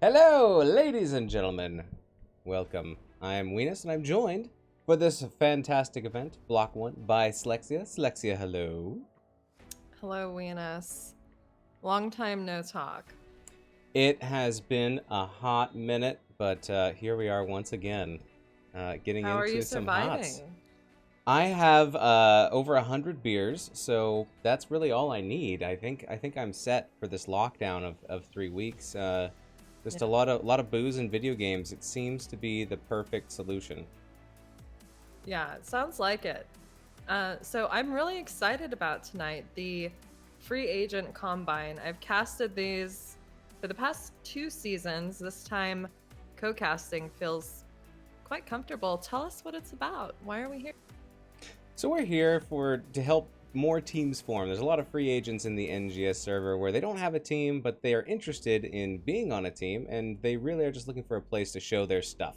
Hello, ladies and gentlemen. Welcome. I'm Weenus, and I'm joined for this fantastic event, Block 1, by Slexia. Slexia, hello. Hello, Venus. Long time no talk. It has been a hot minute, but here we are once again, getting How are you into some hots. surviving? I have over 100 beers, so that's really all I need. I think I'm set for this lockdown of 3 weeks. Just Yeah. a lot of booze and video games. It seems to be the perfect solution. Yeah, it sounds like it. So I'm really excited about tonight, the free agent combine. I've casted these for the past 2 seasons. This time, co-casting feels quite comfortable. Tell us what it's about. Why are we here? So we're here to help more teams form. There's a lot of free agents in the NGS server where they don't have a team, but they are interested in being on a team, and they really are just looking for a place to show their stuff.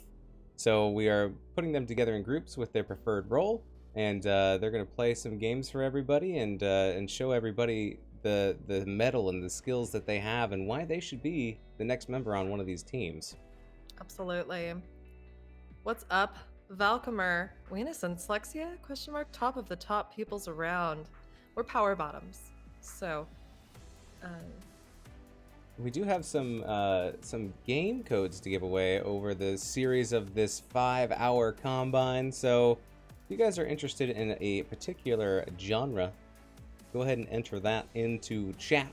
So we are putting them together in groups with their preferred role, and they're going to play some games for everybody and show everybody the mettle and the skills that they have and why they should be the next member on one of these teams. Absolutely. What's up, Valcomer, Venus and Slexia? Question mark. Top of the top peoples around. We're power bottoms. So, We do have some game codes to give away over the series of this 5-hour combine. So if you guys are interested in a particular genre, go ahead and enter that into chat.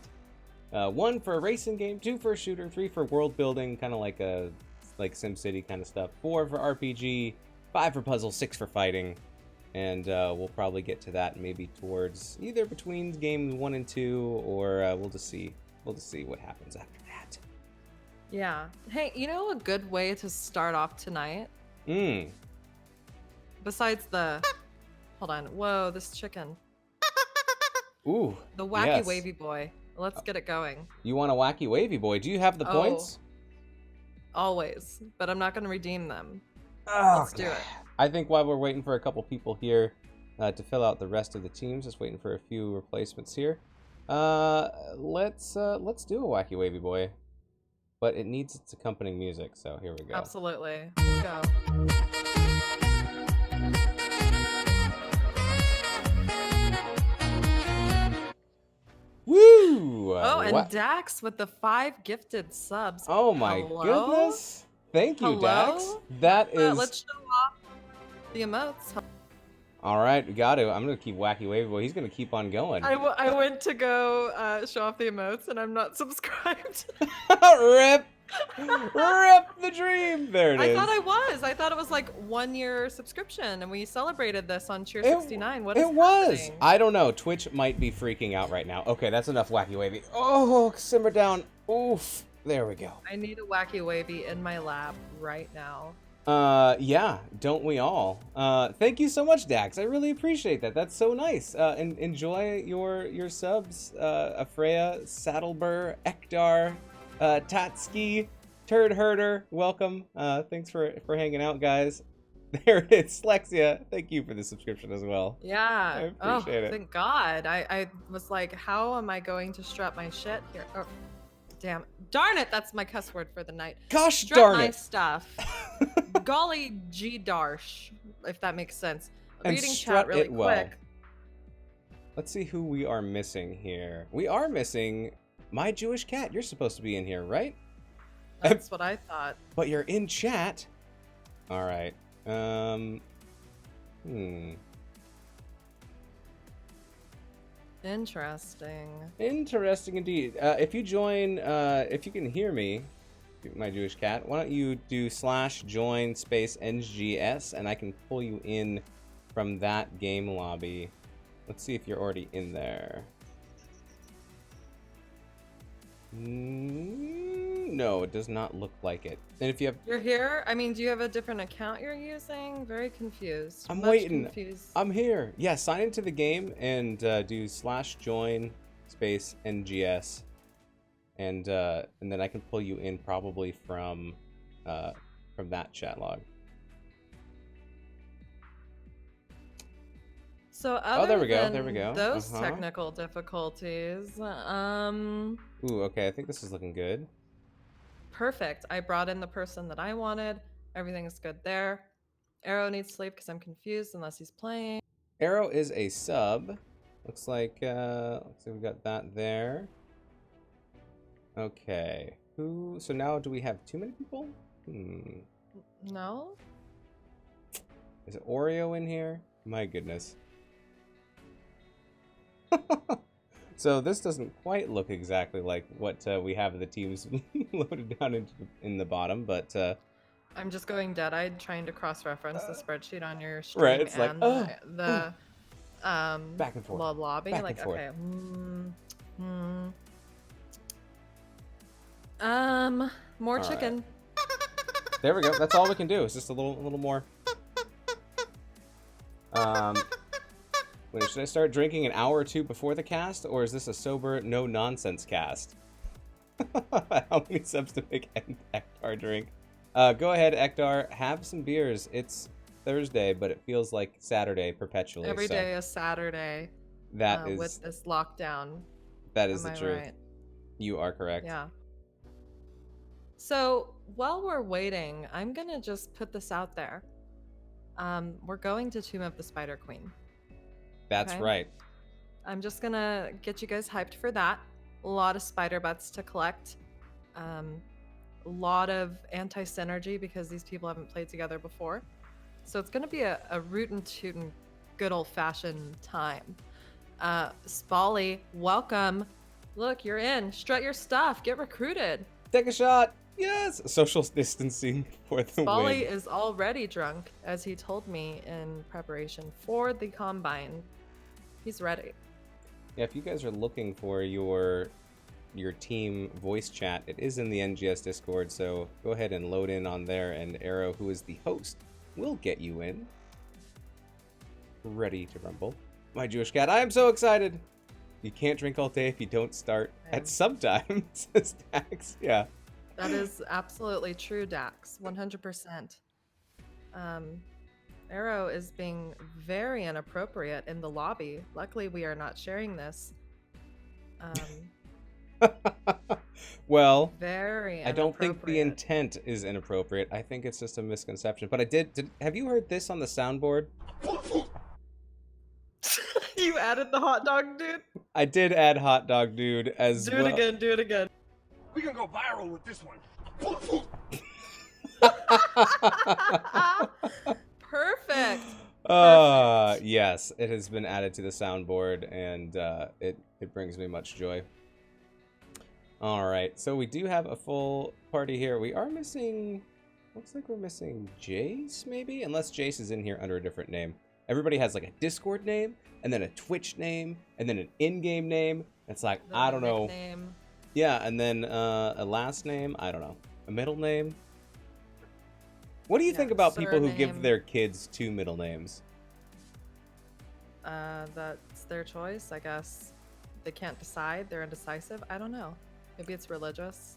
1 for a racing game, 2 for a shooter, 3 for world building, kind of like SimCity kind of stuff, 4 for RPG, 5 for puzzle, 6 for fighting, and we'll probably get to that maybe towards either between games 1 and 2, or we'll just see. We'll just see what happens after that. yeah. Hey, you know a good way to start off tonight? Besides the... Hold on. Whoa, this chicken. Ooh. The wacky yes. wavy boy. Let's get it going. You want a wacky wavy boy? Do you have the points? Always. But I'm not going to redeem them. Oh, Let's do it. I think while we're waiting for a couple people here to fill out the rest of the teams, just waiting for a few replacements here. Let's do a wacky wavy boy, but it needs its accompanying music. So here we go. Absolutely. Let's go. Woo! Oh, and Dax with the 5 gifted subs. Oh my Hello? goodness! Thank you, Hello? Dax. That is. Let's show off the emotes. All right, we got to. I'm gonna keep wacky wavy boy. He's gonna keep on going. I went to go show off the emotes and I'm not subscribed. Rip! Rip the dream! There it is. I thought it was like 1-year subscription and we celebrated this on Cheer 69. What is It was. happening? I don't know. Twitch might be freaking out right now. Okay, that's enough wacky wavy. Oh, simmer down. Oof. There we go. I need a wacky wavy in my lap right now. Yeah, don't we all? Thank you so much, Dax. I really appreciate that. That's so nice. And enjoy your subs. Afreya, Saddleburr, Ekdar, Tatski, Turd Herder. Welcome. Thanks for hanging out, guys. There it is, Slexia. Thank you for the subscription as well. Yeah. I appreciate it. Thank God. I was like, how am I going to strap my shit here? Oh, damn. Darn it, that's my cuss word for the night. Gosh Strap darn my it. stuff. Golly G Darsh, if that makes sense. And Reading strut chat really it well. quick. Let's see who we are missing here. We are missing my Jewish cat. You're supposed to be in here, right? That's what I thought. But you're in chat. All right. Interesting. Interesting indeed. If you join, if you can hear me, my Jewish cat, why don't you do /join space NGS and I can pull you in from that game lobby. Let's see if you're already in there. No, it does not look like it. And if you have... You're here? I mean, do you have a different account you're using? Very confused. I'm Much waiting. Confused. I'm here. Yeah, sign into the game and do /join space NGS. And then I can pull you in probably from that chat log. So other there we go, than there we go. those technical difficulties, Ooh, okay, I think this is looking good. perfect. I brought in the person that I wanted. Everything is good there. Arrow needs sleep because I'm confused unless he's playing. Arrow is a sub. Looks like we got that there. Okay. Who? So now do we have too many people? No? Is it Oreo in here? My goodness. So this doesn't quite look exactly like what we have the teams loaded down in the bottom, but I'm just going dead-eyed trying to cross-reference the spreadsheet on your stream right, it's like, and the back and forth, lobby. back Like, and forth. Okay. More All chicken. Right. There we go. That's all we can do. It's just a little more. Wait, should I start drinking an hour or two before the cast, or is this a sober, no nonsense cast? How many subs to make Ektar drink? Go ahead, Ektar. Have some beers. It's Thursday, but it feels like Saturday perpetually. Every day is Saturday. That is with this lockdown. That is the truth. Right? You are correct. Yeah. So while we're waiting, I'm gonna just put this out there. We're going to Tomb of the Spider Queen. That's okay? right. I'm just gonna get you guys hyped for that. A lot of spider butts to collect. A lot of anti-synergy because these people haven't played together before. So it's gonna be a rootin' tootin' good old-fashioned time. Spally, welcome. Look, you're in. Strut your stuff. Get recruited. Take a shot. Yes. Social distancing for the Spally win. is already drunk, as he told me in preparation for the combine. He's ready. Yeah, if you guys are looking for your team voice chat, it is in the NGS Discord, so go ahead and load in on there, and Arrow, who is the host, will get you in. Ready to rumble. My Jewish cat, I am so excited! You can't drink all day if you don't start at some time, says Dax. Yeah. That is absolutely true, Dax. 100%. Arrow is being very inappropriate in the lobby. Luckily, we are not sharing this. Well, very I don't think the intent is inappropriate. I think it's just a misconception. But I did have you heard this on the soundboard? You added the hot dog dude? I did add hot dog dude as well. Do it again. We can go viral with this one. Perfect. Yes, it has been added to the soundboard, and it brings me much joy. All right, so we do have a full party here. We are missing, looks like we're missing Jace, maybe? Unless Jace is in here under a different name. Everybody has like a Discord name, and then a Twitch name, and then an in-game name. It's like, I don't know. Nickname. Yeah, and then a last name, I don't know. A middle name? What do you think about people who give their kids 2 middle names? That's their choice, I guess. They can't decide. They're indecisive. I don't know. Maybe it's religious.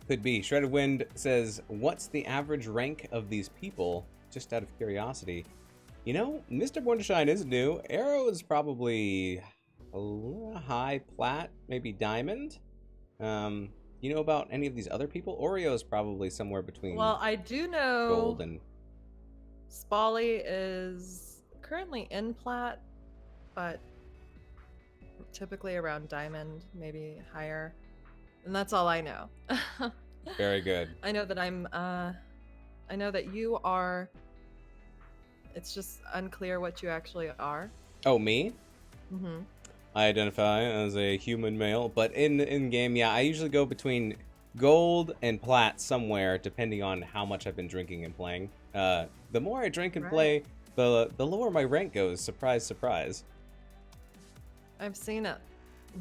Could be. Shredded Wind says, what's the average rank of these people? Just out of curiosity. You know, Mr. Born to Shine is new. Arrow is probably a high plat, maybe diamond. You know about any of these other people? Oreo is probably somewhere between. Well, I do know gold and Spally is currently in plat, but typically around diamond, maybe higher. And that's all I know. Very good. I know that I know that you are. It's just unclear what you actually are. Oh, me? Mm-hmm. I identify as a human male, but in game, yeah, I usually go between gold and plat somewhere, depending on how much I've been drinking and playing. The more I drink and play, the lower my rank goes. Surprise, surprise. I've seen it.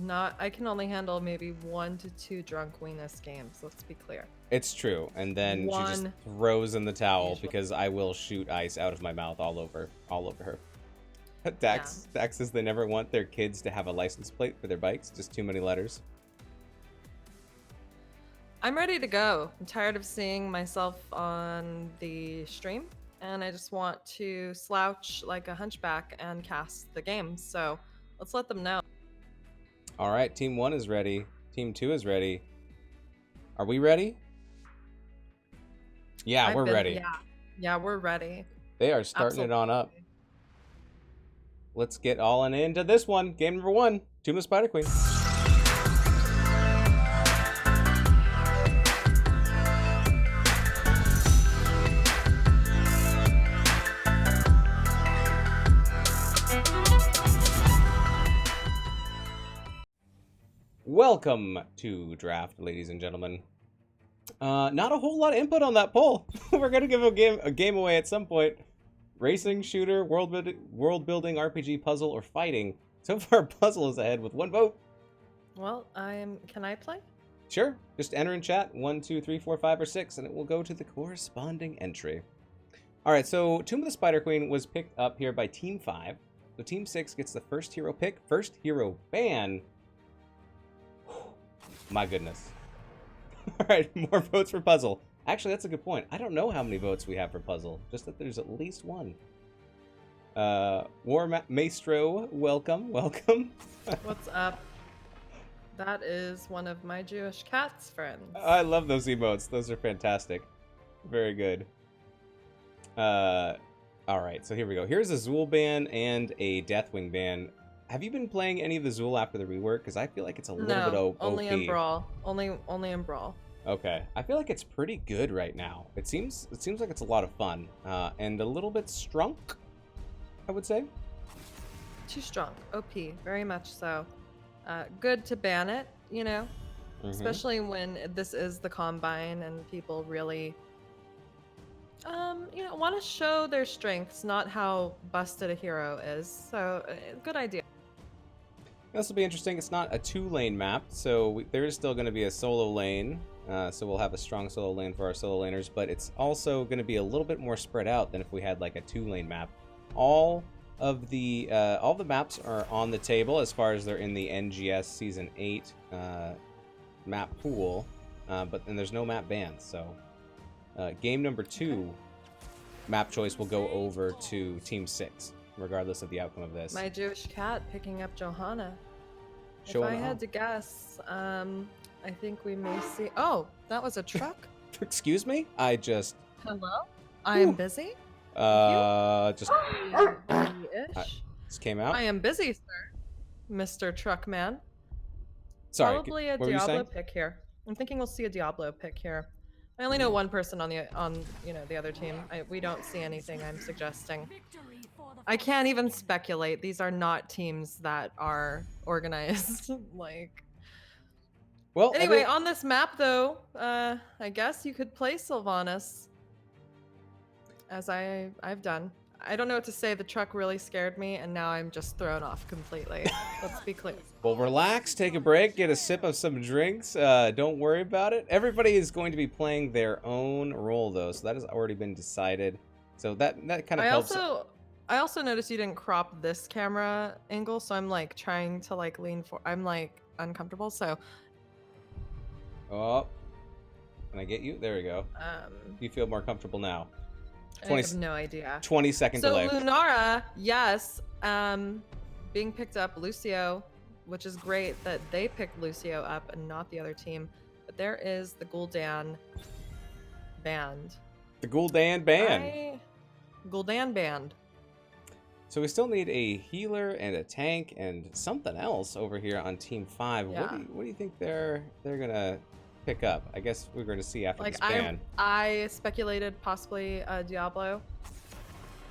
I can only handle maybe 1 to 2 drunk weenus games. Let's be clear. It's true, and then she just throws in the towel because I will shoot ice out of my mouth all over her. Dax says they never want their kids to have a license plate for their bikes. Just too many letters. I'm ready to go. I'm tired of seeing myself on the stream, and I just want to slouch like a hunchback and cast the game. So let's let them know. All right, Team 1 is ready. Team 2 is ready. Are we ready? Yeah, we're ready. Yeah, we're ready. They are starting it on up. Absolutely. Let's get all into this one. Game number 1, Tomb of the Spider Queen. Welcome to Draft, ladies and gentlemen. Not a whole lot of input on that poll. We're gonna give a game away at some point. Racing, shooter, world building, RPG, puzzle, or fighting. So far, puzzle is ahead with 1 vote. Well, can I play? Sure, just enter in chat 1, 2, 3, 4, 5, or 6, and it will go to the corresponding entry. All right, so Tomb of the Spider Queen was picked up here by Team 5. So Team 6 gets the first hero pick, first hero ban. My goodness. All right, more votes for puzzle. Actually, that's a good point. I don't know how many votes we have for puzzle, just that there's at least 1. Maestro, welcome. What's up? That is one of my Jewish cat's friends. I love those emotes. Those are fantastic. Very good. All right, so here we go. Here's a Zool ban and a Deathwing ban. Have you been playing any of the Zool after the rework? Because I feel like it's a little bit OP. Only in Brawl. Only in Brawl. Okay, I feel like it's pretty good right now. It seems like it's a lot of fun and a little bit strunk, I would say. Too strong. OP, very much so. Good to ban it, you know, especially when this is the Combine and people really, want to show their strengths, not how busted a hero is. So, good idea. This will be interesting. It's not a 2-lane map, so there is still going to be a solo lane. So we'll have a strong solo lane for our solo laners, but it's also going to be a little bit more spread out than if we had like a 2-lane map. All the maps are on the table as far as they're in the NGS Season 8 map pool, but then there's no map bans. So game number 2, map choice will go over to Team 6, regardless of the outcome of this. My Jewish cat picking up Johanna. Showing if I had to guess, I think we may see... Oh, that was a truck? Excuse me? I just... Hello? I am busy? Just came out. I am busy, sir. Mr. Truckman. Sorry. Probably a Diablo pick here. I'm thinking we'll see a Diablo pick here. I only know one person on the other team. We don't see anything I'm suggesting. I can't even speculate. These are not teams that are organized. Well, anyway, on this map though, I guess you could play Sylvanas, as I've done. I don't know what to say. The truck really scared me, and now I'm just thrown off completely. Let's be clear. Well, relax, take a break, get a sip of some drinks. Don't worry about it. Everybody is going to be playing their own role, though, so that has already been decided. So that kind of helps. I also noticed you didn't crop this camera angle, so I'm trying to lean for. I'm uncomfortable, so. Oh, can I get you? There we go. You feel more comfortable now. I have no idea. 20-second delay. So Lunara, yes, being picked up. Lucio, which is great that they picked Lucio up and not the other team. But there is the Gul'dan band. The Gul'dan band. Gul'dan band. So we still need a healer and a tank and something else over here on Team 5. Yeah. What do you think they're gonna pick up? I guess we're going to see after this ban. I speculated possibly Diablo.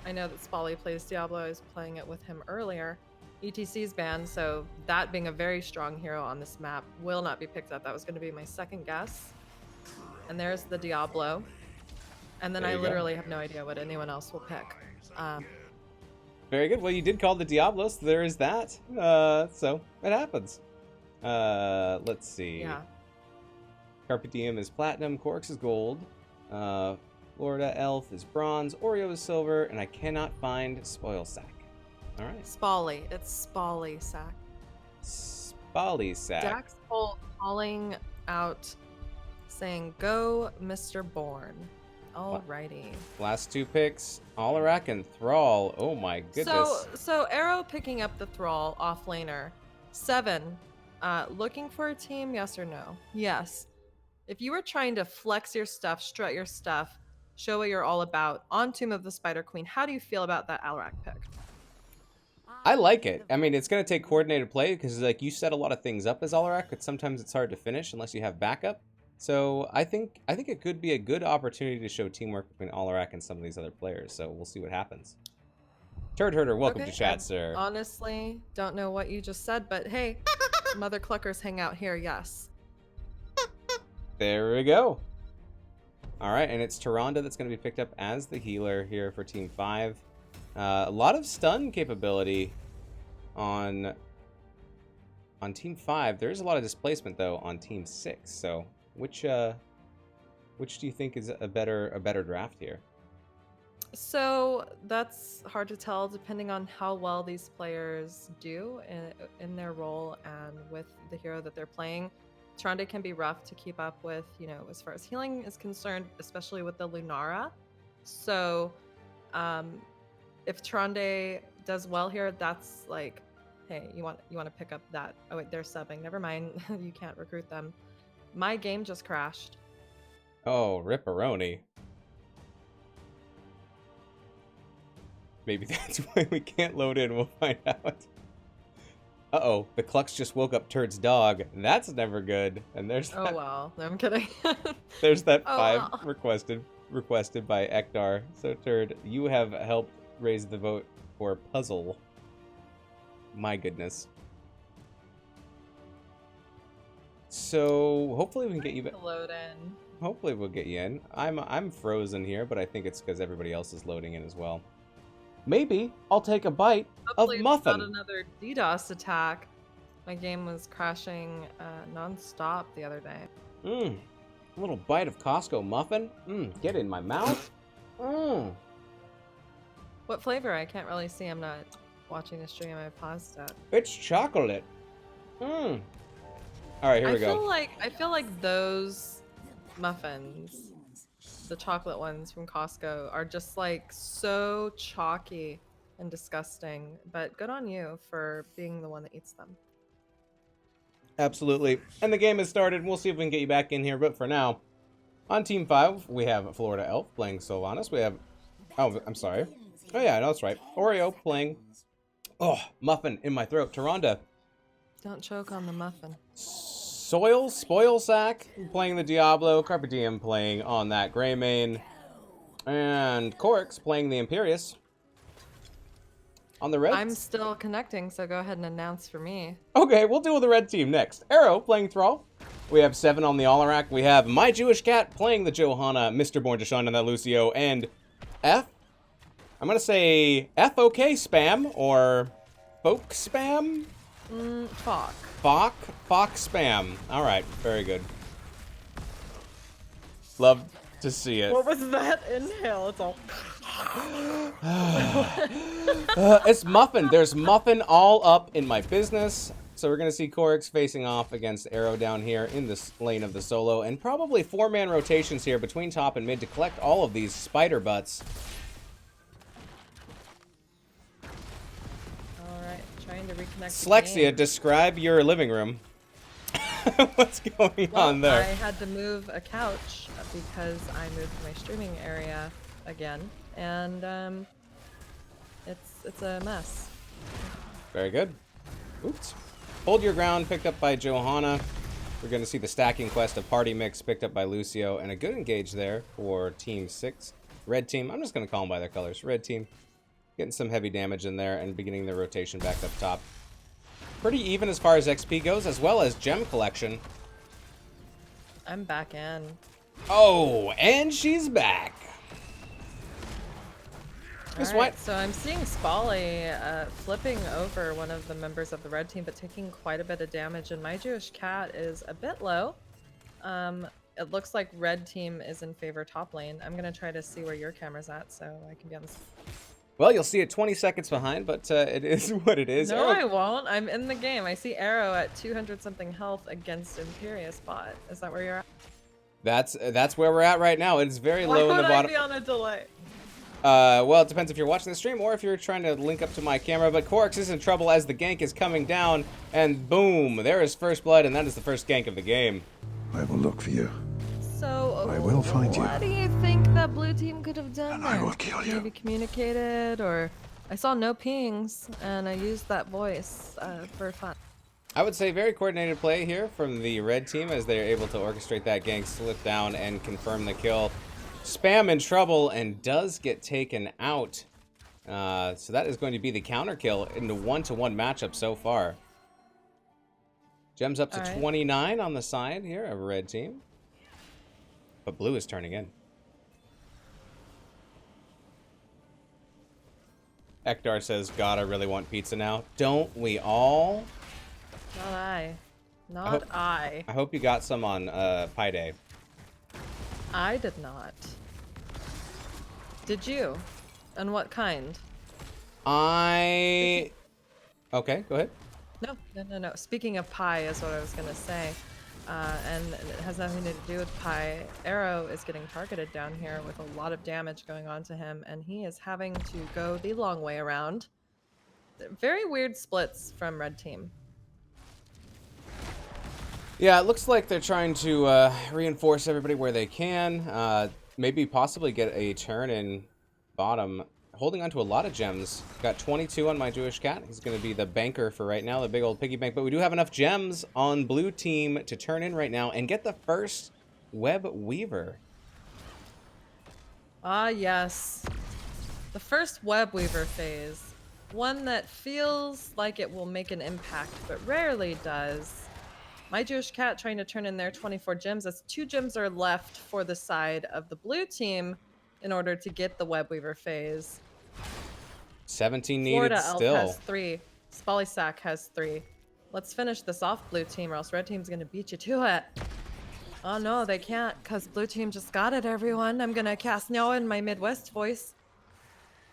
I know that Spally plays Diablo. I was playing it with him earlier. ETC's banned, so that being a very strong hero on this map will not be picked up. That was going to be my second guess. And there's the Diablo. And then I literally have no idea what anyone else will pick. Very good. Well, you did call the Diablo, so there is that. So it happens. Let's see. Yeah. Carpe Diem is platinum, Corks is gold, Florida Elf is bronze, Oreo is silver, and I cannot find Spoil Sack. All right. Spally. It's Spally Sack. Spally Sack. Jack's calling out, saying, "Go, Mr. Bourne." Alrighty. Last 2 picks, Alarak and Thrall. Oh my goodness. So Arrow picking up the Thrall offlaner. 7. Looking for a team, yes or no? Yes. If you were trying to flex your stuff, strut your stuff, show what you're all about on Tomb of the Spider Queen, how do you feel about that Alarak pick? I like it. I mean, it's going to take coordinated play because, like, you set a lot of things up as Alarak, but sometimes it's hard to finish unless you have backup. So I think it could be a good opportunity to show teamwork between Alarak and some of these other players. So we'll see what happens. Turd Herder, welcome to chat, sir. Honestly, don't know what you just said, but hey, Mother Cluckers hang out here, yes. There we go. All right, and it's Tyrande that's going to be picked up as the healer here for Team 5. A lot of stun capability on Team 5. There is a lot of displacement though on Team 6. So which do you think is a better draft here? So that's hard to tell depending on how well these players do in their role and with the hero that they're playing. Tyrande can be rough to keep up with, you know, as far as healing is concerned, especially with the Lunara. So if Tyrande does well here, that's like, hey, you want to pick up that. Oh wait, they're subbing. Never mind. You can't recruit them. My game just crashed. Oh, ripperoni. Maybe that's why we can't load in. We'll find out. Uh-oh, the Clucks just woke up Turd's dog. That's never good. And there's that. Oh, well. No, I'm kidding. There's that Oh, 5 wow. requested by Ekdar. So, Turd, you have helped raise the vote for Puzzle. My goodness. So, hopefully we can get you back. Load in. Hopefully we'll get you in. I'm frozen here, but I think it's because everybody else is loading in as well. Maybe I'll take a bite Hopefully of muffin. It's not another DDoS attack. My game was crashing non-stop the other day. A little bite of Costco muffin. Get in my mouth. What flavor? I can't really see. I'm not watching the stream. I paused it. It's chocolate. All right, here we go. I feel like those muffins, the chocolate ones from Costco, are just like so chalky and disgusting. But good on you for being the one that eats them. Absolutely. And the game has started. We'll see if we can get you back in here. But for now, on Team 5, we have Florida Elf playing Sylvanas. We have... Oh, I'm sorry. Oh, yeah, no, that's right. Oreo playing... Oh, muffin in my throat. Tyrande. Don't choke on the muffin. Spoil Sack playing the Diablo. Carpe Diem playing on that Greymane. And Corix playing the Imperius. On the red. I'm still connecting, so go ahead and announce for me. Okay, we'll deal with the red team next. Arrow playing Thrall. We have 7 on the Alarak. We have My Jewish Cat playing the Johanna, Mr. Born to Shine on that Lucio, and F. I'm gonna say FOK spam or folk spam. Fuck. Fok spam. All right, very good. Love to see it. What was that inhale? It's all. It's muffin. There's muffin all up in my business. So we're going to see Corix facing off against Arrow down here in this lane of the solo. And probably 4-man rotations here between top and mid to collect all of these spider butts. Alright, trying to reconnect. Slexia, describe your living room. What's going on there? I had to move a couch because I moved my streaming area again. And it's a mess. Very good. Oops. Hold Your Ground picked up by Johanna. We're going to see the stacking quest of Party Mix picked up by Lucio. And a good engage there for Team 6. Red team. I'm just going to call them by their colors. Red team. Getting some heavy damage in there and beginning their rotation back up top. Pretty even as far as XP goes, as well as gem collection. I'm back in. Oh, and she's back. Guess Alright, what? so I'm seeing Spally flipping over one of the members of the red team, but taking quite a bit of damage, and My Jewish Cat is a bit low. It looks like red team is in favor top lane. I'm going to try to see where your camera's at, so I can be on this. Well, you'll see it 20 seconds behind, but it is what it is. No, I won't. I'm in the game. I see Arrow at 200-something health against Imperius bot. Is that where you're at? That's where we're at right now. It's very low in the bottom. Why would I be on a delay? Well, it depends if you're watching the stream or if you're trying to link up to my camera, but Corix is in trouble as the gank is coming down, and boom, there is first blood, and that is the first gank of the game. I will look for you. So, I will find you. what do you think that blue team could have done And there? I will kill you. Maybe communicated, or I saw no pings, and I used that voice for fun. I would say very coordinated play here from the red team as they're able to orchestrate that gank, slip down, and confirm the kill. Spam in trouble and does get taken out. So that is going to be the counter kill in the 1-to-1 matchup so far. Gems up to 29 on the side here of red team. But blue is turning in. Ekdar says, God, I really want pizza now. Don't we all? Not I. I hope you got some on Pi Day. I did not. Did you? And what kind? Okay, go ahead. No. Speaking of pie is what I was going to say. And it has nothing to do with pie. Arrow is getting targeted down here with a lot of damage going on to him, and he is having to go the long way around. Very weird splits from red team. Yeah, it looks like they're trying to reinforce everybody where they can. Maybe possibly get a turn in bottom. Holding on to a lot of gems. Got 22 on my Jewish cat. He's going to be the banker for right now, the big old piggy bank. But we do have enough gems on blue team to turn in right now and get the first web weaver. Ah, yes. The first web weaver phase. One that feels like it will make an impact, but rarely does. My Jewish cat trying to turn in their 24 gems, as 2 gems are left for the side of the blue team in order to get the web weaver phase. 17 needed Florida Elf still. has 3. Spollysack has 3. Let's finish this off, blue team, or else red team's gonna beat you to it. Oh no, they can't, because blue team just got it, everyone. I'm gonna cast now in my Midwest voice.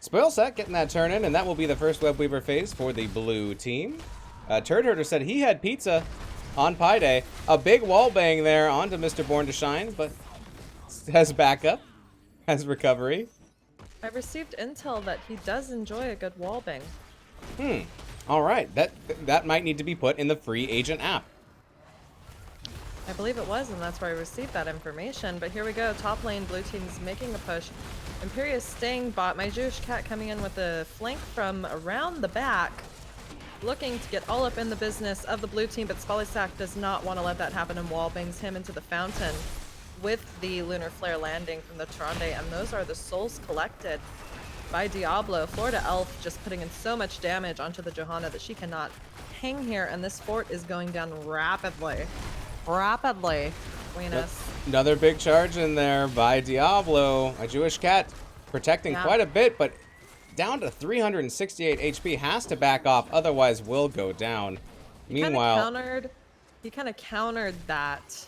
Spoil set getting that turn in, and that will be the first web weaver phase for the blue team. Turd Herder said he had pizza on Pi Day. A big wall bang there onto Mr. Born to Shine, but has backup, has recovery. I received intel that he does enjoy a good wall bang. All right, that might need to be put in the free agent app. I believe it was, and that's where I received that information. But here we go. Top lane, blue team's making a push. Imperious staying bot. My Jewish cat coming in with a flank from around the back, looking to get all up in the business of the blue team, but Spollysack does not want to let that happen and wall bangs him into the fountain with the Lunar Flare landing from the Tronde, and those are the souls collected by Diablo. Florida Elf just putting in so much damage onto the Johanna that she cannot hang here, and this fort is going down rapidly. Venus. Another big charge in there by Diablo. A Jewish cat protecting quite a bit, but down to 368 HP, has to back off, otherwise will go down. Meanwhile, he kind of countered that,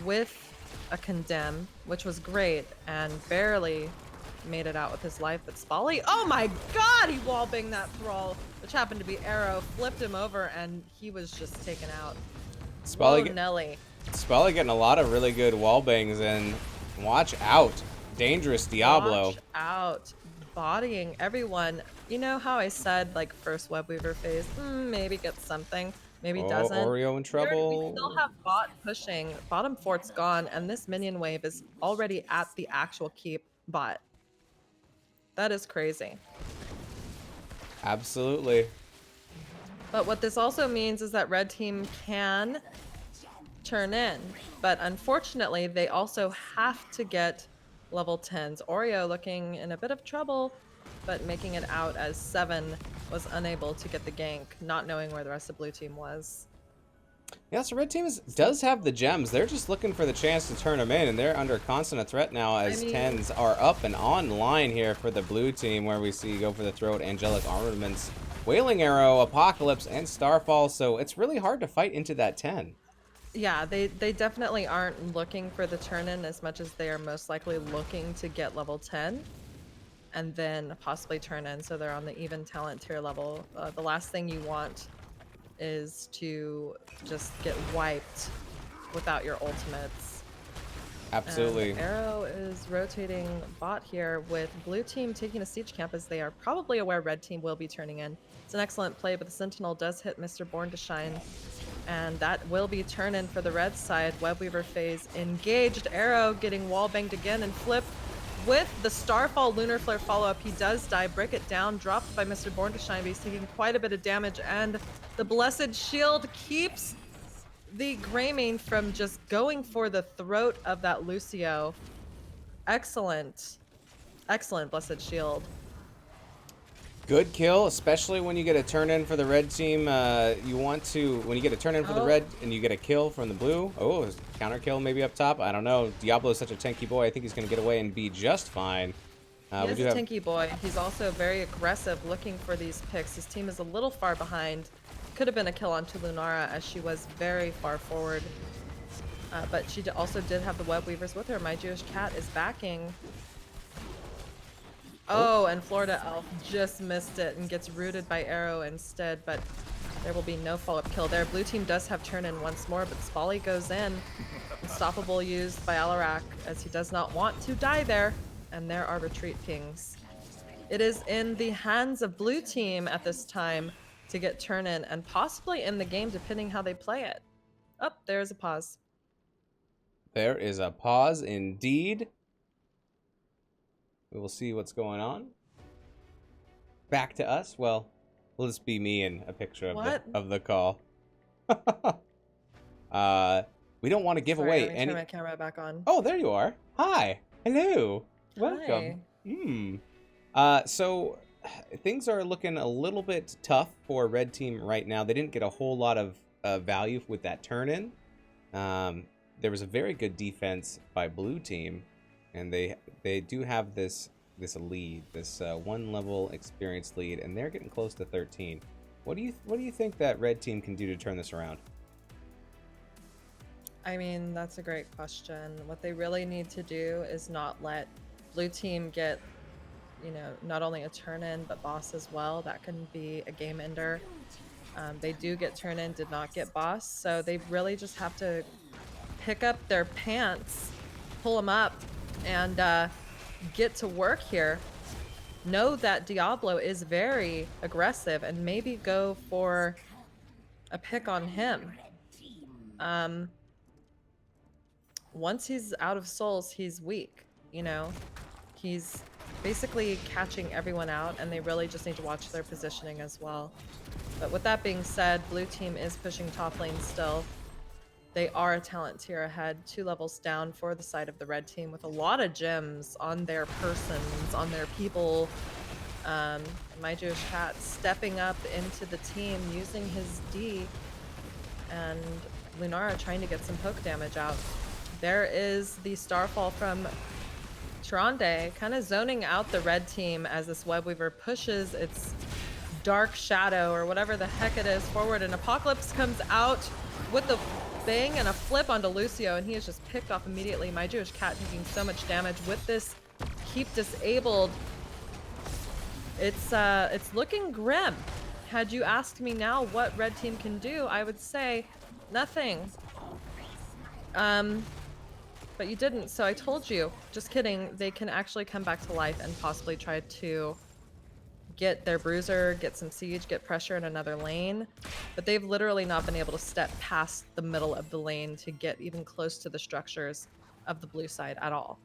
with a condemn, which was great, and barely made it out with his life. But Spolly, oh my god, he wallbanged that thrall, which happened to be Arrow, flipped him over, and he was just taken out. Spolly getting a lot of really good wall bangs, and watch out. Dangerous Diablo. Watch out. Bodying everyone. You know how I said, like, first web weaver phase, maybe gets something, maybe doesn't. Oreo in trouble. We still have bot pushing. Bottom fort's gone, and this minion wave is already at the actual keep bot. That is crazy. Absolutely. But what this also means is that red team can turn in, but unfortunately they also have to get level 10s. Oreo looking in a bit of trouble, but making it out as 7 was unable to get the gank, not knowing where the rest of blue team was. Yeah, so red team does have the gems. They're just looking for the chance to turn them in, and they're under constant threat now as 10s are up and online here for the blue team, where we see Go for the Throat, Angelic Armaments, Wailing Arrow, Apocalypse, and Starfall, so it's really hard to fight into that 10. Yeah, they definitely aren't looking for the turn-in as much as they are most likely looking to get level 10 and then possibly turn in, so they're on the even talent tier level. The last thing you want is to just get wiped without your ultimates. Absolutely. Arrow is rotating bot here with blue team taking a siege camp, as they are probably aware red team will be turning in. It's an excellent play, but the Sentinel does hit Mr. Born to Shine. And that will be turn in for the red side. Webweaver phase engaged. Arrow getting wall banged again and flip with the Starfall Lunar Flare follow-up. He does die, break it down, dropped by Mr. Born to Shine, but he's taking quite a bit of damage, and the Blessed Shield keeps the Greymane from just going for the throat of that Lucio. Excellent. Excellent Blessed Shield. Good kill, especially when you get a turn in for the red team. You want to, when you get a turn in for the red and you get a kill from the blue. Oh, counter kill maybe up top. I don't know. Diablo is such a tanky boy. I think he's going to get away and be just fine. He is a tanky boy. He's also very aggressive looking for these picks. His team is a little far behind. Could have been a kill onto Lunara as she was very far forward. But she also did have the web weavers with her. My Jewish Cat is backing. Oh, and Florida Elf just missed it and gets rooted by Arrow instead, but there will be no follow-up kill there. Blue team does have turn in once more, but Spally goes in. Unstoppable used by Alarak as he does not want to die there, and there are retreat pings. It is in the hands of blue team at this time to get turn in and possibly in the game depending how they play it. Oh, there's a pause. There is a pause indeed. We will see what's going on. Back to us. Well, will this be me in a picture of the call? We don't want to give away any. Turn my camera back on. Oh, there you are. Hi. Hello. Welcome. So things are looking a little bit tough for red team right now. They didn't get a whole lot of value with that turn in. There was a very good defense by blue team. And they do have this lead, this 1 level experience lead, and they're getting close to 13. What do you think that red team can do to turn this around? I mean, that's a great question. What they really need to do is not let blue team get, not only a turn in but boss as well. That can be a game ender. They do get turn in, did not get boss, so they really just have to pick up their pants, pull them up, and get to work here. Know that Diablo is very aggressive and maybe go for a pick on him. Once he's out of souls, he's weak, He's basically catching everyone out, and they really just need to watch their positioning as well. But with that being said, blue team is pushing top lane still. They are a talent tier ahead, 2 levels down for the side of the red team with a lot of gems on their persons, on their people. My Jewish Cat stepping up into the team using his D, and Lunara trying to get some poke damage out. There is the Starfall from Tyrande, kind of zoning out the red team as this Webweaver pushes its dark shadow or whatever the heck it is forward, and Apocalypse comes out with the bang and a flip onto Lucio, and he is just picked off immediately. My Jewish Cat taking so much damage with this keep disabled. It's looking grim. Had you asked me now what red team can do, I would say nothing. But you didn't, so I told you. Just kidding. They can actually come back to life and possibly try to get their bruiser, get some siege, get pressure in another lane. But they've literally not been able to step past the middle of the lane to get even close to the structures of the blue side at all.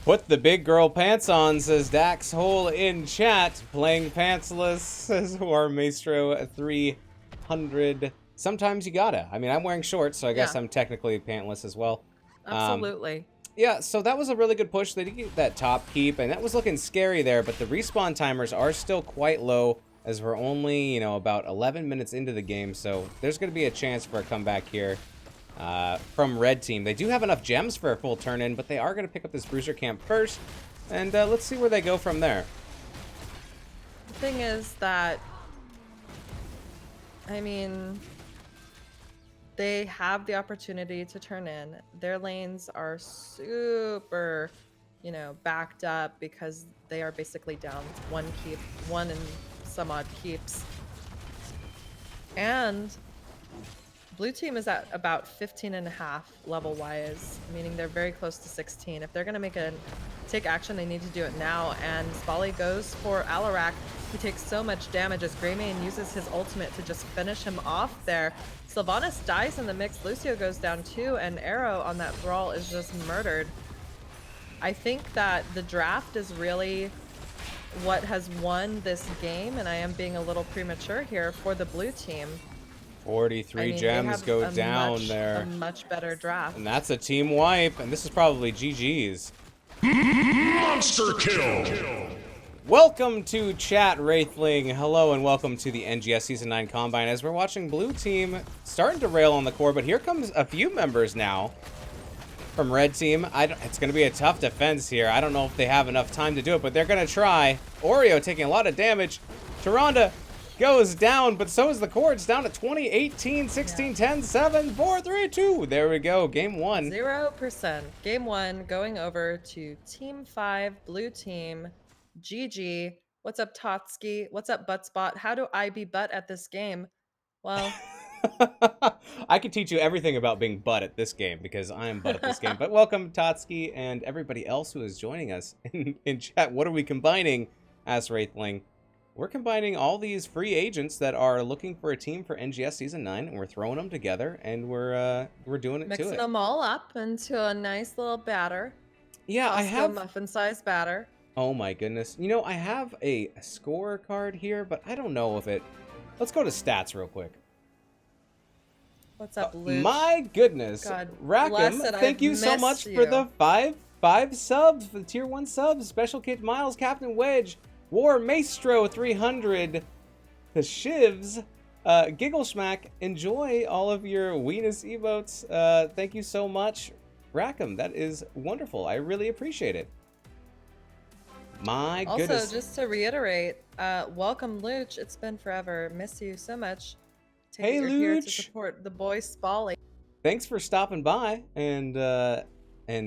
Put the big girl pants on, says Dax Hole in chat. Playing pantsless, says War Maestro 300. Sometimes you gotta. I mean, I'm wearing shorts, so I guess I'm technically pantless as well. Absolutely. Yeah, so that was a really good push. They did get that top keep, and that was looking scary there, but the respawn timers are still quite low, as we're only, about 11 minutes into the game, so there's going to be a chance for a comeback here from red team. They do have enough gems for a full turn-in, but they are going to pick up this bruiser camp first, and let's see where they go from there. The thing is that, I mean, they have the opportunity to turn in. Their lanes are super, backed up because they are basically down 1 and some odd keeps. And blue team is at about 15.5 level-wise, meaning they're very close to 16. If they're going to take action, they need to do it now. And Spally goes for Alarak. He takes so much damage as Greymane uses his ultimate to just finish him off there. Sylvanas dies in the mix, Lucio goes down too, and Arrow on that Thrall is just murdered. I think that the draft is really what has won this game, and I am being a little premature here for the blue team. 43 gems go down there. A much better draft. And that's a team wipe, and this is probably GG's. Monster kill! Welcome to chat, Wraithling. Hello and welcome to the NGS Season 9 Combine as we're watching blue team starting to rail on the core, but here comes a few members now from red team. It's going to be a tough defense here. I don't know if they have enough time to do it, but they're going to try. Oreo taking a lot of damage. Tyrande goes down, but so is the core. It's down to 20, 18, 16, 10, 7, 4, 3, 2. There we go. Game 1. 0%. Game 1 going over to Team 5, blue team. GG. What's up, Totsky? What's up, Buttspot? How do I be butt at this game? Well, I could teach you everything about being butt at this game because I am butt at this game. But welcome, Totsky, and everybody else who is joining us in chat. What are we combining, asked Wraithling? We're combining all these free agents that are looking for a team for NGS Season 9, and we're throwing them together, and we're doing it mixing to it. them all up into a nice little batter. Yeah, I have muffin-sized batter. Oh my goodness. You know, I have a score card here, but I don't know if it... Let's go to stats real quick. What's up, Luke? My goodness. God Rackham, bless it, thank you so much for the five subs, for the tier 1 subs. Special Kid Miles, Captain Wedge, War Maestro 300, the Shivs, Giggle Schmack. Enjoy all of your Weenus emotes. Thank you so much, Rackham. That is wonderful. I really appreciate it. My goodness. Also, just to reiterate, welcome, Luch. It's been forever. Miss you so much. Hey, you're here to Luch. support the boy Spally. Thanks for stopping by, and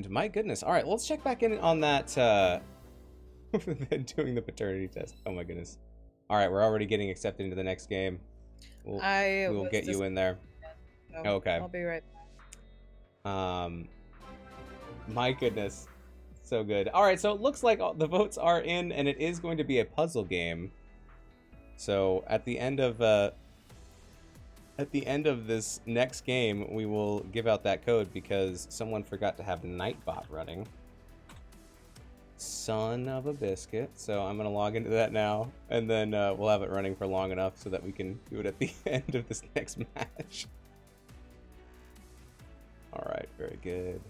my goodness. All right, let's check back in on that, doing the paternity test. Oh my goodness. All right, we're already getting accepted into the next game. We'll get you in there. So Okay. I'll be right back. My goodness. So good. All right, so it looks like the votes are in, and it is going to be a puzzle game. So at the end of this next game, we will give out that code because someone forgot to have Nightbot running. Son of a biscuit. So I'm gonna log into that now, and then we'll have it running for long enough so that we can do it at the end of this next match. All right, very good.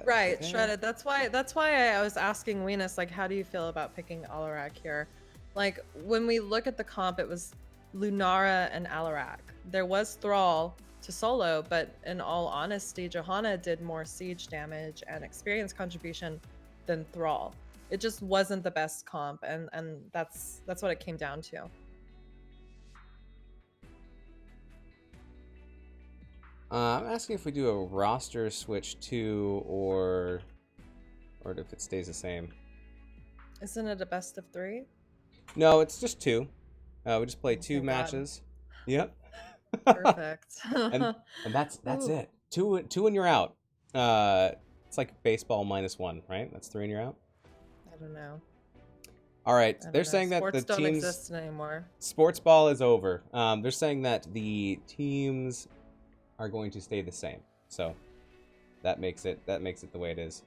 Right, Shredded. That's why I was asking Weenus, like, how do you feel about picking Alarak here? Like, when we look at the comp, it was Lunara and Alarak. There was Thrall to solo, but in all honesty, Johanna did more siege damage and experience contribution than Thrall. It just wasn't the best comp, and that's what it came down to. I'm asking if we do a roster switch too, or if it stays the same. Isn't it a best of 3? No, it's just 2. We just play 2 God. matches. Yep. Perfect. and that's it. Two and you're out. It's like baseball -1, right? That's 3 and you're out. I don't know. All right, they're saying that Sports the don't teams exist anymore. sports ball is over. They're saying that the teams are going to stay the same. So that makes it the way it is.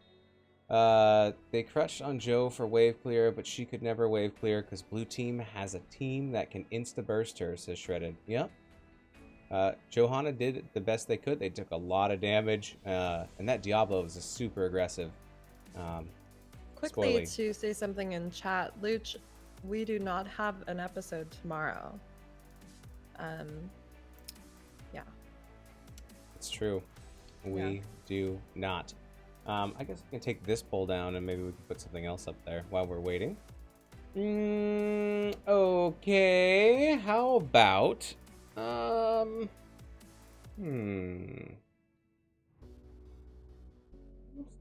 They crushed on Joe for wave clear, but she could never wave clear because blue team has a team that can insta burst her, says Shredded. Yep. Johanna did the best they could. They took a lot of damage, and that Diablo is a super aggressive. Quickly spoily. to say something in chat, Luch, we do not have an episode tomorrow. Yeah. It's true. We do not. I guess we can take this poll down and maybe we can put something else up there while we're waiting. Okay. How about... Let's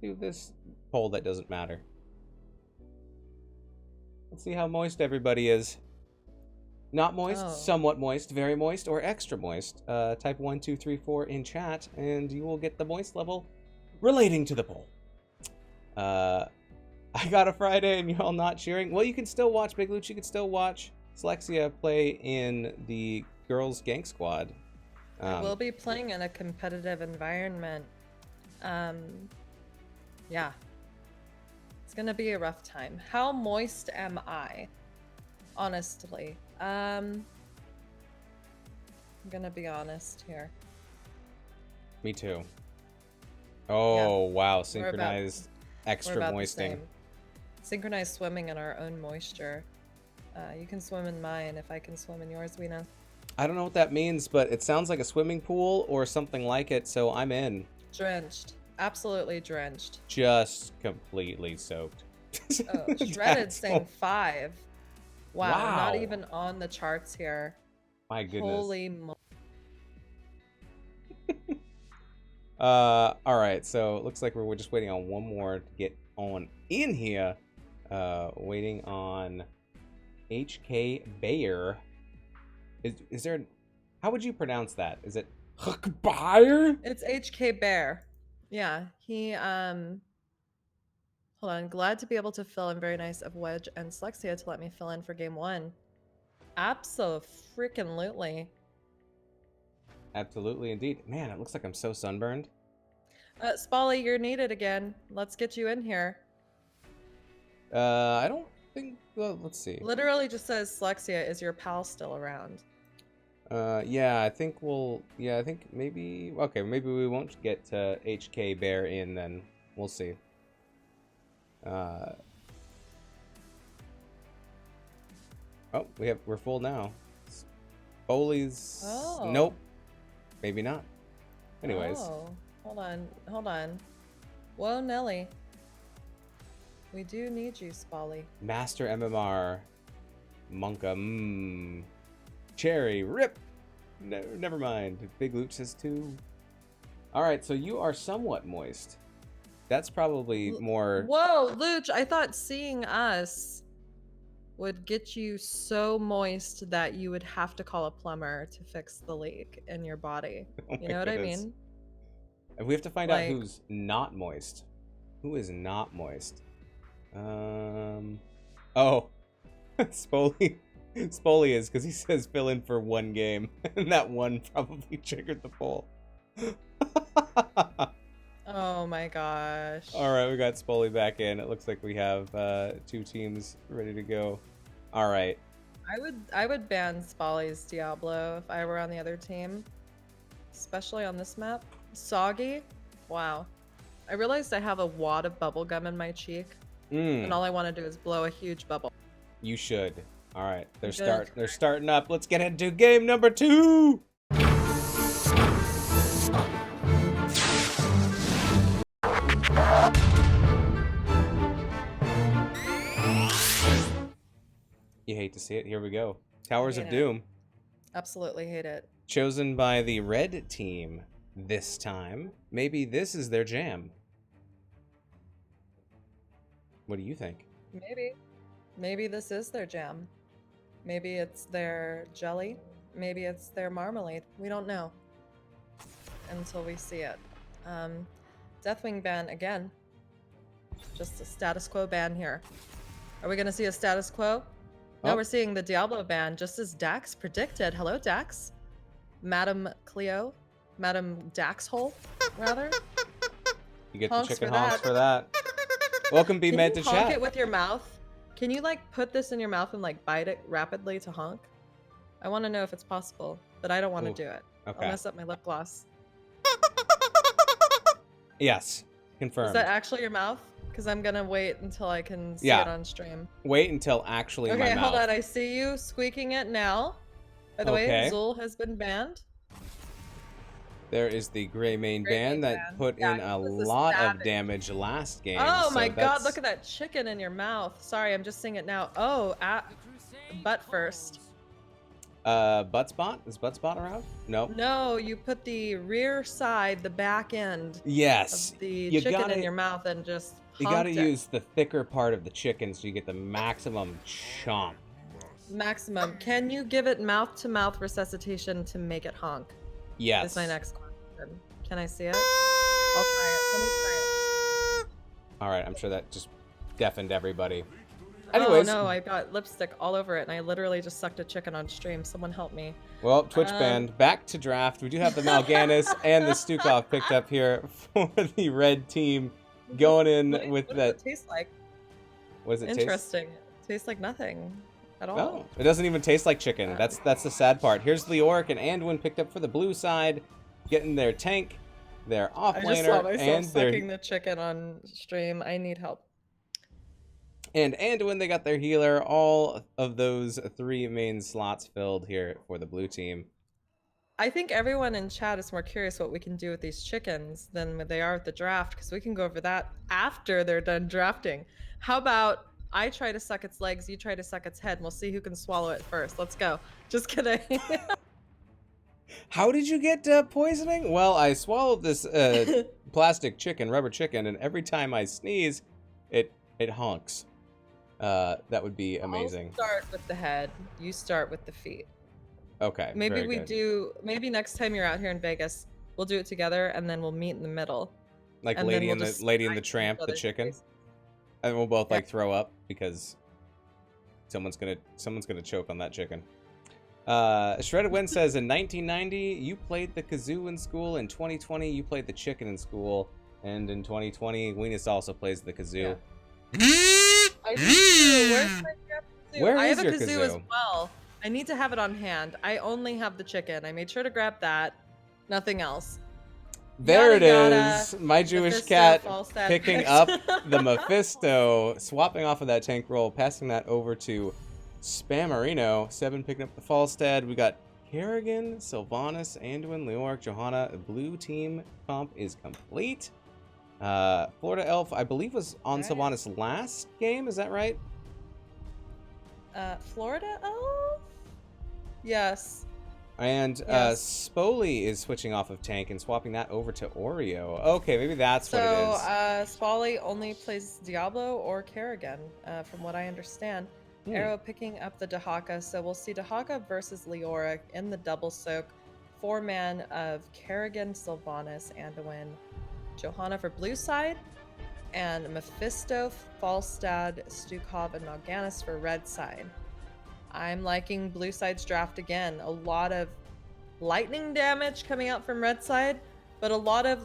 do this poll that doesn't matter. Let's see how moist everybody is. Not moist, somewhat moist, very moist, or extra moist. Type 1, 2, 3, 4 in chat, and you will get the moist level relating to the poll. I got a Friday and you're all not cheering. Well, you can still watch Big Luch. You can still watch Slexia play in the girls' gang squad. We'll be playing in a competitive environment. Yeah. It's gonna be a rough time. How moist am I? Honestly. I'm gonna be honest here. Me too. Oh, wow. We're Synchronized extra about the moisting. same. Synchronized swimming in our own moisture. You can swim in mine if I can swim in yours, Weena. I don't know what that means, but it sounds like a swimming pool or something like it, so I'm in. Drenched. Absolutely drenched. Just completely soaked. Oh, Shredded saying 5. Wow, Wow. not even on the charts here. My goodness. Holy All right, so it looks like we're just waiting on one more to get on in here. Waiting on HK Bayer. Is there? How would you pronounce that? Is it Bayer? It's HK Bear. Yeah, he hold on. Glad to be able to fill in. Very nice of Wedge and Slexia to let me fill in for game 1. Abso-freaking-lutely. Absolutely, indeed. Man, it looks like I'm so sunburned. Spolly, you're needed again. Let's get you in here. I don't think. Well, let's see. Literally just says Slexia, is your pal still around? Yeah, I think we'll. Yeah, I think maybe. Okay, maybe we won't get HK Bear in then. We'll see. Oh, we're full now. Foley's. Oh. Nope. Maybe not. Anyways. Oh, hold on. Whoa, Nelly. We do need you, Spolly. Master MMR. Monka. Cherry. Rip. No, never mind. Big Luch says 2. Alright, so you are somewhat moist. That's probably more... Whoa, Luch, I thought seeing us would get you so moist that you would have to call a plumber to fix the leak in your body. Oh You my know what I goodness. mean? And we have to find out Like- who's not moist. Who is not moist? Oh. Spoley is, because he says fill in for 1 game. And that one probably triggered the poll. Oh my gosh. Alright, we got Spoley back in. It looks like we have 2 teams ready to go. Alright. I would ban Spolly's Diablo if I were on the other team. Especially on this map. Soggy? Wow. I realized I have a wad of bubble gum in my cheek, and all I want to do is blow a huge bubble. You should. Alright, they're Good. starting up. Let's get into game number 2! You hate to see it. Here we go. Towers of hate it. Doom. Absolutely hate it. Chosen by the red team this time. Maybe this is their jam. What do you think? Maybe. Maybe this is their jam. Maybe it's their jelly. Maybe it's their marmalade. We don't know until we see it. Deathwing ban again. Just a status quo ban here. Are we going to see a status quo? No, Oh. we're seeing the Diablo ban, just as Dax predicted. Hello, Dax. Madam Cleo. Madam Daxhole, rather. You get Honks the chicken for honks that. for that. Welcome, be Can meant you to honk chat. it with your mouth? Can you like put this in your mouth and like bite it rapidly to honk? I want to know if it's possible, but I don't want to Ooh, do it. okay. I'll mess up my lip gloss. Yes, confirmed. Is that actually your mouth? Because I'm gonna wait until I can see Yeah. it on stream. Wait until actually Okay, my mouth. hold on. I see you squeaking it now. By the Okay. way, Zul has been banned. There is the gray main Gray band main that band. put Yeah, in he a was a lot of savage. damage last game. Oh so my god, that's- look at that chicken in your mouth. Sorry, I'm just seeing it now. Oh, butt first. Butt spot? Is butt spot around? Nope. No, you put the rear side, the back end Yes. of the You chicken gotta- in your mouth and just You gotta honked it. use the thicker part of the chicken so you get the maximum chomp. Maximum. Can you give it mouth-to-mouth resuscitation to make it honk? Yes. That's my next question. Can I see it? I'll try it. Let me try it. All right, I'm sure that just deafened everybody. Anyways. Oh no, I got lipstick all over it, and I literally just sucked a chicken on stream. Someone help me. Well, Twitch banned. Back to draft. We do have the Mal'Ganis and the Stukov picked up here for the red team, going in with what that. Does it taste like? What does it taste? Interesting. It tastes like nothing at all. Oh, it doesn't even taste like chicken. That's the sad part. Here's Leoric and Anduin picked up for the blue side, getting their tank, their I just saw offlaner, myself and sucking the chicken on stream. I need help. And Anduin, they got their healer. All of those 3 main slots filled here for the blue team. I think everyone in chat is more curious what we can do with these chickens than they are with the draft, because we can go over that after they're done drafting. How about I try to suck its legs, you try to suck its head, and we'll see who can swallow it first. Let's go. Just kidding. How did you get poisoning? Well, I swallowed this plastic chicken, rubber chicken, and every time I sneeze, it honks. That would be amazing. I'll start with the head. You start with the feet. Okay. Maybe we do. Maybe next time you're out here in Vegas, we'll do it together, and then we'll meet in the middle. Like and Lady then and we'll the just Lady and the smack Tramp, each the other's chicken, face. and we'll both like throw up because someone's gonna choke on that chicken. Shredded Wind says in 1990 you played the kazoo in school. In 2020 you played the chicken in school, and in 2020 Weenus also plays the kazoo. I do too. Where's my kazoo? Where I is have a your kazoo as kazoo? well. I need to have it on hand. I only have the chicken. I made sure to grab that. Nothing else. There Yada, it yada. is. My Jewish Mephisto, cat Falstad, picking picked. up the Mephisto, swapping off of that tank roll, passing that over to Spammerino. 7 picking up the Falstad. We got Kerrigan, Sylvanas, Anduin, Leoric, Johanna. The blue team comp is complete. Florida Elf, I believe, was on Right. Sylvanas last game. Is that right? Florida Elf? Yes. And Yes. Spoli is switching off of tank and swapping that over to Oreo. Okay, maybe that's what it is. Spally only plays Diablo or Kerrigan, from what I understand. Arrow picking up the Dahaka, so we'll see Dahaka versus Leoric in the double soak. 4-man of Kerrigan, Sylvanas, Anduin, Johanna for blue side, and Mephisto, Falstad, Stukov, and Mal'Ganis for red side. I'm liking blue side's draft again. A lot of lightning damage coming out from red side, but a lot of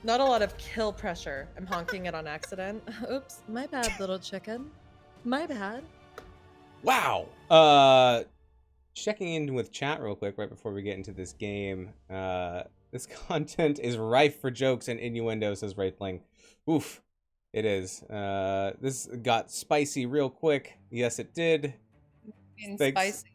not a lot of kill pressure. I'm honking it on accident. Oops, my bad, little chicken. My bad. Wow. Checking in with chat real quick right before we get into this game. This content is rife for jokes and innuendo, says Wraithling. Oof. It is. This got spicy real quick. Yes, it did. Spicy.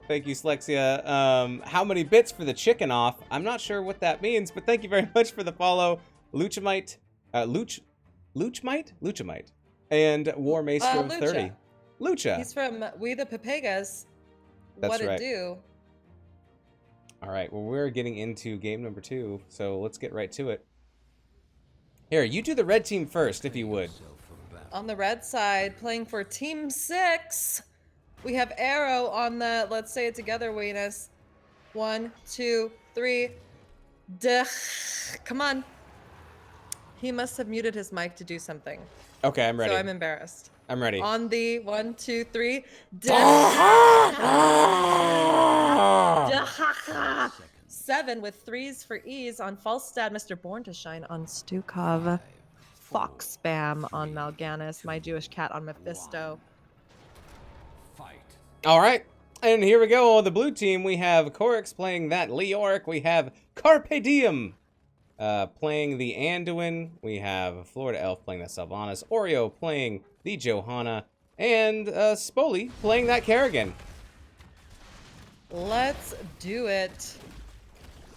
Thank you, Slexia. How many bits for the chicken off? I'm not sure what that means, but thank you very much for the follow. Luchamite. Luchamite. And War Maestro Lucha. 30. Lucha. He's from We the Papegas. That's What right. it do? All right, well, we're getting into game number 2, so let's get right to it. Here, you do the red team first, if you would. On the red side, playing for Team 6, we have Arrow on the, let's say it together, Weenus. 1, 2, 3. Duh. Come on. He must have muted his mic to do something. Okay, I'm ready. So I'm embarrassed. I'm ready. On the 1, 2, 3. 7 with 3s for ease on Falstad, Mr. Born to Shine on Stukov. Fox spam on Mal'Ganis, my Jewish cat on Mephisto. All right, and here we go. On the blue team, we have Corix playing that Leoric. We have Carpe Diem playing the Anduin. We have Florida Elf playing the Sylvanas. Oreo playing the Johanna. And Spoli playing that Kerrigan. Let's do it.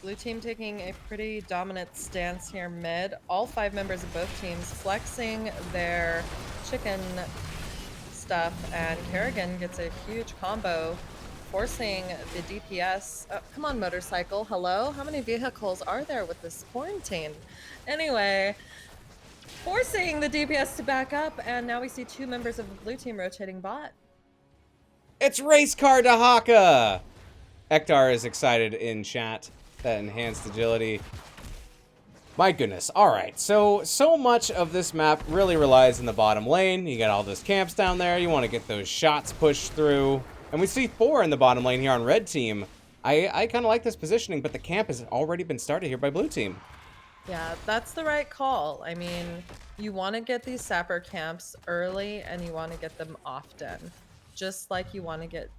Blue team taking a pretty dominant stance here mid. All 5 members of both teams flexing their chicken stuff, and Kerrigan gets a huge combo, forcing the DPS. Oh, come on, motorcycle. Hello? How many vehicles are there with this quarantine? Anyway, forcing the DPS to back up, and now we see 2 members of the blue team rotating bot. It's Race Car Dahaka! Ektar is excited in chat. That enhanced agility. My goodness. All right. So much of this map really relies in the bottom lane. You got all those camps down there. You want to get those shots pushed through. And we see 4 in the bottom lane here on red team. I kind of like this positioning, but the camp has already been started here by blue team. Yeah, that's the right call. I mean, you want to get these sapper camps early and you want to get them often. Just like you want to get,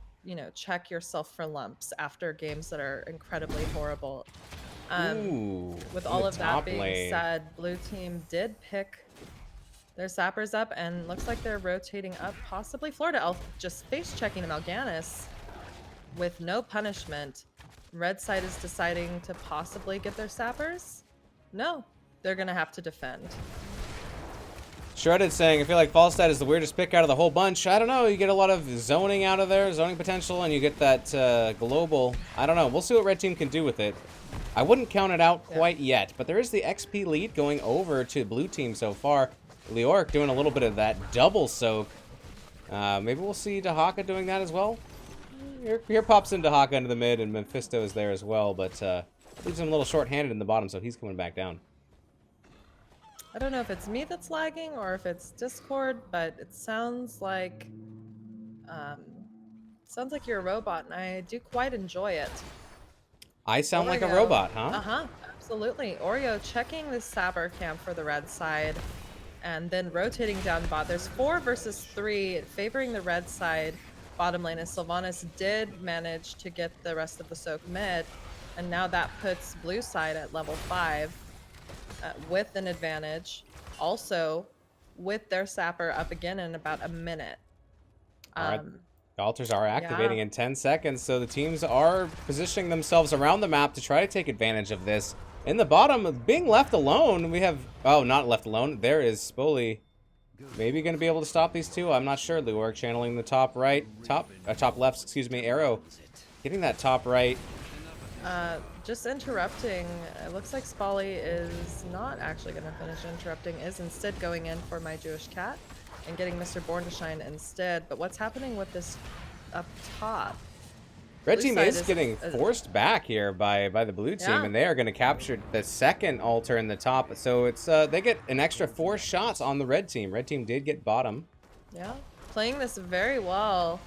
check yourself for lumps after games that are incredibly horrible. Ooh, with all of that being lane. said, blue team did pick their sappers up and looks like they're rotating up. Possibly Florida Elf just face checking Mal'Ganis with no punishment. Red side is deciding to possibly get their sappers. No, they're gonna have to defend. Shredded saying, I feel like Falstad is the weirdest pick out of the whole bunch. I don't know, you get a lot of zoning out of there, zoning potential, and you get that global. I don't know, we'll see what red team can do with it. I wouldn't count it out quite yet, but there is the XP lead going over to blue team so far. Leoric doing a little bit of that double soak. Maybe we'll see Dahaka doing that as well. Here pops in Dahaka into the mid, and Mephisto is there as well, but leaves him a little short-handed in the bottom, so he's coming back down. I don't know if it's me that's lagging or if it's Discord, but it sounds like you're a robot, and I do quite enjoy it. I sound like a robot, huh? Uh-huh, absolutely. Oreo checking the sapper camp for the red side and then rotating down bot. There's 4 versus 3 favoring the red side bottom lane, as Sylvanas did manage to get the rest of the soak mid, and now that puts blue side at level 5 with an advantage. Also, with their sapper up again in about a minute. All right. The altars are activating in 10 seconds, so the teams are positioning themselves around the map to try to take advantage of this. In the bottom, being left alone, we have... Oh, not left alone. There is Spoli. Maybe going to be able to stop these two. I'm not sure. Leoric channeling the top right. Top left, excuse me. Arrow getting that top right. Just interrupting. It looks like Spolly is not actually going to finish interrupting, is instead going in for my Jewish cat and getting Mr. Born to Shine instead. But what's happening with this up top? Red team is getting forced back here by the blue team, and they are going to capture the second altar in the top. So it's they get an extra 4 shots on the red team. Red team did get bottom. Yeah, playing this very well.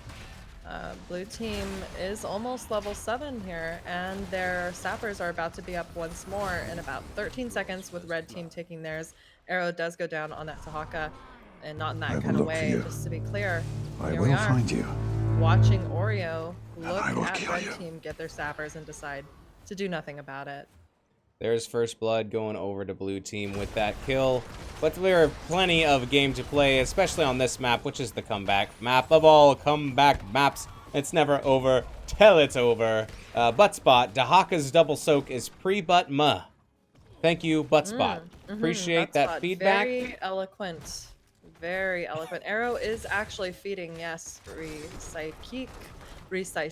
Blue team is almost level 7 here, and their sappers are about to be up once more in about 13 seconds with red team taking theirs. Arrow does go down on that Tahaka, and not in that kind of way, just to be clear. Here we are, find you. watching Oreo look at red team get their sappers and decide to do nothing about it. There's first blood going over to blue team with that kill. But there are plenty of game to play, especially on this map, which is the comeback map of all comeback maps. It's never over till it's over. Butt spot. Dahaka's double soak is pre-butt muh. Thank you, butt spot. Appreciate that feedback. Very eloquent. Very eloquent. Arrow is actually feeding, yes, Resai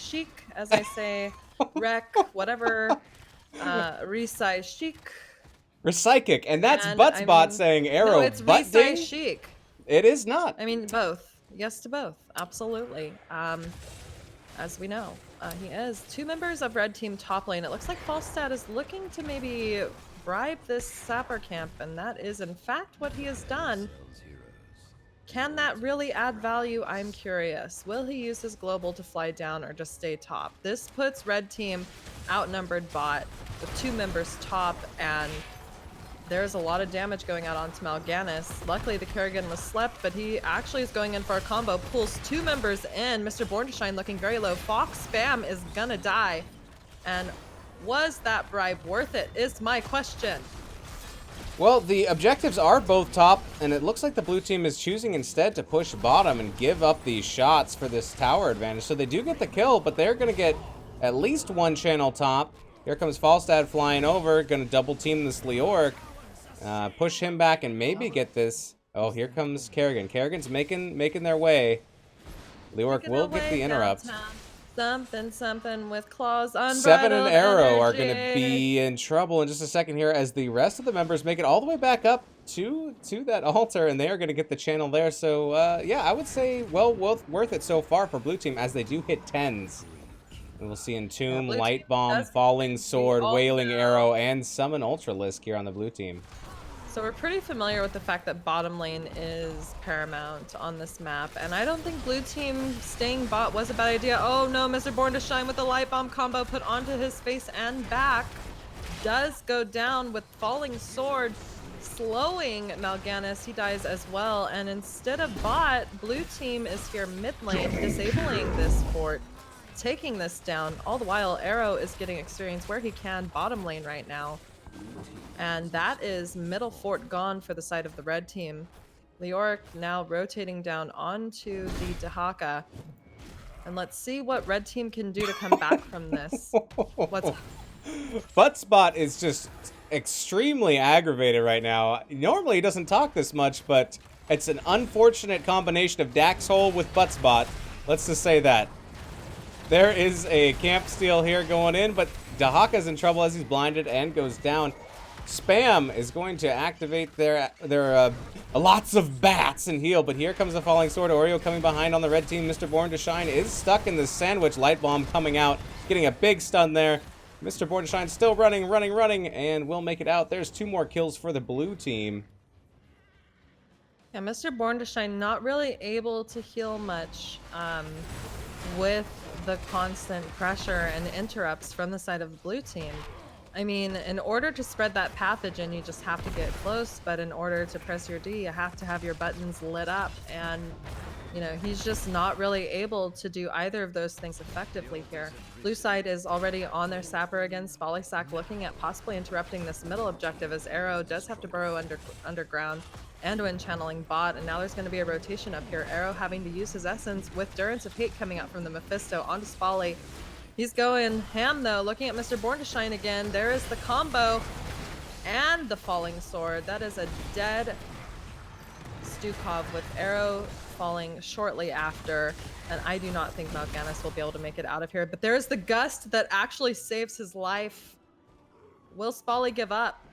chic, as I say. Rec, whatever. Resai chic. Recyclic, and that's Buttspot saying Arrow. No, it's butt Resai ding? chic. It is not. I mean, both. Yes to both. Absolutely. As we know, he is 2 members of red team top lane. It looks like Falstad is looking to maybe bribe this sapper camp, and that is in fact what he has done. Can that really add value? I'm curious. Will he use his global to fly down or just stay top? This puts red team outnumbered bot with 2 members top, and there's a lot of damage going out onto Mal'Ganis. Luckily, the Kerrigan was slept, but he actually is going in for a combo. Pulls 2 members in. Mr. Born to Shine looking very low. Fox Spam is gonna die. And was that bribe worth it, is my question. Well, the objectives are both top, and it looks like the blue team is choosing instead to push bottom and give up these shots for this tower advantage. So they do get the kill, but they're going to get at least 1 channel top. Here comes Falstad flying over, going to double team this Leoric. Push him back and maybe get this. Oh, here comes Kerrigan. Kerrigan's making their way. Leoric will get the interrupt. Downtown. Something with claws. 7 and Arrow are going to be in trouble in just a second here as the rest of the members make it all the way back up to that altar, and they are going to get the channel there. So, yeah, I would say, well, worth it so far for blue team as they do hit 10s. And we'll see Entomb, blue Light team Bomb, does Falling see Sword, Wailing also- Arrow, and Summon Ultralisk here on the blue team. So we're pretty familiar with the fact that bottom lane is paramount on this map, and I don't think blue team staying bot was a bad idea. Oh no, Mr. Born to Shine with the light bomb combo put onto his face and back. Does go down with Falling Sword, slowing Mal'Ganis. He dies as well, and instead of bot, blue team is here mid lane, disabling this fort, taking this down. All the while, Arrow is getting experience where he can bottom lane right now. And that is middle fort gone for the side of the red team. Leoric now rotating down onto the Dahaka. And let's see what red team can do to come back from this. What's Buttspot is just extremely aggravated right now. Normally he doesn't talk this much, but it's an unfortunate combination of Dax Hole with Buttspot. Let's just say that. There is a camp steal here going in, but Dahaka's in trouble as he's blinded and goes down. Spam is going to activate their lots of bats and heal, but here comes the Falling Sword. Oreo coming behind on the red team. Mr. Born to Shine is stuck in the sandwich. Light Bomb coming out, getting a big stun there. Mr. Born to Shine still running, and will make it out. There's 2 more kills for the blue team. Yeah, Mr. Born to Shine not really able to heal much with the constant pressure and interrupts from the side of the blue team. I mean, in order to spread that pathogen, you just have to get close, but in order to press your D, you have to have your buttons lit up, and, you know, he's just not really able to do either of those things effectively here. Blue side is already on their sapper again. Spalisac looking at possibly interrupting this middle objective as Arrow does have to burrow underground. Anduin channeling bot, and now there's going to be a rotation up here. Arrow having to use his essence with Durance of Hate coming out from the Mephisto onto Spali. He's going ham though, looking at Mr. Born to Shine again. There is the combo and the Falling Sword. That is a dead Stukov with Arrow falling shortly after. And I do not think Mal'Ganis will be able to make it out of here. But there is the gust that actually saves his life. Will Spali give up?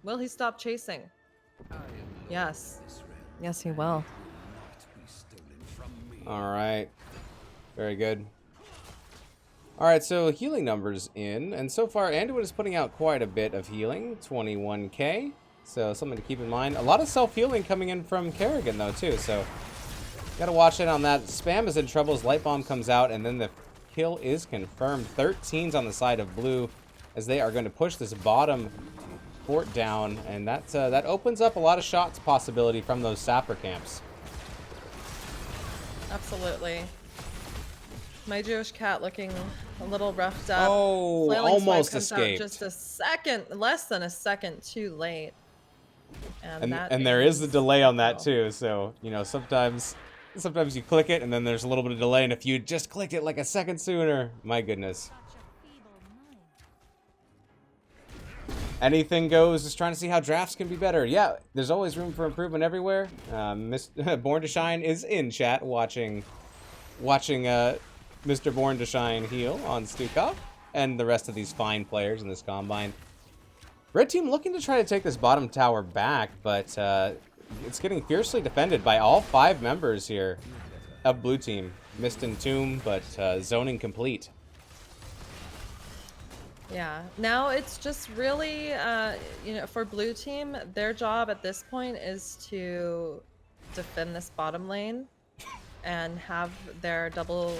Will he stop chasing? Yes. Yes, he will. All right. Very good. All right, so healing numbers in, and so far Anduin is putting out quite a bit of healing, 21k, so something to keep in mind. A lot of self-healing coming in from Kerrigan, though, too, so gotta watch it on that. Spam is in trouble as Light Bomb comes out, and then the kill is confirmed. 13's on the side of blue as they are going to push this bottom fort down, and that opens up a lot of shots possibility from those sapper camps. Absolutely. My Jewish cat looking a little roughed up. Oh, Flailing almost Swipe comes out escaped. just a second, less than a second too late. And there is the delay on that too, so you know sometimes you click it and then there's a little bit of delay, and if you just clicked it like a second sooner, my goodness. Anything goes, just trying to see how drafts can be better. Yeah, there's always room for improvement everywhere. Born to Shine is in chat watching Mr. Born to Shine heal on Stukov and the rest of these fine players in this combine. Red team looking to try to take this bottom tower back, but it's getting fiercely defended by all 5 members here of blue team. Mist and Tomb, but zoning complete. Yeah, now it's just really, you know, for blue team, their job at this point is to defend this bottom lane and have their double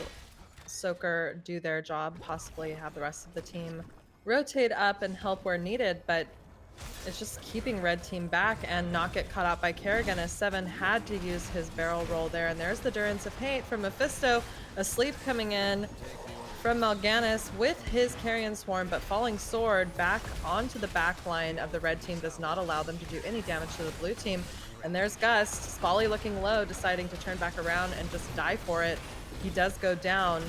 soaker do their job, possibly have the rest of the team rotate up and help where needed, but it's just keeping red team back and not get caught out by Kerrigan as Seven had to use his barrel roll there. And there's the Durance of Hate from Mephisto, asleep coming in from Mal'Ganis with his Carrion Swarm, but Falling Sword back onto the back line of the red team does not allow them to do any damage to the blue team. And there's Gust, Spali looking low, deciding to turn back around and just die for it. He does go down,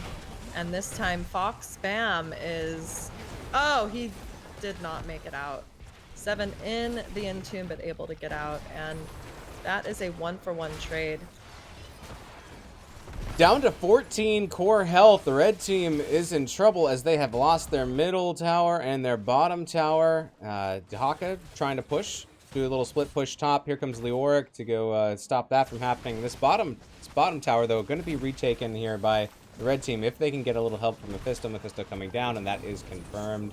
and this time Fox Spam is... Oh, he did not make it out. Seven in the Entomb, but able to get out, and that is a 1-for-1 trade. Down to 14 core health. The red team is in trouble as they have lost their middle tower and their bottom tower. Dahaka trying to push, do a little split push top. Here comes Leoric to go stop that from happening. This bottom tower, though, going to be retaken here by the red team if they can get a little help from Mephisto. Mephisto coming down, and that is confirmed.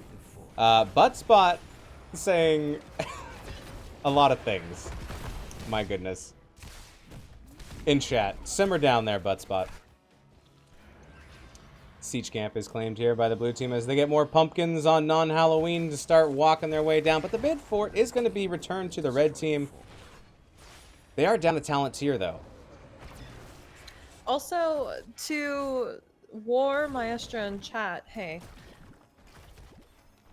Buttspot saying a lot of things. My goodness. In chat. Simmer down there, Buttspot. Siege camp is claimed here by the blue team as they get more pumpkins on non-Halloween to start walking their way down. But the mid fort is going to be returned to the red team. They are down a talent tier, though. Also, to War Maestro in chat, hey,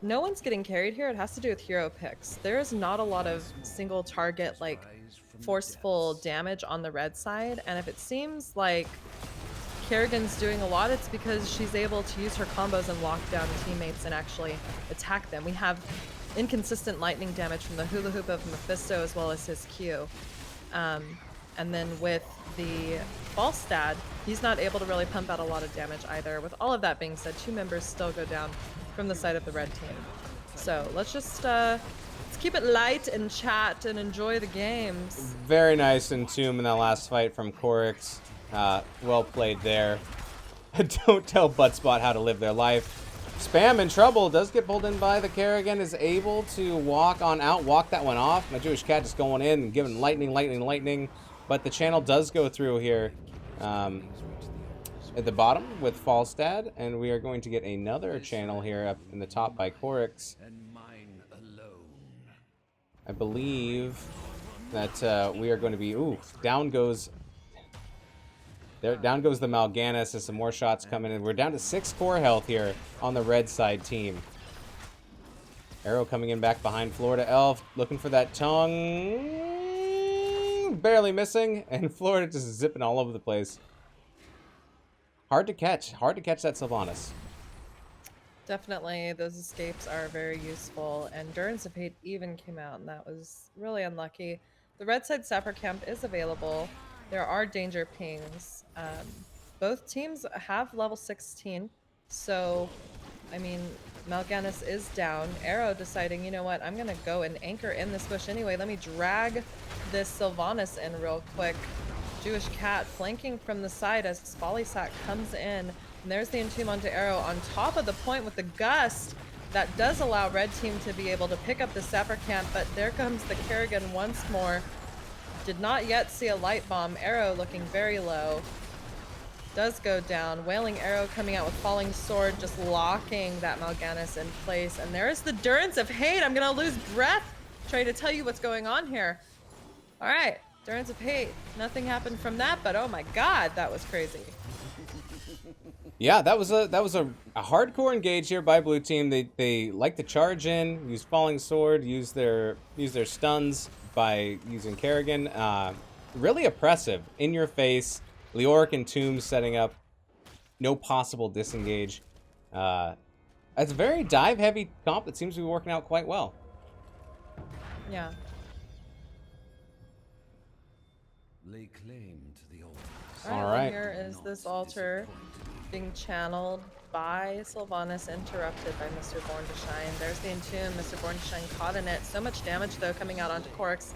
no one's getting carried here. It has to do with hero picks. There is not a lot of single target, like, forceful damage on the red side. And if it seems like Kerrigan's doing a lot, it's because she's able to use her combos and lock down teammates and actually attack them. We have inconsistent lightning damage from the hula hoop of Mephisto as well as his Q. And then with the Falstad, he's not able to really pump out a lot of damage either. With all of that being said, 2 members still go down from the side of the red team. So let's just let's keep it light and chat and enjoy the games. Very nice Entomb in that last fight from Korix. Well played there. Don't tell Buttspot how to live their life. Spam in trouble. Does get pulled in by the Kerrigan. Is able to walk on out. Walk that one off. My Jewish cat just going in and giving lightning. But the channel does go through here at the bottom with Falstad. And we are going to get another channel here up in the top by Korix. I believe that we are going to be... Ooh, down goes the Mal'Ganis as some more shots coming in. We're down to 6 core health here on the red side team. Arrow coming in back behind Florida Elf, looking for that tongue. Barely missing, and Florida just zipping all over the place. Hard to catch that Sylvanas. Definitely, those escapes are very useful, and Durance of Hate even came out, and that was really unlucky. The red side sapper camp is available. There are danger pings. Both teams have level 16, so, I mean, Mal'Ganis is down. Arrow deciding, you know what, I'm gonna go and anchor in this bush anyway. Let me drag this Sylvanas in real quick. Jewish cat flanking from the side as Follysack comes in. And there's the Entomb onto Arrow on top of the point with the gust. That does allow red team to be able to pick up the sapper camp, but there comes the Kerrigan once more. Did not yet see a light bomb. Arrow looking very low. Does go down. Wailing Arrow coming out with Falling Sword, just locking that Mal'Ganis in place. And there's the Durance of Hate. I'm gonna lose breath trying to tell you what's going on here. All right, Durance of Hate. Nothing happened from that, but oh my god, that was crazy. Yeah, that was a hardcore engage here by blue team. They like to charge in, use Falling Sword, use their stuns by using Kerrigan. Really oppressive, in your face. Leoric and Tomb setting up, no possible disengage. It's a very dive heavy comp that seems to be working out quite well. Yeah. Lay claim to the altar. All right, well, here is this altar being channeled by Sylvanas, interrupted by Mr. Born to Shine. There's the Entomb. Mr. Born to Shine caught in it. So much damage, though, coming out onto Korix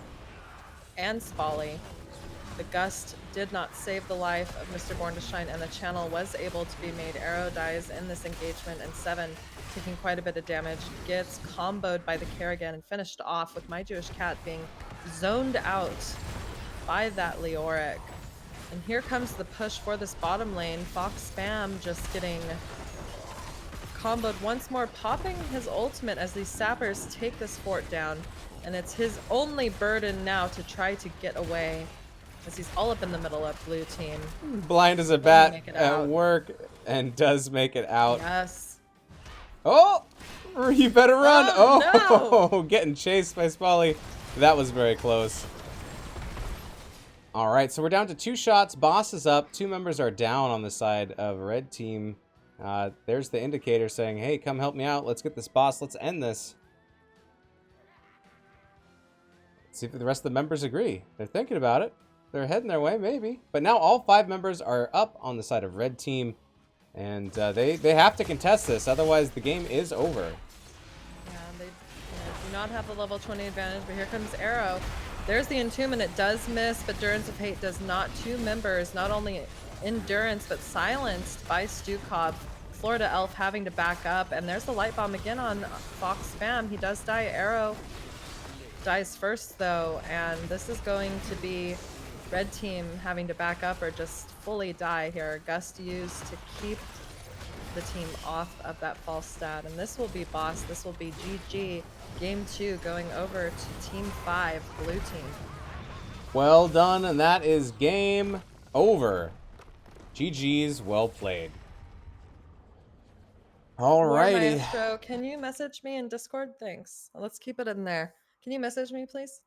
and Spally. The gust did not save the life of Mr. Born to Shine, and the channel was able to be made. Arrow dies in this engagement, and Seven, taking quite a bit of damage, gets comboed by the Kerrigan and finished off with My Jewish Cat being zoned out by that Leoric. And here comes the push for this bottom lane. Fox Spam just getting comboed once more, popping his ultimate as these sappers take this fort down. And it's his only burden now to try to get away, as he's all up in the middle of blue team. Blind as a bat at work, and does make it out. Yes. Oh! You better run! Oh, no. Getting chased by Spally. That was very close. Alright, so we're down to 2 shots. Boss is up. 2 members are down on the side of red team. There's the indicator saying, hey, come help me out. Let's get this boss. Let's end this. Let's see if the rest of the members agree. They're thinking about it. They're heading their way, maybe. But now all 5 members are up on the side of red team. And they have to contest this. Otherwise, the game is over. Yeah, they do not have the level 20 advantage. But here comes Arrow. There's the Entombment. It does miss, but Durance of Hate does not. 2 members, not only endurance, but silenced by Stukov. Florida Elf having to back up, and there's the light bomb again on Fox Spam. He does die. Arrow dies first though, and this is going to be red team having to back up or just fully die here. Gust used to keep the team off of that false stat, and this will be boss. This will be GG. Game 2 going over to Team 5, blue team. Well done, and that is game over. GG's, well played. Alrighty. Maestro, can you message me in Discord? Thanks. Let's keep it in there. Can you message me, please?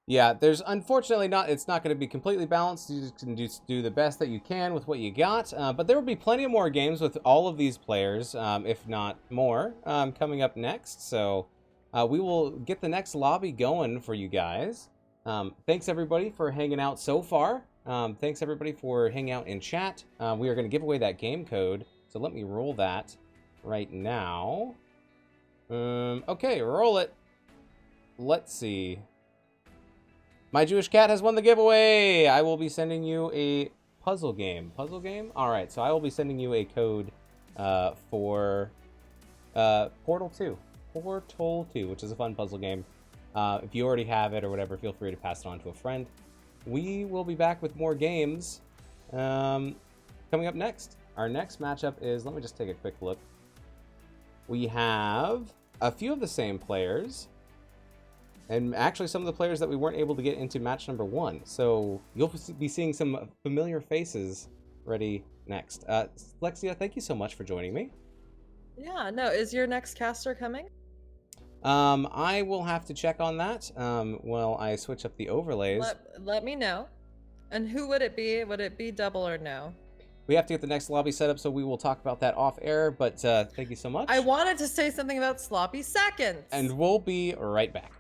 Yeah, there's unfortunately not. It's not going to be completely balanced. You just can do the best that you can with what you got. But there will be plenty of more games with all of these players, if not more, coming up next. So we will get the next lobby going for you guys. Thanks everybody for hanging out so far. Thanks everybody for hanging out in chat. We are going to give away that game code. So let me roll that right now. Okay, roll it. Let's see. My Jewish cat has won the giveaway. I will be sending you a puzzle game. Puzzle game? All right, so I will be sending you a code for Portal 2. Portal 2, which is a fun puzzle game. If you already have it or whatever, feel free to pass it on to a friend. We will be back with more games coming up next. Our next matchup is, let me just take a quick look. We have a few of the same players, and actually some of the players that we weren't able to get into match number 1. So you'll be seeing some familiar faces ready next. Lexia, thank you so much for joining me. Yeah, no, is your next caster coming? I will have to check on that while I switch up the overlays. Let me know. And who would it be? Would it be double or no? We have to get the next lobby set up, so we will talk about that off air, but thank you so much. I wanted to say something about sloppy seconds. And we'll be right back.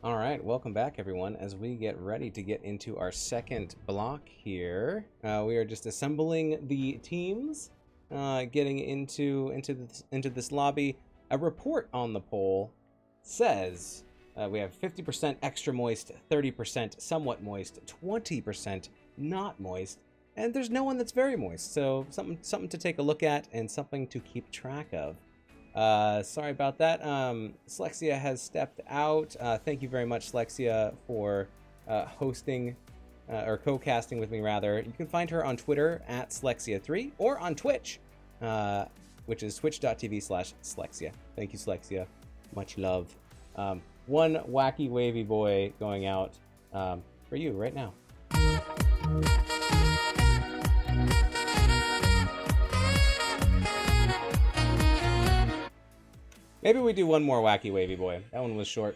All right, welcome back, everyone. As we get ready to get into our second block here, we are just assembling the teams, getting into this lobby. A report on the poll says we have 50% extra moist, 30% somewhat moist, 20% not moist, and there's no one that's very moist. So something to take a look at and something to keep track of. Sorry about that. Slexia has stepped out. Thank you very much, Slexia, for hosting or co-casting with me, rather. You can find her on Twitter at Slexia3 or on Twitch, which is twitch.tv/Slexia. Thank you, Slexia. Much love. One wacky wavy boy going out for you right now. Maybe we do one more wacky wavy boy. That one was short.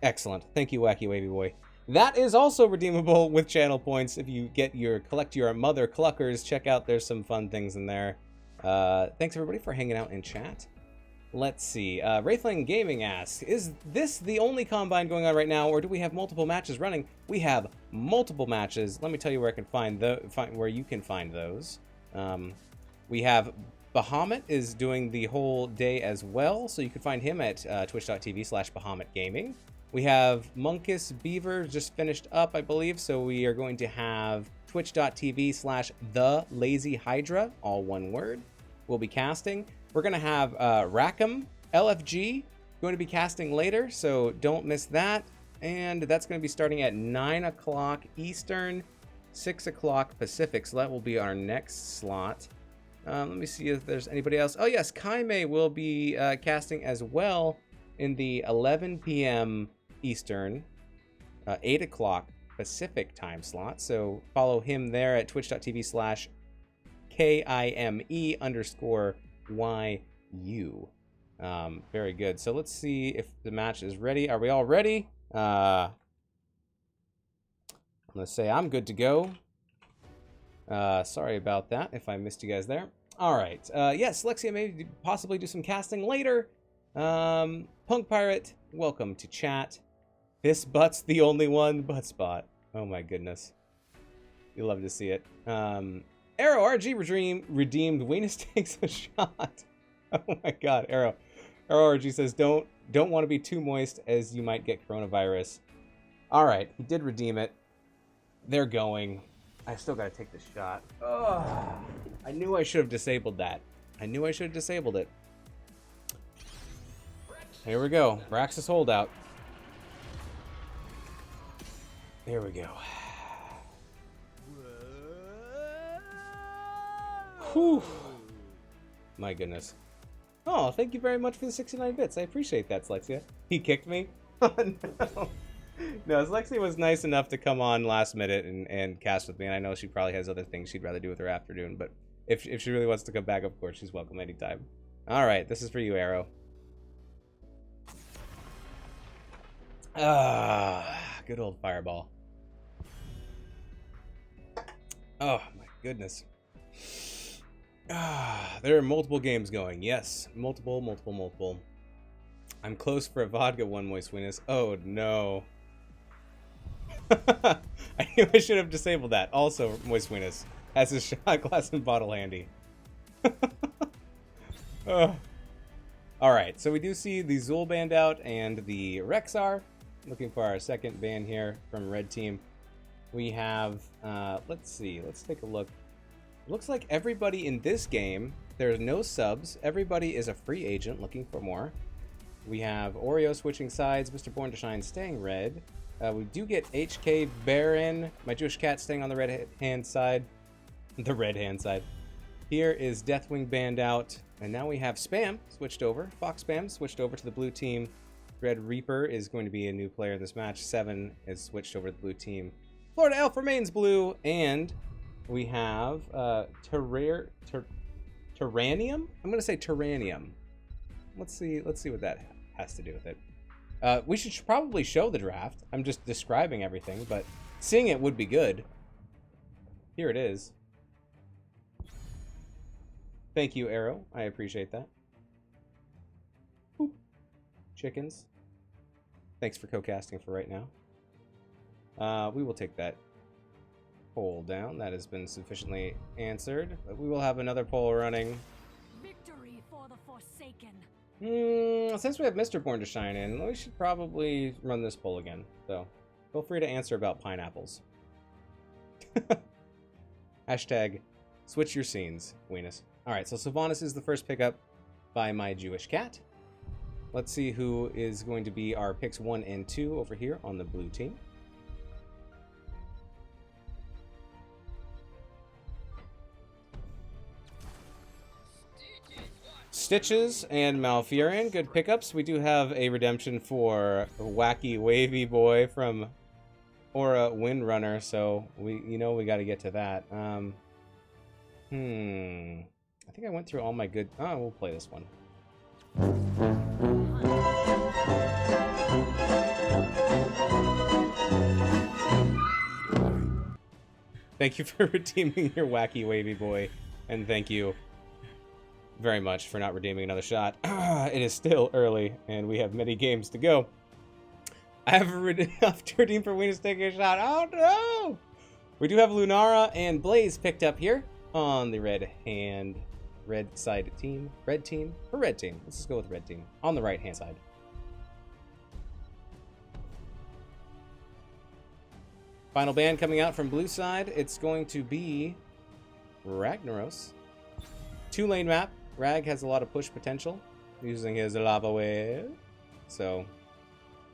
Excellent. Thank you, wacky wavy boy. That is also redeemable with channel points. If you collect your mother cluckers, check out, there's some fun things in there. Thanks everybody for hanging out in chat. Let's see. Wraithling Gaming asks, is this the only Combine going on right now, or do we have multiple matches running? We have multiple matches. Let me tell you where I can where you can find those. We have Bahamut is doing the whole day as well, so you can find him at twitch.tv/BahamutGaming. We have Monkus Beaver just finished up, I believe, so we are going to have twitch.tv/TheLazyHydra, all one word. We'll be casting. We're going to have Rackham LFG going to be casting later, so don't miss that. And that's going to be starting at 9 o'clock Eastern, 6 o'clock Pacific, so that will be our next slot. Let me see if there's anybody else. Oh, yes, Kaime will be casting as well in the 11 p.m. Eastern, 8 o'clock Pacific time slot, so follow him there at twitch.tv/KIME_YU. Very good. So let's see if the match is ready. Are we all ready? I'm going to say I'm good to go. Sorry about that if I missed you guys there. All right. Yes, Lexia may possibly do some casting later. Punk Pirate, welcome to chat. This butt's the only one butt spot. Oh my goodness. You love to see it. Arrow RG redeemed. Weenus takes a shot. Oh my god, Arrow. Arrow RG says don't want to be too moist as you might get coronavirus. All right, he did redeem it. They're going. I still got to take the shot. Oh, I knew I should have disabled that. I knew I should have disabled it. Here we go. Braxis holdout. Here we go. Whew. My goodness. Oh, thank you very much for the 69 bits. I appreciate that, Slexia. He kicked me? Oh, no. No, Slexia was nice enough to come on last minute and cast with me, and I know she probably has other things she'd rather do with her afternoon, but if she really wants to come back, of course, she's welcome anytime. Alright, this is for you, Arrow. Good old fireball. Oh, my goodness. There are multiple games going. Yes, multiple. I'm close for a vodka one, Moist Weenus. Oh, no. I knew I should have disabled that. Also, Moist Weenus has his shot glass and bottle handy. Alright, so we do see the Zool band out and the Rexar. Looking for our second band here from Red Team. We have, let's see, let's take a look. Looks like everybody in this game, there's no subs. Everybody is a free agent looking for more. We have Oreo switching sides, Mr. Born to Shine staying red. We do get HK Baron, my Jewish cat staying on the red hand side. The red hand side. Here is Deathwing banned out. And now we have Spam switched over. Fox Spam switched over to the blue team. Red Reaper is going to be a new player in this match. 7 is switched over to the blue team. Florida Elf remains blue. And we have Terranium? I'm going to say Terranium. Let's see what that has to do with it. We should probably show the draft. I'm just describing everything, but seeing it would be good. Here it is. Thank you, Arrow. I appreciate that. Boop. Chickens. Thanks for co-casting for right now. We will take that poll down. That has been sufficiently answered. But we will have another poll running. Victory for the Forsaken. Since we have Mr. Born to shine in, we should probably run this poll again. So, feel free to answer about pineapples. Hashtag switch your scenes, Weenus. Alright, so Sylvanas is the first pickup by my Jewish cat. Let's see who is going to be our picks 1 and 2 over here on the blue team. Stitches and Malfurion, good pickups. We do have a redemption for Wacky Wavy Boy from Aura Windrunner, so we got to get to that. I think I went through all my good. Oh, we'll play this one. Thank you for redeeming your Wacky Wavy Boy, and thank you very much for not redeeming another shot. It is still early, and we have many games to go. I have enough to redeem for Weenus taking a shot. Oh no! We do have Lunara and Blaze picked up here on the red side team. Red team? Or red team. Let's just go with red team. On the right hand side. Final band coming out from blue side. It's going to be Ragnaros. 2-lane map. Rag has a lot of push potential using his lava wave, so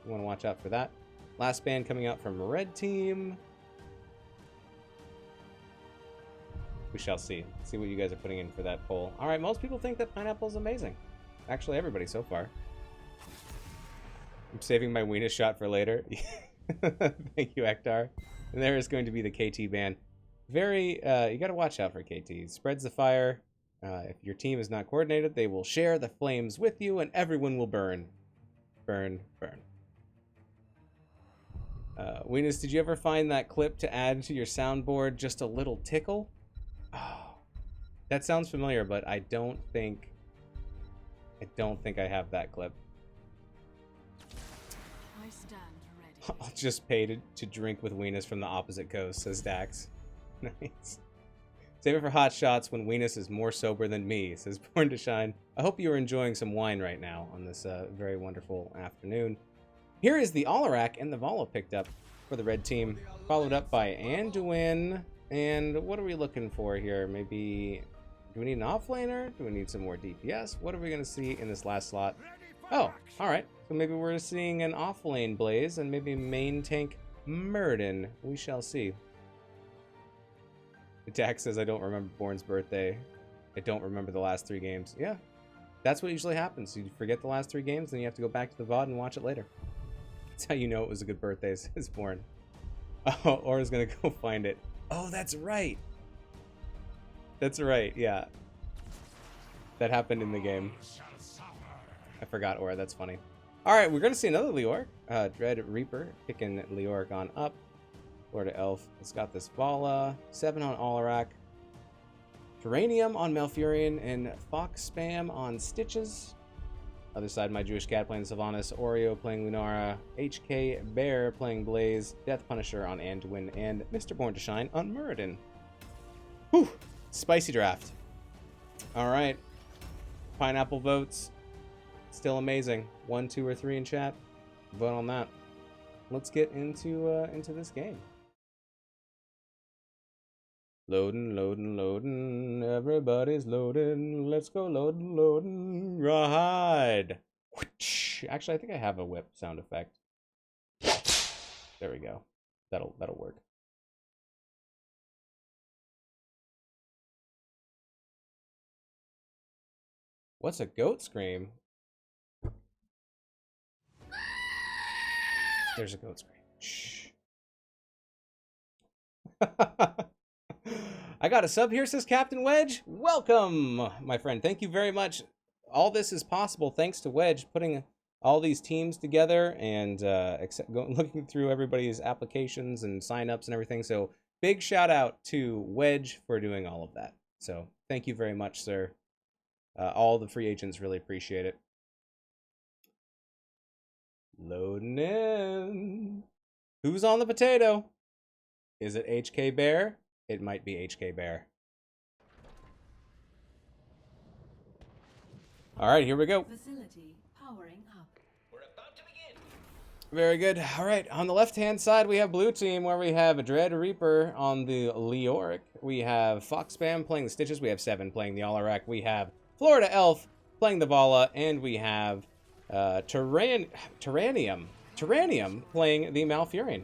you want to watch out for that. Last band coming out from red team. We shall see. See what you guys are putting in for that poll. All right, most people think that pineapple is amazing. Actually, everybody so far. I'm saving my Weenus shot for later. Thank you, Ektar. And there is going to be the KT band. You got to watch out for KT. Spreads the fire. If your team is not coordinated, they will share the flames with you, and everyone will burn. Burn, burn. Weenus, did you ever find that clip to add to your soundboard, Just a Little Tickle? Oh, that sounds familiar, but I don't think I have that clip. I stand ready. I'll just pay to drink with Weenus from the opposite coast, says Dax. Nice. Save it for hot shots when Weenus is more sober than me, says Born to Shine. I hope you are enjoying some wine right now on this very wonderful afternoon. Here is the Alarak and the Vala picked up for the red team, followed up by Anduin. And what are we looking for here? Maybe, do we need an offlaner? Do we need some more DPS? What are we going to see in this last slot? Oh, all right. So maybe we're seeing an offlane Blaze and maybe main tank Murden. We shall see. Attack says, I don't remember Born's birthday. I don't remember the last 3 games. Yeah, that's what usually happens. You forget the last 3 games, then you have to go back to the VOD and watch it later. That's how you know it was a good birthday, says Born. Oh, Aura's gonna go find it. Oh, that's right. That's right, yeah. That happened in the game. I forgot Aura, that's funny. Alright, we're gonna see another Leoric. Dread Reaper, picking Leoric on up. Florida Elf. It's got this Vala, 7 on Alarak, Geranium on Malfurion, and Fox Spam on Stitches. Other side, my Jewish cat playing Sylvanas, Oreo playing Lunara, HK Bear playing Blaze, Death Punisher on Anduin, and Mr. Born to Shine on Muradin. Whew! Spicy draft. Alright. Pineapple votes. Still amazing. 1, 2, or 3 in chat. Vote on that. Let's get into this game. Loading, loading, loading. Everybody's loading. Let's go loading, loading. Ride. Actually, I think I have a whip sound effect. There we go. That'll work. What's a goat scream? There's a goat scream. Shh. I got a sub here, says Captain Wedge. Welcome, my friend. Thank you very much. All this is possible thanks to Wedge putting all these teams together and looking through everybody's applications and signups and everything. So big shout out to Wedge for doing all of that. So thank you very much, sir. All the free agents really appreciate it. Loading in. Who's on the potato? Is it HK Bear? It might be HK Bear. All right, here we go. Facility powering up. Very good. All right, on the left-hand side, we have blue team, where we have Dread Reaper on the Leoric. We have Fox Spam playing the Stitches. We have Seven playing the Alarak. We have Florida Elf playing the Vala. And we have Tyrannium playing the Malfurion.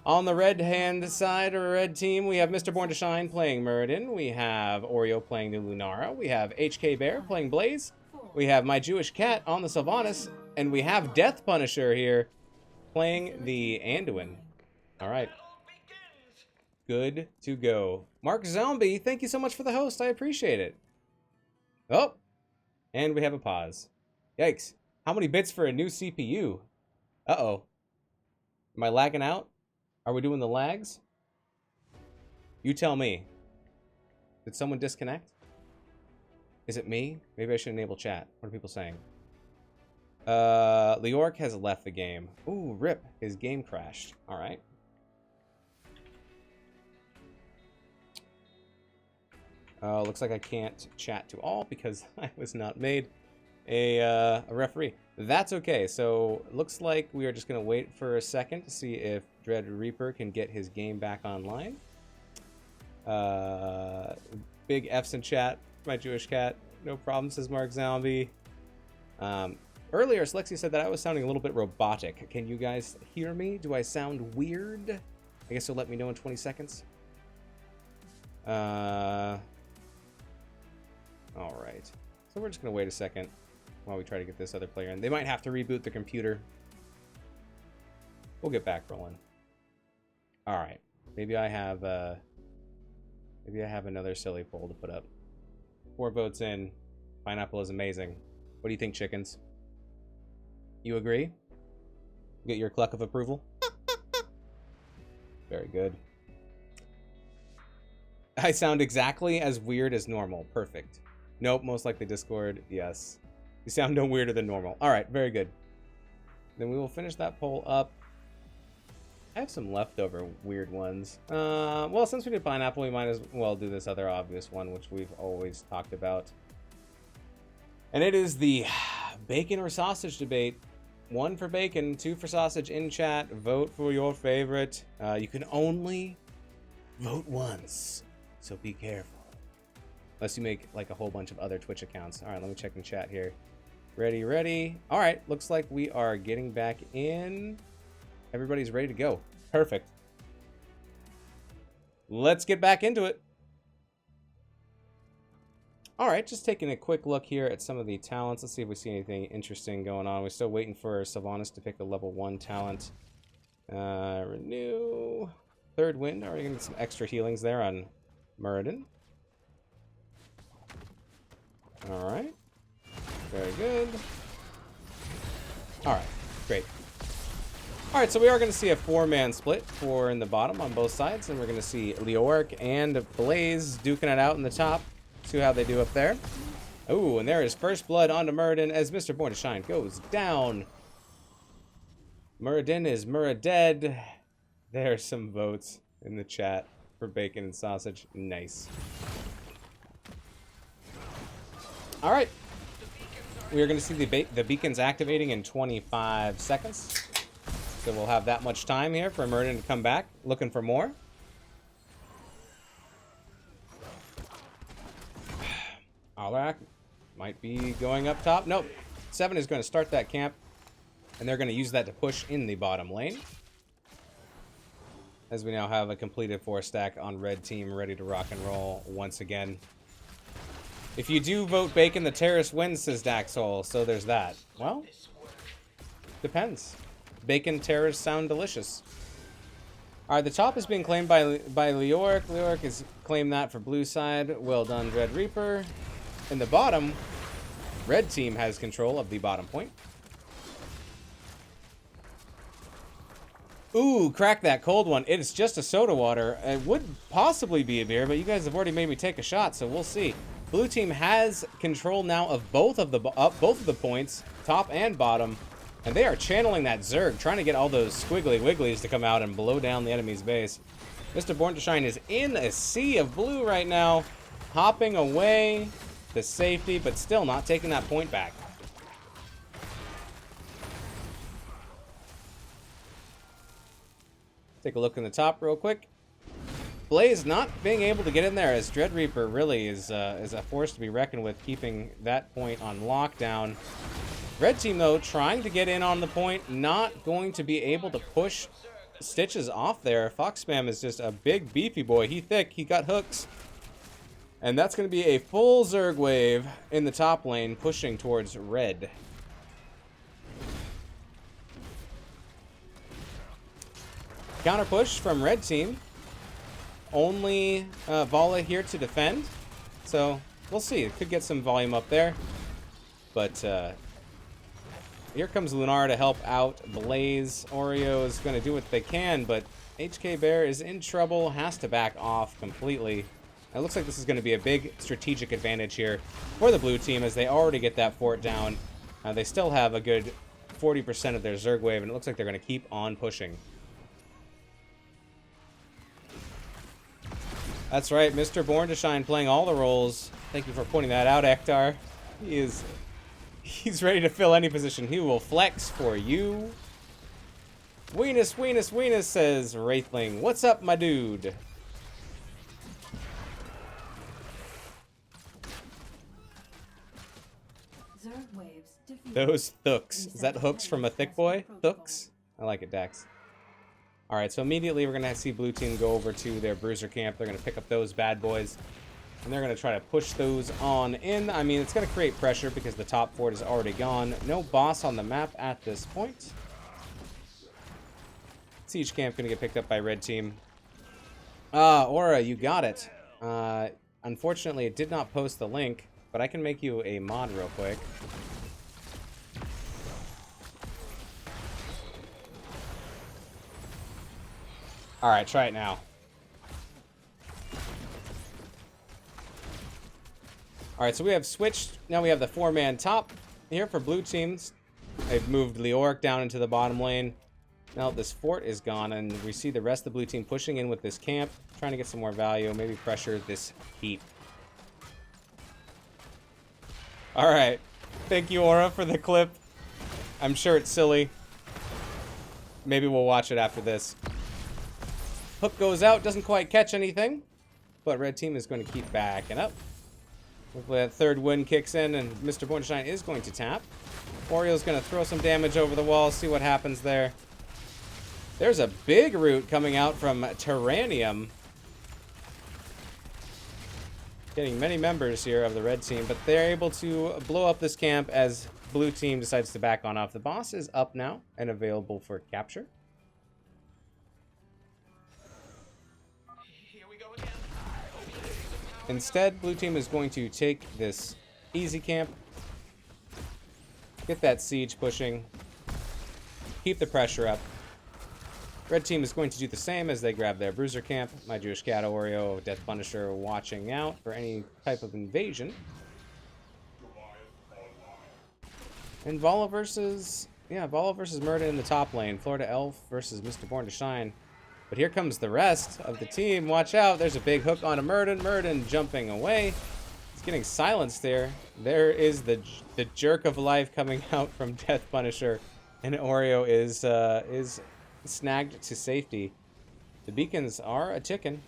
On the red-hand side, or red team, we have Mr. Born to Shine playing Muradin. We have Oreo playing the Lunara. We have HK Bear playing Blaze. We have My Jewish Cat on the Sylvanas. And we have Death Punisher here playing the Anduin. All right. Good to go. Mark Zombie, thank you so much for the host. I appreciate it. Oh, and we have a pause. Yikes. How many bits for a new CPU? Uh-oh. Am I lagging out? Are we doing the lags? You tell me. Did someone disconnect? Is it me? Maybe I should enable chat. What are people saying? Leoric has left the game. Ooh, rip. His game crashed. All right. Looks like I can't chat to all because I was not made a referee. That's okay. So looks like we are just going to wait for a second to see if Dread Reaper can get his game back online. Big F's in chat. My Jewish Cat. No problem, says Mark Zombie. Earlier, Slexi said that I was sounding a little bit robotic. Can you guys hear me? Do I sound weird? I guess you'll let me know in 20 seconds. All right. So we're just going to wait a second while we try to get this other player in. They might have to reboot the computer. We'll get back rolling. All right. Maybe I have another silly poll to put up. 4 votes in. Pineapple is amazing. What do you think, chickens? You agree? Get your cluck of approval? Very good. I sound exactly as weird as normal. Perfect. Nope, most likely Discord. Yes. You sound no weirder than normal. All right, very good. Then we will finish that poll up. I have some leftover weird ones. Well, since we did pineapple, we might as well do this other obvious one, which we've always talked about. And it is the bacon or sausage debate. 1 for bacon, 2 for sausage in chat. Vote for your favorite. You can only vote once, so be careful. Unless you make like a whole bunch of other Twitch accounts. All right, let me check in chat here. Ready. All right, looks like we are getting back in. Everybody's ready to go. Perfect. Let's get back into it. All right, just taking a quick look here at some of the talents. Let's see if we see anything interesting going on. We're still waiting for Sylvanas to pick a level 1 talent. Renew. Third Wind. All right, going to get some extra healings there on Muradin. All right. Very good. All right, great. All right, so we are going to see a 4-man split, 4 in the bottom on both sides, and we're going to see Leoric and Blaze duking it out in the top. See how they do up there. Oh, and there is first blood onto Muradin as Mr. Born to Shine goes down. Muradin is Muradead. There's some votes in the chat for bacon and sausage. Nice. All right. We are going to see the beacons activating in 25 seconds. So we'll have that much time here for Muradin to come back, looking for more. Alarak might be going up top. Nope. 7 is going to start that camp, and they're going to use that to push in the bottom lane. As we now have a completed 4-stack on red team ready to rock and roll once again. If you do vote bacon, the terrorist wins, says Daxhole, so there's that. Well, depends. Bacon terrorists sound delicious. Alright, the top is being claimed by Leoric. Leoric has claimed that for blue side. Well done, Red Reaper. In the bottom, red team has control of the bottom point. Ooh, crack that cold one. It's just a soda water. It would possibly be a beer, but you guys have already made me take a shot, so we'll see. Blue team has control now of both of the points, top and bottom, and they are channeling that Zerg, trying to get all those squiggly wigglies to come out and blow down the enemy's base. Mr. Born to Shine is in a sea of blue right now, hopping away to safety, but still not taking that point back. Take a look in the top real quick. Blaze not being able to get in there, as Dread Reaper really is a force to be reckoned with, keeping that point on lockdown. Red team, though, trying to get in on the point, not going to be able to push Stitches off there. Fox Spam is just a big, beefy boy. He thick, he got hooks. And that's going to be a full Zerg wave in the top lane, pushing towards red. Counter push from red team. Only Vala here to defend. So, we'll see. It could get some volume up there. But, here comes Lunar to help out Blaze. Oreo is going to do what they can, but HK Bear is in trouble. Has to back off completely. It looks like this is going to be a big strategic advantage here for the blue team, as they already get that fort down. They still have a good 40% of their Zerg wave, and it looks like they're going to keep on pushing. That's right, Mr. Born to Shine playing all the roles. Thank you for pointing that out, Ektar. He's ready to fill any position. He will flex for you. Weenus, Weenus, Weenus, says Wraithling. What's up, my dude? Zerg waves defeated. Those thooks. Is that hooks from a thick boy? Thooks? I like it, Dax. Alright, so immediately we're going to see blue team go over to their bruiser camp. They're going to pick up those bad boys. And they're going to try to push those on in. I mean, it's going to create pressure because the top fort is already gone. No boss on the map at this point. Siege camp going to get picked up by red team. Aura, you got it. Unfortunately, it did not post the link, but I can make you a mod real quick. Alright, try it now. Alright, so we have switched. Now we have the 4-man top here for blue teams. They've moved Leoric down into the bottom lane. Now this fort is gone, and we see the rest of the blue team pushing in with this camp, trying to get some more value, maybe pressure this keep. Alright, thank you, Aura, for the clip. I'm sure it's silly. Maybe we'll watch it after this. Hook goes out, doesn't quite catch anything, but red team is going to keep backing up. Hopefully that third wind kicks in, and Mr. Born to Shine is going to tap. Oriole's going to throw some damage over the wall, see what happens there. There's a big root coming out from Tyrannium. Getting many members here of the red team, but they're able to blow up this camp as blue team decides to back on off. The boss is up now and available for capture. Instead, blue team is going to take this easy camp, get that siege pushing, keep the pressure up. Red team is going to do the same as they grab their bruiser camp. My Jewish Cat, Oreo, Death Punisher watching out for any type of invasion. And Vala versus Murda in the top lane. Florida Elf versus Mr. Born to Shine. But here comes the rest of the team. Watch out. There's a big hook on a Murden. Murden jumping away. He's getting silenced there. There is the jerk of life coming out from Death Punisher. And Oreo is snagged to safety. The beacons are a ticking.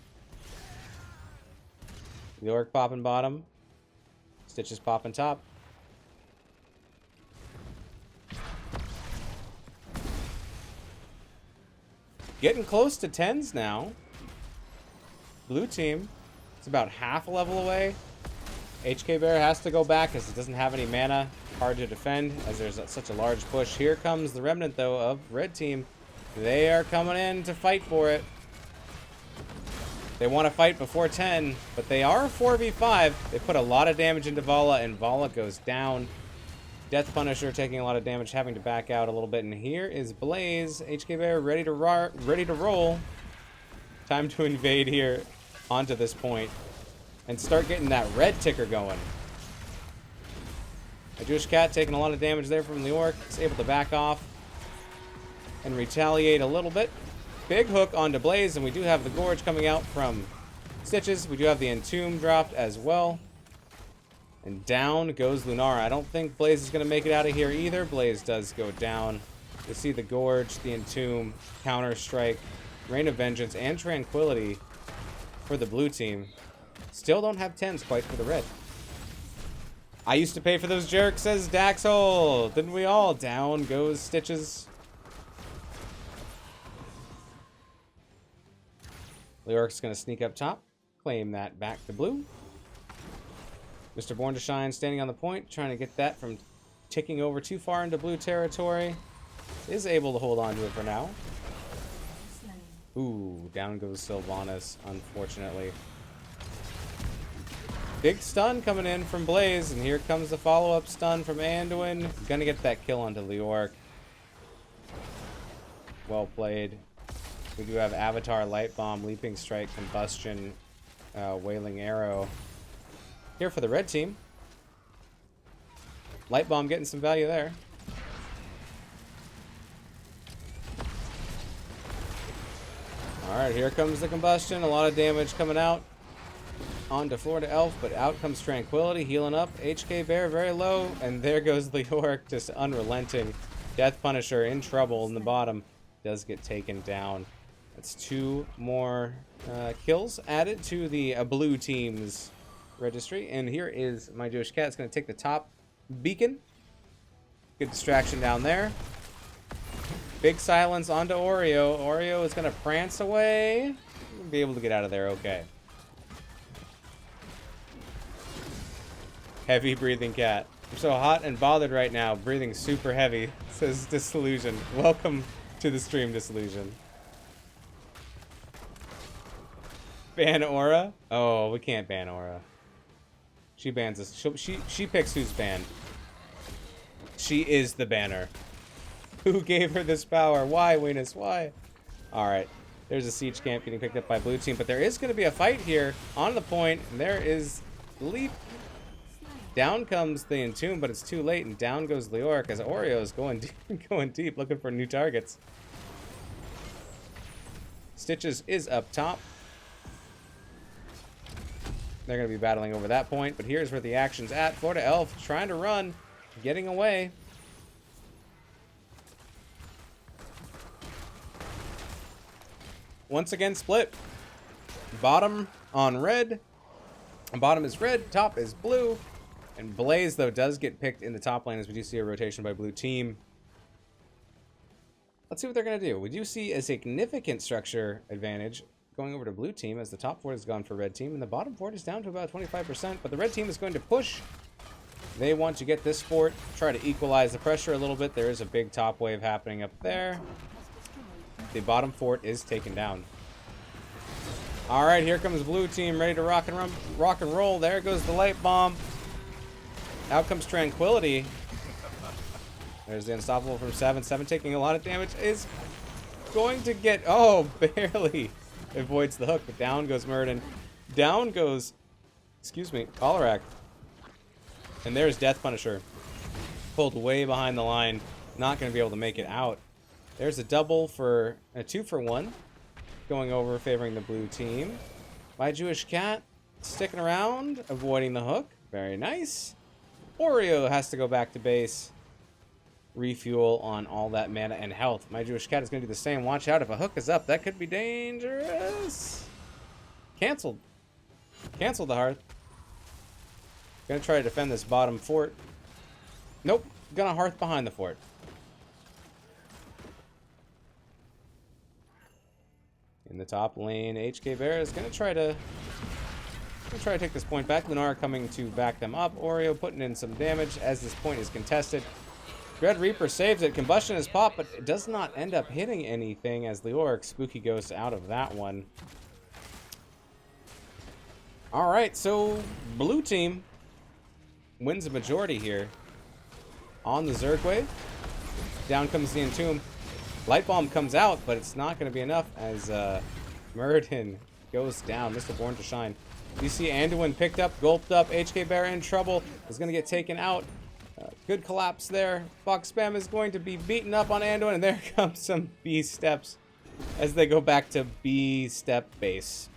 The orc popping bottom. Stitches popping top. Getting close to 10s now. Blue team. It's about half a level away. HK Bear has to go back because it doesn't have any mana. Hard to defend as there's such a large push. Here comes the remnant, though, of red team. They are coming in to fight for it. They want to fight before 10, but they are 4v5. They put a lot of damage into Vala, and Vala goes down. Death Punisher taking a lot of damage, having to back out a little bit. And here is Blaze. HK Bear ready to roll. Time to invade here onto this point and start getting that red ticker going. A Jewish Cat taking a lot of damage there from the Orc. Is able to back off and retaliate a little bit. Big hook onto Blaze, and we do have the Gorge coming out from Stitches. We do have the Entomb dropped as well. And down goes Lunara. I don't think Blaze is going to make it out of here either. Blaze does go down. You see the Gorge, the Entomb, Counter Strike, Rain of Vengeance, and Tranquility for the blue team. Still don't have 10s quite for the red. I used to pay for those jerks, says Daxhole. Didn't we all? Down goes Stitches. Leoric's going to sneak up top. Claim that back to blue. Mr. Born to Shine standing on the point, trying to get that from ticking over too far into blue territory. Is able to hold on to it for now. Ooh, down goes Sylvanas, unfortunately. Big stun coming in from Blaze, and here comes the follow-up stun from Anduin. Gonna get that kill onto Leoric. Well played. We do have Avatar, Light Bomb, Leaping Strike, Combustion, Wailing Arrow. Here for the red team. Light Bomb getting some value there. Alright, here comes the Combustion. A lot of damage coming out onto Florida Elf, but out comes Tranquility, healing up. HK Bear very low, and there goes Leoric, just unrelenting. Death Punisher in trouble in the bottom. Does get taken down. That's 2 more kills added to the blue team's registry. And here is my Jewish Cat. It's going to take the top beacon. Good distraction down there. Big silence onto Oreo. Oreo is going to prance away. Be able to get out of there okay. Heavy breathing cat. I'm so hot and bothered right now. Breathing super heavy, says Disillusion. Welcome to the stream, Disillusion. Ban Aura? Oh, we can't ban Aura. She bans us. She picks who's banned. She is the banner. Who gave her this power? Why, Venus? Why? Alright. There's a siege camp getting picked up by blue team, but there is going to be a fight here on the point, and there is Leap. Down comes the Entomb, but it's too late, and down goes Leoric as Oreo is going deep, looking for new targets. Stitches is up top. They're going to be battling over that point, but here's where the action's at. Florida Elf trying to run, getting away. Once again split. Bottom on red. Bottom is red, top is blue. And Blaze, though, does get picked in the top lane as we do see a rotation by blue team. Let's see what they're going to do. We do see a significant structure advantage going over to blue team as the top fort has gone for red team and the bottom fort is down to about 25%, but the red team is going to push. They want to get this fort, try to equalize the pressure a little bit. There is a big top wave happening up there. The bottom fort is taken down. All right, here comes blue team ready to rock and roll. There goes the light bomb. Out comes Tranquility. There's the Unstoppable from 7. 7 taking a lot of damage. Is going to get... Oh, barely avoids the hook. But down goes Murden. Down goes... Excuse me, Olarak. And there's Death Punisher. Pulled way behind the line. Not going to be able to make it out. There's a double for... A 2 for 1. Going over, favoring the blue team. My Jewish Cat sticking around, avoiding the hook. Very nice. Oreo has to go back to base. Refuel on all that mana and health. My Jewish Cat is going to do the same. Watch out, if a hook is up, that could be dangerous. Canceled. Canceled the Hearth. Gonna try to defend this bottom fort. Nope. Gonna Hearth behind the fort. In the top lane, HK Bear is gonna try to take this point back. Lunar coming to back them up. Oreo putting in some damage as this point is contested. Dread Reaper saves it. Combustion is popped, but it does not end up hitting anything as Leoric Spooky Ghost out of that one. Alright, so blue team wins a majority here. on the Zerg wave. Down comes the Entomb. Light Bomb comes out, but it's not going to be enough as Muradin goes down. Mr. Born to Shine. You see Anduin picked up, gulped up. HK Bear in trouble. Is going to get taken out. Good collapse there. Fox Spam is going to be beaten up on Anduin, and there comes some B steps as they go back to B step base.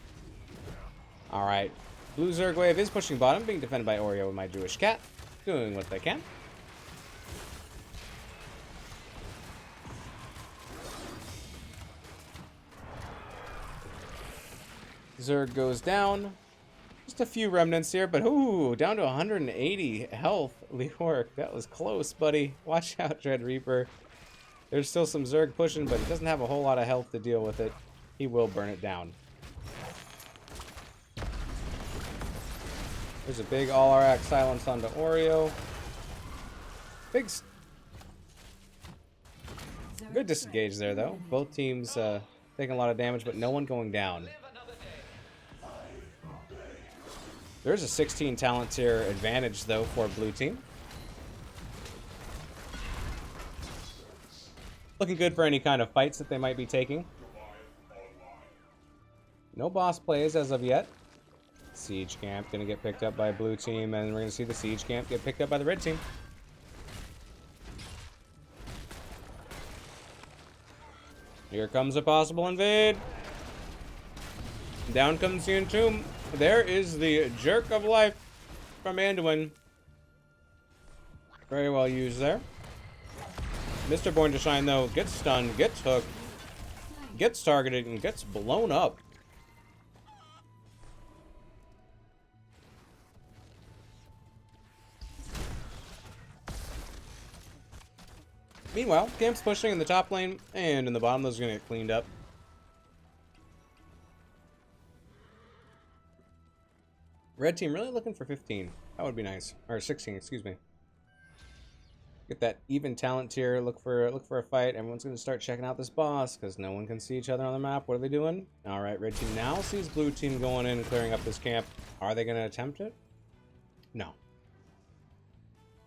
All right. Blue Zerg wave is pushing bottom, being defended by Oreo and my Jewish cat. Doing what they can. Zerg goes down. Just a few remnants here, but ooh, down to 180 health. Leoric, that was close, buddy. Watch out, Dread Reaper. There's still some Zerg pushing, but he doesn't have a whole lot of health to deal with it. He will burn it down. There's a big all-RX silence onto Oreo. Good disengage there, though. Both teams taking a lot of damage, but no one going down. There's a 16 talent tier advantage, though, for blue team. Looking good for any kind of fights that they might be taking. No boss plays as of yet. Siege camp gonna get picked up by blue team, and we're gonna see the siege camp get picked up by the red team. Here comes a possible invade. Down comes the Entomb. There is the jerk of life from Anduin. Very well used there. Mr. Born to Shine, though, gets stunned, gets hooked, gets targeted, and gets blown up. Meanwhile, Camp's pushing in the top lane, and in the bottom, those are going to get cleaned up. Red team really looking for 15. That would be nice. Or 16, excuse me. Get that even talent tier. Look for a fight. Everyone's going to start checking out this boss because no one can see each other on the map. What are they doing? All right, red team now sees blue team going in and clearing up this camp. Are they going to attempt it? No.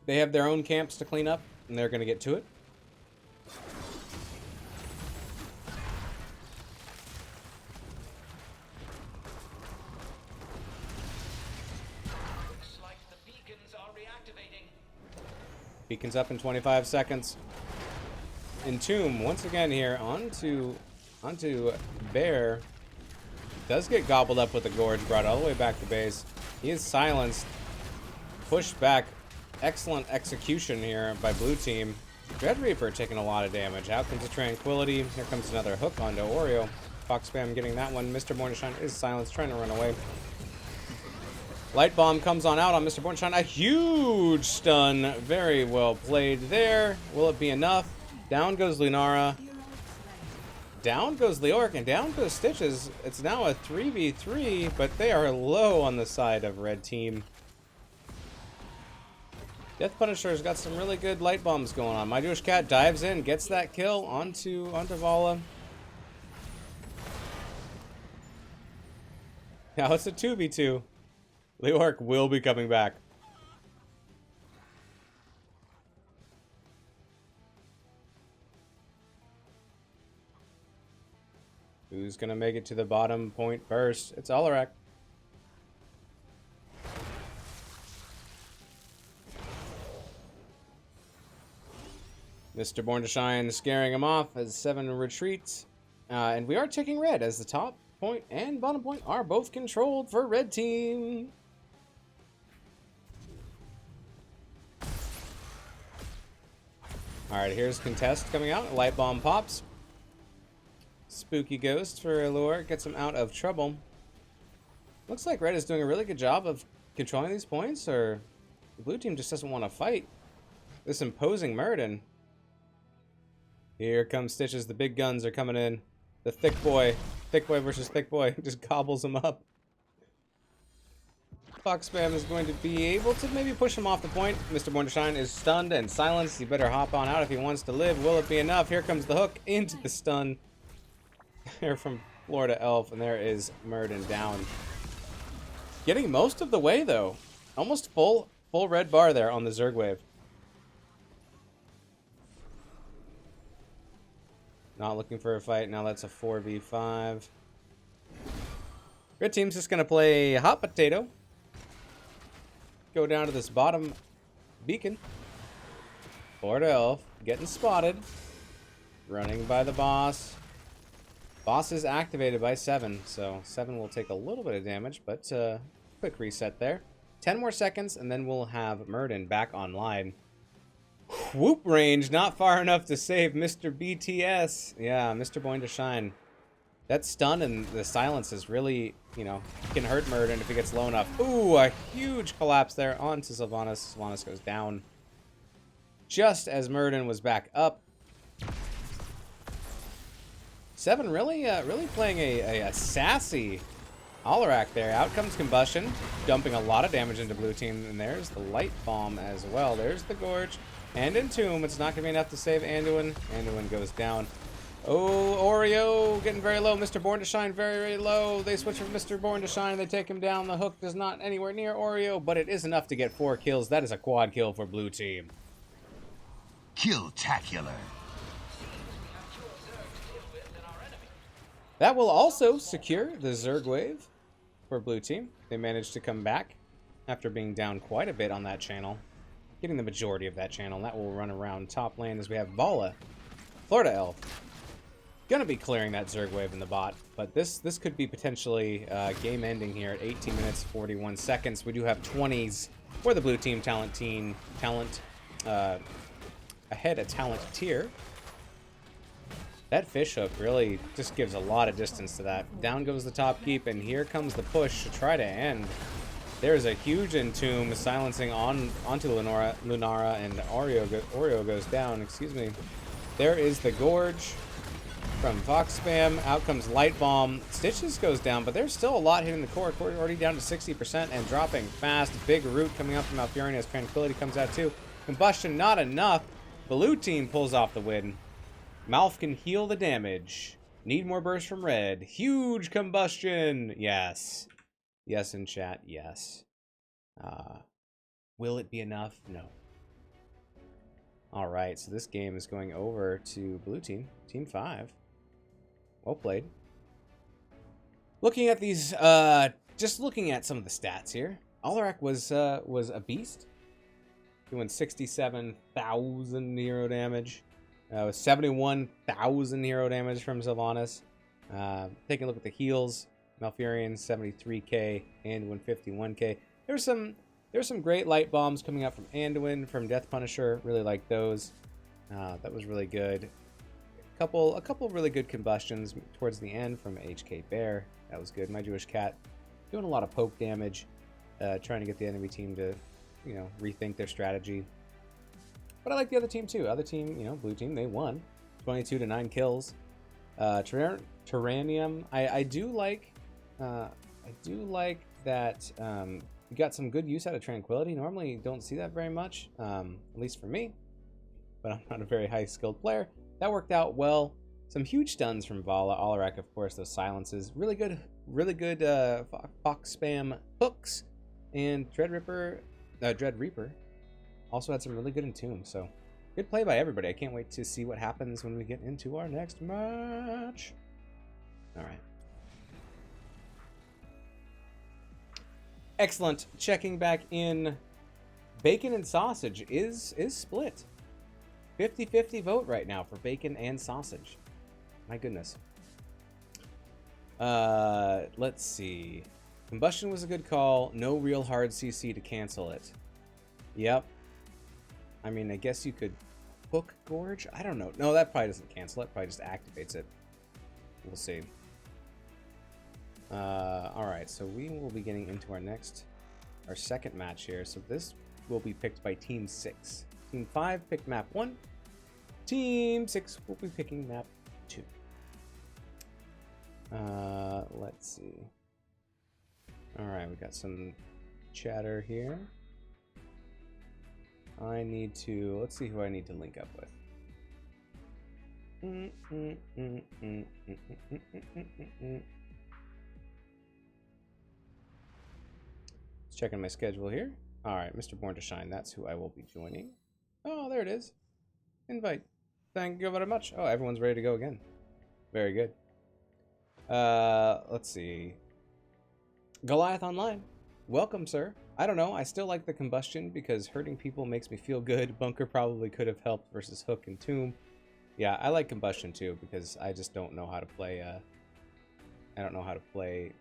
They have their own camps to clean up, and they're going to get to it. Beacons up in 25 seconds. Entomb once again here onto Bear. Does get gobbled up with the Gorge, brought all the way back to base. He is silenced. Pushed back. Excellent execution here by blue team. Dread Reaper taking a lot of damage. Out comes a Tranquility. Here comes another hook onto Oreo. Fox Spam getting that one. Mr. Mornishine is silenced, trying to run away. Light Bomb comes on out on Mr. Bornstein. A huge stun. Very well played there. Will it be enough? Down goes Lunara. Down goes Leoric, and down goes Stitches. It's now a 3v3, but they are low on the side of red team. Death Punisher's got some really good light bombs going on. My Jewish Cat dives in, gets that kill onto Vala. Now it's a 2v2. Leoric will be coming back. Who's gonna make it to the bottom point first? It's Alarak. Mr. Born to Shine scaring him off as 7 retreats. And we are taking red as the top point and bottom point are both controlled for red team. Alright, here's Contest coming out. Light Bomb pops. Spooky Ghost for Allure. Gets him out of trouble. Looks like red is doing a really good job of controlling these points, or the blue team just doesn't want to fight this imposing Muradin. Here comes Stitches. The big guns are coming in. The thick boy. Thick boy versus thick boy. Just gobbles him up. Fox Spam is going to be able to maybe push him off the point. Mr. Born to Shine is stunned and silenced. He better hop on out if he wants to live. Will it be enough? Here comes the hook into the stun. There from Florida Elf, and there is Muradin down. Getting most of the way though. Almost full red bar there on the Zerg wave. Not looking for a fight. Now that's a 4v5. Red team's just going to play hot potato. Go down to this bottom beacon. Florida Elf getting spotted. Running by the boss. Boss is activated by 7, so 7 will take a little bit of damage, but quick reset there. 10 more seconds, and then we'll have Murden back online. Whoop range, not far enough to save Mr. BTS. Yeah, Mr. Boing to Shine. That stun and the silence is really, you know, can hurt Murden if he gets low enough. Ooh, a huge collapse there onto Sylvanas. Sylvanas goes down just as Murden was back up. 7 really playing a sassy Alarak there. Out comes Combustion, dumping a lot of damage into blue team, and there's the Light Bomb as well. There's the Gorge, and Entomb. It's not going to be enough to save Anduin. Anduin goes down. Oh, Oreo getting very low. Mr. Born to Shine very, very low. They switch from Mr. Born to Shine. They take him down. The hook is not anywhere near Oreo, but it is enough to get 4 kills. That is a quad kill for blue team. Kill-tacular. That will also secure the Zerg wave for blue team. They managed to come back after being down quite a bit on that channel, getting the majority of that channel. That will run around top lane as we have Vala, Florida Elf, gonna be clearing that Zerg wave in the bot. But this could be potentially game ending here at 18 minutes 41 seconds. We do have 20s for the blue team ahead a talent tier. That fish hook really just gives a lot of distance to that. Down goes the top keep, and here comes the push to try to end. There's a huge Entomb silencing onto Lunara, and Oreo goes down. Excuse me. There is the Gorge from Fox Spam. Out comes Light Bomb. Stitches goes down, but there's still a lot hitting the core. Core already down to 60% and dropping fast. Big root coming up from Malfurion as Tranquility comes out too. Combustion not enough. Blue team pulls off the win. Malf can heal the damage. Need more burst from red. Huge combustion. Yes. Yes in chat. Yes. Will it be enough? No. All right. So this game is going over to blue team. Team 5. Well played. Looking at these, just looking at some of the stats here. Alarak was a beast. Doing 67,000 hero damage. 71,000 hero damage from Sylvanas. Taking a look at the heals, Malfurion 73k, Anduin 51k. There's some great light bombs coming out from Anduin, from Death Punisher. Really like those. That was really good. A couple really good combustions towards the end from HK Bear. That was good. My Jewish Cat doing a lot of poke damage, trying to get the enemy team to, you know, rethink their strategy. But I like the other team too. Other team, you know, blue team, they won 22 to 9 kills. Tyrannium, I do like that. You got some good use out of Tranquility. Normally you don't see that very much, at least for me. But I'm not a very high skilled player. That worked out well. Some huge stuns from Vala, Alarak, of course. Those silences, really good Fox Spam hooks, and Dread Reaper also had some really good Entomb, so good play by everybody. I can't wait to see what happens when we get into our next match. All right. Excellent. Checking back in. Bacon and Sausage is split. 50-50 vote right now for Bacon and Sausage. My goodness. Let's see. Combustion was a good call. No real hard CC to cancel it. Yep. I mean, I guess you could hook Gorge? I don't know. No, that probably doesn't cancel it. Probably just activates it. We'll see. Alright, so we will be getting into our second match here. So this will be picked by Team 6. Team 5 picked map 1. Team 6 will be picking map 2. Let's see. Alright, we got some chatter here. Let's see who I need to link up with. Just checking my schedule here. Alright, Mr. Born to Shine, that's who I will be joining. Oh, there it is. Invite. Thank you very much. Oh, everyone's ready to go again. Very good. Let's see. Goliath Online. Welcome, sir. I don't know. I still like the combustion because hurting people makes me feel good. Bunker probably could have helped versus Hook and Tomb. Yeah, I like combustion too because I just don't know how to play. I don't know how to play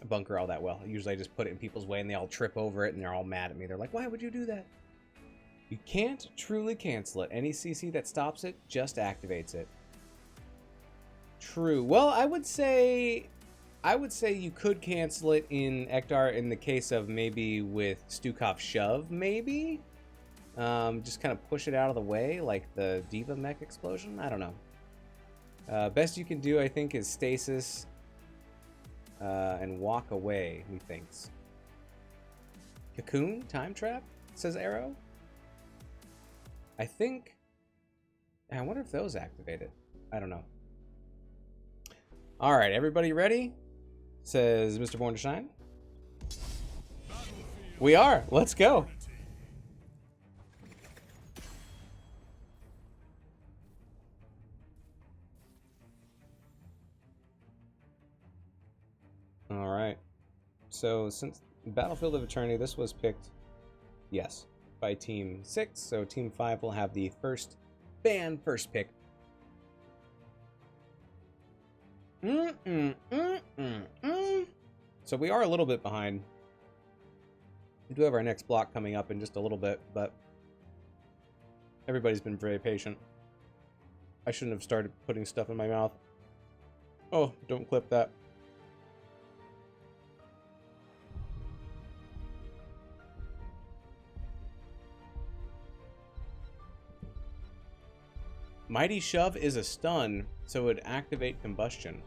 Bunker all that well. Usually, I just put it in people's way and they all trip over it and they're all mad at me. They're like, "Why would you do that?" You can't truly cancel it. Any CC that stops it just activates it. True. Well, I would say you could cancel it in Ektar in the case of maybe with Stukov Shove, maybe? Just kind of push it out of the way, like the Diva Mech explosion? I don't know. Best you can do, I think, is stasis and walk away, he thinks. Cocoon? Time Trap? Says Arrow? I think... I wonder if those activated. I don't know. Alright, everybody ready? Says Mr. Born to Shine. We are. Let's go. Alright. So, since Battlefield of Eternity, this was picked, yes, by Team 6. So, Team 5 will have the first pick. So we are a little bit behind. We do have our next block coming up in just a little bit, but everybody's been very patient. I shouldn't have started putting stuff in my mouth. Oh, don't clip that. Mighty Shove is a stun, so it would activate combustion.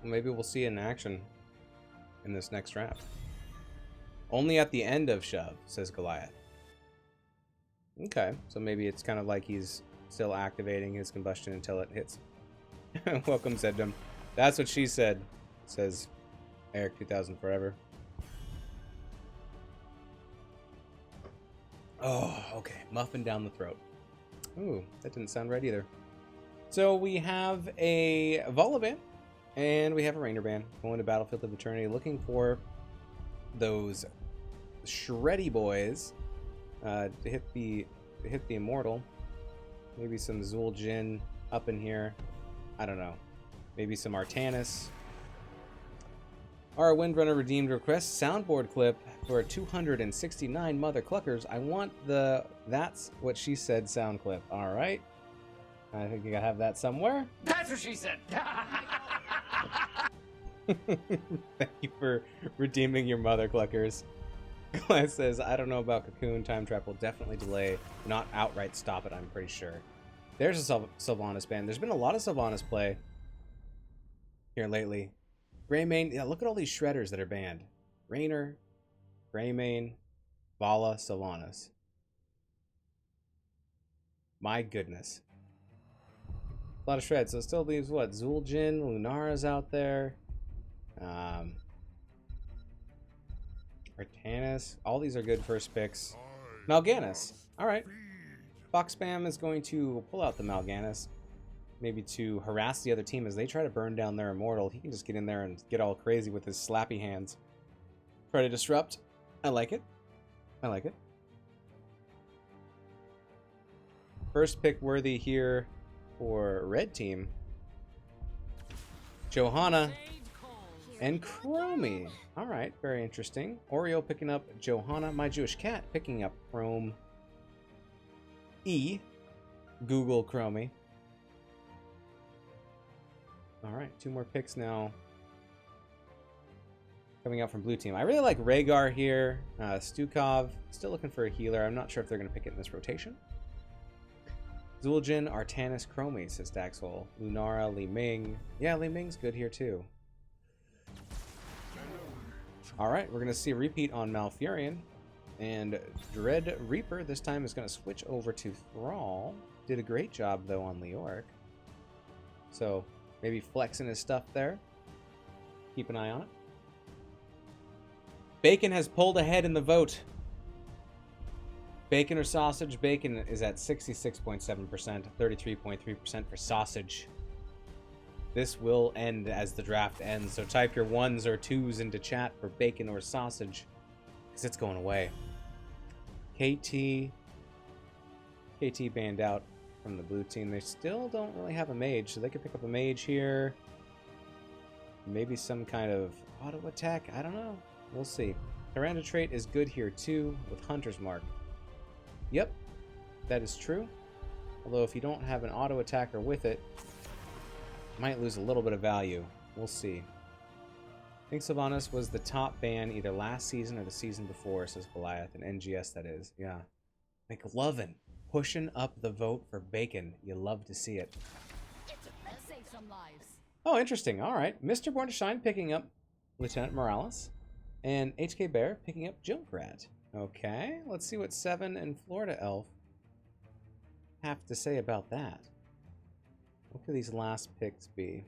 Maybe we'll see it in action in this next draft. Only at the end of Shove, says Goliath. Okay, so maybe it's kind of like he's still activating his combustion until it hits. Welcome, Zedum. That's what she said, says Eric 2000 Forever. Oh, okay. Muffin down the throat. Ooh, that didn't sound right either. So we have a Vola band, and we have a Rainer band going to Battlefield of Eternity, looking for those shreddy boys to hit the Immortal. Maybe some Zul'jin up in here. I don't know. Maybe some Artanis. Our Windrunner redeemed request soundboard clip for 269 mother cluckers. I want the "That's What She Said" sound clip. All right. I think you gotta have that somewhere. That's what she said. Thank you for redeeming your mother cluckers. Glass says, I don't know about Cocoon. Time Trap will definitely delay, not outright stop it, I'm pretty sure. There's a Sylvanas ban. There's been a lot of Sylvanas play here lately. Greymane, yeah, look at all these shredders that are banned. Rainer, Greymane, Vala, Sylvanas. My goodness. A lot of shreds. So it still leaves what? Zul'jin, Lunara's out there. Artanis. All these are good first picks. Mal'Ganis. Alright. Fox Spam is going to pull out the Mal'Ganis. Maybe to harass the other team as they try to burn down their Immortal. He can just get in there and get all crazy with his slappy hands. Try to disrupt. I like it. I like it. First pick worthy here for Red Team. Johanna and Chromie. Alright, very interesting. Oreo picking up Johanna. My Jewish Cat picking up Chrome. Google Chromie. Alright, 2 more picks now. Coming out from Blue Team. I really like Rhaegar here. Stukov. Still looking for a healer. I'm not sure if they're going to pick it in this rotation. Zul'jin, Artanis, Chromie, says Daxhole. Lunara, Li Ming. Yeah, Li Ming's good here too. Alright, we're going to see a repeat on Malfurion. And Dread Reaper this time is going to switch over to Thrall. Did a great job though on Leoric. So maybe flexing his stuff there. Keep an eye on it. Bacon has pulled ahead in the vote. Bacon or sausage? Bacon is at 66.7%, 33.3% for sausage. This will end as the draft ends, so type your 1s or 2s into chat for bacon or sausage, because it's going away. KT banned out from the blue team. They still don't really have a mage, so they could pick up a mage here. Maybe some kind of auto attack. I don't know. We'll see. Tyrande trait is good here too with Hunter's Mark. Yep, that is true. Although if you don't have an auto attacker with it, you might lose a little bit of value. We'll see. I think Sylvanas was the top ban either last season or the season before, says Goliath, and NGS that is. Yeah. McLovin pushing up the vote for Bacon. You love to see it. Save some lives. Oh, interesting. All right. Mr. Born to Shine picking up Lieutenant Morales. And HK Bear picking up Junkrat. Okay. Let's see what Seven and Florida Elf have to say about that. What could these last picks be?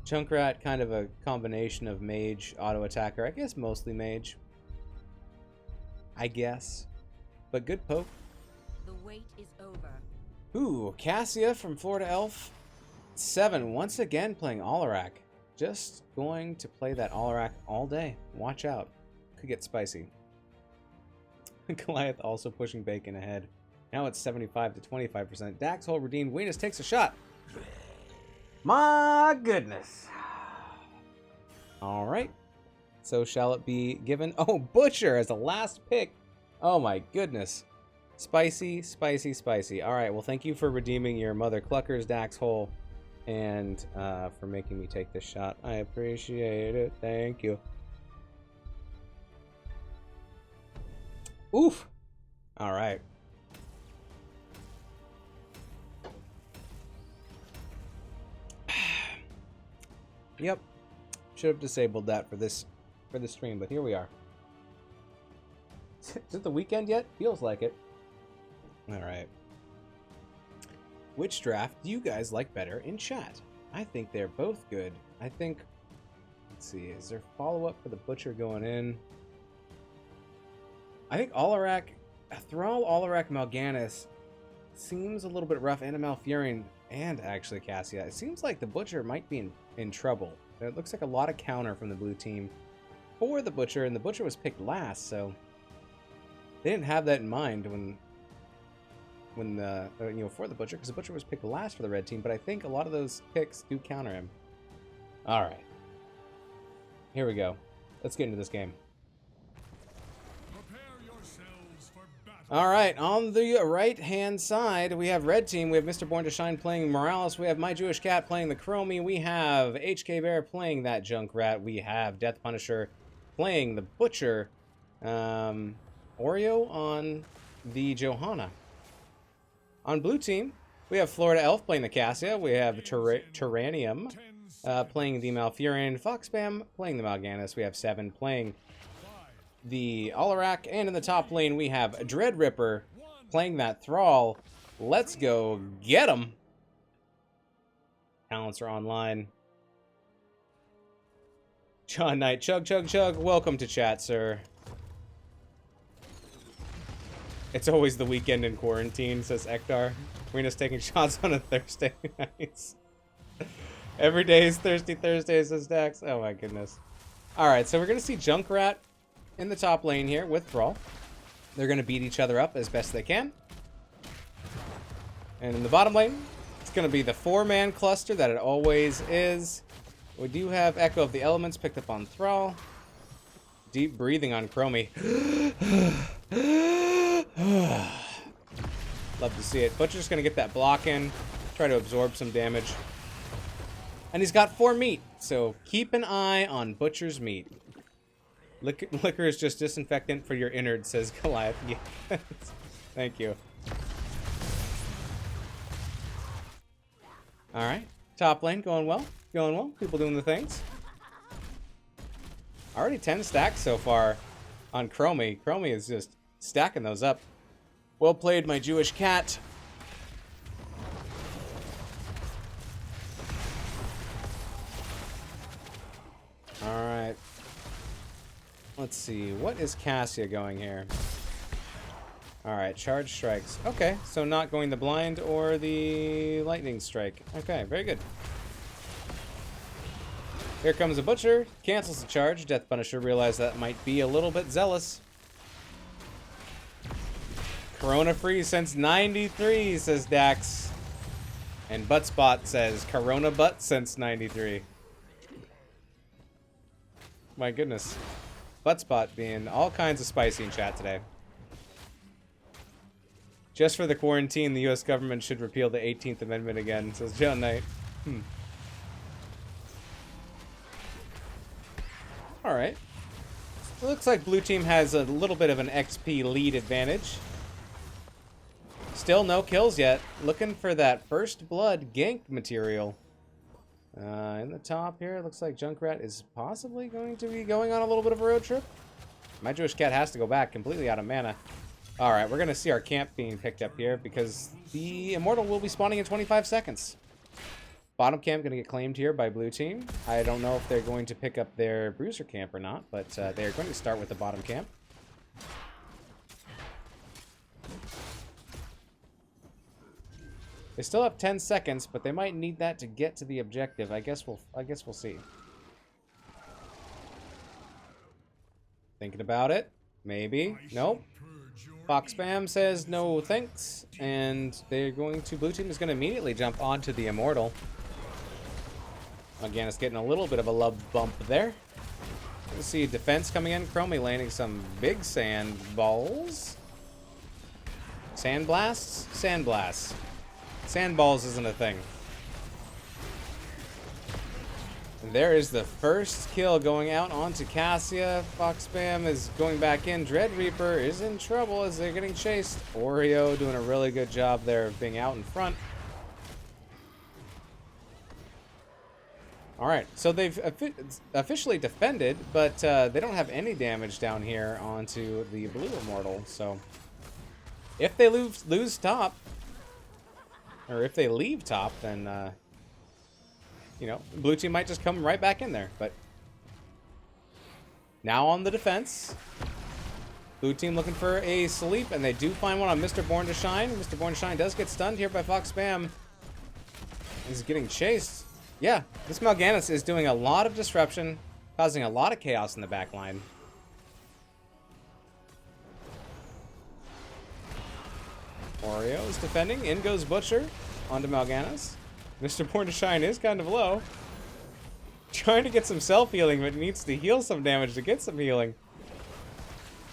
Junkrat, kind of a combination of mage, auto attacker. I guess mostly mage. I guess. But good poke. The wait is over. Ooh, Cassia from Florida Elf. Seven, once again playing Alarak. Just going to play that Alarak all day. Watch out. Could get spicy. Goliath also pushing Bacon ahead. Now it's 75 to 25%. Dax Hole redeemed. Venus takes a shot. My goodness. All right. So shall it be given? Oh, Butcher as the last pick. Oh my goodness. Spicy, spicy, spicy. All right. Well, thank you for redeeming your mother cluckers, Dax Hole, and for making me take this shot. I appreciate it. Thank you. Oof. All right. Yep. Should have disabled that for this stream, but here we are. Is it the weekend yet? Feels like it. All right. Which draft do you guys like better in chat? I think they're both good. I think, let's see, is there follow-up for the Butcher going in? I think Alarak, Thrall, Alarak, Mal'Ganis seems a little bit rough, and a Malfurion, and actually Cassia. It seems like the Butcher might be in trouble. It looks like a lot of counter from the blue team for the Butcher, and the Butcher was picked last, so they didn't have that in mind when for the Butcher, because the Butcher was picked last for the red team, but I think a lot of those picks do counter him. All right. Here we go. Let's get into this game. All right, on the right-hand side, we have red team. We have Mr. Born to Shine playing Morales. We have My Jewish Cat playing the Chromie. We have HK Bear playing that Junkrat. We have Death Punisher playing the Butcher. Oreo on the Johanna. On blue team, we have Florida Elf playing the Cassia. We have Tyrannium playing the Malfurion. Foxbam playing the Mal'Ganis. We have Seven playing the Alarak, and in the top lane we have Dreadripper playing that Thrall. Let's go get him. Talents are online. John Knight, chug, chug, chug. Welcome to chat, sir. It's always the weekend in quarantine, says Ektar. Rena's taking shots on a Thursday night. Every day is Thirsty Thursday, says Dax. Oh my goodness. Alright, so we're going to see Junkrat in the top lane here with Thrall. They're going to beat each other up as best they can. And in the bottom lane, it's going to be the 4-man cluster that it always is. We do have Echo of the Elements picked up on Thrall. Deep breathing on Chromie. Love to see it. Butcher's going to get that block in. Try to absorb some damage. And he's got 4 meat. So keep an eye on Butcher's meat. Liquor is just disinfectant for your innards, says Goliath. Yes. Thank you. Alright. Top lane going well. Going well. People doing the things. Already 10 stacks so far on Chromie. Chromie is just stacking those up. Well played, my Jewish cat. Alright. Let's see. What is Cassia going here? Alright, charge strikes. Okay, so not going the blind or the lightning strike. Okay, very good. Here comes a Butcher. Cancels the charge. Death Punisher realized that might be a little bit zealous. Corona free since 93, says Dax. And Buttspot says Corona butt since 93. My goodness. Buttspot being all kinds of spicy in chat today. Just for the quarantine, the U.S. government should repeal the 18th Amendment again, says John Knight. Alright. Looks like blue team has a little bit of an XP lead advantage. Still no kills yet. Looking for that first blood gank material. In the top here, it looks like Junkrat is possibly going to be going on a little bit of a road trip. My Jewish cat has to go back completely out of mana. Alright, we're going to see our camp being picked up here because the Immortal will be spawning in 25 seconds. Bottom camp going to get claimed here by blue team. I don't know if they're going to pick up their Bruiser camp or not, but they are going to start with the bottom camp. They still have 10 seconds, but they might need that to get to the objective. I guess we'll see. Thinking about it. Maybe. Nope. Fox Spam says no thanks. And they're going to... Blue team is going to immediately jump onto the Immortal. Again, it's getting a little bit of a love bump there. Let's see defense coming in. Chromie landing some big sand balls. Sand blasts? Sand blasts. Sandballs isn't a thing. And there is the first kill going out onto Cassia. Fox Spam is going back in. Dread Reaper is in trouble as they're getting chased. Oreo doing a really good job there of being out in front. Alright, so they've officially defended, but they don't have any damage down here onto the Blue Immortal. So if they lose top, or if they leave top, then, you know, blue team might just come right back in there. But now on the defense, blue team looking for a sleep, and they do find one on Mr. Born to Shine. Mr. Born to Shine does get stunned here by Fox Spam. He's getting chased. Yeah, this Mal'Ganis is doing a lot of disruption, causing a lot of chaos in the back line. Oreo is defending. In goes Butcher onto Mal'Ganis. Mr. Born to Shine is kind of low. Trying to get some self-healing, but needs to heal some damage to get some healing.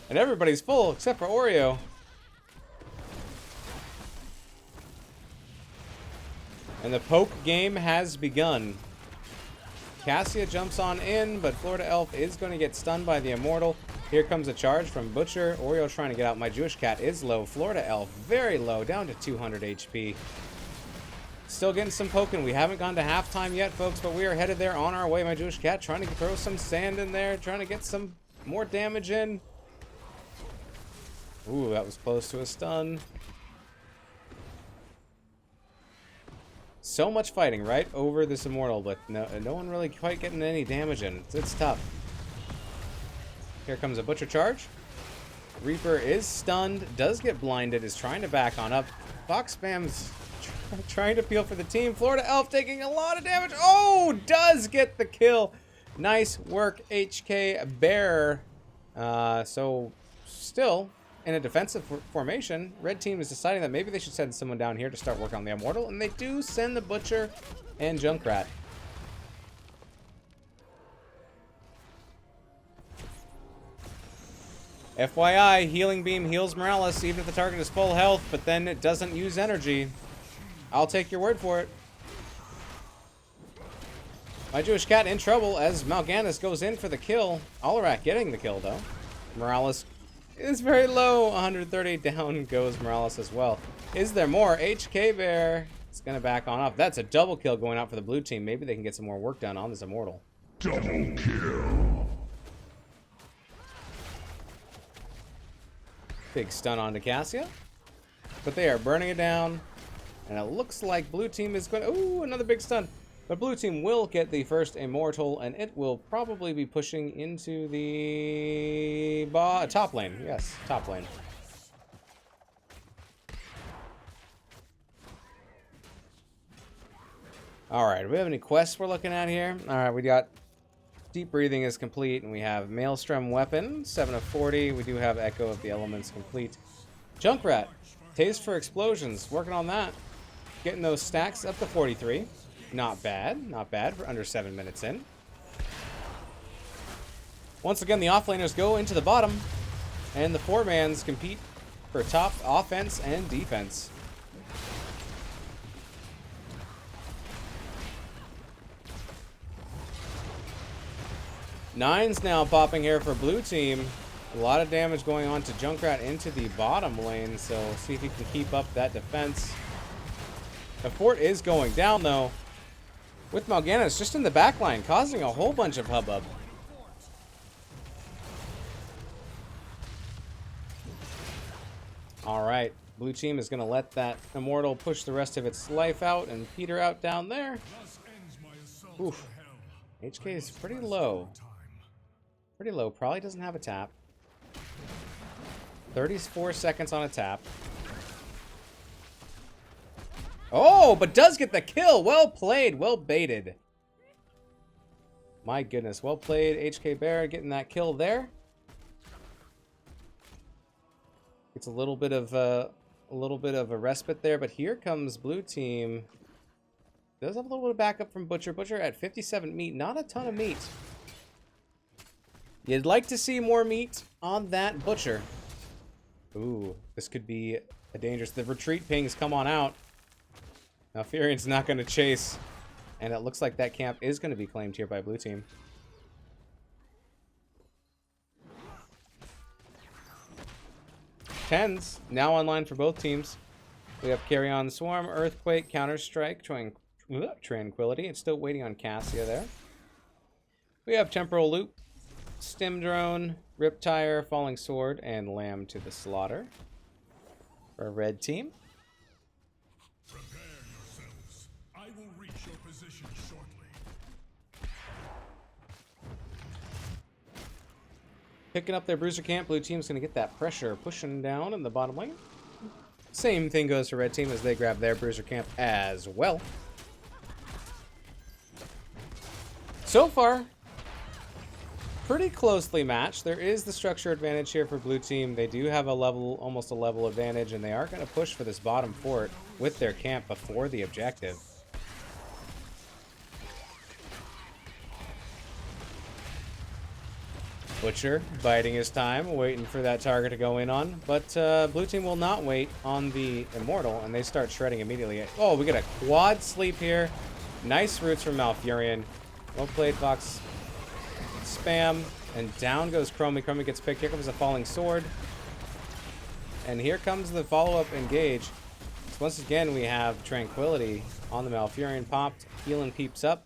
And everybody's full except for Oreo. And the poke game has begun. Cassia jumps on in, but Florida Elf is going to get stunned by the Immortal. Here comes a charge from Butcher. Oreo trying to get out. My Jewish cat is low. Florida Elf very low, down to 200 HP. Still getting some poking. We haven't gone to halftime yet, folks, but we are headed there on our way. My Jewish cat trying to throw some sand in there, trying to get some more damage in. Ooh, that was close to a stun. So much fighting right over this Immortal, but no one really quite getting any damage in. It's tough. Here comes a Butcher charge. Reaper is stunned, does get blinded, is trying to back on up. Fox Spam's trying to peel for the team. Florida Elf taking a lot of damage. Oh, does get the kill. Nice work, HK Bear. So still in a defensive formation, red team is deciding that maybe they should send someone down here to start working on the Immortal, and they do send the Butcher and Junkrat. FYI, Healing Beam heals Morales even if the target is full health, but then it doesn't use energy. I'll take your word for it. My Jewish cat in trouble as Mal'Ganis goes in for the kill. Alarak getting the kill, though. Morales is very low. 130 down goes Morales as well. Is there more? HK Bear is going to back on off. That's a double kill going out for the blue team. Maybe they can get some more work done on this Immortal. Double kill. Big stun onto Cassia. But they are burning it down. And it looks like blue team is going to... Ooh, another big stun. But blue team will get the first Immortal, and it will probably be pushing into the top lane. Yes, top lane. All right, do we have any quests we're looking at here? All right, we got Deep Breathing is complete, and we have Maelstrom Weapon, 7 of 40. We do have Echo of the Elements complete. Junkrat, Taste for Explosions, working on that. Getting those stacks up to 43. Not bad, not bad for under 7 minutes in. Once again, the offlaners go into the bottom, and the 4-mans compete for top offense and defense. Nine's now popping here for blue team. A lot of damage going on to Junkrat into the bottom lane, so we'll see if he can keep up that defense. The fort is going down, though, with Mal'Ganis just in the back line, causing a whole bunch of hubbub. All right, blue team is going to let that Immortal push the rest of its life out and peter out down there. Oof. HK is pretty low. Pretty low. Probably doesn't have a tap. 34 seconds on a tap. Oh, but does get the kill. Well played. Well baited. My goodness. Well played. HK Bear getting that kill there. It's a little bit of a respite there, but here comes blue team. Does have a little bit of backup from Butcher. Butcher at 57 meat. Not a ton of meat. You'd like to see more meat on that Butcher. Ooh, this could be a dangerous... The retreat pings come on out. Now, Furian's not going to chase. And it looks like that camp is going to be claimed here by blue team. Tens now online for both teams. We have Carry On Swarm, Earthquake, Counter-Strike, Tranquility. It's still waiting on Cassia there. We have Temporal Loop, Stim Drone, Riptire, Falling Sword, and Lamb to the Slaughter for red team. Prepare yourselves. I will reach your position shortly. Picking up their bruiser camp, blue team's going to get that pressure pushing down in the bottom lane. Same thing goes for red team as they grab their bruiser camp as well. So far, pretty closely matched. There is the structure advantage here for blue team. They do have a level, almost a level advantage, and they are going to push for this bottom fort with their camp before the objective. Butcher biding his time, waiting for that target to go in on, but blue team will not wait on the Immortal, and they start shredding immediately. Oh, we get a quad sleep here. Nice roots from Malfurion. Well played, Fox. Spam, and down goes Chromie. Chromie gets picked. Here comes a Falling Sword. And here comes the follow-up engage. So once again, we have Tranquility on the Malfurion popped. Healing peeps up.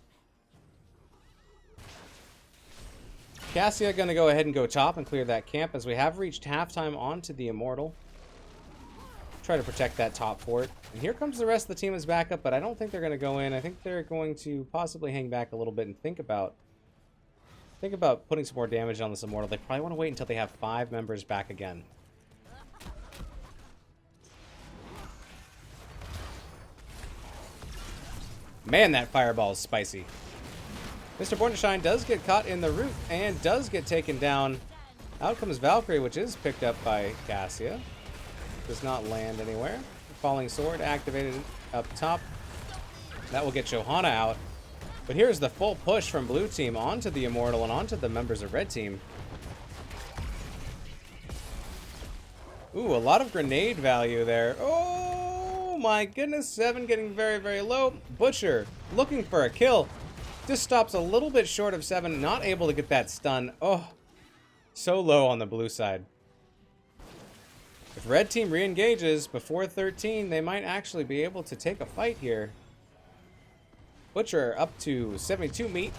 Cassia going to go ahead and go top and clear that camp as we have reached halftime onto the Immortal. Try to protect that top fort. And here comes the rest of the team as backup, but I don't think they're going to go in. I think they're going to possibly hang back a little bit and think about putting some more damage on this Immortal. They probably want to wait until they have 5 members back again. Man, that fireball is spicy. Mr. Born to Shine does get caught in the root and does get taken down. Out comes Valkyrie, which is picked up by Cassia. Does not land anywhere. Falling Sword activated up top. That will get Johanna out. But here's the full push from blue team onto the Immortal and onto the members of red team. Ooh, a lot of grenade value there. Oh my goodness, 7 getting very, very low. Butcher looking for a kill. Just stops a little bit short of 7, not able to get that stun. Oh, so low on the blue side. If red team re-engages before 13, they might actually be able to take a fight here. Butcher up to 72 meat.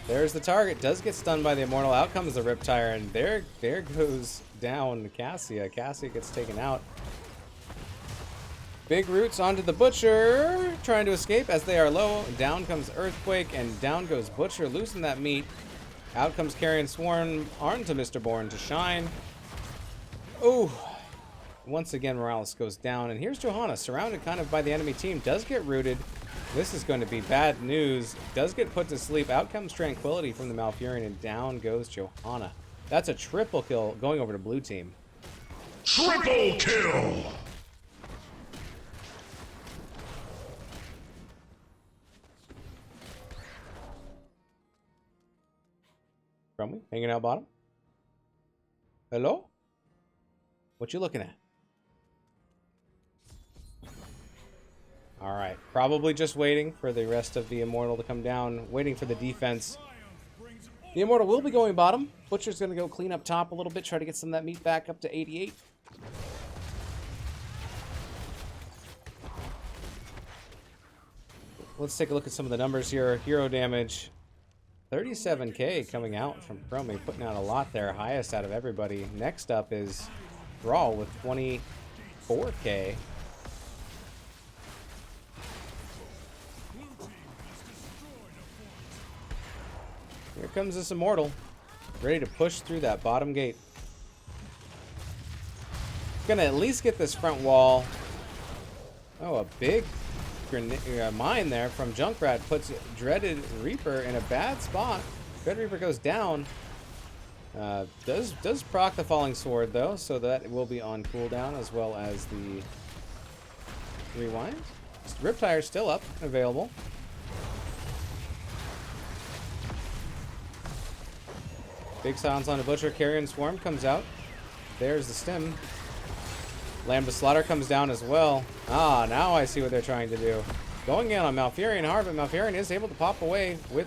There's the target. Does get stunned by the Immortal. Out comes the Riptire, and there goes down Cassia. Cassia gets taken out. Big roots onto the Butcher, trying to escape as they are low. Down comes Earthquake, and down goes Butcher, losing that meat. Out comes Carrion Swarm onto Mr. Born to Shine. Ooh. once again, Morales goes down. And here's Johanna, surrounded kind of by the enemy team. Does get rooted. This is going to be bad news. Does get put to sleep. Out comes Tranquility from the Malfurion, and down goes Johanna. That's a triple kill going over to blue team. Triple kill! From me, hanging out bottom. Hello? What you looking at? All right, probably just waiting for the rest of the Immortal to come down, waiting for the defense. The Immortal will be going bottom. Butcher's going to go clean up top a little bit, try to get some of that meat back up to 88. Let's take a look at some of the numbers here. Hero damage, 37k coming out from Chromie, putting out a lot there, highest out of everybody. Next up is Brawl with 24k. Here comes this Immortal, ready to push through that bottom gate. Gonna at least get this front wall. Oh, a big mine there from Junkrat puts Dreaded Reaper in a bad spot. Dreaded Reaper goes down. Does proc the Falling Sword though, so that will be on cooldown, as well as the rewind. Riptire's still up, available. Big silence on the Butcher. Carrion Swarm comes out. There's the stem. Lambda Slaughter comes down as well. Ah, now I see what they're trying to do. Going in on Malfurion hard, but Malfurion is able to pop away with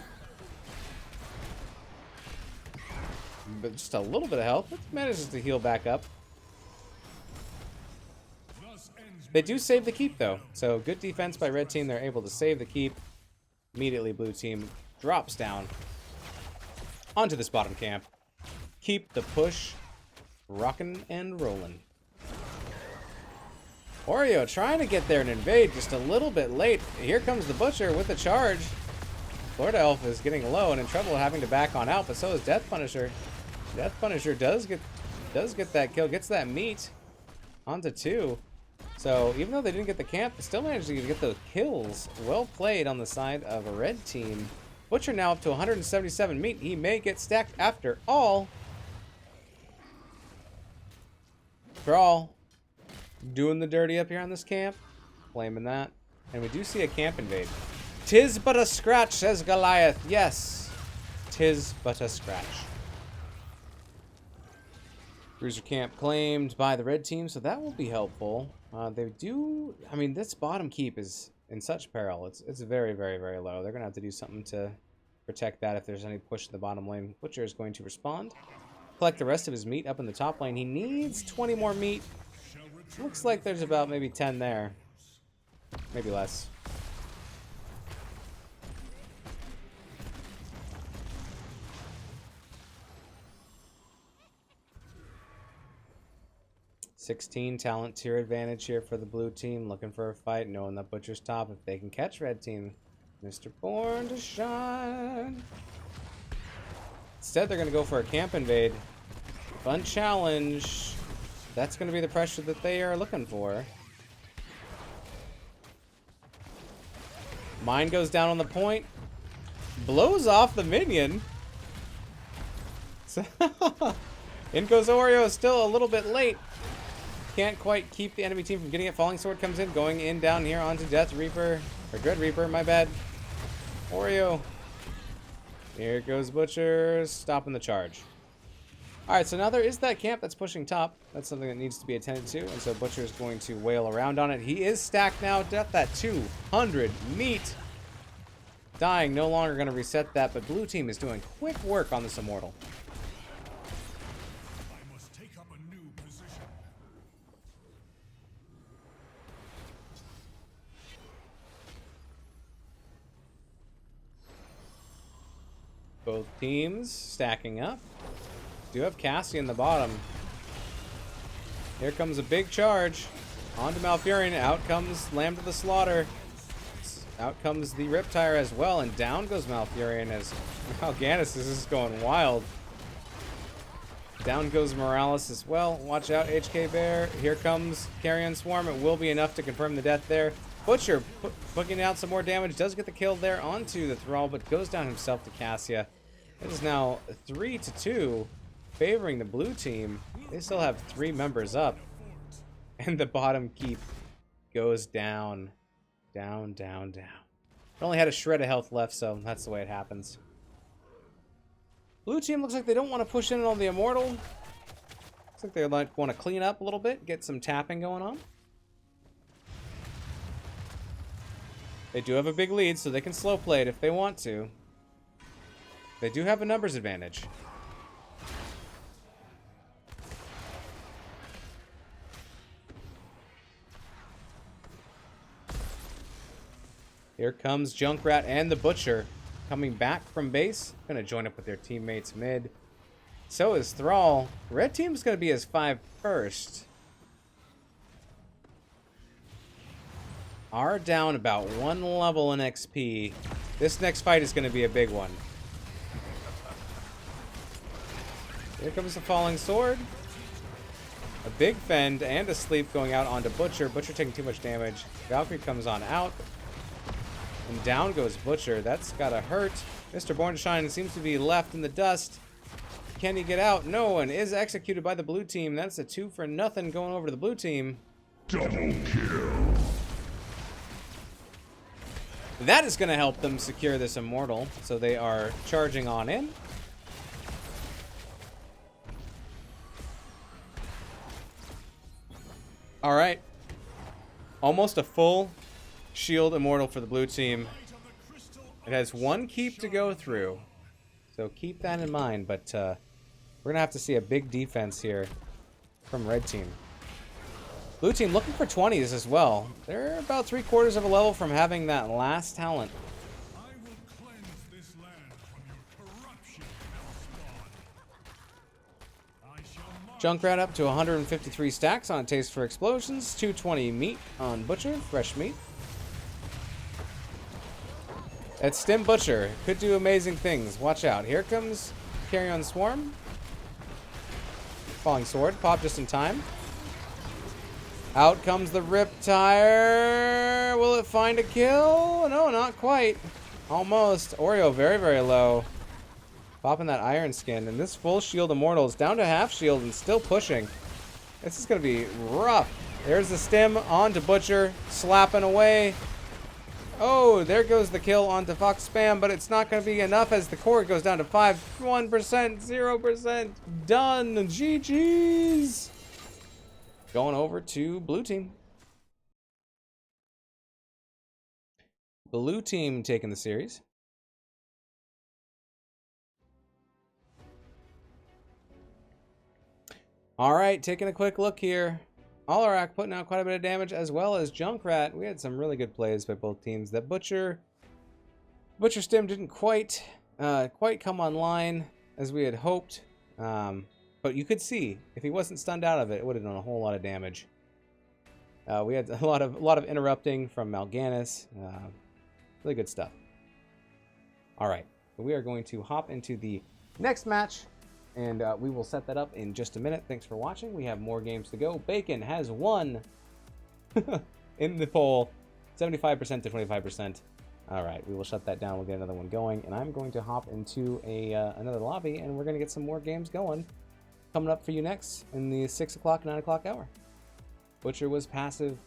just a little bit of health. But manages to heal back up. They do save the keep though, so good defense by red team. They're able to save the keep. Immediately blue team drops down onto this bottom camp. Keep the push rockin' and rollin'. Oreo trying to get there and invade, just a little bit late. Here comes the Butcher with the charge. Florida Elf is getting low and in trouble, having to back on out, but so is Death Punisher. Death Punisher does get that kill, gets that meat onto 2. So even though they didn't get the camp, they still managed to get those kills. Well played on the side of a red team. Butcher now up to 177 meat. He may get stacked after all. Brawl doing the dirty up here on this camp. Blaming that. And we do see a camp invade. "'Tis but a scratch," says Goliath. Yes. "'Tis but a scratch." Bruiser camp claimed by the red team, so that will be helpful. They do... I mean, this bottom keep is in such peril. It's very, very, very low. They're going to have to do something to protect that if there's any push in the bottom lane. Butcher is going to respond. Collect the rest of his meat up in the top lane. He needs 20 more meat. Looks like there's about maybe 10 there. Maybe less. $16 talent tier advantage here for the blue team. Looking for a fight, knowing that Butcher's top. If they can catch red team, Mr. Born to shine. Instead, they're going to go for a camp invade. Fun challenge. That's going to be the pressure that they are looking for. Mine goes down on the point. Blows off the minion. In goes Oreo, still a little bit late. Can't quite keep the enemy team from getting it. Falling Sword comes in, going in down here onto Death Reaper. Or Dread Reaper, my bad. Oreo. Here goes Butcher, stopping the charge. Alright, so now there is that camp that's pushing top. That's something that needs to be attended to, and so Butcher is going to wail around on it. He is stacked now. Death that 200 meat. Dying, no longer going to reset that, but blue team is doing quick work on this Immortal. I must take up a new position. Both teams stacking up. Do have Cassie in the bottom. Here comes a big charge. Onto Malfurion. Out comes Lamb to the Slaughter. Out comes the Riptire as well. And down goes Malfurion as Mal'Ganis is just going wild. Down goes Morales as well. Watch out, HK Bear. Here comes Carrion Swarm. It will be enough to confirm the death there. Butcher putting out some more damage. Does get the kill there onto the Thrall, but goes down himself to Cassia. It is now 3-2, favoring the blue team. They still have 3 members up. And the bottom keep goes down. Down, down, down. It only had a shred of health left, so that's the way it happens. Blue team looks like they don't want to push in on the Immortal. Looks like they want to clean up a little bit, get some tapping going on. They do have a big lead, so they can slow play it if they want to. They do have a numbers advantage. Here comes Junkrat and the Butcher coming back from base. Gonna join up with their teammates mid. So is Thrall. Red team's gonna be his 5 first. Are down about 1 level in XP. This next fight is gonna be a big one. Here comes the Falling Sword. A big fend and a sleep going out onto Butcher. Butcher taking too much damage. Valkyrie comes on out. And down goes Butcher. That's gotta hurt. Mr. Born to Shine seems to be left in the dust. Can he get out? No, and is executed by the blue team. That's a 2-for-0 going over to the blue team. Double kill. That is gonna help them secure this Immortal. So they are charging on in. Alright. Almost a full shield Immortal for the blue team. It has 1 keep to go through, so keep that in mind, but we're gonna have to see a big defense here from red team. Blue team looking for 20s as well. They're about 3/4 of a level from having that last talent. I will cleanse this land from your corruption, Hellspawn. I shall march. Junkrat up to 153 stacks on Taste for Explosions, 220 meat on Butcher, fresh meat. That Stim Butcher could do amazing things. Watch out. Here comes Carrion Swarm. Falling Sword. Pop just in time. Out comes the Riptire. Will it find a kill? No, not quite. Almost. Oreo very, very low. Popping that Iron Skin. And this full shield Immortal is down to half shield and still pushing. This is going to be rough. There's the Stim onto Butcher. Slapping away. Oh, there goes the kill onto Fox Spam, but it's not going to be enough as the core goes down to 5, 1%, 0%. Done. GG's. Going over to blue team. Blue team taking the series. All right, taking a quick look here. Alarak putting out quite a bit of damage, as well as Junkrat. We had some really good plays by both teams. That Butcher Stim didn't quite come online as we had hoped. But you could see if he wasn't stunned out of it, it would have done a whole lot of damage. We had a lot of interrupting from Mal'Ganis. Really good stuff. All right, we are going to hop into the next match. And we will set that up in just a minute. Thanks for watching. We have more games to go. Bacon has won in the poll, 75% to 25%. All right, we will shut that down. We'll get another one going. And I'm going to hop into another lobby, and we're going to get some more games going. Coming up for you next in the 6 o'clock, 9 o'clock hour. Butcher was passive.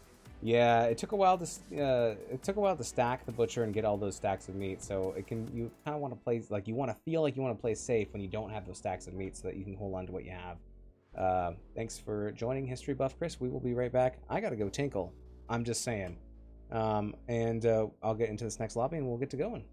Yeah, it took a while to stack the Butcher and get all those stacks of meat. So you kind of want to play you want to feel like you want to play safe when you don't have those stacks of meat, so that you can hold on to what you have. Thanks for joining History Buff Chris. We will be right back. I gotta go tinkle. I'm just saying. And I'll get into this next lobby and we'll get to going.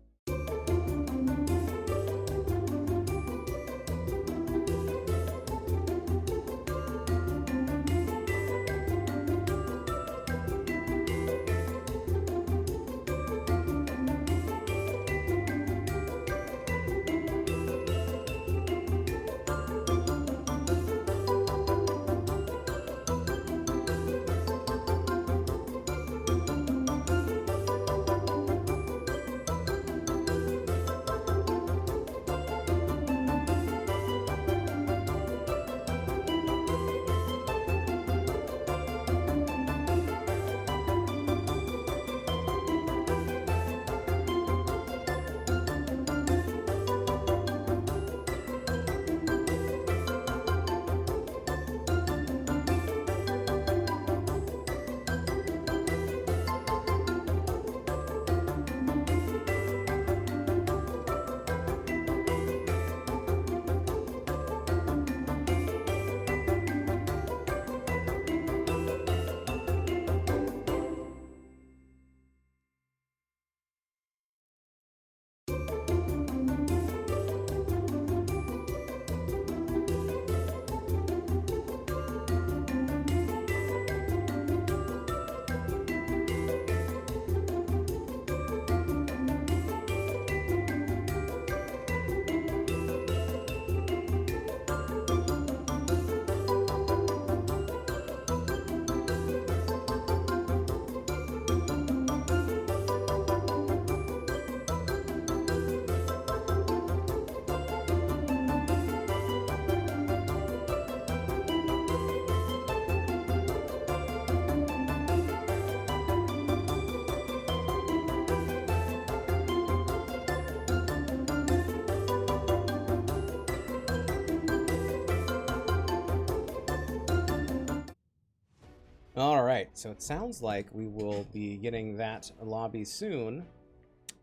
All right, so it sounds like we will be getting that lobby soon.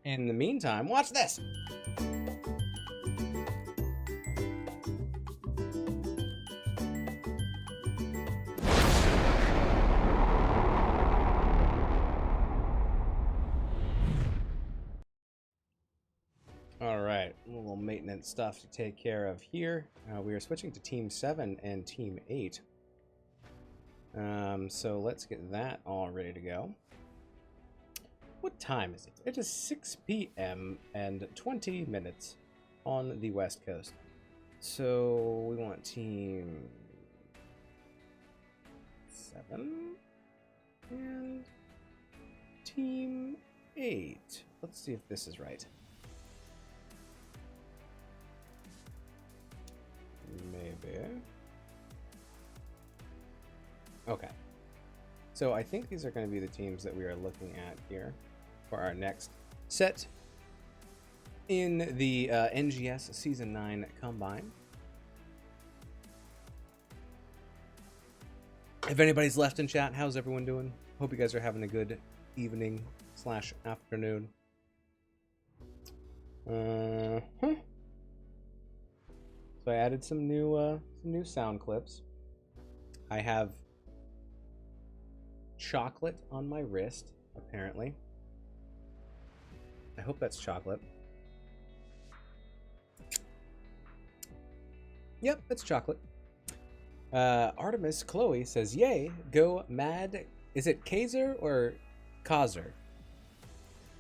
In the meantime, watch this. All right, a little maintenance stuff to take care of here. We are switching to Team 7 and Team 8. So let's get that all ready to go. What time is it? It is 6 p.m. and 20 minutes on the West Coast. So we want Team 7 and Team 8. Let's see if this is right. Maybe. Okay. So I think these are going to be the teams that we are looking at here for our next set in the NGS Season 9 Combine. If anybody's left in chat, how's everyone doing? Hope you guys are having a good evening / afternoon. So I added some new sound clips. I have chocolate on my wrist, apparently. I hope that's chocolate. Yep, that's chocolate. Artemis Chloe says, yay, go Mad. Is it Kaiser or Kaiser?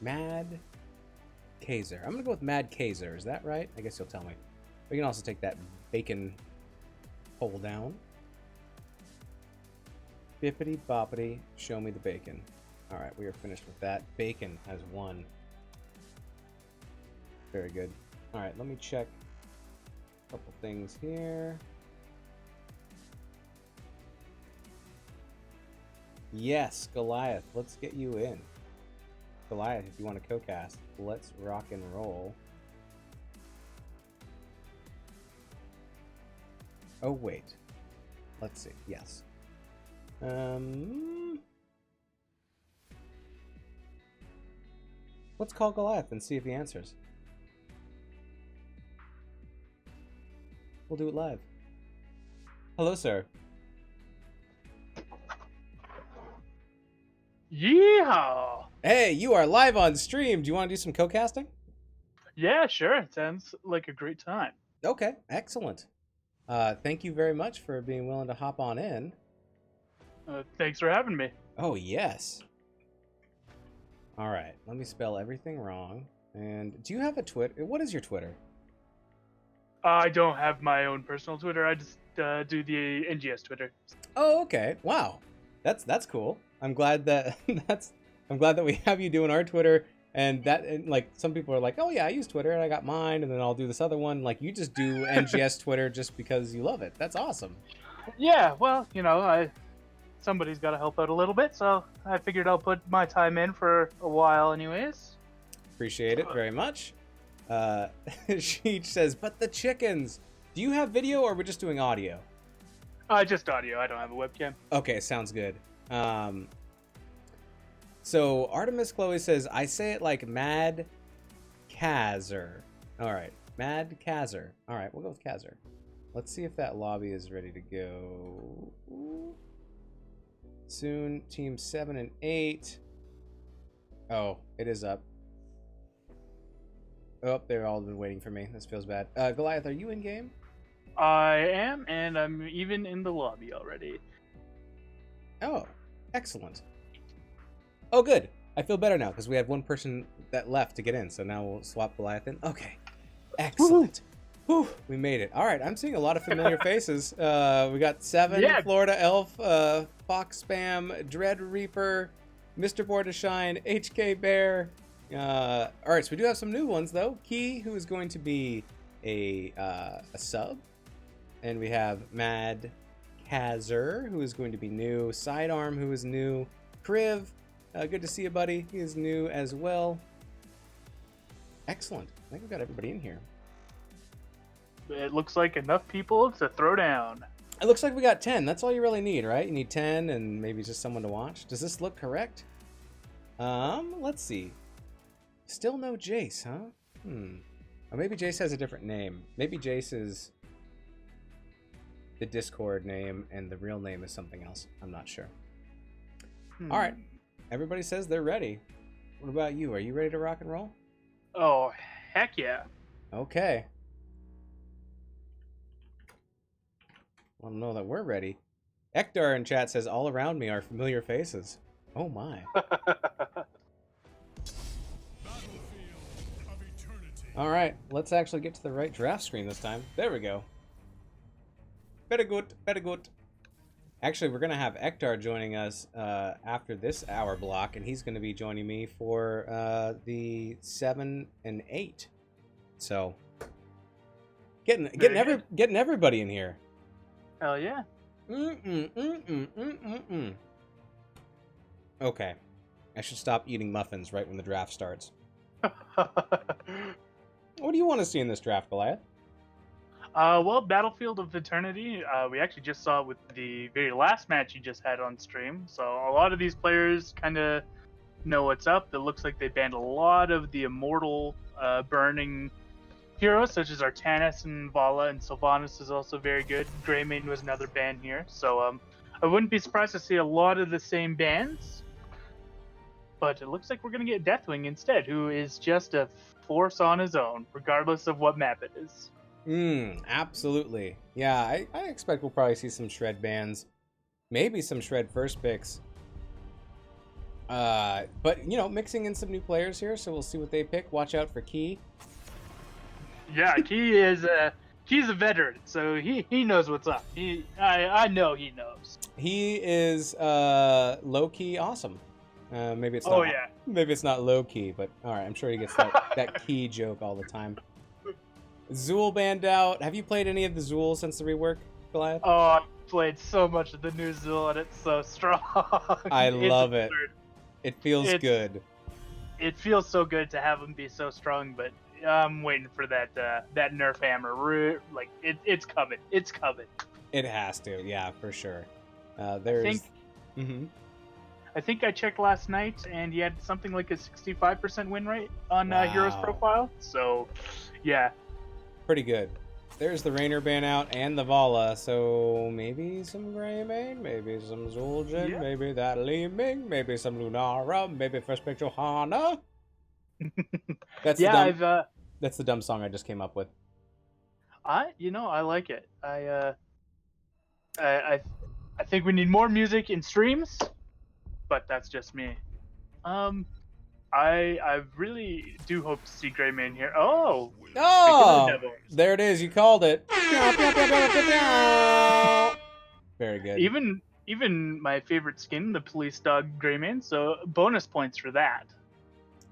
Mad Kaiser. I'm going to go with Mad Kaiser. Is that right? I guess you'll tell me. We can also take that bacon hole down. Bippity boppity, show me the bacon. All right, we are finished with that. Bacon has won. Very good. All right, let me check a couple things here. Yes, Goliath, let's get you in. Goliath, if you want to co-cast, let's rock and roll. Oh, wait. Let's see. Yes. Let's call Goliath and see if he answers. We'll do it live. Hello, sir. Yeehaw! Hey, you are live on stream. Do you want to do some co-casting? Yeah, sure. Sounds like a great time. Okay, excellent. Thank you very much for being willing to hop on in. Thanks for having me. Oh, yes. All right, let me spell everything wrong. And do you have a Twitter? What is your Twitter? I don't have my own personal Twitter. I just do the NGS Twitter. Oh, okay. Wow, that's cool. I'm glad that I'm glad that we have you doing our Twitter. And like, some people are like, oh yeah, I use Twitter and I got mine, and then I'll do this other one. Like, you just do NGS Twitter just because you love it. That's awesome. Yeah, well, somebody's got to help out a little bit, so I figured I'll put my time in for a while anyways. Appreciate it very much. She says, but the chickens. Do you have video or we're just doing audio? Just audio. I don't have a webcam. Okay, sounds good. So Artemis Chloe says, I say it like Mad Kazzer. All right, Mad Kazzer. All right, we'll go with Kazzer. Let's see if that lobby is ready to go. Soon, Team 7 and 8. Oh, it is up. Oh, they've all been waiting for me. This feels bad. Goliath, are you in game? I am, and I'm even in the lobby already. Oh, excellent. Oh, good. I feel better now because we had one person that left to get in, so now we'll swap Goliath in. Okay, excellent. Whew, we made it. All right, I'm seeing a lot of familiar faces. We got 7, Yeah. Florida Elf, Fox Spam, Dread Reaper, Mr. Board to Shine, HK Bear. All right, so we do have some new ones though. Key, who is going to be a sub, and we have Mad Kazzer, who is going to be new. Sidearm, who is new. Kriv. Good to see you, buddy. He is new as well. Excellent. I think we've got everybody in here. It looks like enough people to throw down. It looks like we got 10. That's all you really need, right? You need 10 and maybe just someone to watch. Does this look correct? Let's see. Still no Jace, huh? Or maybe Jace has a different name. Maybe Jace is the Discord name and the real name is something else. I'm not sure. All right. Everybody says they're ready. What about you? Are you ready to rock and roll? Oh, heck yeah. Okay. Want to know that we're ready. Ekdar in chat says all around me are familiar faces. Oh my. Battlefield of eternity. All right, let's actually get to the right draft screen this time. There we go. Very good, very good. Actually, we're gonna have Ekdar joining us after this hour block, and he's gonna be joining me for the 7 and 8. So, getting everybody in here. Hell yeah. Okay, I should stop eating muffins right when the draft starts. What do you want to see in this draft, Goliath? Well, Battlefield of Eternity, we actually just saw it with the very last match you just had on stream. So a lot of these players kind of know what's up. It looks like they banned a lot of the immortal burning heroes, such as Artanis and Vala, and Sylvanas is also very good. Greymane was another ban here. So I wouldn't be surprised to see a lot of the same bans. But it looks like we're going to get Deathwing instead, who is just a force on his own, regardless of what map it is. Absolutely. Yeah, I expect we'll probably see some Shred bans. Maybe some Shred first picks. But, you know, mixing in some new players here, so we'll see what they pick. Watch out for Key. Yeah, he's a veteran, so he knows what's up. I know he knows. He is low-key awesome. Maybe it's not, Oh, yeah. Maybe it's not low-key, but alright, I'm sure he gets that Key joke all the time. Zool banned out. Have you played any of the Zool since the rework, Goliath? Oh, I played so much of the new Zool, and it's so strong. I It's love it. absurd. It feels good. It feels so good to have him be so strong, but I'm waiting for that nerf hammer. Like it's coming. It's coming. It has to, yeah, for sure. I There's. think I checked last night, and he had something like a 65% win rate on Heroes Wow. profile. So, yeah. Pretty good. There's the Rainer ban out and the Vala, so maybe some Greymane, maybe some Zul'jin, Yeah. maybe that Li Ming, maybe some Lunara, maybe first pick Johanna. That's that's the dumb song I just came up with. I like it. I think we need more music in streams, but that's just me. I really do hope to see Greymane here. Oh, Oh, Devil. there it is. You called it. Very good. Even my favorite skin, the police dog Greymane. So bonus points for that.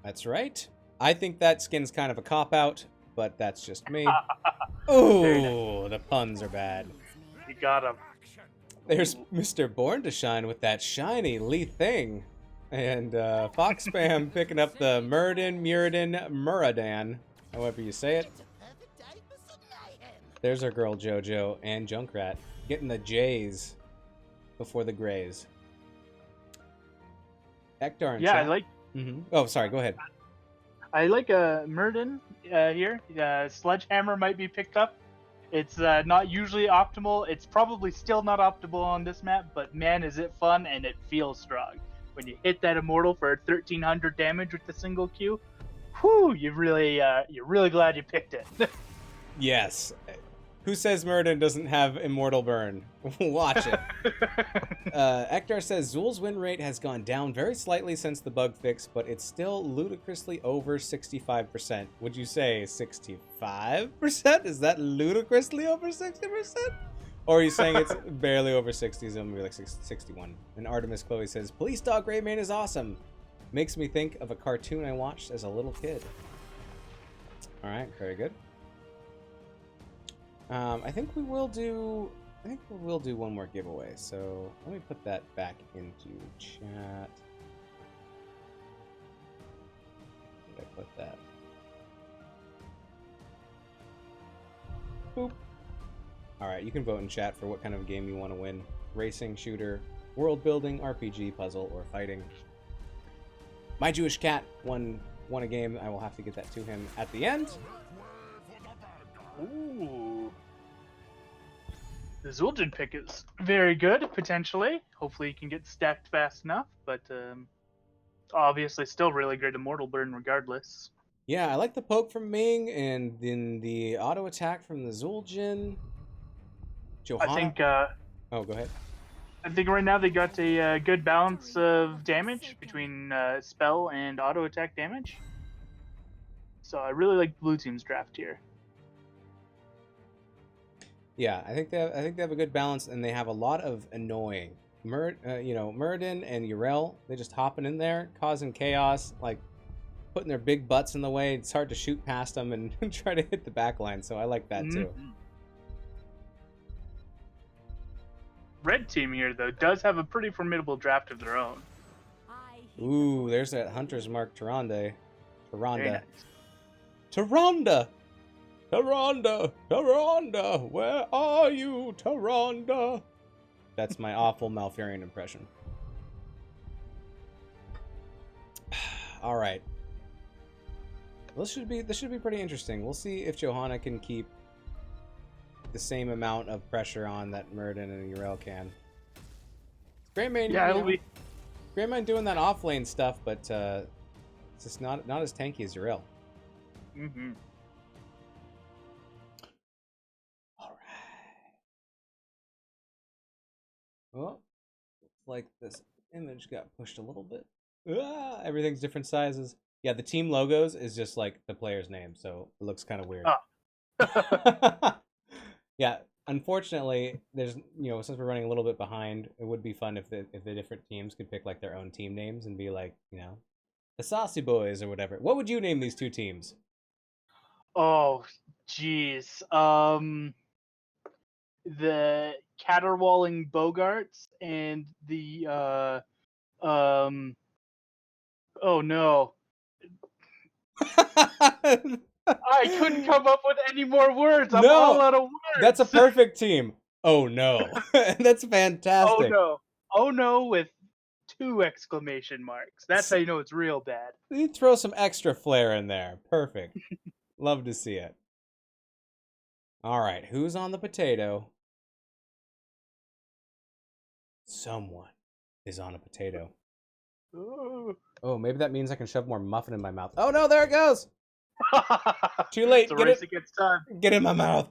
That's right. I think that skin's kind of a cop-out, but that's just me. Ooh, the puns are bad. You got him. There's Mr. Born to Shine with that shiny Lee Thing. And Fox Spam picking up the Muradan, however you say it. There's our girl JoJo and Junkrat getting the J's before the Grays. Ekdar and Yeah, chat. I like Oh, sorry. Go ahead. Murden here. Sledgehammer might be picked up. It's not usually optimal. It's probably still not optimal on this map, but man, is it fun and it feels strong. When you hit that immortal for 1300 damage with the single Q, whew, you're really glad you picked it. Yes. Who says Murden doesn't have Immortal Burn? Watch it. Ekdar says Zul's win rate has gone down very slightly since the bug fix, but it's still ludicrously over 65%. Would you say 65%? Is that ludicrously over 60%? Or are you saying it's barely over 60? It's gonna be like 61. And Artemis Chloe says, Police Dog Greymane is awesome. Makes me think of a cartoon I watched as a little kid. Alright, very good. I think we will do one more giveaway. So let me put that back into chat. Where did I put that? Boop. All right, you can vote in chat for what kind of game you want to win. Racing, shooter, world building, RPG, puzzle, or fighting. My Jewish cat won a game. I will have to get that to him at the end. Ooh. The Zul'jin pick is very good, potentially. Hopefully he can get stacked fast enough, but obviously still really great Immortal Burn regardless. Yeah, I like the poke from Ming and then the auto attack from the Zul'jin. Johanna. I think Oh, go ahead. I think right now they got a good balance of damage between spell and auto attack damage. So I really like blue team's draft here. Yeah, I think they have a good balance, and they have a lot of annoying. Muradin and Yrel, they just hopping in there, causing chaos, like putting their big butts in the way. It's hard to shoot past them and try to hit the back line, so I like that too. Red team here, though, does have a pretty formidable draft of their own. Ooh, there's that Hunter's Mark Tyrande. Very nice. Tyrande! Tyrande! Tyrande! Where are you, Tyrande? That's my awful Malfurion impression. All right. This should be pretty interesting. We'll see if Johanna can keep the same amount of pressure on that Muradin and Yrel can. Greymane, Yeah, it'll be. Greymane doing that off lane stuff, but it's just not as tanky as Yrel. Mm-hmm. All right. Well, looks like this image got pushed a little bit. Everything's different sizes. Yeah, the team logos is just like the player's name, so it looks kind of weird. Yeah, unfortunately, there's since we're running a little bit behind, it would be fun if the different teams could pick like their own team names and be like, the Saucy Boys or whatever. What would you name these two teams? Oh, jeez. The Caterwauling Bogarts and the oh no. I couldn't come up with any more words. I'm all out of words. That's a perfect team. Oh no. That's fantastic. Oh no. Oh no with 2 exclamation marks. That's how you know it's real bad. You throw some extra flair in there. Perfect. Love to see it. All right, who's on the potato? Someone is on a potato. Ooh. Oh, maybe that means I can shove more muffin in my mouth. Oh no, there it goes. Too late. It's a race against time. Get in my mouth.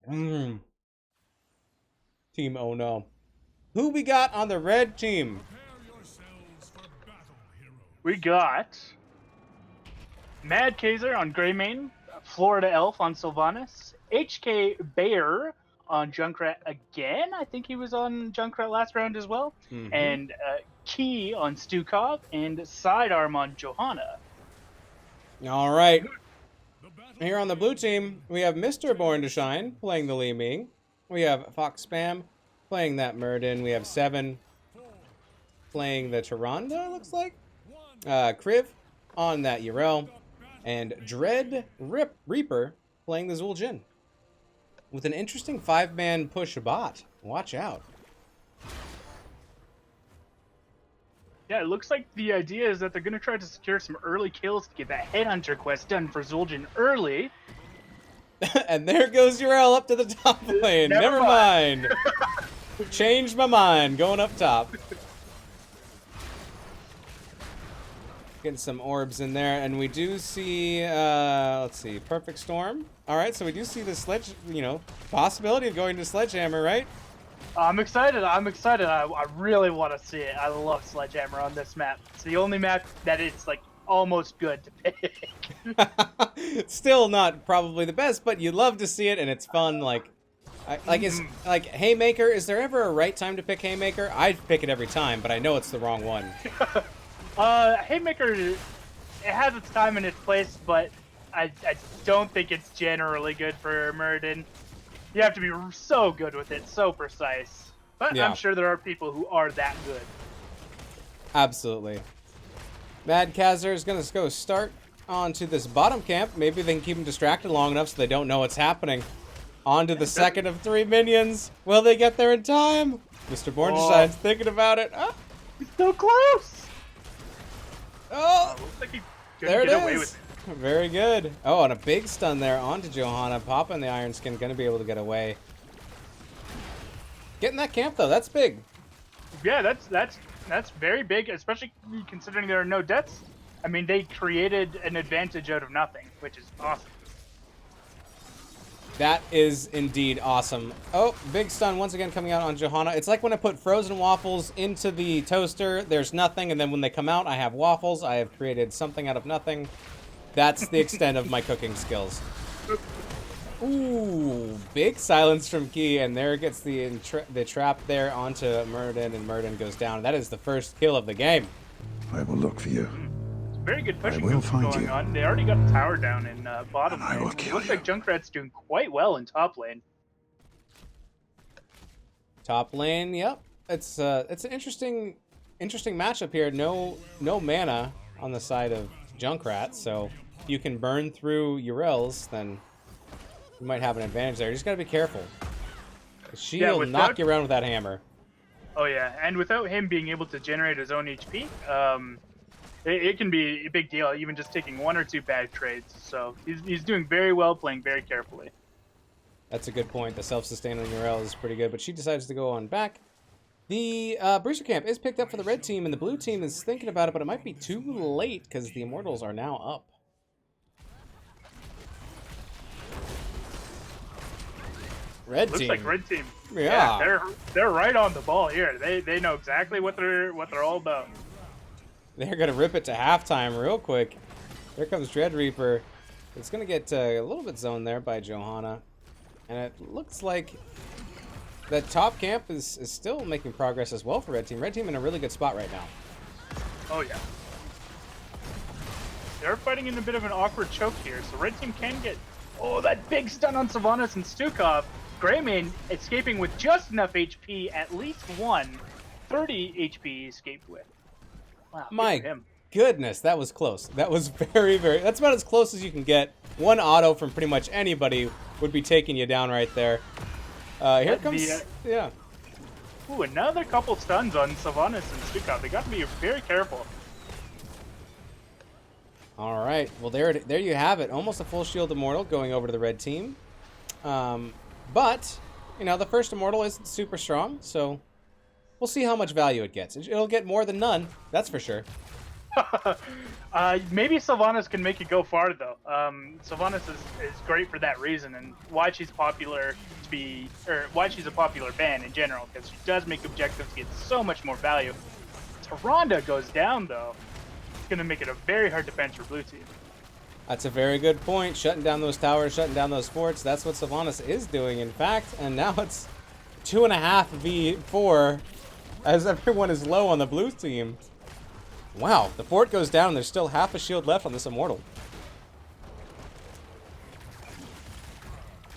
Team oh no. Who we got on the red team? We got Mad Kaiser on Greymane, Florida Elf on Sylvanas, HK Bear on Junkrat again. I think he was on Junkrat last round as well. Mm-hmm. And Key on Stukov and Sidearm on Johanna. All right. Here on the blue team, we have Mr. Born to Shine playing the Li Ming. We have Fox Spam playing that Muradin. We have Seven playing the Tyrande, looks like. Kriv on that Yrel. And Dread Reaper playing the Zul'jin. With an interesting 5-man push bot. Watch out. Yeah, it looks like the idea is that they're going to try to secure some early kills to get that Headhunter quest done for Zul'jin early. And there goes Yrel up to the top lane. Never mind. Changed my mind. Going up top. Getting some orbs in there. And we do see, let's see, Perfect Storm. All right, so we do see the sledge, possibility of going to Sledgehammer, right? I'm excited. I really want to see it. I love Sledgehammer on this map. It's the only map that it's like almost good to pick. Still not probably the best, but you love to see it, and it's fun. Haymaker. Is there ever a right time to pick Haymaker? I'd pick it every time, but I know it's the wrong one. Haymaker, it has its time and its place, but I don't think it's generally good for Muradin. You have to be so good with it, so precise. But yeah. I'm sure there are people who are that good. Absolutely. Mad Kazar is going to go start onto this bottom camp. Maybe they can keep them distracted long enough so they don't know what's happening. On to the second of 3 minions. Will they get there in time? Mr. Bornstein's thinking about it. Oh, He's so close. oh. Looks like he There couldn't it get away is. with it. Very good. Oh, and a big stun there onto Johanna. Popping the Iron Skin. Going to be able to get away. Getting that camp, though. That's big. Yeah, that's very big, especially considering there are no deaths. I mean, they created an advantage out of nothing, which is awesome. That is indeed awesome. Oh, big stun once again coming out on Johanna. It's like when I put frozen waffles into the toaster, there's nothing, and then when they come out, I have waffles. I have created something out of nothing. That's the extent of my cooking skills. Ooh, big silence from Key, and there gets the trap there onto Murden, and Murden goes down. That is the first kill of the game. I will look for you. Very good pushing will moves find going you. on. They already got a tower down in bottom And I lane. will It kill looks you. like Junkrat's doing quite well in top lane. Top lane, yep. It's an interesting matchup here. No mana on the side of Junkrat, so if you can burn through Urels, then you might have an advantage there. You just gotta be careful. She'll knock you around with that hammer. Oh yeah, and without him being able to generate his own HP, it can be a big deal, even just taking 1 or 2 bad trades. So he's doing very well, playing very carefully. That's a good point. The self-sustain on Urel is pretty good, but she decides to go on back. The Bruiser Camp is picked up for the red team, and the blue team is thinking about it, but it might be too late because the Immortals are now up. Red Looks team. like red team. Yeah. They're right on the ball here. They know exactly what they're all about. They're going to rip it to halftime real quick. Here comes Dread Reaper. It's going to get a little bit zoned there by Johanna. And it looks like that top camp is still making progress as well for Red Team. Red Team in a really good spot right now. Oh yeah. They're fighting in a bit of an awkward choke here, so red team can get... Oh, that big stun on Sylvanas and Stukov. Greymane escaping with just enough HP, at least one. 30 HP he escaped with. Wow, My good for him. goodness, that was close. That was very, very... That's about as close as you can get. One auto from pretty much anybody would be taking you down right there. Here comes... Yeah. Ooh, another couple stuns on Sylvanas and Stukov. They got to be very careful. All right. Well, there you have it. Almost a full shield Immortal going over to the red team. But, you know, the first Immortal isn't super strong, so we'll see how much value it gets. It'll get more than none, that's for sure. Maybe Sylvanas can make it go far, though. Sylvanas is great for that reason, and why she's popular why she's a popular ban in general, because she does make objectives get so much more value. Tyrande goes down, though. It's going to make it a very hard defense for blue team. That's a very good point. Shutting down those towers, shutting down those forts. That's what Sylvanas is doing, in fact. And now it's 2.5 v4 as everyone is low on the blue team. Wow, the fort goes down. There's still half a shield left on this Immortal.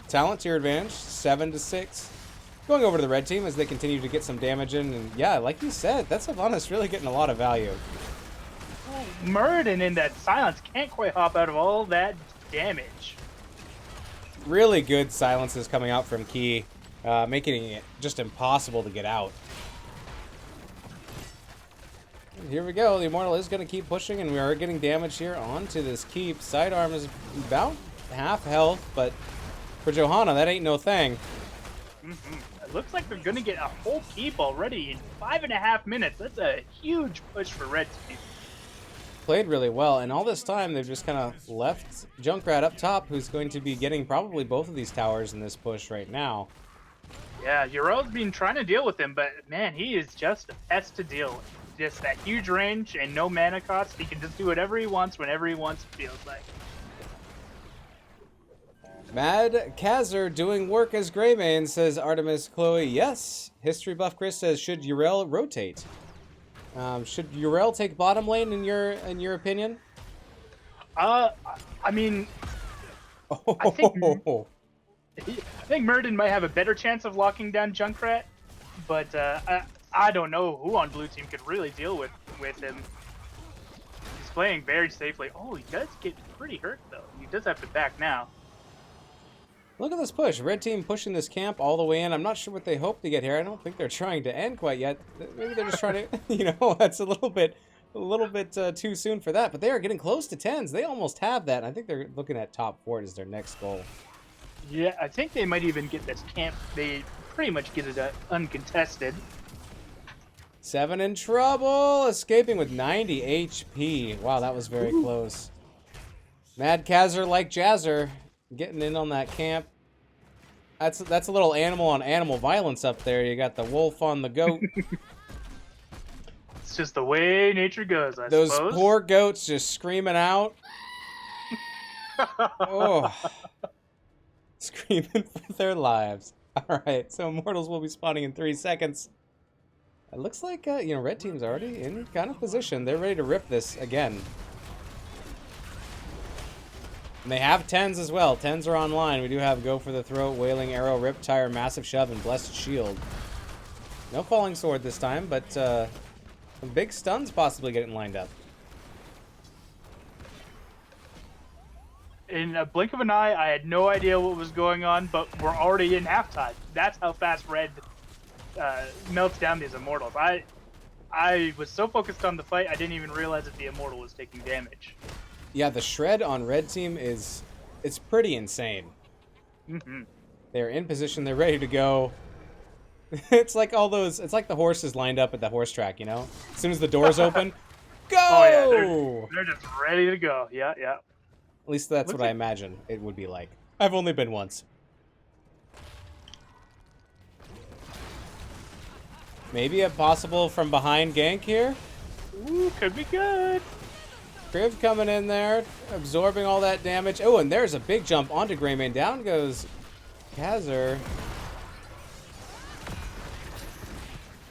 Talent to your advantage, 7-6. Going over to the red team as they continue to get some damage in. And yeah, like you said, that Sylvanas really getting a lot of value. Murden in that silence can't quite hop out of all that damage. Really good silences coming out from Key, making it just impossible to get out. And here we go. The Immortal is going to keep pushing, and we are getting damage here onto this keep. Sidearm is about half health, but for Johanna, that ain't no thing. It looks like they're going to get a whole keep already in 5.5 minutes. That's a huge push for red team. Played really well, and all this time they've just kind of left Junkrat up top, who's going to be getting probably both of these towers in this push right now. Yeah, Urel's been trying to deal with him, but man, he is just a pest to deal with. Just that huge range and no mana cost. He can just do whatever he wants, whenever he wants, it feels like. Mad Kazzer doing work as Greymane, says Artemis Chloe. Yes. History Buff Chris says, should Urel rotate? Should Urel take bottom lane in your opinion? I mean, I think Murden might have a better chance of locking down Junkrat, but I don't know who on blue team could really deal with him. He's playing very safely. Oh, he does get pretty hurt though. He does have to back now. Look at this push. Red team pushing this camp all the way in. I'm not sure what they hope to get here. I don't think they're trying to end quite yet. Maybe they're just trying to, that's a little bit too soon for that. But they are getting close to 10s. They almost have that. I think they're looking at top 4 as their next goal. Yeah, I think they might even get this camp. They pretty much get it uncontested. 7 in trouble. Escaping with 90 HP. Wow, that was very close. Mad Kazzer like Jazzer. Getting in on that camp. That's a little animal on animal violence up there. You got the wolf on the goat. It's just the way nature goes, I Those suppose. poor goats just screaming out. Oh. Screaming for their lives. Alright, so Immortals will be spawning in 3 seconds. It looks like, red team's already in kind of position. They're ready to rip this again. And they have 10s as well. 10s are online. We do have Go for the Throat, Wailing Arrow, Rip Tire, Massive Shove, and Blessed Shield. No Falling Sword this time, but some big stuns possibly getting lined up. In a blink of an eye, I had no idea what was going on, but we're already in halftime. That's how fast Red melts down these Immortals. I was so focused on the fight, I didn't even realize that the Immortal was taking damage. Yeah, the shred on Red Team it's pretty insane. Mm-hmm. They're in position, they're ready to go. It's like it's like the horses lined up at the horse track, As soon as the doors open, go! Oh yeah, they're just ready to go. Yeah, yeah. At least that's what I imagine it would be like. I've only been once. Maybe a possible from behind gank here? Ooh, could be good. Kriv coming in there, absorbing all that damage. Oh, and there's a big jump onto Greymane. Down goes Kazzer.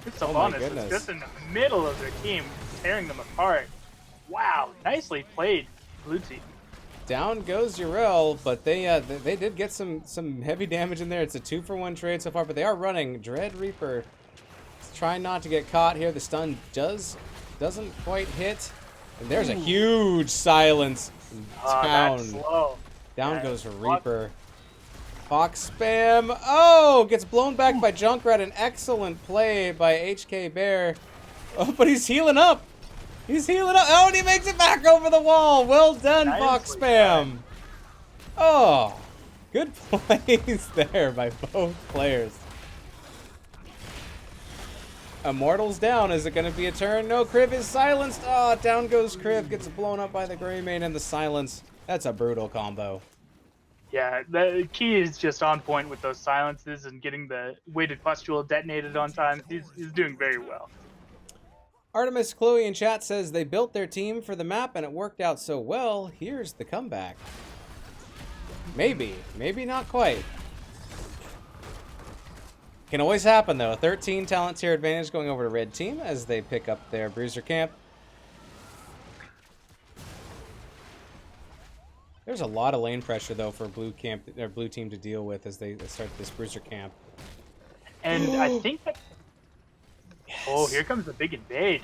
Sylvanas is just in the middle of their team, tearing them apart. Wow, nicely played, blue team. Down goes Yrel, but they did get some heavy damage in there. It's a 2-for-1 trade so far, but they are running. Dread Reaper trying not to get caught here. The stun doesn't quite hit. And there's a huge silence down. That's slow. Down goes Reaper. Fox spam. Oh, gets blown back by Junkrat. An excellent play by HK Bear. Oh, but he's healing up. He's healing up. Oh, and he makes it back over the wall. Well done, Fox spam. Oh, good plays there by both players. Immortals down. Is it going to be a turn? No, Kriv is silenced. Oh, down goes Kriv. Gets blown up by the Greymane and the silence. That's a brutal combo. Yeah, the key is just on point with those silences and getting the weighted pustule detonated on time. He's doing very well. Artemis Chloe in chat says they built their team for the map and it worked out so well. Here's the comeback. Maybe. Maybe not quite. Can always happen, though. 13 talent tier advantage going over to Red Team as they pick up their Bruiser Camp. There's a lot of lane pressure, though, for Blue Team to deal with as they start this Bruiser Camp. And I think that... Yes. Oh, here comes the big invade.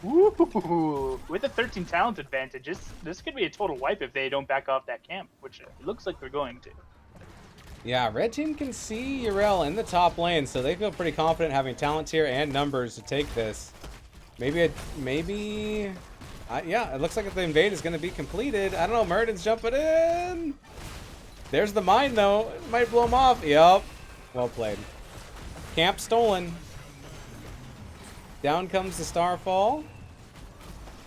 Ooh, with a 13 talent advantage, this could be a total wipe if they don't back off that camp, which it looks like they're going to. Yeah, Red Team can see Yrel in the top lane, so they feel pretty confident having talent tier and numbers to take this. Yeah, it looks like the invade is going to be completed. I don't know, Murden's jumping in. There's the mine, though. It might blow him off. Yup. Well played. Camp stolen. Down comes the Starfall.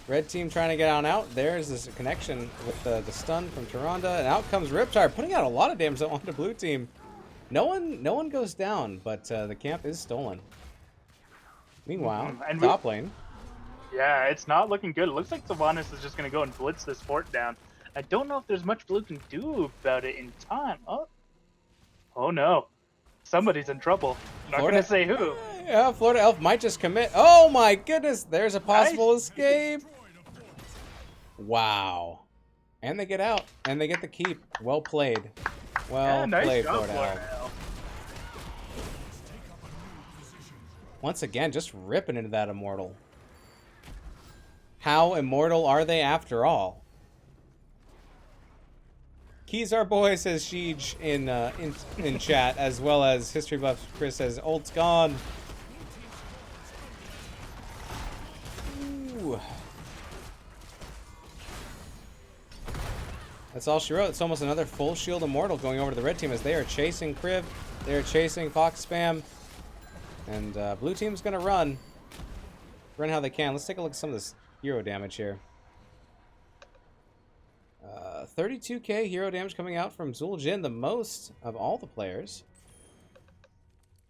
Red Team trying to get on out. There's this connection with the stun from Tyrande, and out comes Riptire, putting out a lot of damage onto Blue Team. No one goes down, but the camp is stolen. Meanwhile, top lane. Yeah, it's not looking good. It looks like Sylvanas is just going to go and blitz this fort down. I don't know if there's much Blue can do about it in time. Oh no. Somebody's in trouble. Not going to say who. Yeah, Florida Elf might just commit. Oh my goodness, there's a possible escape. Wow. And they get out, and they get the keep. Well played. Well played, Florida Elf. Once again, just ripping into that Immortal. How immortal are they after all? Keys our boy, says Sheej in chat, as well as History Buff Chris says, ult's gone. Ooh. That's all she wrote. It's almost another full shield immortal going over to the red team as they are chasing Crib. They are chasing Fox Spam. And blue team's going to run how they can. Let's take a look at some of this hero damage here. 32k hero damage coming out from Zul'jin, the most of all the players.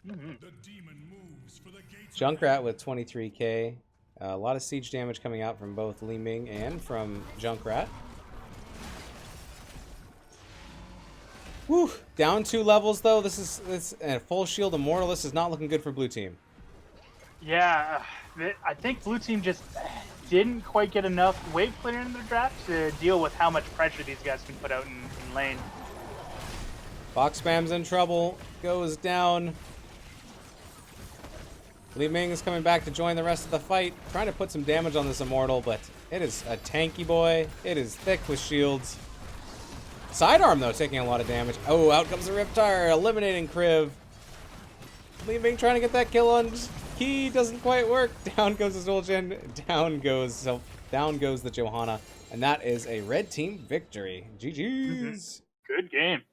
The demon moves for the gates. Junkrat with 23k. A lot of siege damage coming out from both Li Ming and from Junkrat. Whew. Down 2 levels though. This is a full shield immortal. This is not looking good for blue team. Yeah, I think blue team just didn't quite get enough wave clear in their draft to deal with how much pressure these guys can put out in lane. Fox Spam's in trouble. Goes down. Li Ming is coming back to join the rest of the fight. Trying to put some damage on this immortal, but it is a tanky boy. It is thick with shields. Sidearm, though, taking a lot of damage. Oh, out comes the Riptire, eliminating Kriv. Li Ming trying to get that kill on Key. Doesn't quite work. Down goes the Zul'jin. Down goes the Johanna. And that is a red team victory. GG's. Good game.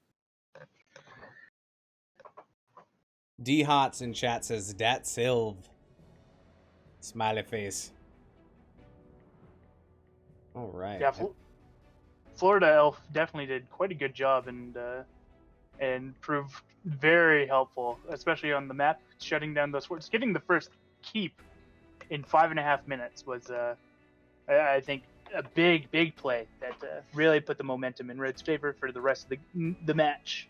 D Hots in chat says, Dat Silv. Smiley face. All right. Yeah, Florida Elf definitely did quite a good job and proved very helpful, especially on the map, shutting down those forts. Getting the first keep in 5.5 minutes was, I think, a big play that really put the momentum in Red's favor for the rest of the match.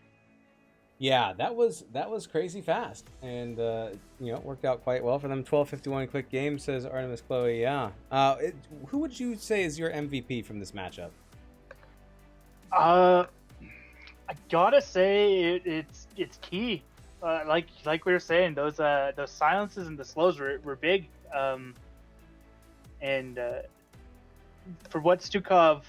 Yeah, that was crazy fast, and it worked out quite well for them. 12:51 quick game, says Artemis Chloe. Yeah. Who would you say is your MVP from this matchup? I gotta say it's key. Like we were saying, those silences and the slows were big. And for what Stukov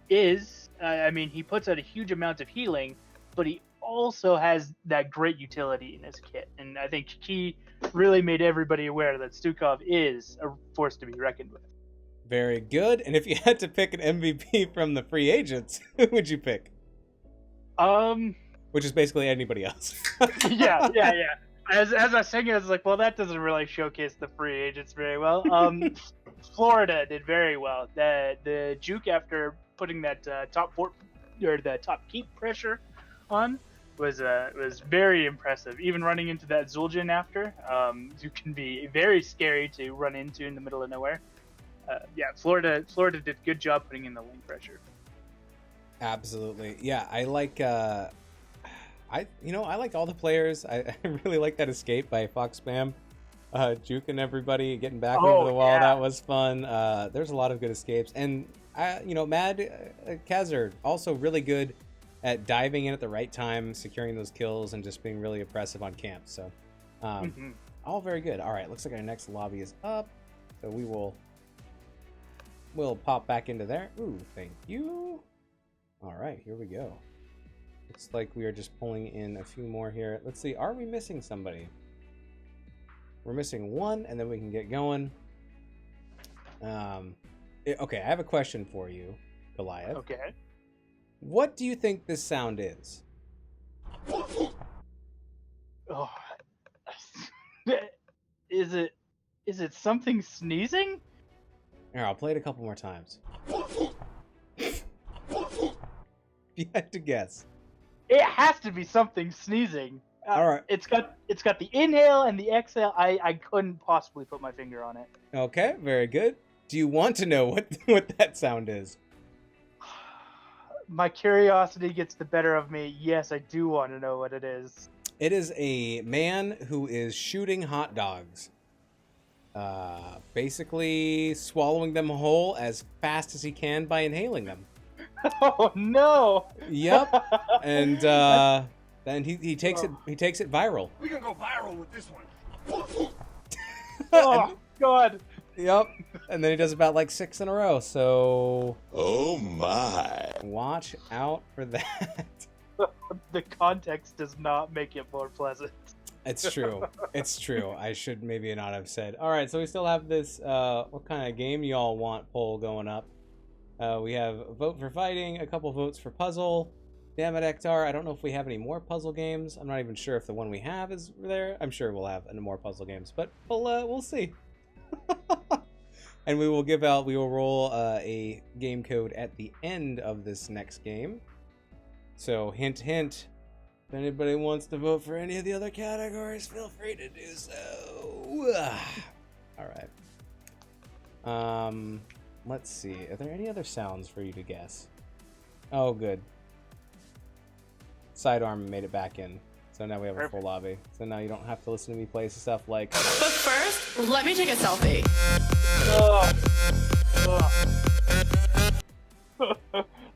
is, I mean, he puts out a huge amount of healing, but he also has that great utility in his kit. And I think Key really made everybody aware that Stukov is a force to be reckoned with. Very good. And if you had to pick an MVP from the free agents, who would you pick? Which is basically anybody else. yeah. As I was saying, I was like, well, that doesn't really showcase the free agents very well. Florida did very well. The juke, after putting that top keep pressure on, was very impressive. Even running into that Zul'jin after, you can be very scary to run into in the middle of nowhere. Florida did a good job putting in the lane pressure. Absolutely. Yeah, I like I like all the players. I really like that escape by Fox Spam. Juking everybody, getting back over the wall. Yeah. That was fun. There's a lot of good escapes. And Mad Kazir also really good at diving in at the right time, securing those kills, and just being really oppressive on camp. So all very good. All right, looks like our next lobby is up. So we'll pop back into there. Ooh, thank you. All right, here we go. Looks like we are just pulling in a few more here. Let's see, are we missing somebody? We're missing one, and then we can get going. Okay, I have a question for you, Goliath. Okay. What do you think this sound is? Oh, is it something sneezing? Here, I'll play it a couple more times. You had to guess. It has to be something sneezing. All right. It's got the inhale and the exhale. I couldn't possibly put my finger on it. Okay, very good. Do you want to know what that sound is? My curiosity gets the better of me. Yes, I do want to know what it is. It is a man who is shooting hot dogs. Basically swallowing them whole as fast as he can by inhaling them. Oh no! Yep. And then he takes it viral. We can go viral with this one. Oh God! Yep. And then he does about like 6 in a row. So Oh my. Watch out for that. The context does not make it more pleasant. It's true. It's true. I should maybe not have said. All right, so we still have this what kind of game y'all want poll going up. We have a vote for fighting, a couple votes for puzzle. Damn it, Ektar. I don't know if we have any more puzzle games. I'm not even sure if the one we have is there. I'm sure we'll have more puzzle games, but we'll see. And we will roll a game code at the end of this next game. So hint, hint. If anybody wants to vote for any of the other categories, feel free to do so. All right. Let's see. Are there any other sounds for you to guess? Oh, good. Sidearm made it back in. So now we have a full lobby. So now you don't have to listen to me play stuff like... But first, let me take a selfie.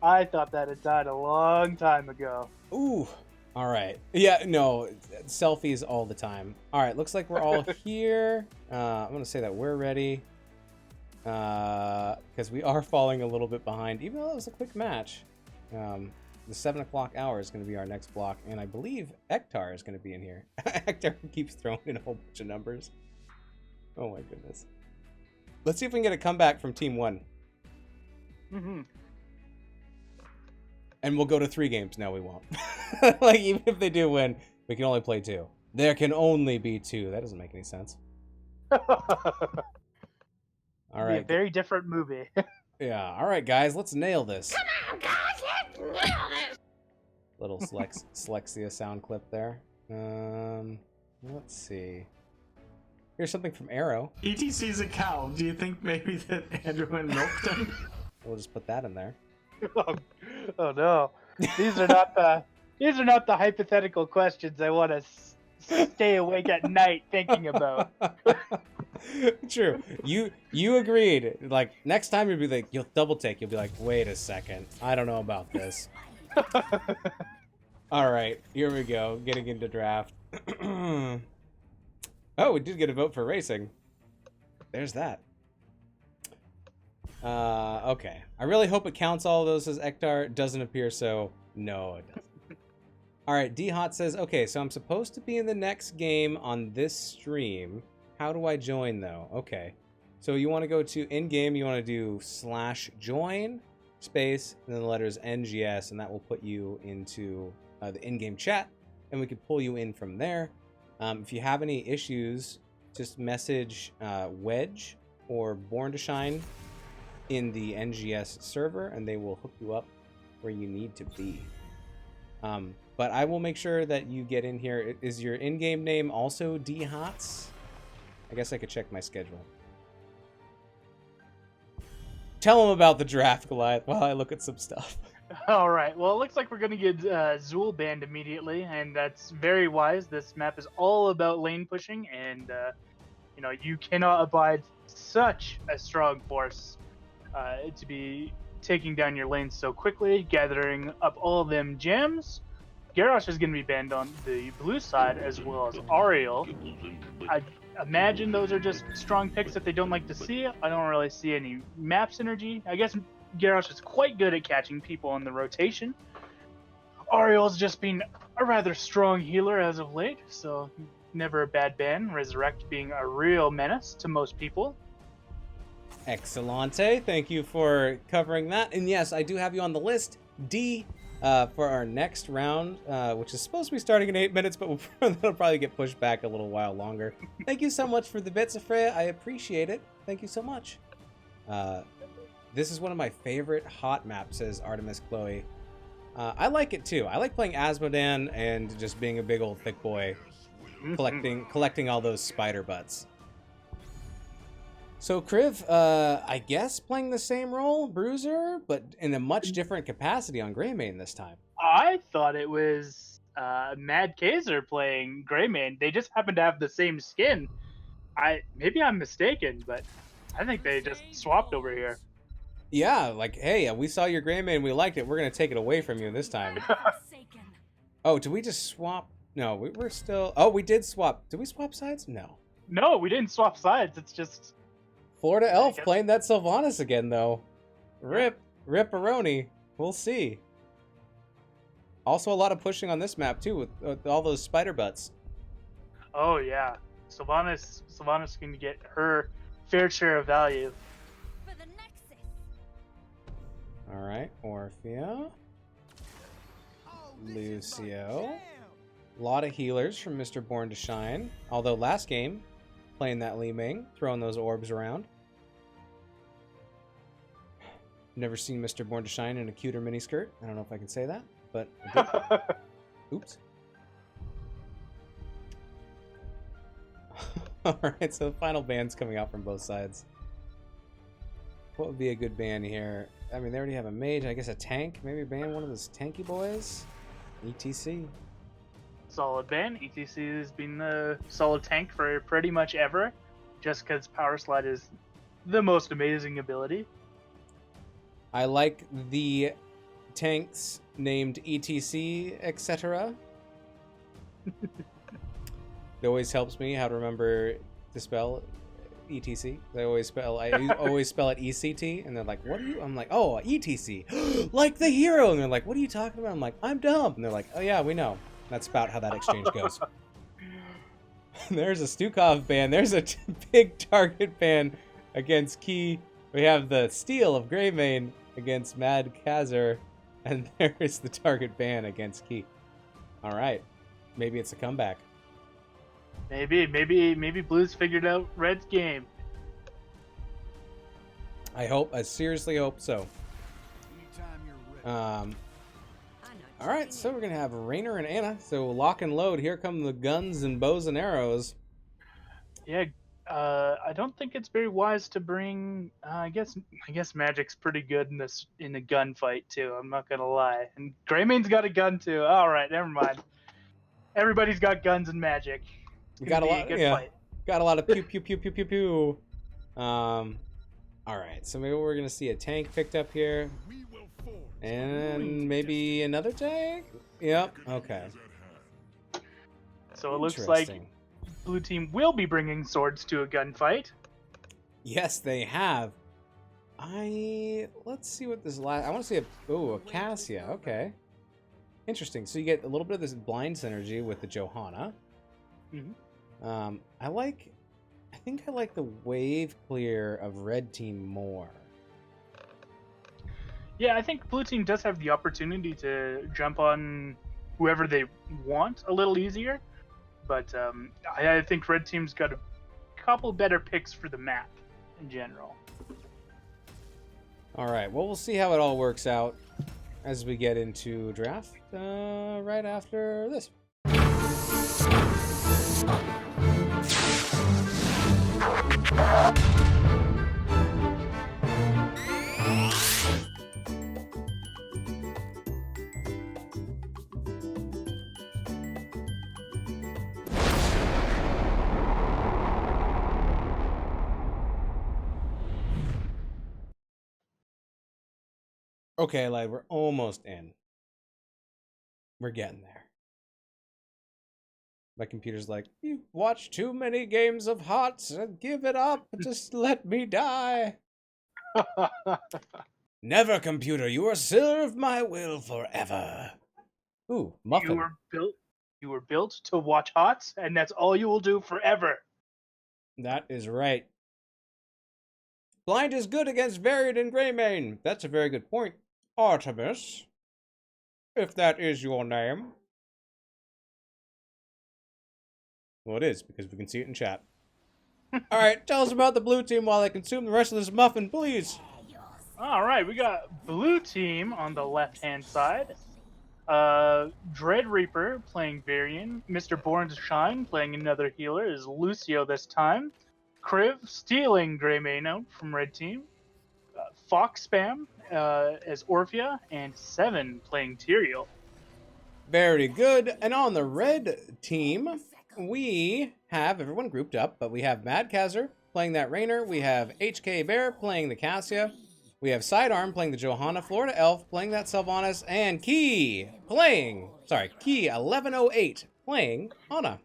I thought that had died a long time ago. Ooh. All right. Yeah, no. Selfies all the time. All right. Looks like we're all here. I'm going to say that we're ready. Because we are falling a little bit behind. Even though it was a quick match. The 7 o'clock hour is going to be our next block. And I believe Ektar is going to be in here. Ektar keeps throwing in a whole bunch of numbers. Oh my goodness. Let's see if we can get a comeback from Team 1. Mm-hmm. And we'll go to 3 games. No, we won't. Like, even if they do win, we can only play 2. There can only be 2. That doesn't make any sense. All right. A very different movie. Yeah. All right, guys. Let's nail this. Come on, guys, let's nail this. Little Slexia sound clip there. Let's see. Here's something from Arrow. ETC's a cow. Do you think maybe that Andrew milked him? We'll just put that in there. Oh no. These are not the hypothetical questions I want to stay awake at night thinking about. True. You agreed. Like, next time you'll be like, you'll double take. You'll be like, wait a second. I don't know about this. All right. Here we go. Getting into draft. Oh, we did get a vote for racing. There's that. Okay. I really hope it counts all of those as Ektar. Doesn't appear so. No, it doesn't. All right. D-Hot says, okay, so I'm supposed to be in the next game on this stream. How do I join, though? Okay. So you want to go to in-game. You want to do /join space and then the letters NGS, and that will put you into the in-game chat, and we could pull you in from there. If you have any issues, just message Wedge or Born to Shine in the NGS server, and they will hook you up where you need to be. But I will make sure that you get in here. Is your in-game name also D-Hots? I guess I could check my schedule. Tell them about the draft, Goliath, while I look at some stuff. All right. Well, it looks like we're going to get Zool banned immediately, and that's very wise. This map is all about lane pushing, and you cannot abide such a strong force to be taking down your lanes so quickly, gathering up all of them gems. Garrosh is going to be banned on the blue side, as well as Ariel. I imagine those are just strong picks that they don't like to see. I don't really see any map synergy. I guess Garrosh is quite good at catching people in the rotation. Ariel's just been a rather strong healer as of late, so never a bad ban. Resurrect being a real menace to most people. Excellente. Thank you for covering that. And yes, I do have you on the list, D, for our next round, which is supposed to be starting in 8 minutes, but that'll probably get pushed back a little while longer. Thank you so much for the bits, Afreya. I appreciate it. Thank you so much. This is one of my favorite hot maps, says Artemis Chloe. I like it too. I like playing Asmodan and just being a big old thick boy, collecting all those spider butts. So Kriv, I guess playing the same role, Bruiser, but in a much different capacity on Greymane this time. I thought it was Mad Kaiser playing Greymane. They just happen to have the same skin. Maybe I'm mistaken, but I think they just swapped over here. Yeah, like, hey, we saw your Greymane, we liked it. We're going to take it away from you this time. Oh, did we just swap? No, we're still... Oh, we did swap. Did we swap sides? No. No, we didn't swap sides. It's just... Florida Elf playing that Sylvanas again, though. Rip-a-roni. We'll see. Also, a lot of pushing on this map too, with all those spider butts. Oh yeah, Sylvanas can get her fair share of value. For the Nexus. All right, Orphea, Lucio. A lot of healers from Mr. Born to Shine. Although last game, playing that Li Ming, throwing those orbs around. Never seen Mr. Born to Shine in a cuter miniskirt. I don't know if I can say that, but I did. Oops. Alright, so the final ban's coming out from both sides. What would be a good ban here? I mean, they already have a mage. I guess a tank. Maybe ban one of those tanky boys. ETC. Solid ban. ETC has been a solid tank for pretty much ever, just because Power Slide is the most amazing ability. I like the tanks named ETC, etc. It always helps me how to remember to spell ETC. I always spell it ECT, and they're like, "What are you?" I'm like, "Oh, ETC, like the hero." And they're like, "What are you talking about?" I'm like, "I'm dumb." And they're like, "Oh yeah, we know." That's about how that exchange goes. There's a Stukov ban. There's a big target ban against Key. We have the Steel of Greymane against Mad Kazar, and there is the target ban against Key. All right, maybe it's a comeback. Maybe Blues figured out Red's game. I seriously hope so. All right, so we're gonna have Raynor and Anna. So lock and load. Here come the guns and bows and arrows. Yeah, I don't think it's very wise to bring. I guess Magic's pretty good in the gunfight too. I'm not gonna lie. And Greymane's got a gun too. All right, never mind. Everybody's got guns and Magic. We got a lot. Fight. Got a lot of pew pew pew pew pew pew. All right, so maybe we're gonna see a tank picked up here, and maybe another tank. Yep. Okay. So it looks like Blue Team will be bringing swords to a gunfight. Yes, they have. Let's see what this last. I want to see a Cassia. Okay. Interesting. So you get a little bit of this blind synergy with the Johanna. Mm-hmm. I think I like the wave clear of Red Team more. Yeah, I think Blue Team does have the opportunity to jump on whoever they want a little easier, but I think Red Team's got a couple better picks for the map in general. All right, well, we'll see how it all works out as we get into draft right after this. Okay, like we're almost in. We're getting there. My computer's like, you've watched too many games of HOTS. Give it up. Just let me die. Never, computer. You will serve my will forever. Ooh, muffin. You were built to watch HOTS, and that's all you will do forever. That is right. Blind is good against Varied and Greymane. That's a very good point. Artemis, if that is your name. Well, it is, because we can see it in chat. Alright, tell us about the Blue Team while I consume the rest of this muffin, please. Alright, we got Blue Team on the left-hand side. Dread Reaper playing Varian. Mr. Born to Shine playing another healer is Lucio this time. Kriv stealing Greymane out from Red Team. Fox Spam as Orphea, and Seven playing Tyrael. Very good. And on the red team, we have everyone grouped up, but we have Mad Kazar playing that Raynor. We have HK Bear playing the Cassia. We have Sidearm playing the Johanna, Florida Elf playing that Sylvanas, and Key 1108 playing Ana.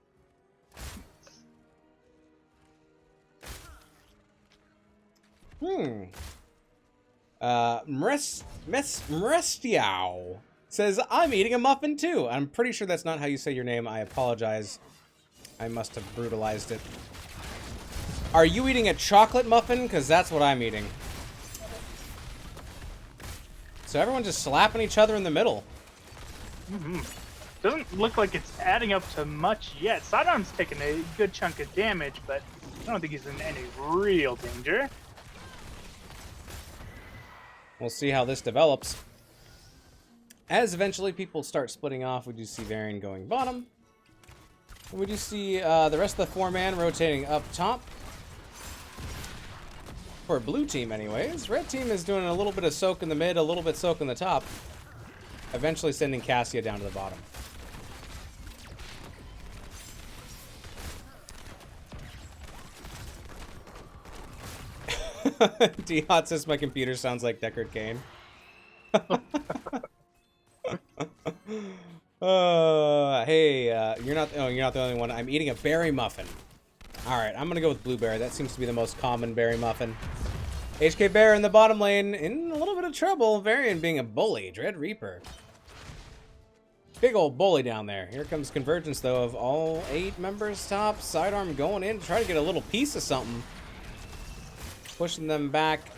Mrestiao says, I'm eating a muffin too. I'm pretty sure that's not how you say your name. I apologize. I must have brutalized it. Are you eating a chocolate muffin? Because that's what I'm eating. So everyone's just slapping each other in the middle. Doesn't look like it's adding up to much yet. Sidearm's taking a good chunk of damage, but I don't think he's in any real danger. We'll see how this develops. As eventually people start splitting off, we do see Varian going bottom. And we do see the rest of the 4-man rotating up top. For blue team anyways. Red team is doing a little bit of soak in the mid, a little bit soak in the top. Eventually sending Cassia down to the bottom. D-Hot says my computer sounds like Deckard Cain. Hey, you're not the only one. I'm eating a berry muffin. All right, I'm gonna go with blueberry. That seems to be the most common berry muffin. HK Bear in the bottom lane in a little bit of trouble. Varian being a bully. Dread Reaper. Big old bully down there. Here comes Convergence though of all 8 members top. Sidearm going in to try to get a little piece of something. Pushing them back.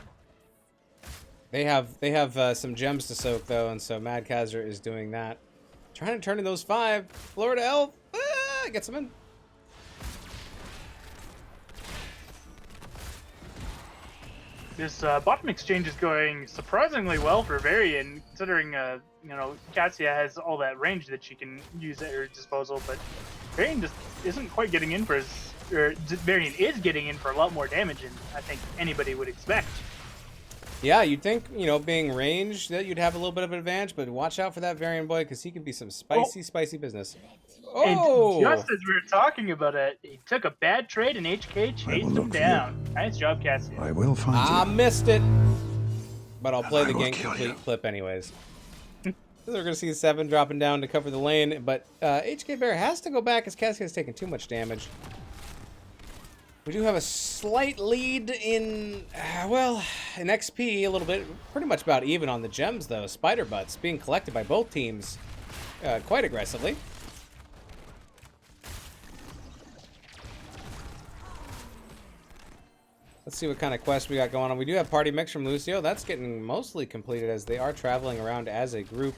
They have some gems to soak though, and so Mad Kaiser is doing that. Trying to turn in those 5. Florida Elf gets them in. This bottom exchange is going surprisingly well for Varian, considering you know, Cassia has all that range that she can use at her disposal, but Varian just isn't quite getting in for his, or Varian is getting in for a lot more damage than I think anybody would expect. Yeah, you'd think, you know, being ranged that you'd have a little bit of an advantage, but watch out for that Varian boy because he can be some spicy business. Oh! And just as we were talking about it, he took a bad trade and HK chased him down. Nice job, Cassia. I will find I you. missed it, but I'll play I the will game kill complete you. clip anyways. So we're gonna see 7 dropping down to cover the lane, but HK Bear has to go back as Cassia's taking too much damage. We do have a slight lead in, well, in XP a little bit, pretty much about even on the gems though. Spider Butts being collected by both teams quite aggressively. Let's see what kind of quest we got going on. We do have Party Mix from Lucio. That's getting mostly completed as they are traveling around as a group.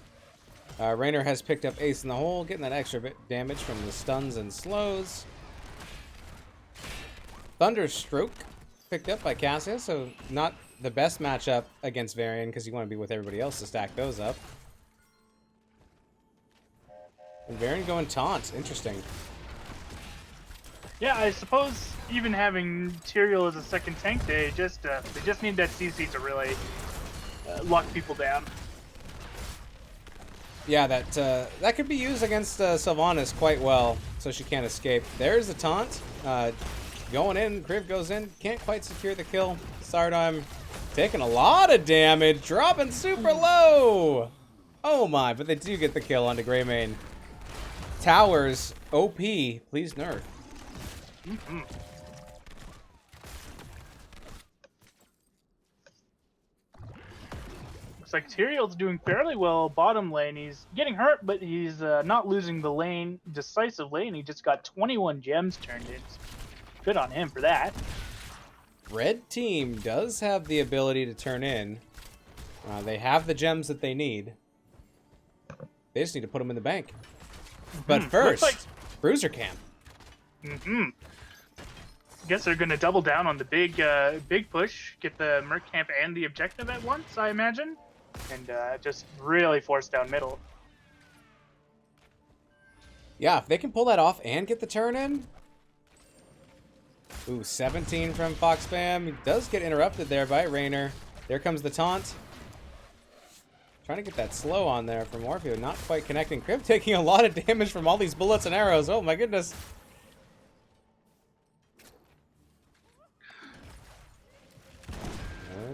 Raynor has picked up Ace in the Hole, getting that extra bit damage from the stuns and slows. Thunderstroke picked up by Cassia, so not the best matchup against Varian because you want to be with everybody else to stack those up. And Varian going taunt. Interesting. Yeah, I suppose even having Tyrael as a second tank, they just need that CC to really lock people down. Yeah, that could be used against Sylvanas quite well, so she can't escape. There's a taunt. Going in, Kriv goes in, can't quite secure the kill. Sardime taking a lot of damage, dropping super low. Oh my, but they do get the kill onto Greymane. Towers, OP, please nerf. Looks like Tyrael's doing fairly well bottom lane. He's getting hurt, but he's not losing the lane decisively, and he just got 21 gems turned in. Good on him for that. Red team does have the ability to turn in. They have the gems that they need. They just need to put them in the bank. But first, Bruiser Camp. Guess they're gonna double down on the big push, get the Merc Camp and the objective at once, I imagine, and just really force down middle. Yeah, if they can pull that off and get the turn in. Ooh, 17 from Fox Spam. He does get interrupted there by Raynor. There comes the taunt. Trying to get that slow on there from Orfeo. Not quite connecting. Kriv taking a lot of damage from all these bullets and arrows. Oh my goodness.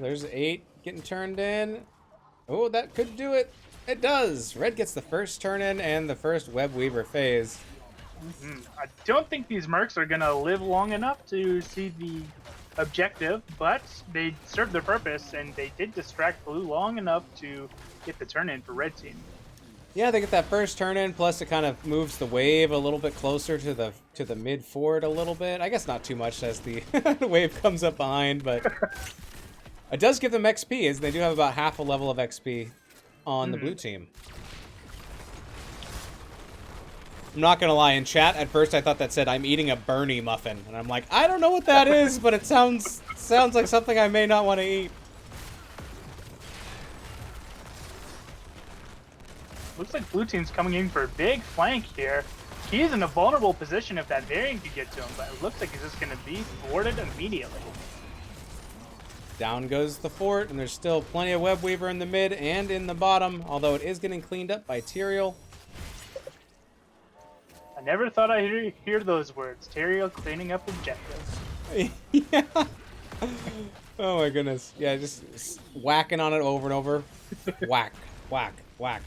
There's 8 getting turned in. Oh, that could do it. It does. Red gets the first turn in and the first Web Weaver phase. I don't think these Mercs are gonna live long enough to see the objective, but they served their purpose and they did distract blue long enough to get the turn in for red team. Yeah, they get that first turn in, plus it kind of moves the wave a little bit closer to the mid fort a little bit. I guess not too much as the, the wave comes up behind, but it does give them XP, as they do have about half a level of XP on the blue team. I'm not gonna lie, in chat at first I thought that said I'm eating a Bernie muffin, and I'm like, I don't know what that is, but it sounds like something I may not want to eat. Looks like blue team's coming in for a big flank here. He's in a vulnerable position if that variant could get to him, but it looks like he's just going to be thwarted immediately. Down goes the fort, and there's still plenty of Web Weaver in the mid and in the bottom, although it is getting cleaned up by Tyrael. I never thought I'd hear those words. Tyrael cleaning up objectives. Yeah. Oh my goodness. Yeah, just whacking on it over and over. Whack, whack, whack.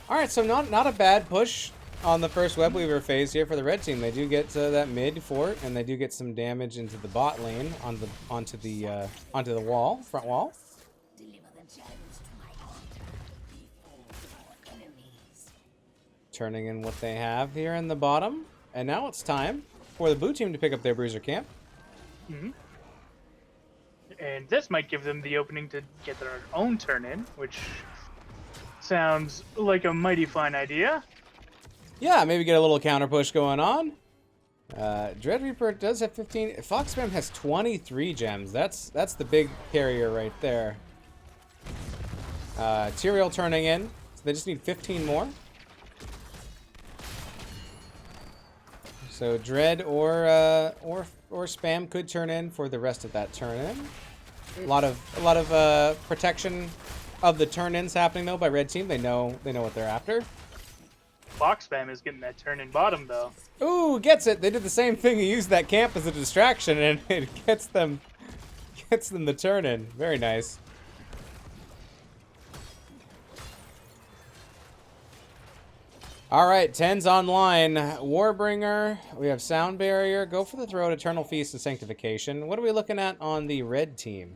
Alright, so not a bad push on the first Web Weaver phase here for the red team. They do get to that mid fort, and they do get some damage into the bot lane onto the wall, front wall. Turning in what they have here in the bottom, and now it's time for the blue team to pick up their bruiser camp. And this might give them the opening to get their own turn in, which sounds like a mighty fine idea. Yeah, maybe get a little counter push going on. Dread Reaper does have 15. Foxspam has 23 gems. That's the big carrier right there. Tyrael turning in. So they just need 15 more. So Dread or Spam could turn in for the rest of that turn in. A lot of protection of the turn-ins happening though by red team. They know what they're after. Fox spam is getting that turn in bottom though. Ooh, gets it. They did the same thing. He used that camp as a distraction, and it gets them the turn in. Very nice. All right, 10's online. Warbringer. We have Sound Barrier. Go for the Throat, Eternal Feast, and Sanctification. What are we looking at on the red team?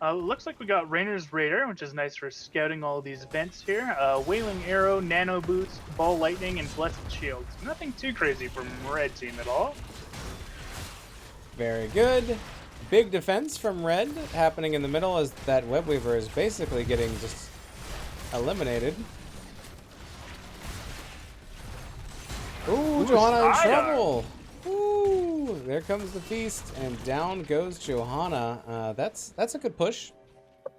Looks like we got Rainer's Raider, which is nice for scouting all these vents here. Wailing Arrow, Nano Boots, Ball Lightning, and Blessed Shields. Nothing too crazy from red team at all. Very good. Big defense from red happening in the middle as that Web Weaver is basically getting just eliminated. Ooh, Johanna in trouble. Ooh, there comes the feast, and down goes Johanna. That's a good push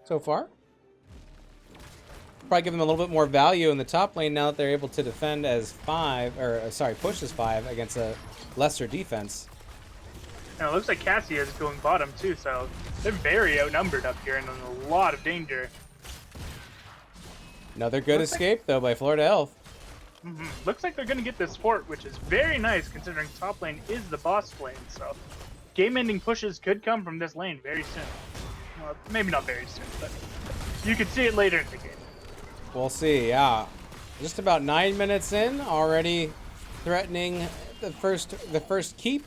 so far. Probably give them a little bit more value in the top lane now that they're able to defend as 5, or sorry, push as 5 against a lesser defense. Now it looks like Cassia is going bottom too, so they're very outnumbered up here and in a lot of danger. Another good escape though by Florida Elf. Looks like they're going to get this fort, which is very nice considering top lane is the boss lane, so game-ending pushes could come from this lane very soon. Well, maybe not very soon, but you could see it later in the game. We'll see, yeah. Just about 9 minutes in, already threatening the first keep.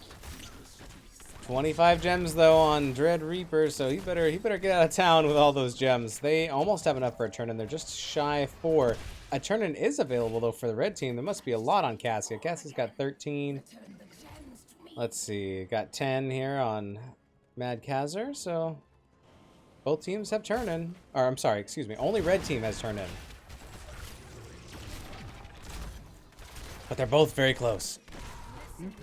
25 gems though on Dread Reaper, so he better get out of town with all those gems. They almost have enough for a turn-in. They're just shy of 4. A turn-in is available, though, for the red team. There must be a lot on Cassia. Cassia's got 13. Let's see. Got 10 here on Mad Kazar, so both teams have turn-in. Or, I'm sorry, excuse me. Only red team has turn-in. But they're both very close. Looks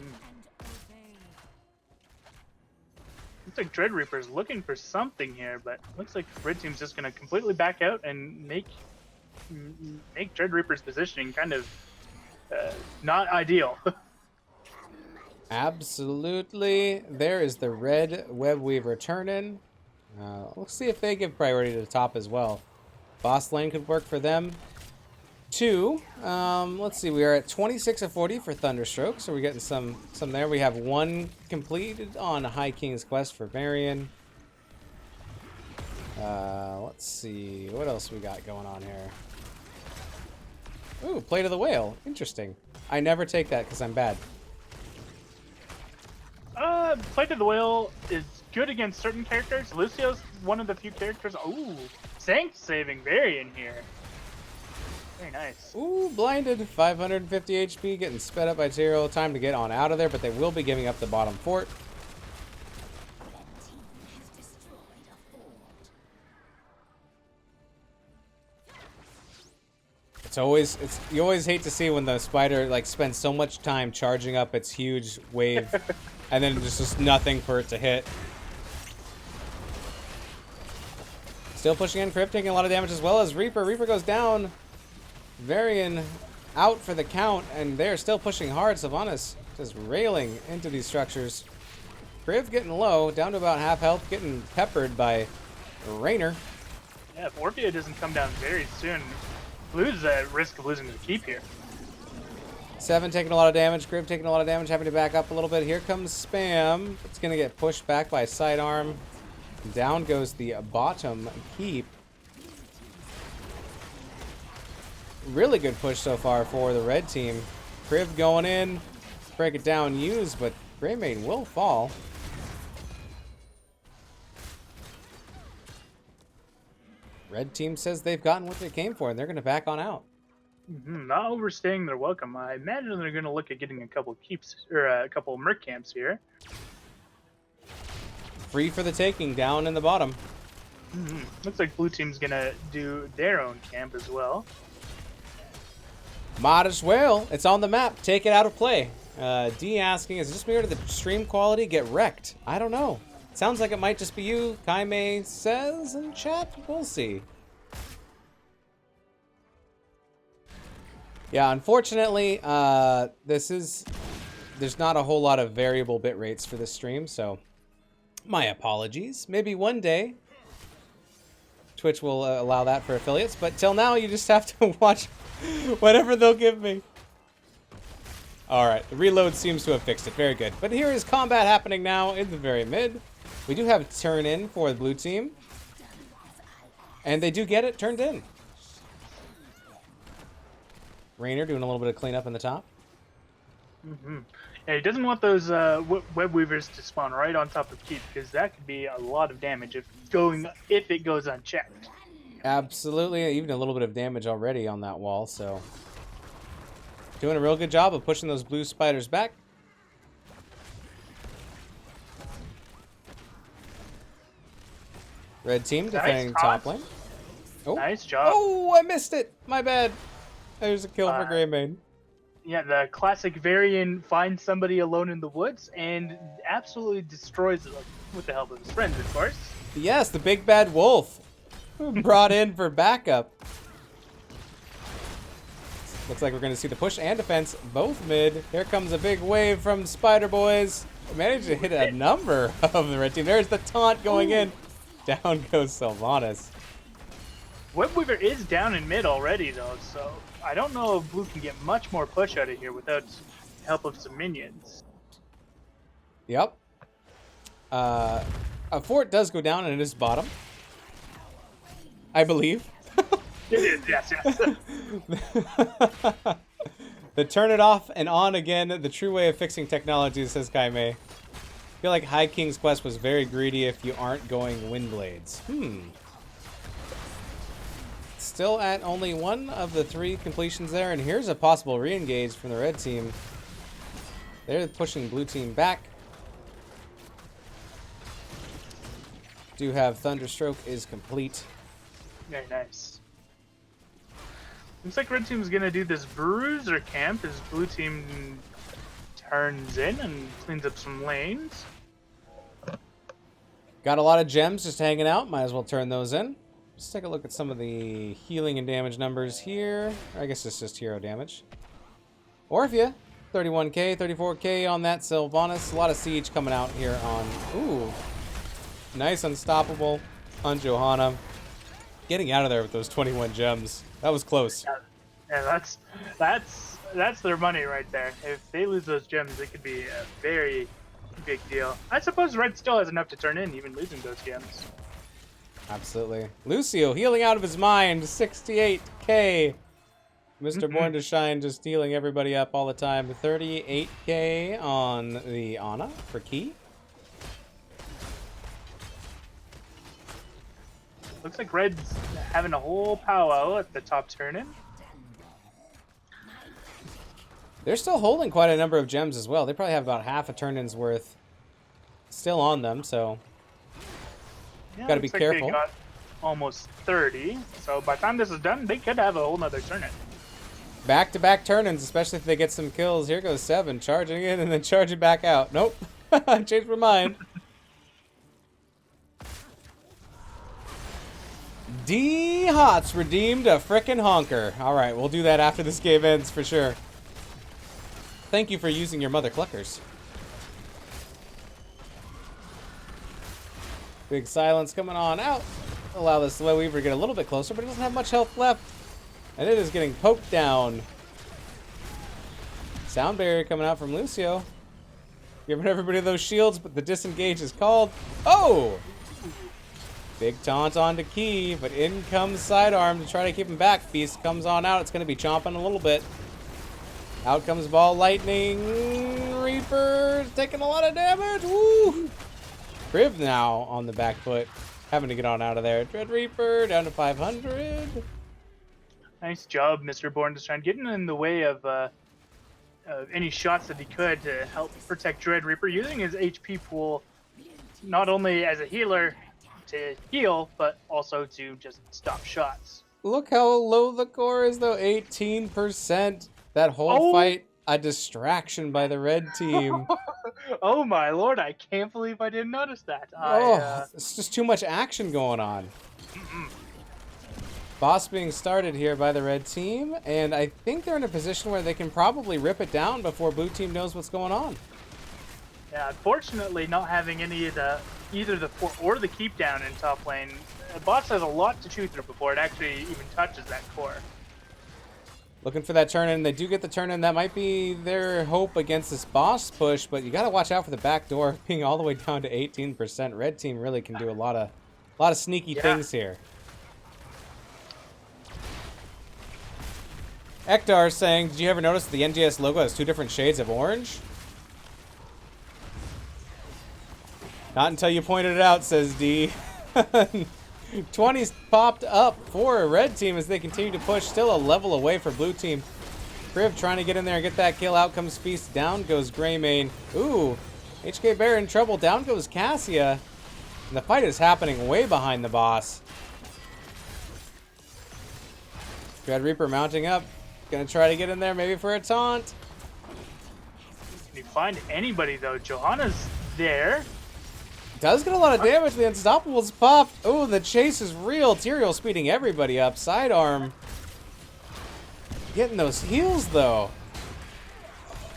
like Dread Reaper's looking for something here, but looks like red team's just going to completely back out and make Dread Reaper's positioning kind of not ideal. Absolutely. There is the red Web Weaver turn-in. Let's see if they give priority to the top as well. Boss lane could work for them too. Let's see. We are at 26 of 40 for Thunderstroke, so we're getting some there. We have 1 completed on High King's Quest for Varian. Let's see. What else we got going on here? Ooh, Plate of the Whale. Interesting. I never take that because I'm bad. Flight of the Whale is good against certain characters. Lucio's one of the few characters. Ooh, Sanct saving Varian here. Very nice. Ooh, blinded. 550 HP, getting sped up by Tyrael. Time to get on out of there, but they will be giving up the bottom fort. You always hate to see when the spider like spends so much time charging up its huge wave, and then there's just nothing for it to hit. Still pushing in, Crypt taking a lot of damage as well as Reaper. Reaper goes down. Varian out for the count, and they're still pushing hard. Sylvanas just railing into these structures. Kriv getting low, down to about half health, getting peppered by Raynor. Yeah, if Orphea doesn't come down very soon, Blue's at risk of losing the keep here. 7 taking a lot of damage, Kriv taking a lot of damage, having to back up a little bit. Here comes Spam. It's going to get pushed back by Sidearm. Down goes the bottom keep. Really good push so far for the red team. Kriv going in, break it down, use, but Greymane will fall. Red team says they've gotten what they came for, and they're going to back on out. Not overstaying their welcome. I imagine they're going to look at getting a couple keeps or a couple merc camps here. Free for the taking down in the bottom. Looks like blue team's going to do their own camp as well. Might as well. It's on the map. Take it out of play. D asking, is it just me or did the stream quality get wrecked? I don't know. Sounds like it might just be you. Kaime says in chat. We'll see. Yeah, unfortunately, there's not a whole lot of variable bit rates for this stream, so my apologies. Maybe one day Twitch will allow that for affiliates, but till now you just have to watch whatever they'll give me. Alright, the reload seems to have fixed it. Very good. But here is combat happening now in the very mid. We do have a turn in for the blue team. And they do get it turned in. Raynor doing a little bit of cleanup in the top. Yeah, he doesn't want those web weavers to spawn right on top of keep, because that could be a lot of damage if it goes unchecked. Absolutely, even a little bit of damage already on that wall, so doing a real good job of pushing those blue spiders back. Red team defending top lane. Oh. Nice job. Oh, I missed it. My bad. There's a kill for Greymane. Yeah, the classic Varian finds somebody alone in the woods and absolutely destroys it with the help of his friends, of course. Yes, the big bad wolf brought in for backup. Looks like we're going to see the push and defense both mid. Here comes a big wave from Spider Boys. Managed to hit a number of the red team. There's the taunt going in. Down goes Sylvanas. Webweaver is down in mid already, though, so I don't know if blue can get much more push out of here without the help of some minions. Yep. A fort does go down, and it is bottom, I believe. It is, yes. The turn it off and on again, the true way of fixing technology, says Kaime. I feel like High King's Quest was very greedy if you aren't going Windblades. Still at only one of the 3 completions there, and here's a possible re-engage from the red team. They're pushing blue team back. Do have Thunderstroke is complete. Very nice. Looks like red team's gonna do this bruiser camp as blue team turns in and cleans up some lanes. Got a lot of gems just hanging out. Might as well turn those in. Let's take a look at some of the healing and damage numbers here. I guess it's just hero damage. Orphea, 31k, 34k on that Sylvanas. A lot of siege coming out here on... Ooh. Nice unstoppable on Johanna. Getting out of there with those 21 gems. That was close. Yeah, that's their money right there. If they lose those gems, it could be a very big deal. I suppose red still has enough to turn in, even losing those gems. Absolutely. Lucio healing out of his mind. 68k. Mr. Born to Shine just healing everybody up all the time. 38k on the Ana for Key. Looks like Red's having a whole powwow at the top turn-in. They're still holding quite a number of gems as well. They probably have about half a turn-in's worth still on them, so Yeah, gotta be looks like careful. They got almost 30, so by the time this is done, they could have a whole nother turn-in. Back-to-back turn-ins, especially if they get some kills. Here goes 7, charging in and then charging back out. Nope. Changed my mind. D Hots redeemed a frickin' honker. Alright, we'll do that after this game ends for sure. Thank you for using your mother cluckers. Big silence coming on out. Allow this Slow Weaver to get a little bit closer, but he doesn't have much health left. And it is getting poked down. Sound barrier coming out from Lucio. Giving everybody those shields, but the disengage is called. Oh! Big taunt onto Key, but in comes Sidearm to try to keep him back. Feast comes on out. It's going to be chomping a little bit. Out comes Ball Lightning. Reaper taking a lot of damage. Woo! Kriv now on the back foot. Having to get on out of there. Dread Reaper down to 500. Nice job, Mr. Bourne, just trying to get in the way of any shots that he could to help protect Dread Reaper, using his HP pool not only as a healer to heal, but also to just stop shots. Look how low the core is, though. 18%. That whole fight, a distraction by the red team. Oh my lord, I can't believe I didn't notice that. It's just too much action going on. Boss being started here by the red team, and I think they're in a position where they can probably rip it down before blue team knows what's going on. Yeah, unfortunately, not having any of either the fort or the keep down in top lane, boss has a lot to chew through before it actually even touches that core. Looking for that turn in. They do get the turn in. That might be their hope against this boss push, but you got to watch out for the back door being all the way down to 18%. Red team really can do a lot of sneaky things here. Ektar saying, did you ever notice the NGS logo has 2 different shades of orange? Not until you pointed it out, says D. 20's popped up for a red team as they continue to push. Still a level away for blue team. Kriv trying to get in there and get that kill. Out comes Feast. Down goes Greymane. Ooh, HK Bear in trouble. Down goes Cassia. And the fight is happening way behind the boss. Dread Reaper mounting up. Gonna try to get in there maybe for a taunt. Can you find anybody though? Johanna's there. Does get a lot of damage. The Unstoppables popped. Oh, the chase is real. Tyrael speeding everybody up. Sidearm. Getting those heals, though.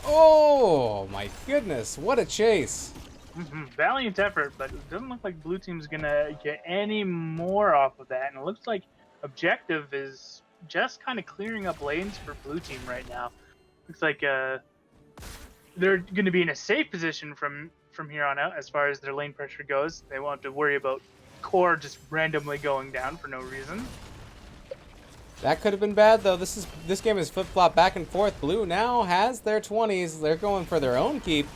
Oh, my goodness. What a chase. Valiant effort, but it doesn't look like blue team's going to get any more off of that. And it looks like objective is just kind of clearing up lanes for blue team right now. Looks like they're going to be in a safe position from here on out as far as their lane pressure goes. They won't have to worry about core just randomly going down for no reason. That could have been bad, though. This game is flip-flop back and forth. Blue now has their 20s. They're going for their own keep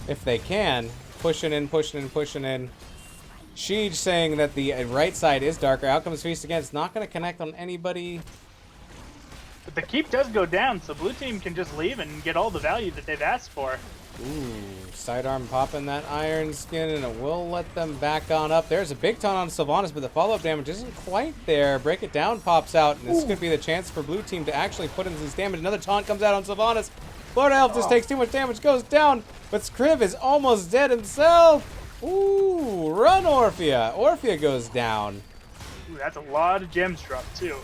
if they can. Pushing in, pushing in, pushing in. Sheej saying that the right side is darker. Out comes Feast again. It's not going to connect on anybody. But the keep does go down, so blue team can just leave and get all the value that they've asked for. Ooh, sidearm popping that iron skin, and it will let them back on up. There's a big taunt on Sylvanas, but the follow-up damage isn't quite there. Break It Down pops out, and this could be the chance for blue team to actually put in this damage. Another taunt comes out on Sylvanas. Florida Elf just takes too much damage, goes down, but Kriv is almost dead himself. Ooh, run Orphea. Orphea goes down. Ooh, that's a lot of gems dropped, too.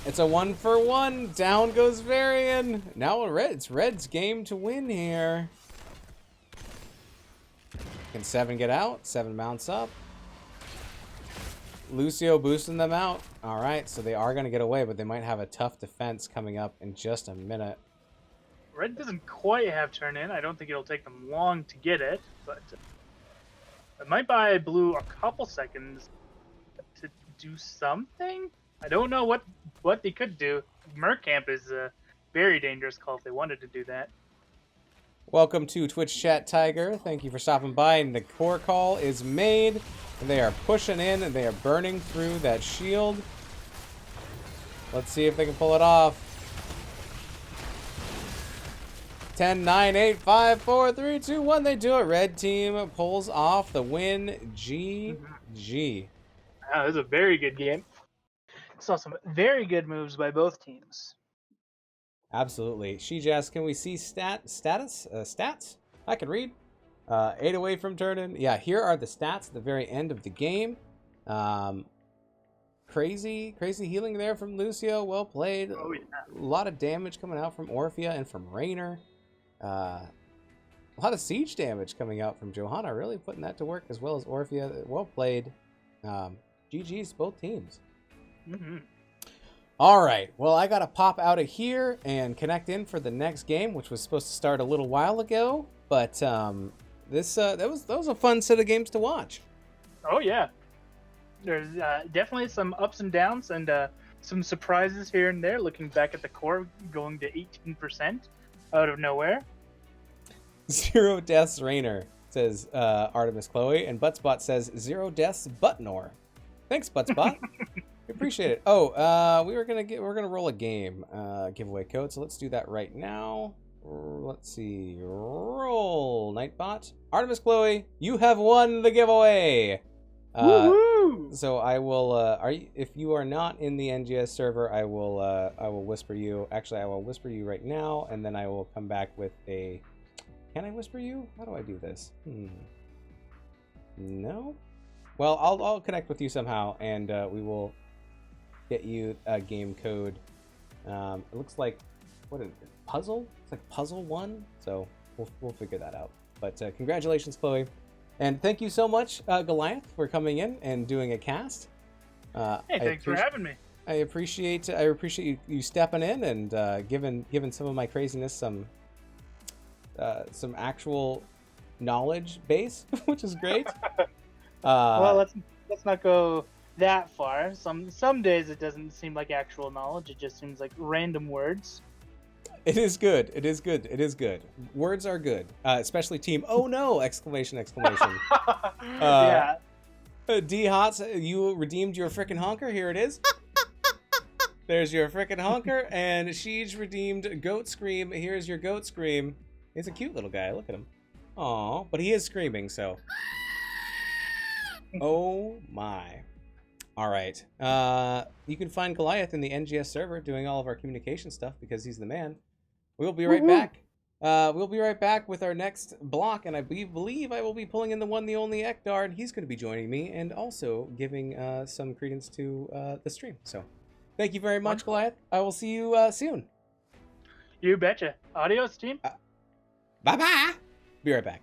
It's a 1-for-1. Down goes Varian. Now it's Red's game to win here. Can 7 get out? 7 mounts up. Lucio boosting them out. All right, so they are going to get away, but they might have a tough defense coming up in just a minute. Red doesn't quite have turn in. I don't think it'll take them long to get it, but it might buy blue a couple seconds to do something. I don't know what they could do. Mercamp is a very dangerous call if they wanted to do that. Welcome to Twitch Chat Tiger. Thank you for stopping by. And the core call is made. And they are pushing in and they are burning through that shield. Let's see if they can pull it off. 10, 9, 8, 5, 4, 3, 2, 1. They do it. Red team pulls off the win. GG. That was a very good game. Saw some very good moves by both teams. Absolutely. She asks, can we see stats? I can read. 8 away from turn-in. Yeah, here are the stats at the very end of the game. Crazy healing there from Lucio. Well played. Oh, yeah. A lot of damage coming out from Orphea and from Raynor. A lot of siege damage coming out from Johanna. Really putting that to work, as well as Orphea. Well played. GG's both teams. All right. Well, I got to pop out of here and connect in for the next game, which was supposed to start a little while ago. But that was a fun set of games to watch. Oh, yeah. There's definitely some ups and downs and some surprises here and there. Looking back at the core, going to 18% out of nowhere. 0 deaths Raynor, says Artemis Chloe, and Buttspot says 0 deaths Buttnor. Thanks, Buttspot. We appreciate it. Oh, we're gonna roll a game giveaway code, so let's do that right now. Let's see. Roll, Nightbot. Artemis Chloe, you have won the giveaway. Woohoo! So I will. If you are not in the NGS server, I will whisper you. Actually, I will whisper you right now, and then I will come back with a. Can I whisper you? How do I do this? No. Well, I'll connect with you somehow, and we will get you a game code. It looks like what is it? Puzzle? It's like Puzzle 1. So we'll figure that out. But congratulations, Chloe. And thank you so much, Goliath, for coming in and doing a cast. Hey, thanks for having me. I appreciate you stepping in and giving some of my craziness some actual knowledge base, which is great. Well, let's not go that far. Some days it doesn't seem like actual knowledge. It just seems like random words. It is good. It is good. It is good. Words are good, especially team. Oh no! Exclamation! Yeah. D Hots, you redeemed your frickin' honker. Here it is. There's your frickin' honker, and she's redeemed goat scream. Here's your goat scream. He's a cute little guy. Look at him. Aw, but he is screaming, so. Oh my. All right. You can find Goliath in the NGS server doing all of our communication stuff because he's the man. We'll be right back. We'll be right back with our next block, and I believe I will be pulling in the one, the only Ekdar, and he's going to be joining me and also giving some credence to the stream. So, thank you very much, Goliath. I will see you soon. You betcha. Adios, team. Bye-bye. Be right back.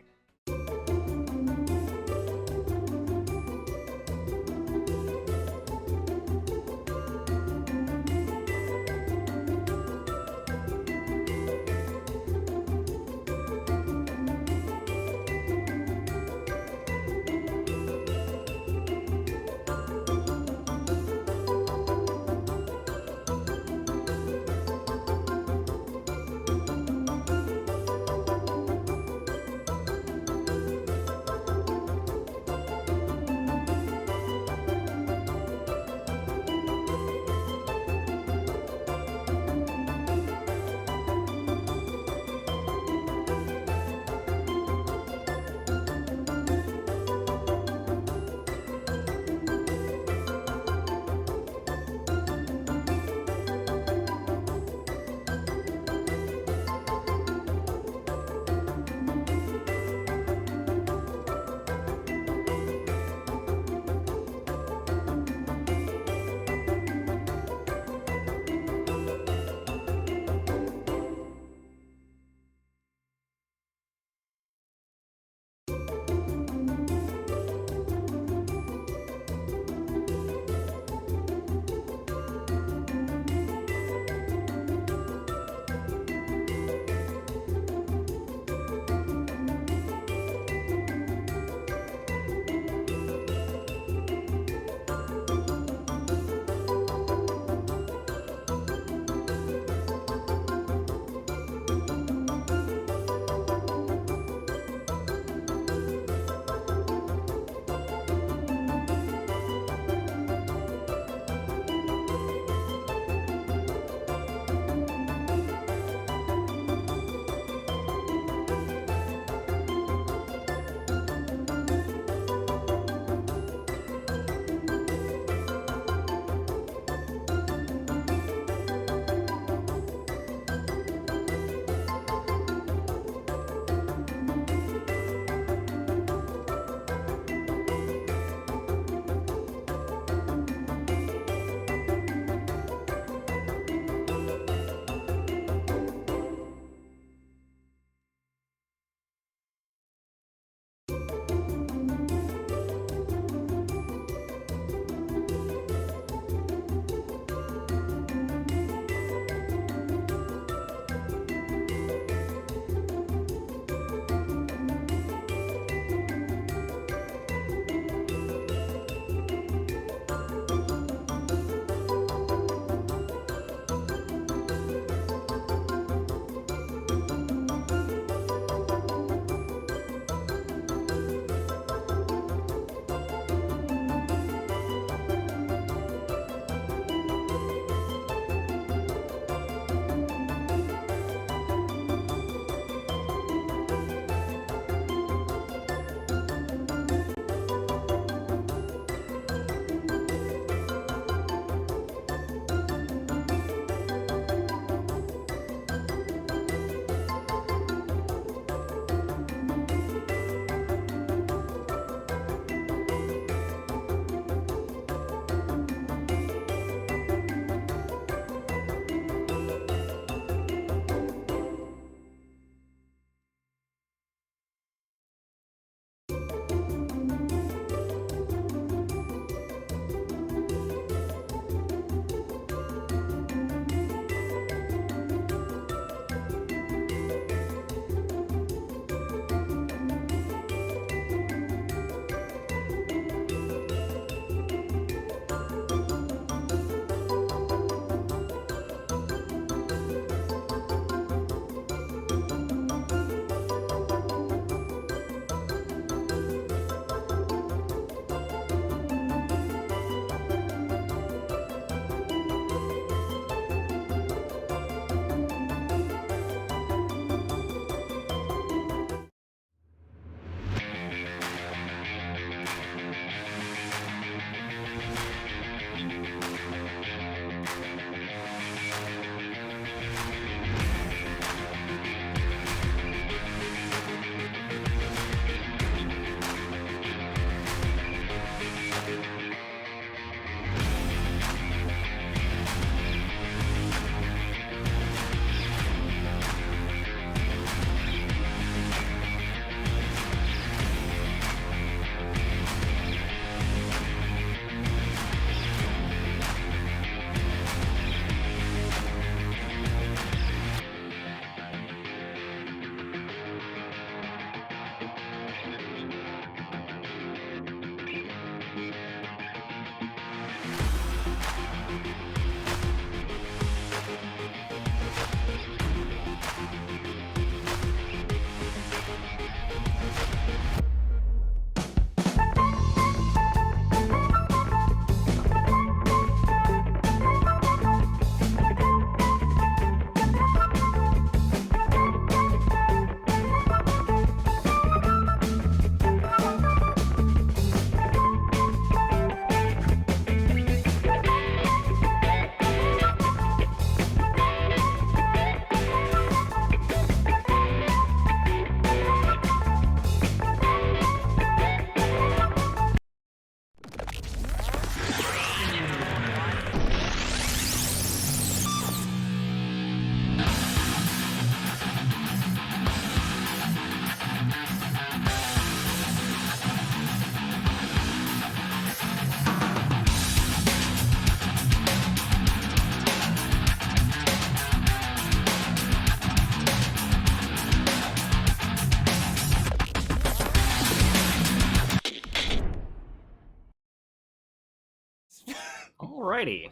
Alrighty.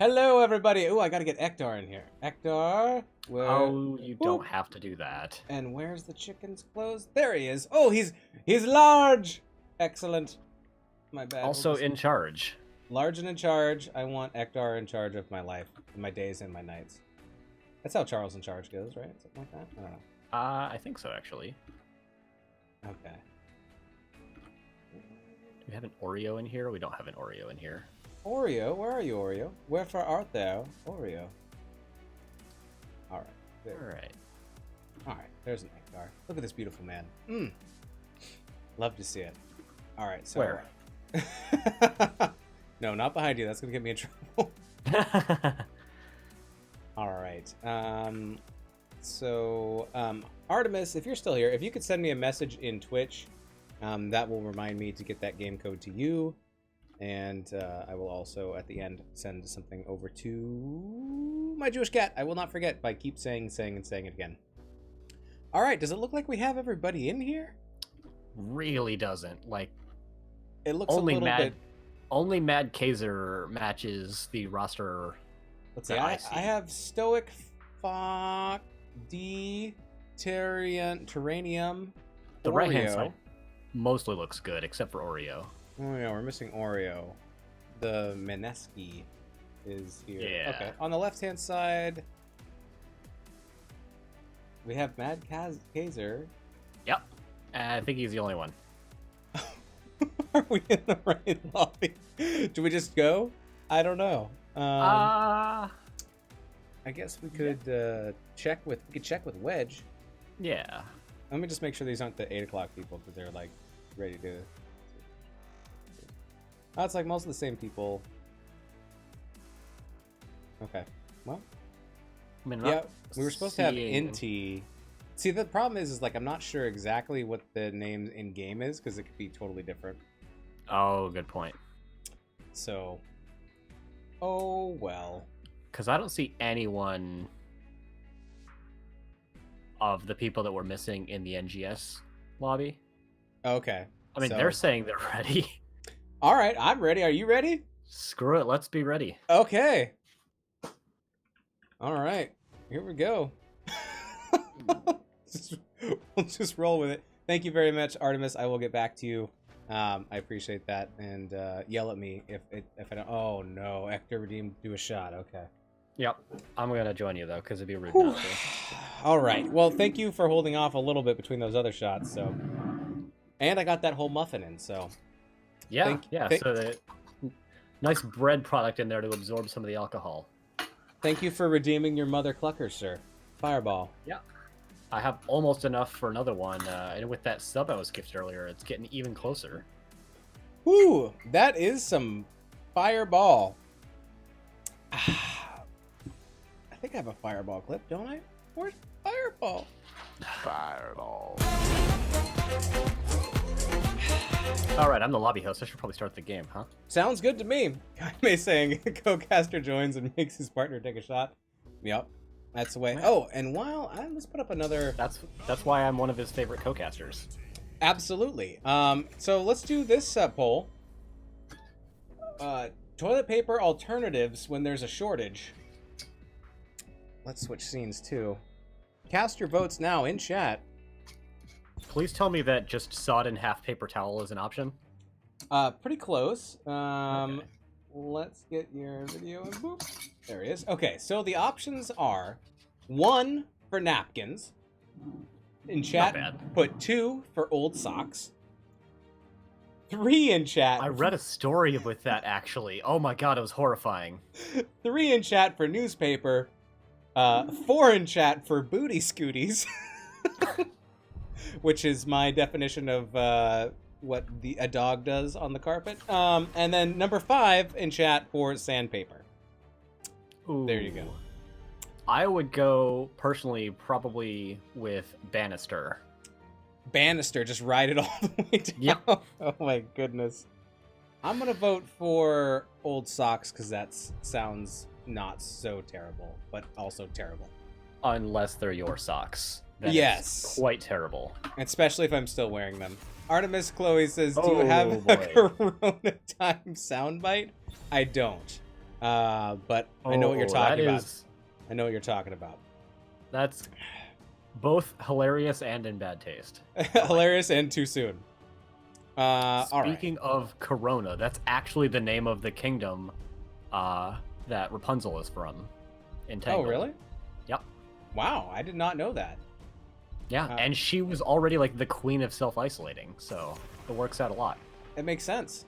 Hello, everybody. Oh, I gotta get Ektar in here. Ektar, where? Oh, you don't have to do that. And where's the chicken's clothes? There he is. Oh, he's large. Excellent. My bad. Also in charge. Large and in charge. I want Ektar in charge of my life, my days and my nights. That's how Charles in Charge goes, right? Something like that. I don't know. I think so, actually. Okay. Do we have an Oreo in here? We don't have an Oreo in here. Oreo, where are you, Oreo? Wherefore art thou, Oreo? All right. There. All right. There's an Ektar. Look at this beautiful man. Love to see it. All right. So. Where? No, not behind you. That's gonna get me in trouble. All right. Artemis, if you're still here, if you could send me a message in Twitch, that will remind me to get that game code to you. And I will also, at the end, send something over to my Jewish cat. I will not forget by keep saying it again. All right. Does it look like we have everybody in here? Really doesn't. Like, it looks a little bit... Only Mad Kaiser matches the roster. Let's see. I have Stoic, Fock, D, Terranium, The Oreo. right hand side mostly looks good, except for Oreo. Oh yeah, we're missing Oreo. The Mineski is here. Yeah. Okay. On the left hand side, we have Mad Kaiser. Yep. I think he's the only one. Are we in the right lobby? Do we just go? I don't know. I guess we could check with Wedge. Yeah. Let me just make sure these aren't the 8 o'clock people because they're like ready to. Oh, it's like most of the same people. Okay. Well. I mean, Yeah, we were supposed to have Inti. See, the problem is like I'm not sure exactly what the name in game is because it could be totally different. Oh, good point. So, oh well. Because I don't see anyone of the people that were missing in the NGS lobby. Okay. I mean, they're saying they're ready. All right, I'm ready. Are you ready? Screw it. Let's be ready. Okay. All right. Here we go. We'll just roll with it. Thank you very much, Artemis. I will get back to you. I appreciate that, and yell at me if I don't. Oh no, Ector redeemed. Do a shot. Okay. Yep. I'm gonna join you though, because it'd be rude not to. All right. Well, thank you for holding off a little bit between those other shots. So, and I got that whole muffin in. So. Yeah. So the nice bread product in there to absorb some of the alcohol. Thank you for redeeming your mother clucker, sir. Fireball. Yeah. I have almost enough for another one, and with that sub I was gifted earlier, it's getting even closer. Woo! That is some fireball. I think I have a fireball clip, don't I? Where's fireball? Fireball. Alright, I'm the lobby host. I should probably start the game, huh? Sounds good to me. Kaime saying co-caster joins and makes his partner take a shot. Yep. That's the way. Oh, and let's put up another. That's why I'm one of his favorite co-casters. Absolutely. So let's do this poll. Toilet paper alternatives when there's a shortage. Let's switch scenes too. Cast your votes now in chat. Please tell me that just sawed in half paper towel is an option. Pretty close. Okay. Let's get your video and boop. There it is. Okay, so the options are 1 for napkins. In chat, put 2 for old socks. 3 in chat. I read a story with that actually. Oh my god, it was horrifying. 3 in chat for newspaper. 4 in chat for booty scooties. Which is my definition of what a dog does on the carpet. And then number 5 in chat for sandpaper. Ooh. There you go. I would go personally probably with banister. Banister, just ride it all the way down. Yep. Oh my goodness. I'm gonna vote for old socks because that sounds not so terrible, but also terrible. Unless they're your socks. Then Yes. It's quite terrible. Especially if I'm still wearing them. Artemis Chloe says, do Oh, you have boy. a Corona time soundbite? I don't. But I know what you're talking about. I know what you're talking about. That's both hilarious and in bad taste. Hilarious and too soon. Speaking of Corona, that's actually the name of the kingdom that Rapunzel is from. Entangled. Oh, really? Yep. Wow, I did not know that. Yeah, and she was already like the queen of self-isolating, so it works out a lot. It makes sense.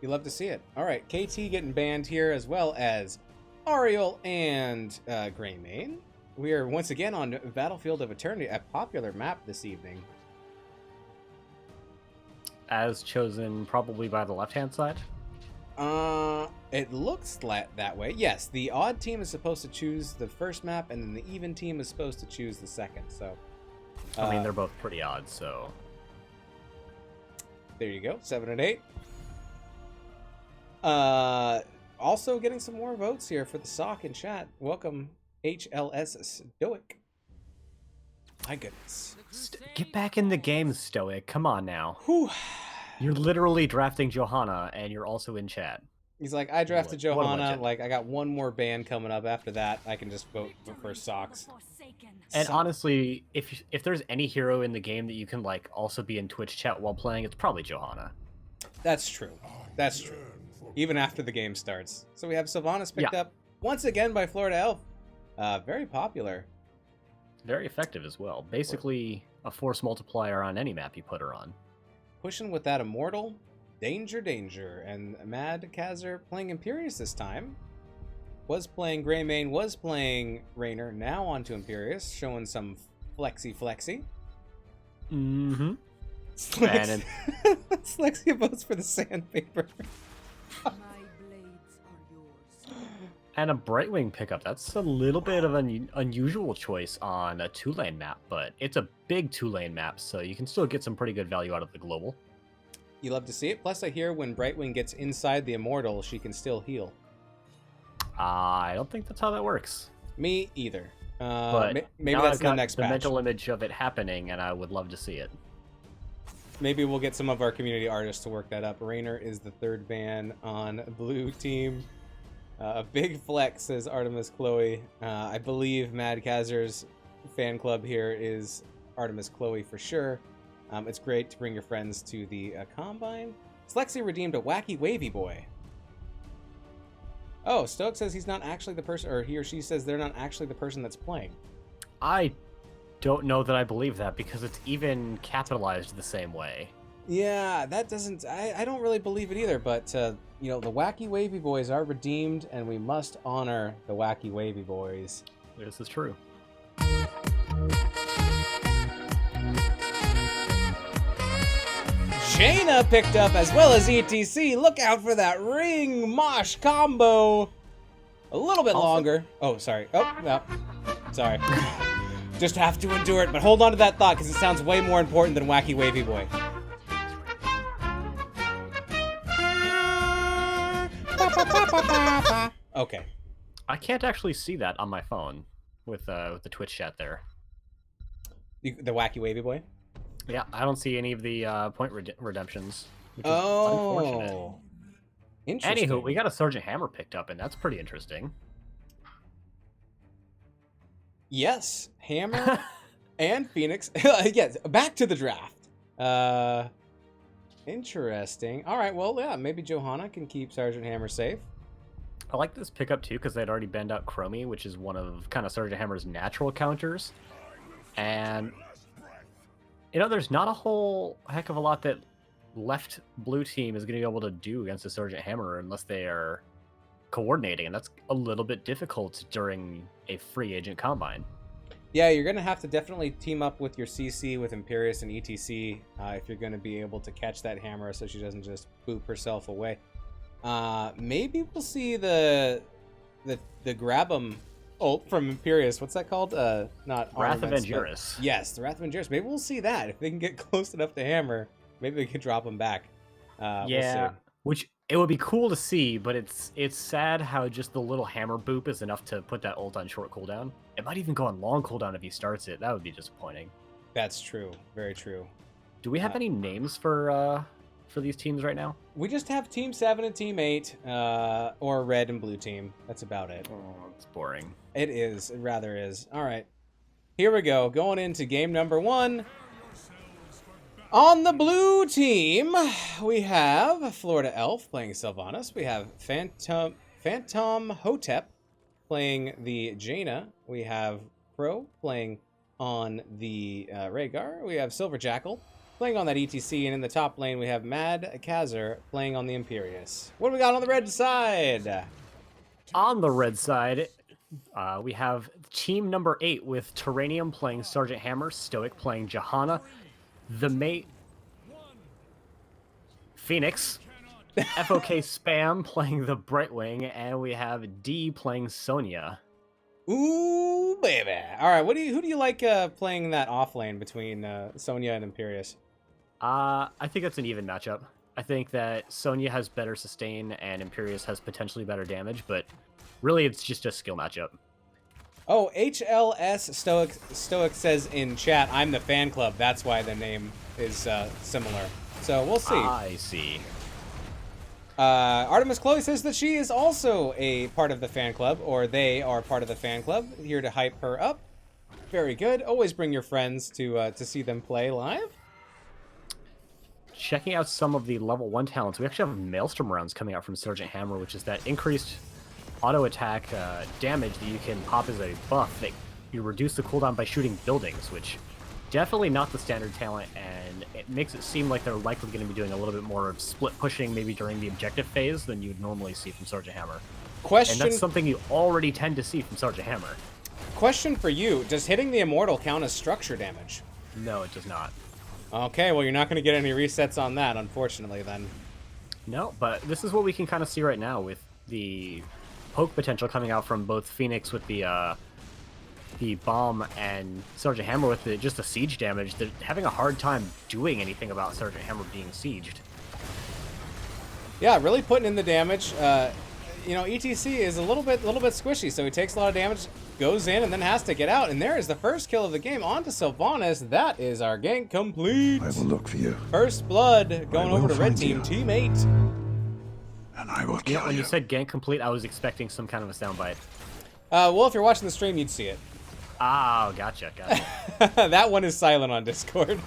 You love to see it. All right, KT getting banned here, as well as Ariel and Greymane. We are once again on Battlefield of Eternity, a popular map this evening. As chosen probably by the left-hand side? It looks that way. Yes, the odd team is supposed to choose the first map, and then the even team is supposed to choose the second. So, I mean, they're both pretty odd. So, there you go, 7 and 8. Also getting some more votes here for the sock in chat. Welcome, HLS Stoic. My goodness. Get back in the game, Stoic. Come on now. Whew. You're literally drafting Johanna, and you're also in chat. He's like, I drafted Johanna. Like, I got one more ban coming up. After that, I can just vote for socks. And honestly, if there's any hero in the game that you can like also be in Twitch chat while playing, it's probably Johanna. That's true. That's true. Even after the game starts. So we have Sylvanas picked up once again by Florida Elf. Very popular. Very effective as well. Basically, a force multiplier on any map you put her on. Pushing with that Immortal. Danger, danger. And Mad Kazir playing Imperious this time. Was playing Greymane, was playing Raynor. Now onto Imperious, showing some flexy. Mm-hmm. Slexia votes for the sandpaper. And a Brightwing pickup. That's a little bit of an unusual choice on a 2-lane map, but it's a big 2-lane map, so you can still get some pretty good value out of the global. You love to see it. Plus, I hear when Brightwing gets inside the Immortal, she can still heal. I don't think that's how that works. Me either. But maybe that's the next patch. The mental image of it happening, and I would love to see it. Maybe we'll get some of our community artists to work that up. Raynor is the third ban on blue team. A big flex, says Artemis Chloe. I believe Mad Kazir's fan club here is Artemis Chloe for sure. It's great to bring your friends to the Combine. Slexi redeemed a wacky wavy boy. Oh, Stoic says he's not actually the person, or he or she says they're not actually the person that's playing. I don't know that I believe that, because it's even capitalized the same way. Yeah, that doesn't... I don't really believe it either, but, you know, the Wacky Wavy Boys are redeemed, and we must honor the Wacky Wavy Boys. This is true. Jaina picked up, as well as ETC. Look out for that Ring Mosh combo. A little bit longer. Oh, sorry. Oh, no. Sorry. Just have to endure it, but hold on to that thought, because it sounds way more important than Wacky Wavy Boy. Okay. I can't actually see that on my phone with the Twitch chat there. The Wacky Wavy Boy? Yeah, I don't see any of the point redemptions, which is unfortunate. Interesting. Anywho, we got a Sergeant Hammer picked up, and that's pretty interesting. Yes, Hammer and Phoenix. Yes, back to the draft. Interesting. All right, well, yeah, maybe Johanna can keep Sergeant Hammer safe. I like this pickup, too, because they'd already banned out Chromie, which is one of kind of Sergeant Hammer's natural counters. And, you know, there's not a whole heck of a lot that left blue team is going to be able to do against a Sergeant Hammer unless they are coordinating, and that's a little bit difficult during a free agent combine. Yeah, you're going to have to definitely team up with your CC, with Imperious and ETC, if you're going to be able to catch that Hammer so she doesn't just boop herself away. Maybe we'll see the grab 'em ult from Imperious. What's that called? Not Wrath of Armaments, Anguirus. Yes, the Wrath of Anguirus. Maybe we'll see that. If they can get close enough to Hammer, maybe they can drop him back. Yeah, we'll which it would be cool to see, but it's sad how just the little Hammer boop is enough to put that ult on short cooldown. It might even go on long cooldown if he starts it. That would be disappointing. That's true. Very true. Do we have any names for for these teams right now? We just have Team 7 and Team 8, or Red and Blue Team. That's about it. Oh, it's boring. It is. It rather is. All right. Here we go. Going into game number 1. On the blue team, we have Florida Elf playing Sylvanas. We have Phantom Hotep playing the Jaina. We have Crow playing on the Rhaegar. We have Silver Jackal playing on that ETC. And in the top lane, we have Mad Khazar playing on the Imperius. What do we got on the red side? On the red side, we have team number 8 with Terranium playing Sergeant Hammer, Stoic playing Johanna, the mate Phoenix, FOK Spam playing the Brightwing, and we have D playing Sonya. Ooh, baby. All right, who do you like playing that off lane between Sonya and Imperius? I think that's an even matchup. I think that Sonya has better sustain and Imperius has potentially better damage, but really it's just a skill matchup. Oh, HLS Stoic says in chat, I'm the fan club. That's why the name is similar. So we'll see. I see. Artemis Chloe says that she is also a part of the fan club, or they are part of the fan club, here to hype her up. Very good. Always bring your friends to see them play live. Checking out some of the level 1 talents, we actually have Maelstrom rounds coming out from Sergeant Hammer, which is that increased auto attack damage that you can pop as a buff that you reduce the cooldown by shooting buildings, which definitely not the standard talent, and it makes it seem like they're likely going to be doing a little bit more of split pushing maybe during the objective phase than you'd normally see from Sergeant Hammer. And that's something you already tend to see from Sergeant Hammer. Question for you, does hitting the Immortal count as structure damage? No, it does not. Okay, well, you're not going to get any resets on that, unfortunately, then. No, but this is what we can kind of see right now with the poke potential coming out from both Phoenix with the bomb and Sergeant Hammer with just the siege damage. They're having a hard time doing anything about Sergeant Hammer being sieged. Yeah, really putting in the damage. ETC is a little bit squishy, so he takes a lot of damage, goes in, and then has to get out. And there is the first kill of the game. On to Sylvanas. That is our gank complete. I will look for you. First blood going over to red team, team 8. And I will kill you. When you said gank complete, I was expecting some kind of a soundbite. Well, if you're watching the stream, you'd see it. Oh, gotcha. That one is silent on Discord.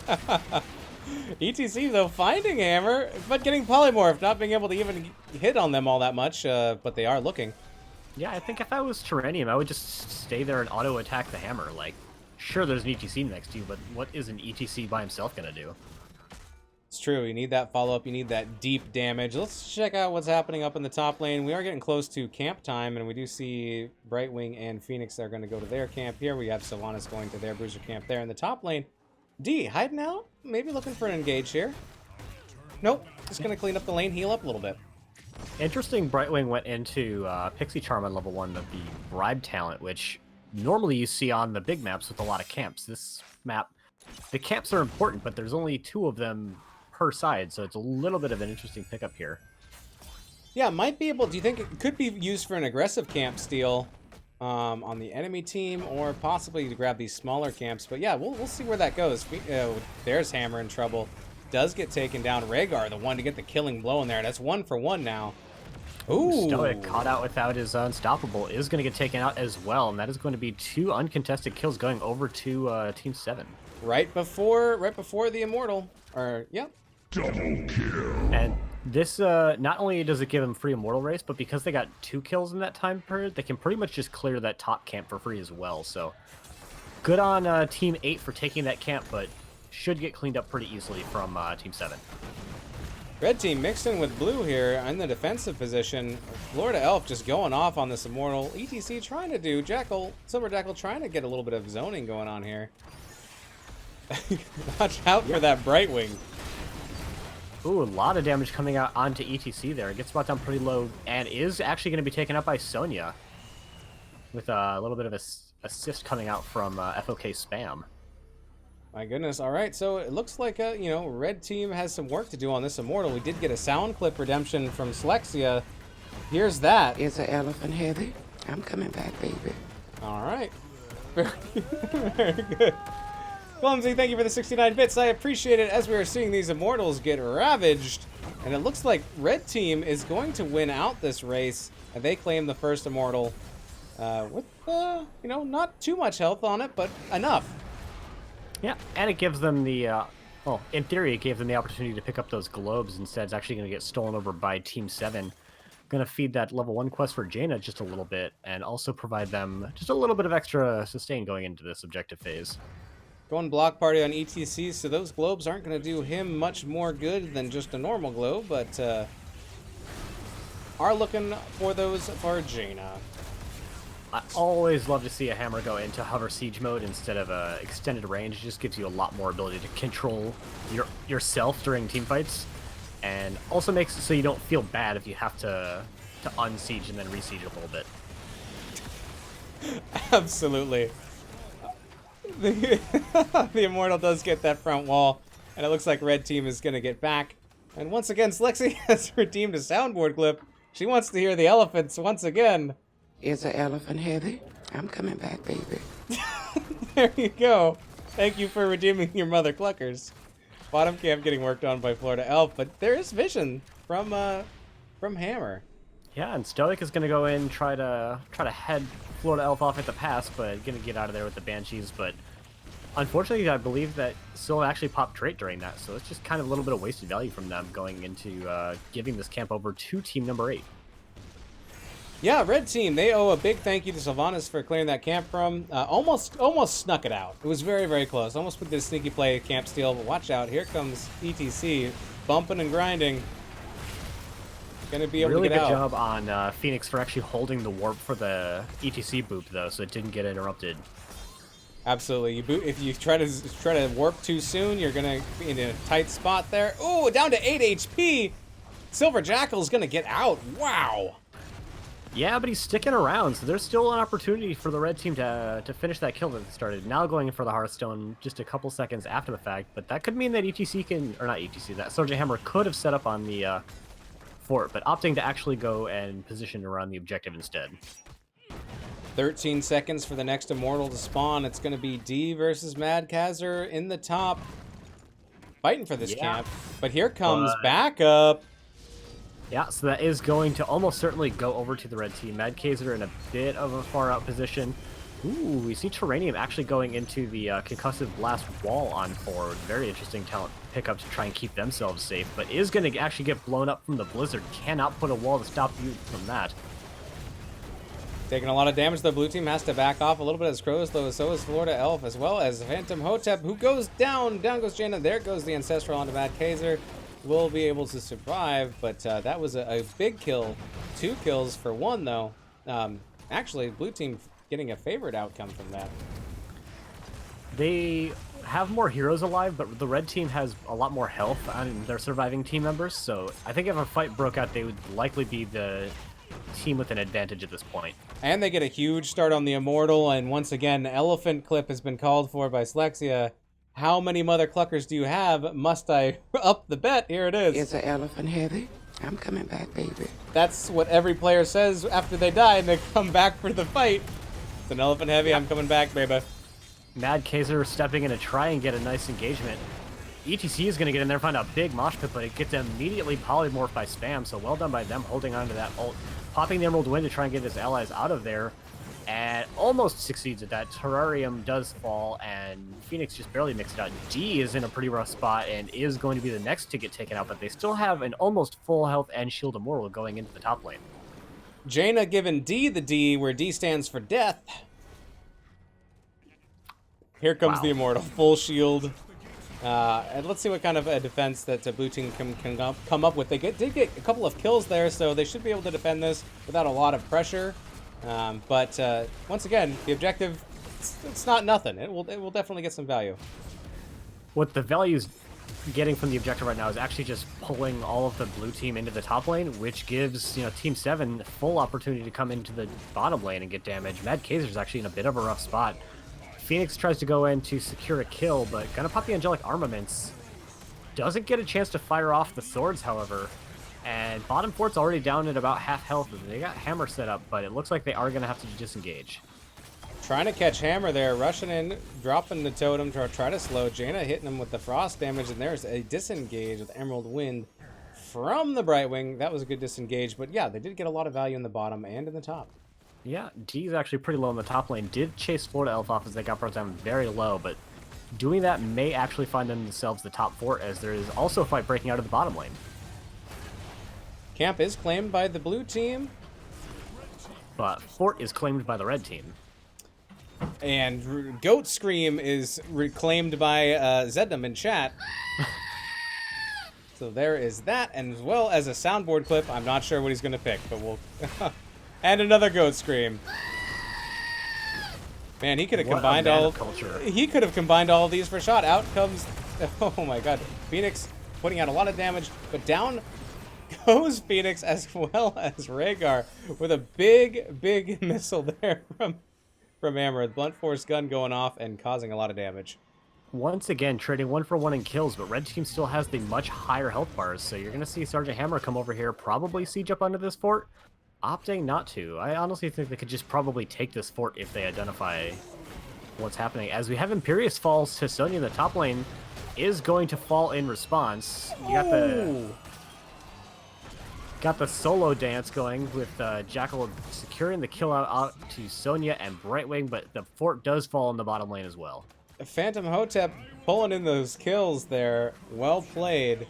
ETC, though, finding Hammer, but getting polymorphed, not being able to even hit on them all that much, but they are looking. Yeah, I think if I was Terranium, I would just stay there and auto-attack the Hammer. Like, sure, there's an ETC next to you, but what is an ETC by himself going to do? It's true. You need that follow-up. You need that deep damage. Let's check out what's happening up in the top lane. We are getting close to camp time, and we do see Brightwing and Phoenix are going to go to their camp here. We have Sylvanas going to their bruiser camp there. In the top lane, D, hiding out? Maybe looking for an engage here. Nope. Just going to clean up the lane, heal up a little bit. Interesting, Brightwing went into Pixie Charm on level 1 of the Bribe talent, which normally you see on the big maps with a lot of camps. This map, the camps are important, but there's only 2 of them per side, so it's a little bit of an interesting pickup here. Yeah, might be able. Do you think it could be used for an aggressive camp steal on the enemy team, or possibly to grab these smaller camps? But yeah, we'll see where that goes. There's Hammer in trouble. Does get taken down. Rhaegar, the one to get the killing blow in there. That's 1 for 1 now. Ooh. Stoic, caught out without his Unstoppable, is going to get taken out as well, and that is going to be 2 uncontested kills going over to Team 7. Right before the Immortal. Yep. Double kill. And this, not only does it give them free Immortal race, but because they got 2 kills in that time period, they can pretty much just clear that top camp for free as well. So good on Team 8 for taking that camp, but should get cleaned up pretty easily from Team 7. Red team mixed in with blue here in the defensive position. Florida Elf just going off on this Immortal. ETC trying to do Silver Jackal trying to get a little bit of zoning going on here. Watch out for that Brightwing. Ooh, a lot of damage coming out onto ETC there. It gets brought down pretty low and is actually going to be taken up by Sonya with a little bit of assist coming out from FOK Spam. My goodness. All right, so it looks like, red team has some work to do on this Immortal. We did get a sound clip redemption from Slexia. Here's that. Is an elephant heavy? I'm coming back, baby. All right. Very, very good. Clumsy, thank you for the 69 bits. I appreciate it as we are seeing these Immortals get ravaged. And it looks like Red Team is going to win out this race. And they claim the first Immortal with, not too much health on it, but enough. Yeah, and it gives them the, well, in theory, it gave them the opportunity to pick up those globes. Instead, it's actually going to get stolen over by Team 7. Going to feed that level 1 quest for Jaina just a little bit, and also provide them just a little bit of extra sustain going into this objective phase. Going block party on ETC, so those globes aren't going to do him much more good than just a normal globe, but are looking for those for Jaina. I always love to see a hammer go into hover siege mode instead of extended range. It just gives you a lot more ability to control yourself during team fights, and also makes it so you don't feel bad if you have to unsiege and then resiege a little bit. Absolutely. The Immortal does get that front wall, and it looks like Red Team is going to get back. And once again, Slexi has redeemed a soundboard clip. She wants to hear the elephants once again. Is an elephant heavy? I'm coming back, baby. There you go. Thank you for redeeming your mother cluckers. Bottom camp getting worked on by Florida Elf, but there is vision from Hammer. Yeah, and Stoic is going to go in, try to head Florida Elf off at the pass, but going to get out of there with the Banshees. But unfortunately, I believe that Syl actually popped trait during that, so it's just kind of a little bit of wasted value from them going into giving this camp over to team number 8. Yeah, Red Team, they owe a big thank you to Sylvanas for clearing that camp from. Almost snuck it out. It was very, very close. Almost put this sneaky play camp steal, but watch out. Here comes ETC, bumping and grinding. Gonna be able really to get out. Really good job on Phoenix for actually holding the warp for the ETC boop, though, so it didn't get interrupted. Absolutely. If you try to warp too soon, you're gonna be in a tight spot there. Ooh, down to 8 HP. Silver Jackal's gonna get out. Wow. Yeah, but he's sticking around, so there's still an opportunity for the red team to finish that kill that started. Now going for the Hearthstone just a couple seconds after the fact, but that could mean that ETC can, or not ETC, that Sergeant Hammer could have set up on the fort, but opting to actually go and position around the objective instead. 13 seconds for the next Immortal to spawn. It's going to be D versus Mad Kazzer in the top. Fighting for this camp, but here comes backup. Yeah, so that is going to almost certainly go over to the red team. Mad Kazzer in a bit of a far out position. Ooh, we see Terranium actually going into the concussive blast wall on forward. Very interesting talent pickup to try and keep themselves safe, but is going to actually get blown up from the blizzard. Cannot put a wall to stop you from that. Taking a lot of damage, the blue team has to back off a little bit as Crows, though, so is Florida Elf, as well as Phantom Hotep, who goes down. Down goes Jaina. There goes the Ancestral onto Mad Kazzer. Will be able to survive, but that was a big kill. 2 kills for 1, though. Actually, blue team getting a favored outcome from that. They have more heroes alive, but the red team has a lot more health on their surviving team members, so I think if a fight broke out, they would likely be the team with an advantage at this point. And they get a huge start on the Immortal, and once again, Elephant Clip has been called for by Slexia. How many mother cluckers do you have? Must I up the bet? Here it is. Is an elephant heavy? I'm coming back, baby. That's what every player says after they die and they come back for the fight. It's an elephant heavy, I'm coming back, baby. Mad Kazzer stepping in to try and get a nice engagement. ETC is going to get in there and find a big mosh pit, but it gets immediately polymorphed by Spam, so well done by them holding on to that ult. Popping the Emerald Wind to try and get his allies out of there, and almost succeeds at that. Terrarium does fall, and Phoenix just barely makes it out. D is in a pretty rough spot and is going to be the next to get taken out, but they still have an almost full health and shield Immortal going into the top lane. Jaina giving D the D, where D stands for death. Here comes the Immortal, full shield. And let's see what kind of a defense that blue team can come up with. They did get a couple of kills there, so they should be able to defend this without a lot of pressure. But once again, the objective, it's not nothing. It will definitely get some value. What the value's getting from the objective right now is actually just pulling all of the blue team into the top lane, which gives Team 7 full opportunity to come into the bottom lane and get damage. Mad Kazer's actually in a bit of a rough spot. Phoenix tries to go in to secure a kill, but gonna pop the Angelic Armaments. Doesn't get a chance to fire off the swords, however. And bottom fort's already down at about half health. They got Hammer set up, but it looks like they are gonna have to disengage. Trying to catch Hammer there, rushing in, dropping the totem to try to slow. Jaina hitting him with the frost damage, and there's a disengage with Emerald Wind from the Brightwing. That was a good disengage, but yeah, they did get a lot of value in the bottom and in the top. Yeah, D's actually pretty low in the top lane. Did chase Florida Elf off as they got brought down very low, but doing that may actually find themselves the top fort, as there is also a fight breaking out of the bottom lane. Camp is claimed by the blue team. But fort is claimed by the red team. And Goat Scream is reclaimed by Zednam in chat. So there is that, and as well as a soundboard clip. I'm not sure what he's going to pick, but we'll... and another Goat Scream. Man, he could have combined all... He could have combined all of these for shot. Out comes... Oh my god. Phoenix putting out a lot of damage, but down goes Phoenix as well as Rhaegar with a big missile there from Hammer. The blunt force gun going off and causing a lot of damage. Once again, trading 1-for-1 in kills, but red team still has the much higher health bars, so you're going to see Sergeant Hammer come over here, probably siege up onto this fort, opting not to. I honestly think they could just probably take this fort if they identify what's happening. As we have Imperious falls to Sonya in the top lane, is going to fall in response. You got the solo dance going with Jackal securing the kill out to Sonya and Brightwing, but the fort does fall in the bottom lane as well. Phantom Hotep pulling in those kills there. Well played.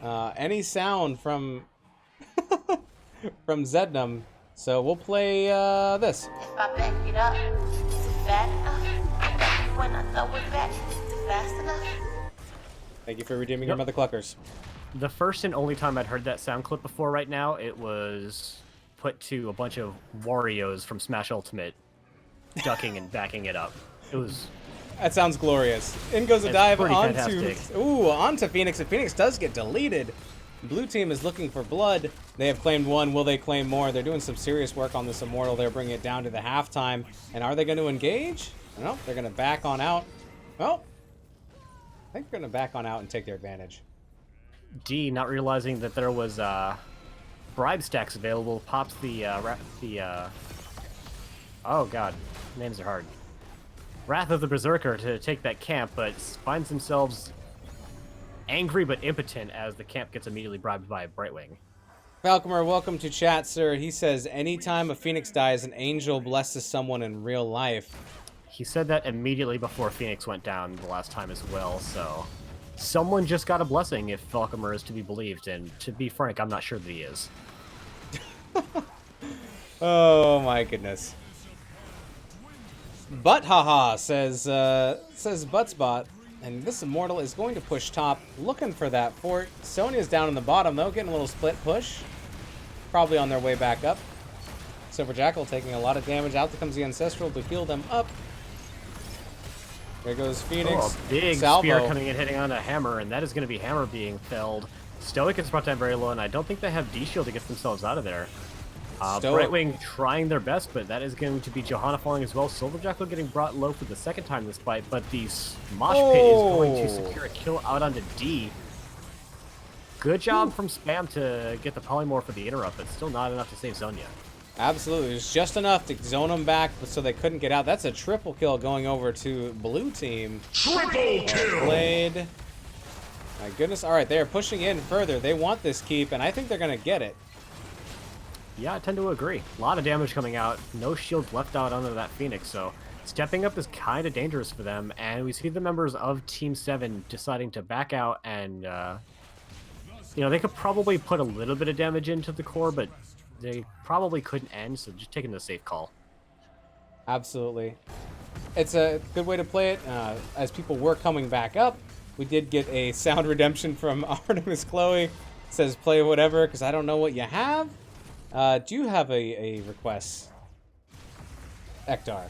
Any sound from from Zednam. So we'll play this. If I back it up, bad enough. When I throw it back, fast enough. Thank you for redeeming your Mother Cluckers. The first and only time I'd heard that sound clip before right now, it was put to a bunch of Warriors from Smash Ultimate ducking and backing it up. It was... That sounds glorious. In goes a dive onto Phoenix, and Phoenix does get deleted. Blue team is looking for blood. They have claimed one. Will they claim more? They're doing some serious work on this Immortal. They're bringing it down to the halftime. And are they going to engage? No, they're going to back on out. Well, I think they're going to back on out and take their advantage. D, not realizing that there was bribe stacks available, pops the oh god, names are hard. Wrath of the Berserker to take that camp, but finds themselves angry but impotent as the camp gets immediately bribed by Brightwing. Falcomer, welcome to chat, sir. He says, anytime a Phoenix dies, an angel blesses someone in real life. He said that immediately before Phoenix went down the last time as well, so... Someone just got a blessing, if Falcomer is to be believed, and to be frank, I'm not sure that he is. Oh my goodness. Butt haha says Buttsbot, and this Immortal is going to push top, looking for that fort. Sonya's down in the bottom though, getting a little split push. Probably on their way back up. Silver Jackal taking a lot of damage. Out comes the Ancestral to heal them up. There goes Phoenix. Oh, a big Salvo. Spear coming in, hitting on a Hammer, and that is going to be Hammer being felled. Stoic is brought down very low, and I don't think they have D-Shield to get themselves out of there. Brightwing trying their best, but that is going to be Johanna falling as well. Silver Jackal getting brought low for the second time this fight, but the Mosh Pit is going to secure a kill out onto D. Good job from Spam to get the Polymorph for the interrupt, but still not enough to save Sonya. Absolutely. It was just enough to zone them back so they couldn't get out. That's a triple kill going over to blue team. Triple kill! Played. My goodness. All right, they're pushing in further. They want this keep, and I think they're going to get it. Yeah, I tend to agree. A lot of damage coming out. No shields left out under that Phoenix, so stepping up is kind of dangerous for them. And we see the members of Team 7 deciding to back out and, you know, they could probably put a little bit of damage into the core, but they probably couldn't end, so just taking the safe call. Absolutely. It's a good way to play it. As people were coming back up, we did get a sound redemption from Artemis Chloe. It says play whatever, because I don't know what you have. Do you have a request, Ektar?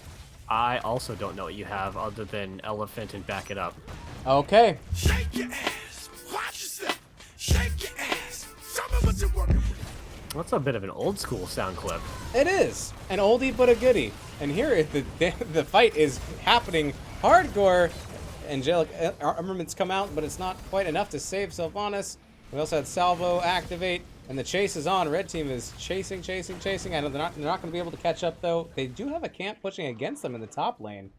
I also don't know what you have other than Elephant and back it up. Okay. Shake your ass. Watch yourself. Shake your ass. Show me what you're working with. That's a bit of an old school sound clip. It is. An oldie but a goodie. And here the fight is happening hardcore. Angelic armaments come out, but it's not quite enough to save Sylvanas. We also had Salvo activate. And the chase is on. Red team is chasing. I know they're not going to be able to catch up, though. They do have a camp pushing against them in the top lane.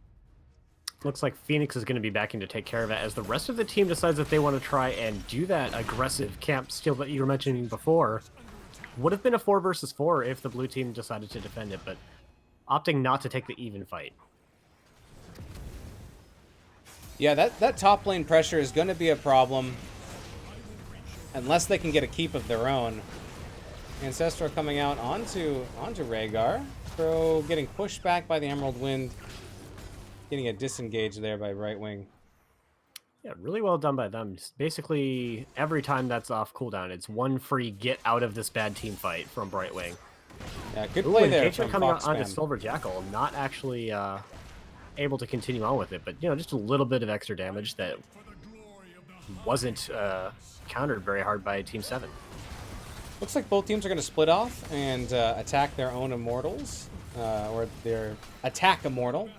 Looks like Phoenix is going to be backing to take care of it as the rest of the team decides that they want to try and do that aggressive camp steal that you were mentioning before. Would have been a 4 versus 4 if the blue team decided to defend it, but opting not to take the even fight. Yeah, that top lane pressure is going to be a problem unless they can get a keep of their own. Ancestral coming out onto Rhaegar. Crow getting pushed back by the Emerald Wind. Getting a disengage there by right wing. Yeah, really well done by them. Just basically, every time that's off cooldown, it's one free get out of this bad team fight from Brightwing. Yeah, good play there engagement from coming Fox onto Spam. Silver Jackal, not actually able to continue on with it, but just a little bit of extra damage that wasn't countered very hard by Team 7. Looks like both teams are going to split off and attack their own immortals. Or their attack immortal,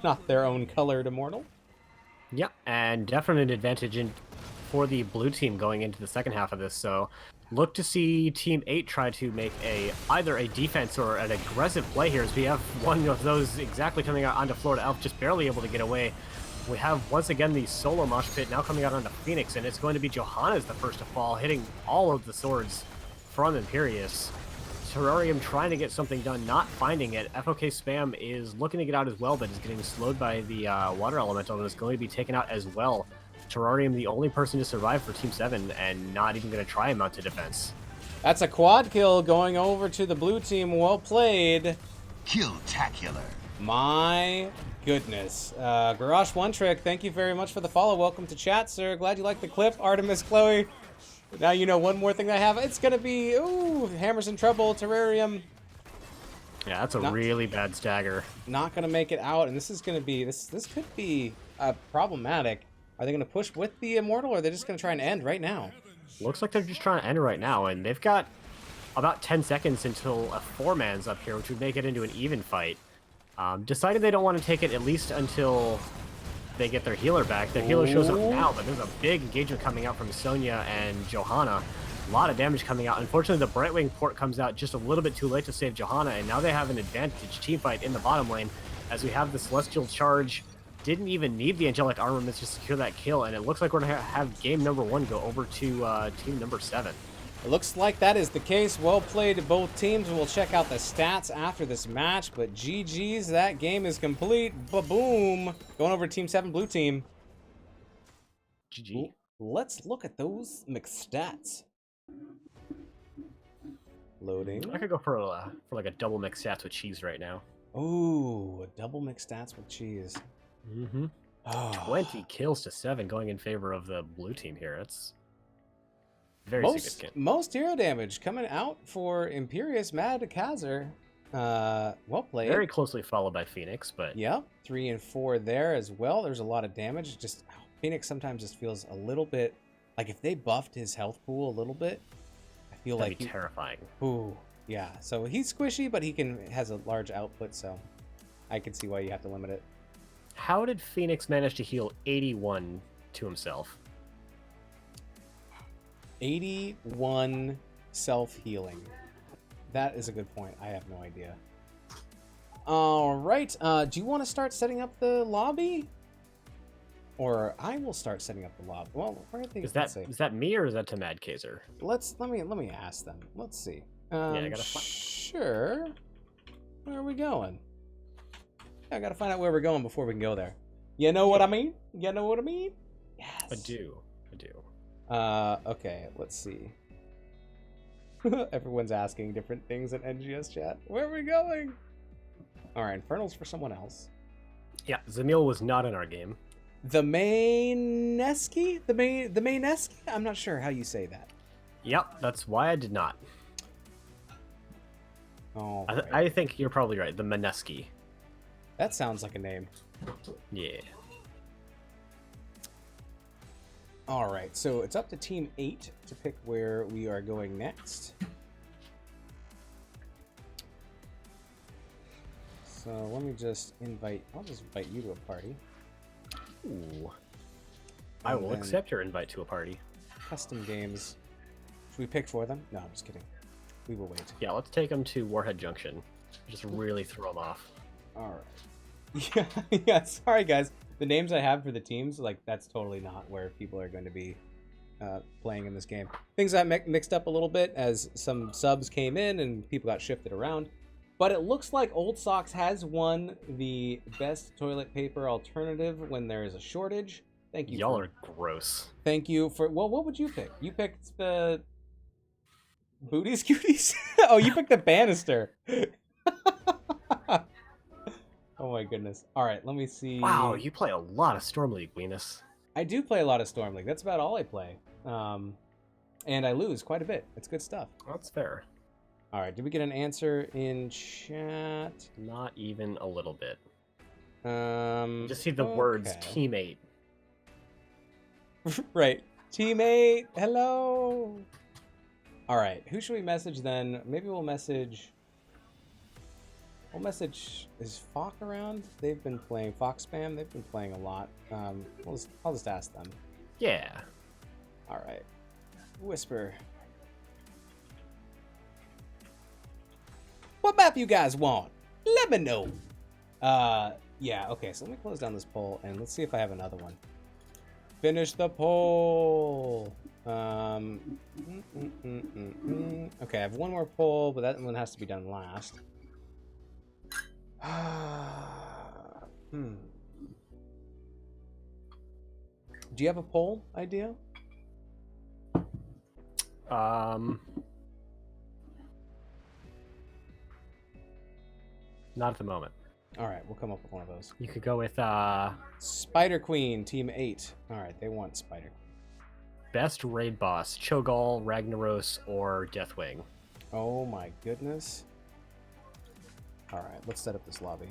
not their own colored immortal. Yep, and definite advantage for the blue team going into the second half of this. So look to see Team 8 try to make either a defense or an aggressive play here, as we have one of those exactly coming out onto Florida Elf, just barely able to get away. We have, once again, the solo mosh pit now coming out onto Phoenix, and it's going to be Johanna's the first to fall, hitting all of the swords from Imperius. Terrarium trying to get something done, not finding it. FOK Spam is looking to get out as well, but is getting slowed by the Water Elemental and is going to be taken out as well. Terrarium, the only person to survive for Team 7, and not even going to try him out to defense. That's a quad kill going over to the blue team. Well played. Kill-tacular. My goodness. Garage One Trick, thank you very much for the follow. Welcome to chat, sir. Glad you liked the clip. Artemis Chloe. Now you know one more thing that I have. It's going to be, Hammers in Trouble, Terrarium. Yeah, that's a really bad stagger. Not going to make it out, and this is going to be, this could be problematic. Are they going to push with the Immortal, or are they just going to try and end right now? Looks like they're just trying to end it right now, and they've got about 10 seconds until a 4-man's up here, which would make it into an even fight. Decided they don't want to take it at least until they get their healer back. Their healer shows up now, but there's a big engagement coming out from Sonya and Johanna. A lot of damage coming out. Unfortunately, the Brightwing port comes out just a little bit too late to save Johanna, and now they have an advantage team fight in the bottom lane as we have the Celestial Charge. Didn't even need the Angelic Armaments to secure that kill, and it looks like we're going to have game number 1 go over to team number 7. It looks like that is the case. Well played to both teams, and we'll check out the stats after this match. But GG's, that game is complete. Ba-boom. Going over to Team 7 blue team. GG. Let's look at those mixed stats. Loading. I could go for like a double mix stats with cheese right now. Ooh, a double mixed stats with cheese. Mm-hmm. Oh. 20 kills to 7 going in favor of the blue team here. That's very significant. Most hero damage coming out for Imperius Mad Kazar. Well played. Very closely followed by Phoenix, but yep, 3 and 4 there as well. There's a lot of damage. Just Phoenix sometimes just feels a little bit like if they buffed his health pool a little bit, I feel that'd like be terrifying. Ooh, yeah. So he's squishy, but he has a large output, so I can see why you have to limit it. How did Phoenix manage to heal 81 to himself? 81 self-healing. That is a good point. I have no idea. All right. Do you want to start setting up the lobby? Or I will start setting up the lobby. Well, where are they? Is that me or is that to Mad Kaiser? Let me ask them. Let's see. Yeah, I gotta find. Sure. Where are we going? I gotta find out where we're going before we can go there. You know what I mean? You know what I mean? Yes. I do. Okay, let's see. Everyone's asking different things in NGS chat. Where are we going? Alright, Infernal's for someone else. Yeah, Zamil was not in our game. The Maineski? The Maineski? I'm not sure how you say that. Yep, that's why I did not. Oh, I think you're probably right. The Mineski. That sounds like a name. Yeah. Alright, so it's up to Team 8 to pick where we are going next. So let me just I'll just invite you to a party. Ooh. I will accept your invite to a party. Custom games. Should we pick for them? No, I'm just kidding. We will wait. Yeah, let's take them to Warhead Junction. Just really throw them off. All right. Yeah, yeah. Sorry, guys. The names I have for the teams, like, that's totally not where people are going to be playing in this game. Things got mixed up a little bit as some subs came in and people got shifted around. But it looks like Old Socks has won the best toilet paper alternative when there is a shortage. Thank you. Y'all are gross. Thank you for... Well, what would you pick? You picked the... Booty Scooties? Oh, you picked the banister. Oh my goodness. All right, let me see. Wow, you play a lot of Storm League, Venus. I do play a lot of Storm League. That's about all I play. And I lose quite a bit. It's good stuff. That's fair. All right, did we get an answer in chat? Not even a little bit. Just see the words teammate. Right. Teammate, hello. All right, who should we message then? Maybe we'll message... Is Fox around? They've been playing Fox Spam. They've been playing a lot. I'll just ask them. Yeah. All right. Whisper. What map you guys want? Let me know. Yeah. Okay. So let me close down this poll and let's see if I have another one. Finish the poll. Okay, I have one more poll, but that one has to be done last. Do you have a poll idea? Not at the moment. All right, we'll come up with one of those. You could go with Spider Queen, Team 8. All right, they want Spider. Best raid boss: Cho'Gall, Ragnaros, or Deathwing. Oh my goodness. All right, let's set up this lobby.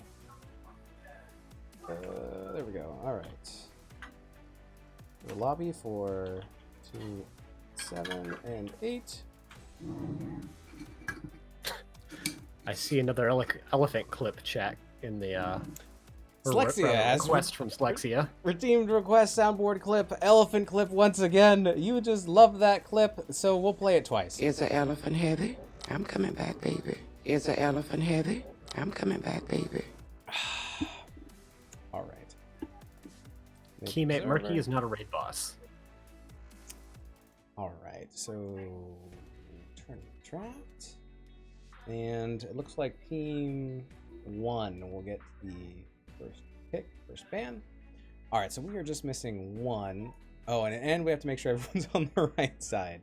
There we go. All right. The lobby for 2, 7, and 8. I see another elephant clip chat in the Slexia has request from Slexia. Redeemed request soundboard clip, elephant clip once again. You just love that clip, so we'll play it twice. Is the elephant heavy? I'm coming back, baby. Is the elephant heavy? I'm coming back, baby. All right. Teammate Murky is not a raid boss. All right, so turn trapped, and it looks like Team 1 will get the first pick, first ban. All right, so we are just missing 1. Oh, and we have to make sure everyone's on the right side.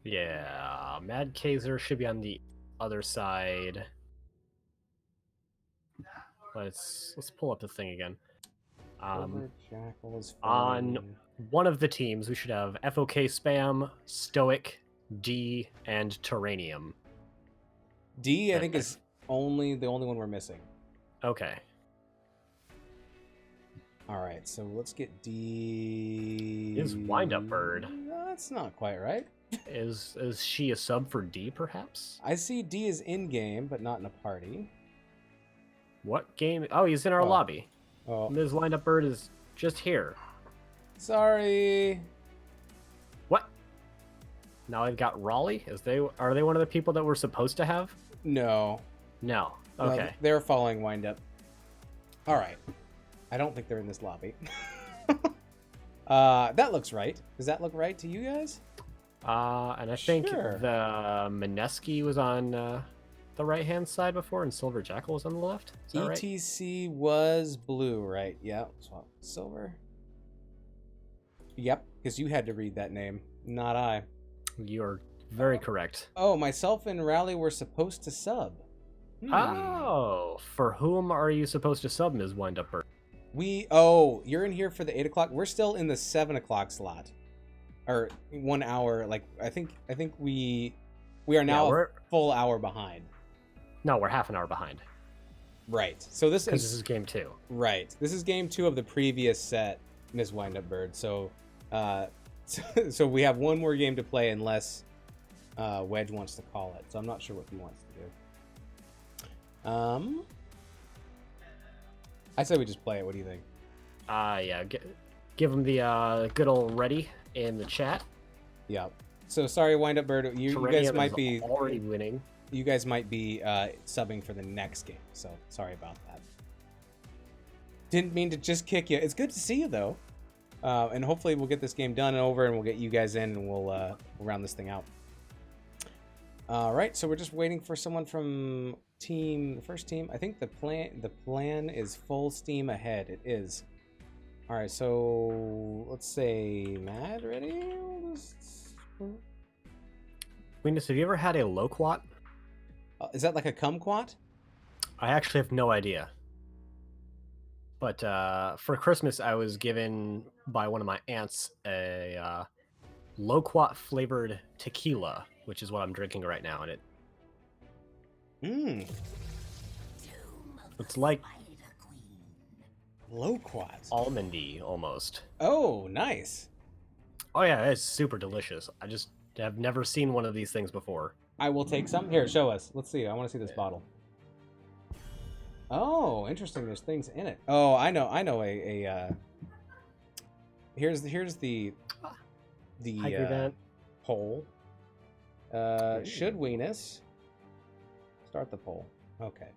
Yeah, Mad Kaiser should be on the other side. Let's pull up the thing again. On one of the teams, we should have FOK Spam, Stoic, D, and Terranium. D, I think, is the only one we're missing. Okay. All right, so let's get D. Is Wind Up Bird? That's not quite right. Is she a sub for D, perhaps? I see D is in game, but not in a party. What game? Oh, he's in our lobby. Oh. Ms. Wind Up Bird is just here. Sorry. What? Now I've got Raleigh. Are they one of the people that we're supposed to have? No. No. Okay. No, they're following Wind Up. All right. I don't think they're in this lobby. That looks right. Does that look right to you guys? And I think the Mineski was on the right-hand side before, and Silver Jackal was on the left. Is that right? ETC was blue, right? Yeah. Swap silver. Yep, because you had to read that name, not I. You're very correct. Oh, myself and Rally were supposed to sub. Oh, for whom are you supposed to sub, Ms. Wind Up Bird? You're in here for the 8 o'clock. We're still in the 7 o'clock slot, or 1 hour. Like I think we are now a full hour behind. No, we're half an hour behind. Right. So this is game 2. Right. This is game 2 of the previous set, Ms. Wind Up Bird. So, so we have one more game to play unless Wedge wants to call it. So I'm not sure what he wants to do. I say we just play it. What do you think? Yeah. Give him the good old ready in the chat. Yep. So sorry, Wind Up Bird. You guys Terranium might is be already winning. You guys might be subbing for the next game. So sorry about that. Didn't mean to just kick you. It's good to see you though, and hopefully we'll get this game done and over, and we'll get you guys in, and we'll round this thing out. All right. So we're just waiting for someone from the first team. I think the plan is full steam ahead. It is. All right, so let's say Mad ready. Venus, have you ever had a loquat? Is that like a kumquat? I actually have no idea. But for Christmas, I was given by one of my aunts a loquat flavored tequila, which is what I'm drinking right now. And it's like loquat, almondy almost. Oh, nice. Oh yeah, it's super delicious. I just have never seen one of these things before. I will take some. Here, show us. Let's see. I want to see this bottle. Oh, interesting. There's things in it. Oh, I know. Here's the poll. Should Weenus start the poll? Okay.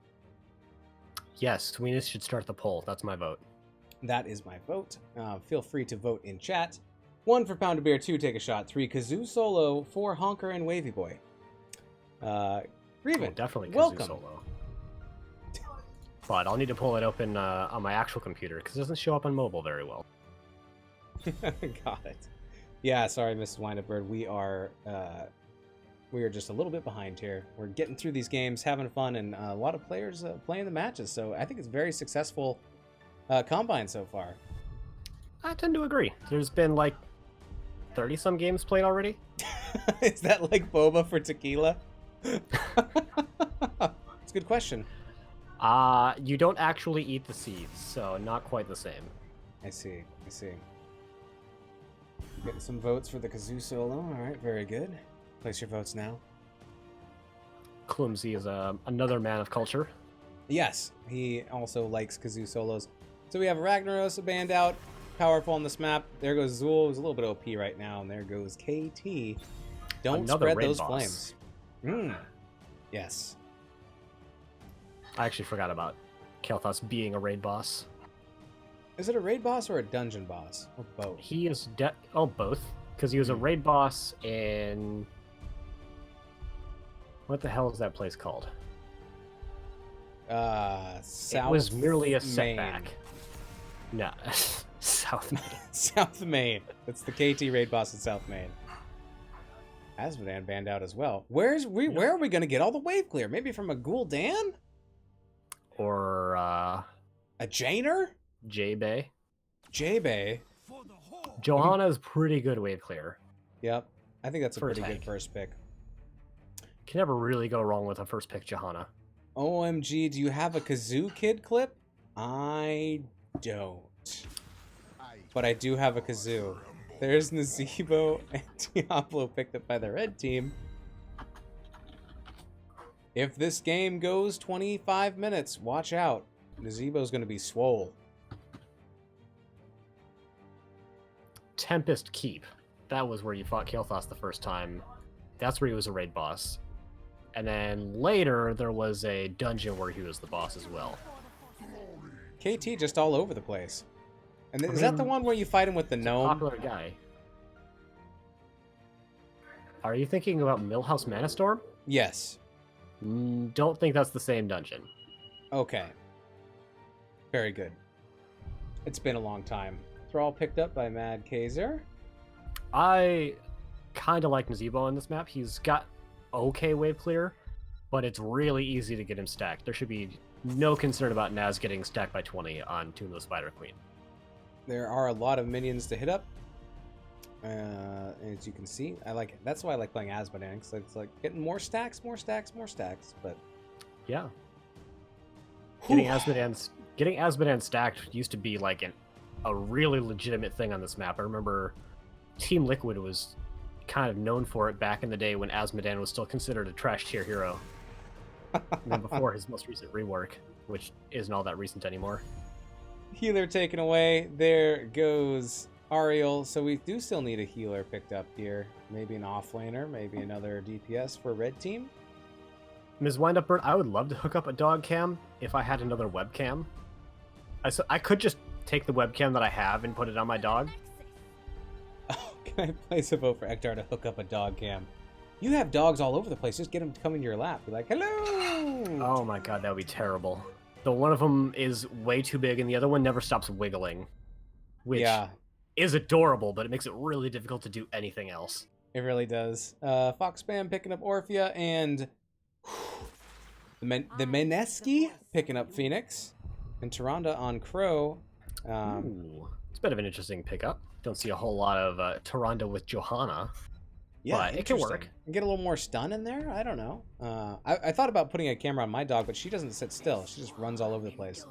Yes, Weenus should start the poll. That's my vote. That is my vote. Feel free to vote in chat. 1 for Pound of Beer, 2 Take a Shot, 3 Kazoo Solo, 4 Honker and Wavy Boy. Reven, definitely Kazoo welcome. Solo. But I'll need to pull it open on my actual computer because it doesn't show up on mobile very well. Got it. Yeah, sorry, Mrs. Windup-Bird. We are just a little bit behind here. We're getting through these games, having fun, and a lot of players playing the matches. So I think it's a very successful combine so far. I tend to agree. There's been like 30-some games played already. Is that like boba for tequila? It's a good question. You don't actually eat the seeds, so not quite the same. I see. Getting some votes for the Kazoo Solo. All right, very good. Place your votes now. Clumsy is another man of culture. Yes, he also likes Kazoo Solos. So we have Ragnaros, a band out, powerful on this map. There goes Zool, who's a little bit OP right now, and there goes KT. Don't spread those flames. Yes. I actually forgot about Kel'Thas being a raid boss. Is it a raid boss or a dungeon boss? Or both? He is both. Because he was a raid boss in... What the hell is that place called? South It was merely a Main. setback. No, South Main. South Main. It's the KT raid boss in South Main. Asmodan banned out as well. Where are we going to get all the wave clear? Maybe from a Gul'dan? Or a Jainer? J-Bay. J-Bay. Johanna's pretty good wave clear. Yep. I think that's a For a pretty tank. good first pick. Can never really go wrong with a first pick Johanna. OMG, do you have a Kazoo Kid clip? I don't. But I do have a Kazoo. There's Nazebo and Diablo picked up by the red team. If this game goes 25 minutes, watch out. Nazebo's going to be swole. Tempest Keep. That was where you fought Kel'Thas the first time. That's where he was a raid boss. And then later, there was a dungeon where he was the boss as well. KT just all over the place. And is that the one where you fight him with the gnome? Popular guy. Are you thinking about Millhouse Manastorm? Yes. Don't think that's the same dungeon. Okay. Very good. It's been a long time. Thrall picked up by Mad Kaiser. I kind of like Nazebo on this map. He's got okay wave clear, but it's really easy to get him stacked. There should be no concern about Naz getting stacked by 20 on Tomb of the Spider Queen. There are a lot of minions to hit up. As you can see, I like it. That's why I like playing Asmodan, because it's like getting more stacks. But yeah, getting Asmodan stacked used to be like a really legitimate thing on this map. I remember Team Liquid was kind of known for it back in the day when Asmodan was still considered a trash tier hero. And then before his most recent rework, which isn't all that recent anymore. Healer taken away. There goes Ariel, so we do still need a healer picked up here. Maybe an offlaner, maybe another DPS for red team. Ms. Windup-Bird, I would love to hook up a dog cam if I had another webcam. I could just take the webcam that I have and put it on my dog. Oh, can I place a vote for Ektar to hook up a dog cam? You have dogs all over the place. Just get them to come into your lap. Be like, hello! Oh my god, that would be terrible. The one of them is way too big and the other one never stops wiggling. Which is adorable, but it makes it really difficult to do anything else. It really does. Fox Spam picking up Orphea and the Meneski picking up Phoenix. And Tyrande on Crow. Ooh, it's a bit of an interesting pickup. Don't see a whole lot of Tyrande with Johanna. Yeah, but it can work. Get a little more stun in there? I don't know. I thought about putting a camera on my dog, but she doesn't sit still. She just runs all over the place.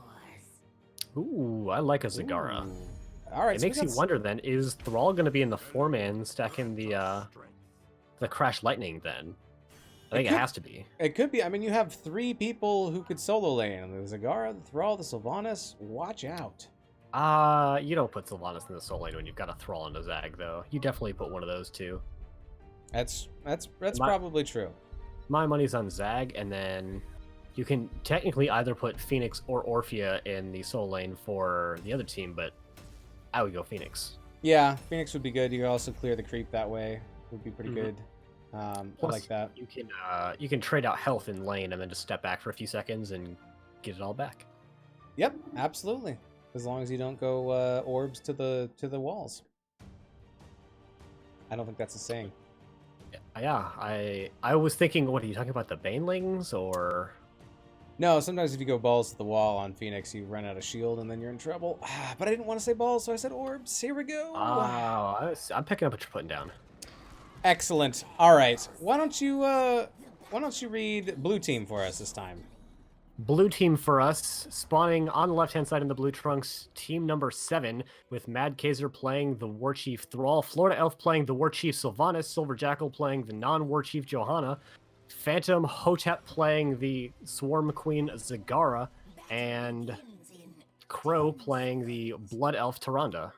Ooh, I like a Zagara. Ooh. All right, it makes you wonder then, is Thrall going to be in the 4-man stacking the Crash Lightning then? I think it has to be. It could be. I mean, you have 3 people who could solo lane. The Zagara, the Thrall, the Sylvanas. Watch out. You don't put Sylvanas in the solo lane when you've got a Thrall and a Zag, though. You definitely put one of those two. That's probably true. My money's on Zag, and then you can technically either put Phoenix or Orphea in the solo lane for the other team, but I would go Phoenix. Yeah, Phoenix would be good. You could also clear the creep that way. Would be pretty good. I like that. You can trade out health in lane and then just step back for a few seconds and get it all back. Yep, absolutely. As long as you don't go orbs to the walls. I don't think that's a saying. Yeah, I was thinking, what are you talking about, the Banelings or? No, sometimes if you go balls to the wall on Phoenix, you run out of shield and then you're in trouble. But I didn't want to say balls, so I said orbs. Here we go. Oh, I'm picking up what you're putting down. Excellent. All right. Why don't you read blue team for us this time? Blue team for us, spawning on the left-hand side in the blue trunks, team number 7, with Mad Kaiser playing the War Chief Thrall, Florida Elf playing the War Chief Sylvanas, Silver Jackal playing the non-War Chief Johanna, Phantom Hotep playing the Swarm Queen Zagara, and Crow playing the Blood Elf Tyrande.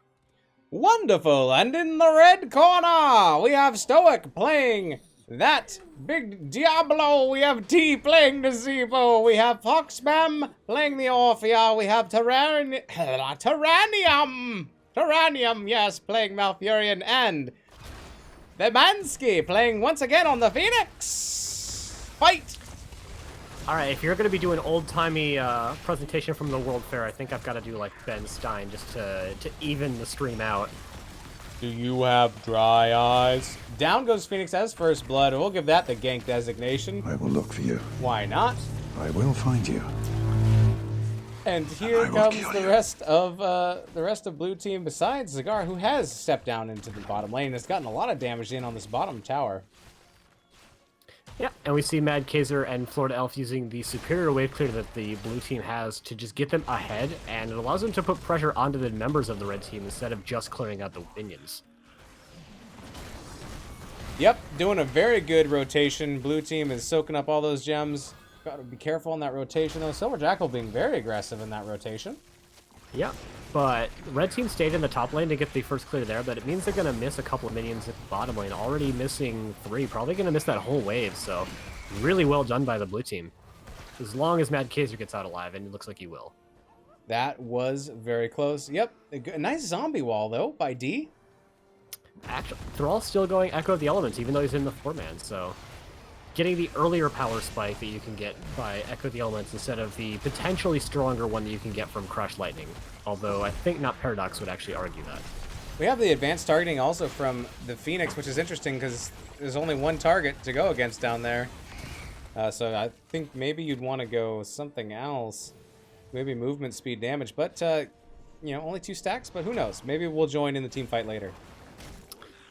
Wonderful! And in the red corner, we have Stoic playing that big Diablo. We have T playing the Zeebo. We have Foxbam playing the Orphea. We have Tyrannium, yes, playing Malfurion. And the Mansky playing once again on the Phoenix. Fight! Alright, if you're going to be doing old-timey presentation from the World Fair, I think I've got to do like Ben Stein just to even the stream out. Do you have dry eyes? Down goes Phoenix as first blood. We'll give that the gank designation. I will look for you. Why not? I will find you. And here comes the rest of blue team besides Zagar, who has stepped down into the bottom lane and has gotten a lot of damage in on this bottom tower. Yeah, and we see Mad Kaiser and Florida Elf using the superior wave clear that the blue team has to just get them ahead, and it allows them to put pressure onto the members of the red team instead of just clearing out the minions. Yep, doing a very good rotation. Blue team is soaking up all those gems. Got to be careful on that rotation, though. Silver Jackal being very aggressive in that rotation. Yeah, but red team stayed in the top lane to get the first clear there, but it means they're going to miss a couple of minions at the bottom lane. Already missing 3, probably going to miss that whole wave, so really well done by the blue team. As long as Mad Kaiser gets out alive, and it looks like he will. That was very close. Yep, a nice zombie wall, though, by D. Actually, they're all still going Echo of the Elements, even though he's in the 4-man, so getting the earlier power spike that you can get by Echo of the Elements instead of the potentially stronger one that you can get from Crash Lightning. Although I think not Paradox would actually argue that. We have the advanced targeting also from the Phoenix, which is interesting because there's only one target to go against down there. So I think maybe you'd want to go something else. Maybe movement, speed, damage. But, you know, only 2 stacks, but who knows? Maybe we'll join in the team fight later.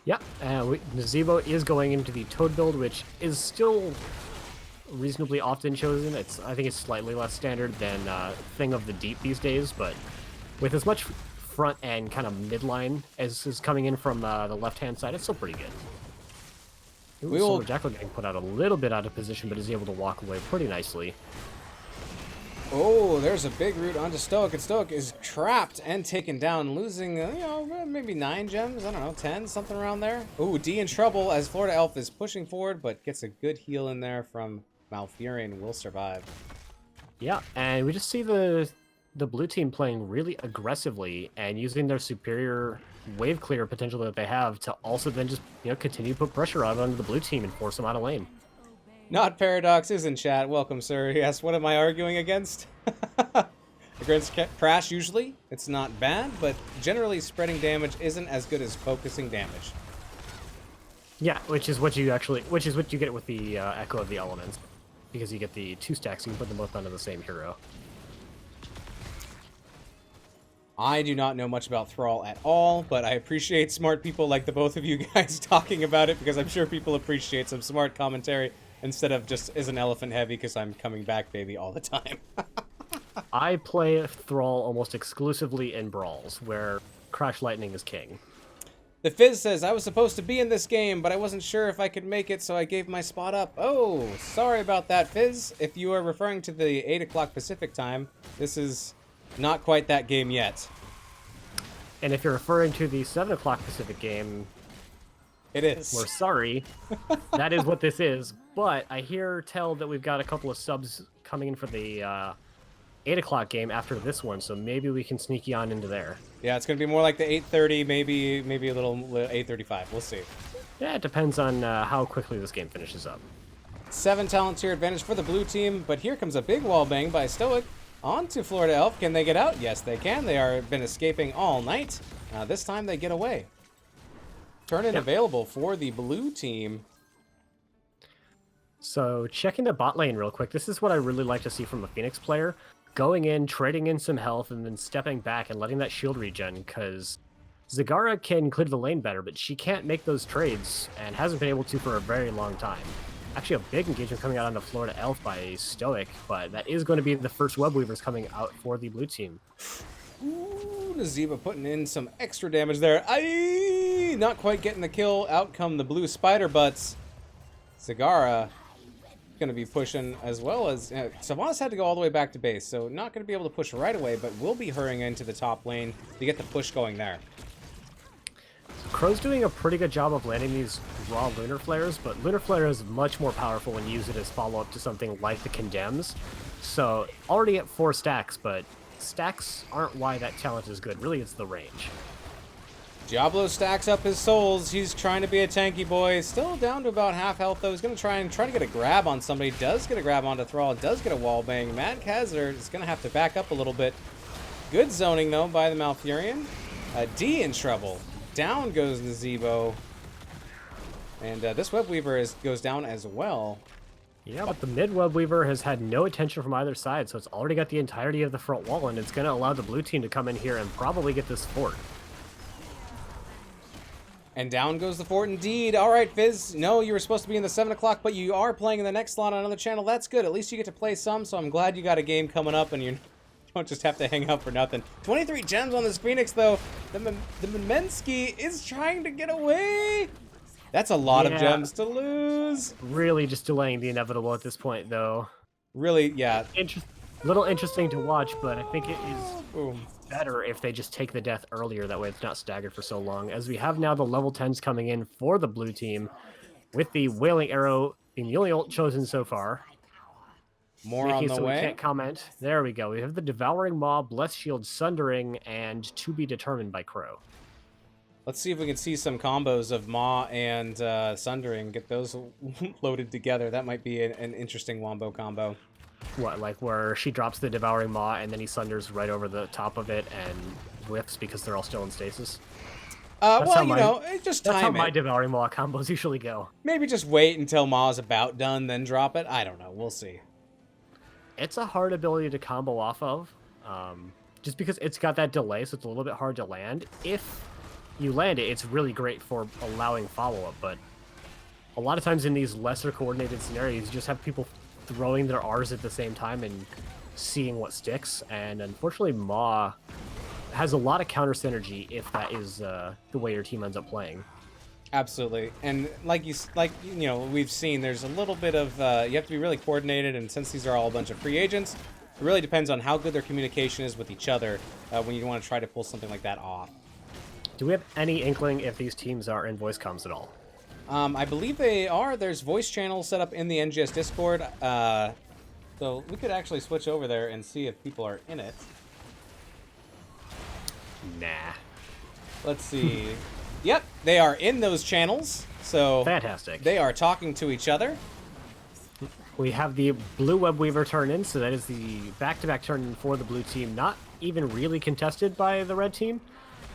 Yeah, Nazebo is going into the Toad build, which is still reasonably often chosen. I think it's slightly less standard than Thing of the Deep these days, but with as much front and kind of midline as is coming in from the left-hand side, it's still pretty good. Ooh, Silver Jackal getting put out a little bit out of position, but is able to walk away pretty nicely. Oh, there's a big root onto Stoic, and Stoic is trapped and taken down, losing, maybe 9 gems, I don't know, 10, something around there. Ooh, D in trouble as Florida Elf is pushing forward, but gets a good heal in there from Malfurion, will survive. Yeah, and we just see the blue team playing really aggressively and using their superior wave clear potential that they have to also then just, continue to put pressure on the blue team and force them out of lane. Not Paradox is in chat. Welcome, sir. Yes, what am I arguing against? Against Crash, usually. It's not bad, but generally spreading damage isn't as good as focusing damage. Yeah, which is what you get with the Echo of the Elements. Because you get the 2 stacks, you can put them both onto the same hero. I do not know much about Thrall at all, but I appreciate smart people like the both of you guys talking about it, because I'm sure people appreciate some smart commentary instead of just is an elephant heavy because I'm coming back, baby, all the time. I play Thrall almost exclusively in brawls, where Crash Lightning is king. The Fizz says, I was supposed to be in this game, but I wasn't sure if I could make it, so I gave my spot up. Oh, sorry about that, Fizz. If you are referring to the 8 o'clock Pacific time, this is not quite that game yet. And if you're referring to the 7 o'clock Pacific game... It is. We're sorry. That is what this is. But I hear tell that we've got a couple of subs coming in for the 8 o'clock game after this one, so maybe we can sneak you on into there. Yeah, it's going to be more like the 8:30, maybe a little 8:35. We'll see. Yeah, it depends on how quickly this game finishes up. 7 talent tier advantage for the blue team, but here comes a big wall bang by Stoic. Onto Florida Elf. Can they get out? Yes, they can. They are been escaping all night. This time they get away. Turn in available for the blue team. So checking the bot lane real quick. This is what I really like to see from a Phoenix player. Going in, trading in some health, and then stepping back and letting that shield regen, because Zagara can clear the lane better, but she can't make those trades, and hasn't been able to for a very long time. Actually, a big engagement coming out on the Florida Elf by Stoic, but that is going to be the first web weavers coming out for the blue team. Ooh, Naziba putting in some extra damage there. Aye, not quite getting the kill. Out come the blue spider butts. Zagara going to be pushing, as well as Savanas had to go all the way back to base, so not going to be able to push right away, but will be hurrying into the top lane to get the push going there. Crow's doing a pretty good job of landing these raw Lunar Flares, but Lunar Flare is much more powerful when you use it as follow-up to something like the Condemns. So, already at 4 stacks, but stacks aren't why that talent is good. Really, it's the range. Diablo stacks up his souls. He's trying to be a tanky boy. Still down to about half health, though. He's going to try to get a grab on somebody. Does get a grab onto Thrall. Does get a wall bang. Mad Kazzer is going to have to back up a little bit. Good zoning, though, by the Malfurion. D in trouble. Down goes Nazebo. And this Web Weaver goes down as well. Yeah, but the mid Web Weaver has had no attention from either side, so it's already got the entirety of the front wall, and it's going to allow the blue team to come in here and probably get this fort. And down goes the fort indeed. All right, Fizz. No, you were supposed to be in the 7 o'clock, but you are playing in the next slot on another channel. That's good. At least you get to play some, so I'm glad you got a game coming up and you don't just have to hang out for nothing. 23 gems on this Phoenix, though. The Memensky is trying to get away. That's a lot of gems to lose. Really just delaying the inevitable at this point, though. Really, yeah. Little interesting to watch, but I think it is better if they just take the death earlier. That way it's not staggered for so long. As we have now the level 10s coming in for the blue team with the Wailing Arrow being the only ult chosen so far. More on the way. We can't comment. There we go. We have the Devouring Maw, Blessed Shield, Sundering, and To Be Determined by Crow. Let's see if we can see some combos of Maw and Sundering. Get those loaded together. That might be an interesting wombo combo. What, like where she drops the Devouring Maw and then he sunders right over the top of it and whiffs because they're all still in stasis? Well, just time That's how it. my Devouring Maw combos usually go. Maybe just wait until Maw's about done, then drop it. I don't know. We'll see. It's a hard ability to combo off of, just because it's got that delay, so it's a little bit hard to land. If you land it, it's really great for allowing follow-up, but a lot of times in these lesser coordinated scenarios, you just have people throwing their R's at the same time and seeing what sticks, and unfortunately Maw has a lot of counter synergy if that is the way your team ends up playing. Absolutely, and like we've seen, there's a little bit of you have to be really coordinated, and since these are all a bunch of free agents, It really depends on how good their communication is with each other when you want to try to pull something like that off. Do we have any inkling if these teams are in voice comms at all? I believe they are. There's voice channels set up in the NGS Discord. So we could actually switch over there and see if people are in it. Nah. Let's see. Yep, they are in those channels. So fantastic. They are talking to each other. We have the blue web weaver turn in, so that is the back-to-back turn in for the blue team. Not even really contested by the red team.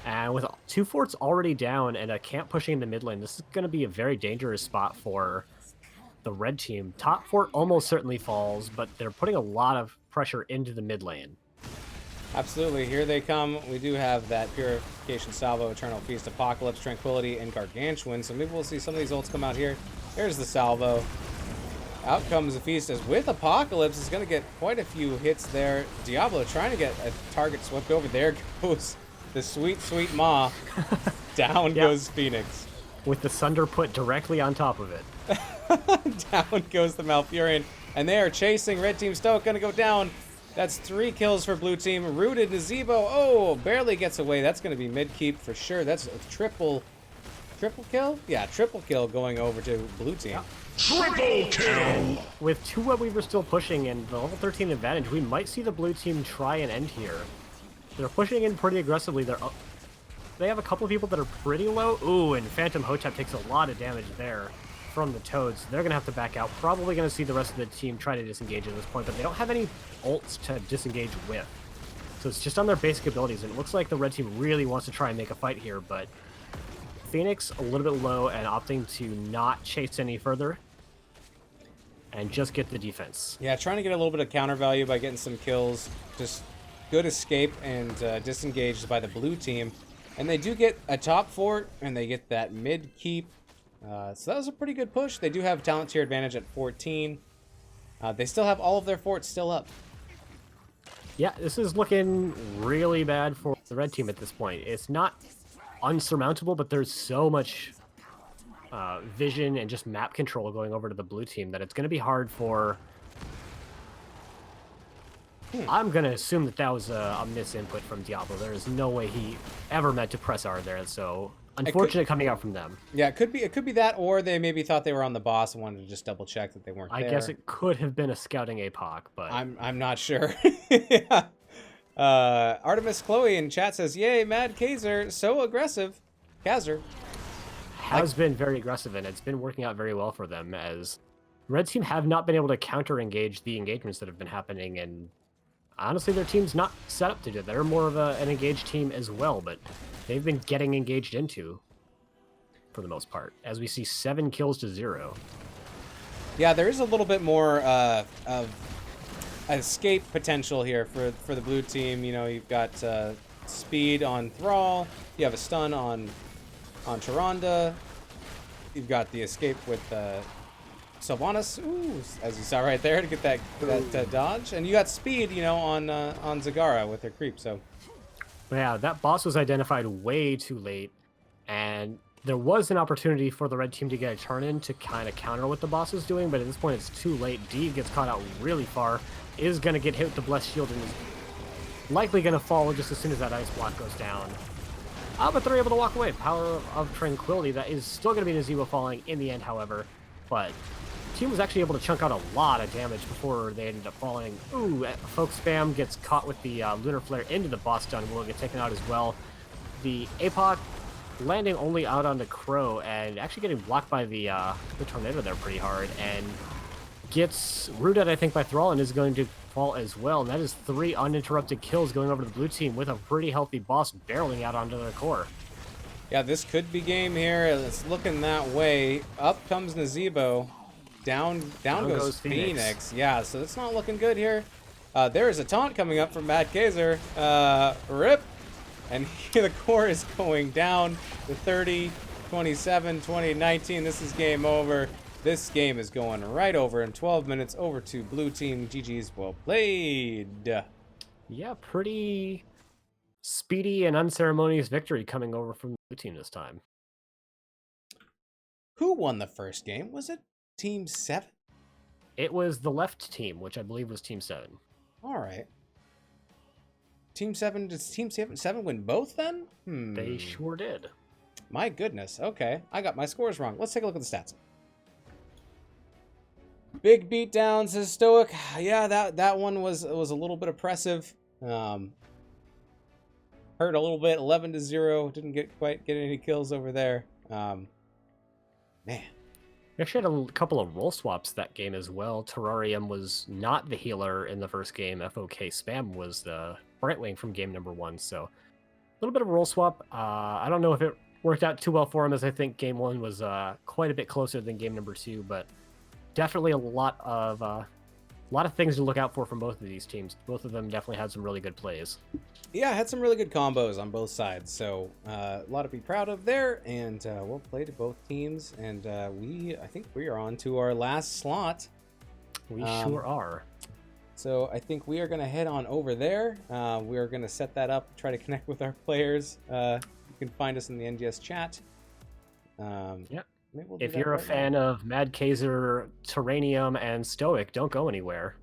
And with 2 forts already down and a camp pushing in the mid lane, this is going to be a very dangerous spot for the red team. Top fort almost certainly falls, but they're putting a lot of pressure into the mid lane. Absolutely. Here they come. We do have that Purification Salvo, Eternal Feast, Apocalypse, Tranquility, and Gargantuan. So maybe we'll see some of these ults come out here. There's the Salvo. Out comes the Feast as with Apocalypse is going to get quite a few hits there. Diablo trying to get a target swept over. There goes the sweet, sweet Ma. Down goes Phoenix. With the Sunder put directly on top of it. Down goes the Malfurion. And they are chasing. Red Team Stoke going to go down. That's 3 kills for blue team. Rooted Nazebo. Oh, barely gets away. That's going to be mid-keep for sure. That's a triple kill? Yeah, triple kill going over to blue team. Yeah. Triple kill! With 2 web weavers still pushing and the level 13 advantage, we might see the blue team try and end here. They're pushing in pretty aggressively. They have a couple of people that are pretty low. Ooh, and Phantom Hotep takes a lot of damage there from the Toads. They're going to have to back out. Probably going to see the rest of the team try to disengage at this point, but they don't have any ults to disengage with. So it's just on their basic abilities, and it looks like the red team really wants to try and make a fight here, but Phoenix a little bit low and opting to not chase any further and just get the defense. Yeah, trying to get a little bit of counter value by getting some kills. Just good escape and disengaged by the blue team. And they do get a top fort, and they get that mid keep. So that was a pretty good push. They do have talent tier advantage at 14. They still have all of their forts still up. Yeah, this is looking really bad for the red team at this point. It's not unsurmountable, but there's so much vision and just map control going over to the blue team that it's going to be hard for... I'm going to assume that that was a misinput from Diablo. There is no way he ever meant to press R there, so unfortunate coming out from them. Yeah, it could be that, or they maybe thought they were on the boss and wanted to just double check that they weren't there. I guess it could have been a scouting APOC, but I'm not sure. Yeah. Artemis Chloe in chat says, "Yay, Mad Kaiser, so aggressive." Kaiser has been very aggressive, and it's been working out very well for them, as red team have not been able to counter engage the engagements that have been happening, and honestly their team's not set up to do that. They're more of an engaged team as well, but they've been getting engaged into for the most part, as we see 7 kills to 0. Yeah, there is a little bit more of escape potential here for the blue team. You know, you've got speed on Thrall, you have a stun on Tyrande, you've got the escape with Sylvanas, ooh, as you saw right there, to get that dodge, and you got speed, you know, on Zagara with her creep. So yeah, that boss was identified way too late, and there was an opportunity for the red team to get a turn in to kind of counter what the boss is doing, but at this point it's too late. D gets caught out really far, is going to get hit with the Blessed Shield, and is likely going to fall just as soon as that ice block goes down. But they're able to walk away. Power of Tranquility. That is still going to be Nazebo falling in the end, however, but the team was actually able to chunk out a lot of damage before they ended up falling. Ooh, Folk Spam gets caught with the Lunar Flare into the boss stun. Will get taken out as well. The APOC landing only out onto Crow and actually getting blocked by the Tornado there pretty hard, and gets rooted, I think, by Thrall, and is going to fall as well. And that is 3 uninterrupted kills going over to the blue team with a pretty healthy boss barreling out onto their core. yeah, this could be game here. It's looking that way. Up comes Nazebo. Down goes Phoenix. Yeah, so it's not looking good here. There is a taunt coming up from Mad Kaiser. Rip. And here the core is going down to 30, 27, 20, 19. This is game over. This game is going right over in 12 minutes over to blue team. GG's, well played. Yeah, pretty speedy and unceremonious victory coming over from the blue team this time. Who won the first game? Was it Team 7? It was the left team, which I believe was Team 7. All right. Team 7, does Team 7 win both then? They sure did. My goodness. Okay. I got my scores wrong. Let's take a look at the stats. Big beatdown, says Stoic. Yeah, that one was a little bit oppressive. Hurt a little bit. 11-0. Didn't quite get any kills over there. Man. We actually had a couple of role swaps that game as well. Terrarium was not the healer in the first game. FOK Spam was the Brightwing from game number 1. So a little bit of a role swap. I don't know if it worked out too well for him, as I think game 1 was quite a bit closer than game number 2, but definitely a lot of things to look out for from both of these teams. Both of them definitely had some really good plays. Yeah, had some really good combos on both sides, so a lot to be proud of there, and we'll play to both teams, and I think we are on to our last slot. We sure are. So I think we are going to head on over there. We are going to set that up, try to connect with our players. You can find us in the NGS chat. Yep. Maybe we'll do if that you're a right fan now. of Mad Kaiser, Terranium, and Stoic, don't go anywhere.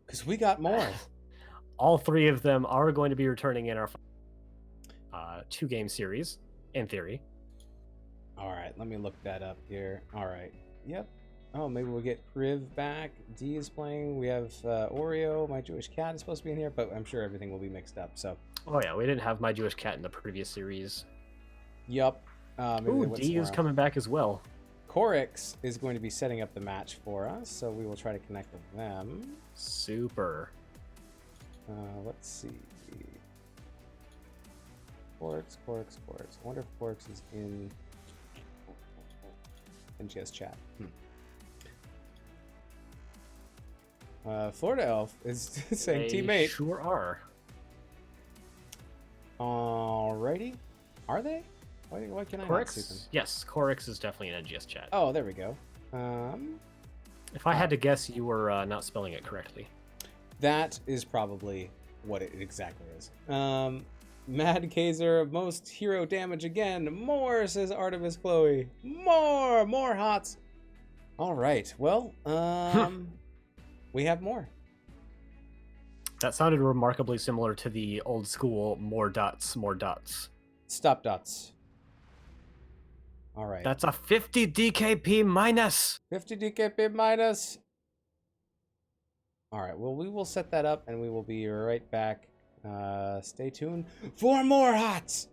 Because we got more. All 3 of them are going to be returning in our 2-game series, in theory. All right, let me look that up here. All right. Yep. Oh, maybe we'll get Kriv back. D is playing. We have Oreo. My Jewish Cat is supposed to be in here, but I'm sure everything will be mixed up. So. Oh yeah, we didn't have My Jewish Cat in the previous series. Yup. Ooh, D is coming back as well. Corix is going to be setting up the match for us, so we will try to connect with them. Super. Let's see. Corix. I wonder if Corix is in NGS chat. Florida Elf is saying teammate. Sure are. Alrighty. Are they? Why can I not see them? Yes, Corix is definitely an NGS chat. Oh, there we go. If I had to guess, you were not spelling it correctly. That is probably what it exactly is. Mad Kaiser, most hero damage again. More, says Artemis Chloe. More hots. All right. Well, we have more. That sounded remarkably similar to the old school more dots. Stop dots. All right. That's a 50 DKP minus. 50 DKP minus. All right. Well, we will set that up and we will be right back. Stay tuned for more hots.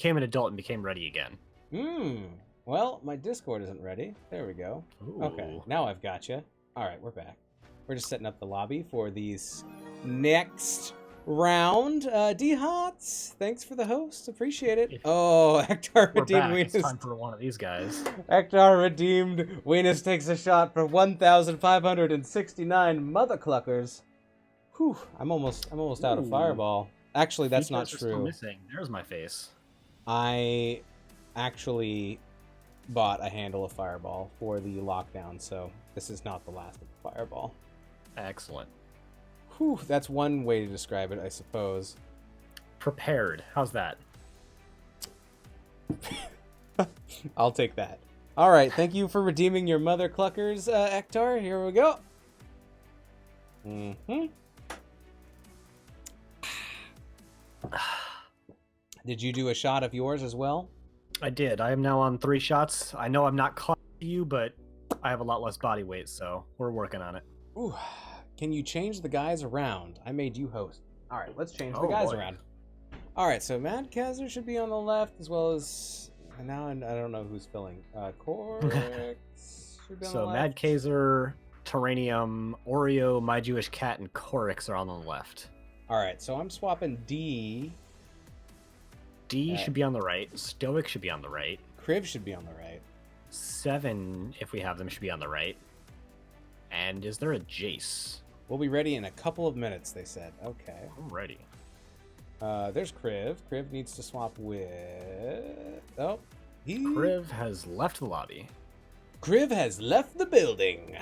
became an adult and became ready again. Well, my Discord isn't ready. There we go. Ooh. Okay, now I've got you. All right, we're back. We're just setting up the lobby for these next round. D-Hots, thanks for the host. Appreciate it. Oh, Ektar We're redeemed back. Venus. It's time for one of these guys. Ektar redeemed. Venus takes a shot for 1,569 mother cluckers. Whew, I'm almost out of fireball. Actually, that's not Features are still true. missing. There's my face. I actually bought a handle of fireball for the lockdown, so this is not the last of the fireball. Excellent. Whew, that's one way to describe it, I suppose. Prepared. How's that? I'll take that. All right, thank you for redeeming your mother cluckers, Ektar. Here we go. Did you do a shot of yours as well? I did. I am now on 3 shots. I know I'm not caught you, but I have a lot less body weight, so we're working on it. Ooh, can you change the guys around? I made you host. All right, let's change the guys around. All right, so Mad Kaiser should be on the left, as well as now I don't know who's filling. Corix should be on the left. So Mad Kaiser, Terranium, Oreo, My Jewish Cat, and Corix are on the left. All right, so I'm swapping D. D should be on the right. Stoic should be on the right. Kriv should be on the right. 7, if we have them, should be on the right. And is there a Jace? We'll be ready in a couple of minutes, they said. Okay. I'm ready. There's Kriv. Kriv needs to swap with... Oh, Kriv has left the lobby. Kriv has left the building.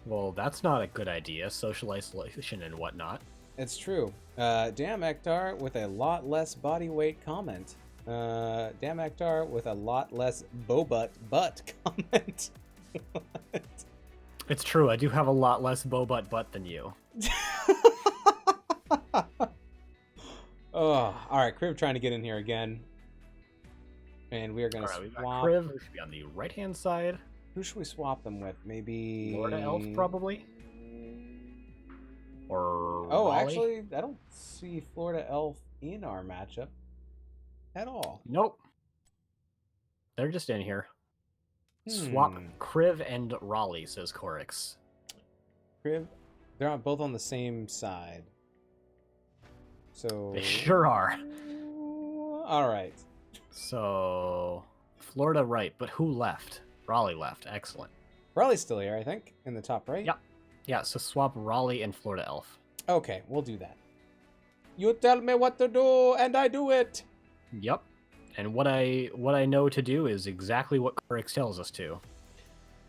Well, that's not a good idea. Social isolation and whatnot. It's true. Damn Ektar with a lot less body weight comment. Damn Ektar with a lot less butt comment. It's true. I do have a lot less butt than you. Oh, all right. Kriv trying to get in here again, and we are going to swap. Kriv, who should be on the right-hand side. Who should we swap them with? Maybe Florida Elf, probably. Or oh, Raleigh? Actually, I don't see Florida Elf in our matchup at all. Nope. They're just in here. Swap Kriv and Raleigh, says Corix. Kriv, they're both on the same side. So They sure are. All right. So Florida right, but who left? Raleigh left. Excellent. Raleigh's still here, I think, in the top right. Yep. Yeah, so swap Raleigh and Florida Elf. Okay, we'll do that. You tell me what to do, and I do it. Yep. And what I know to do is exactly what Corix tells us to.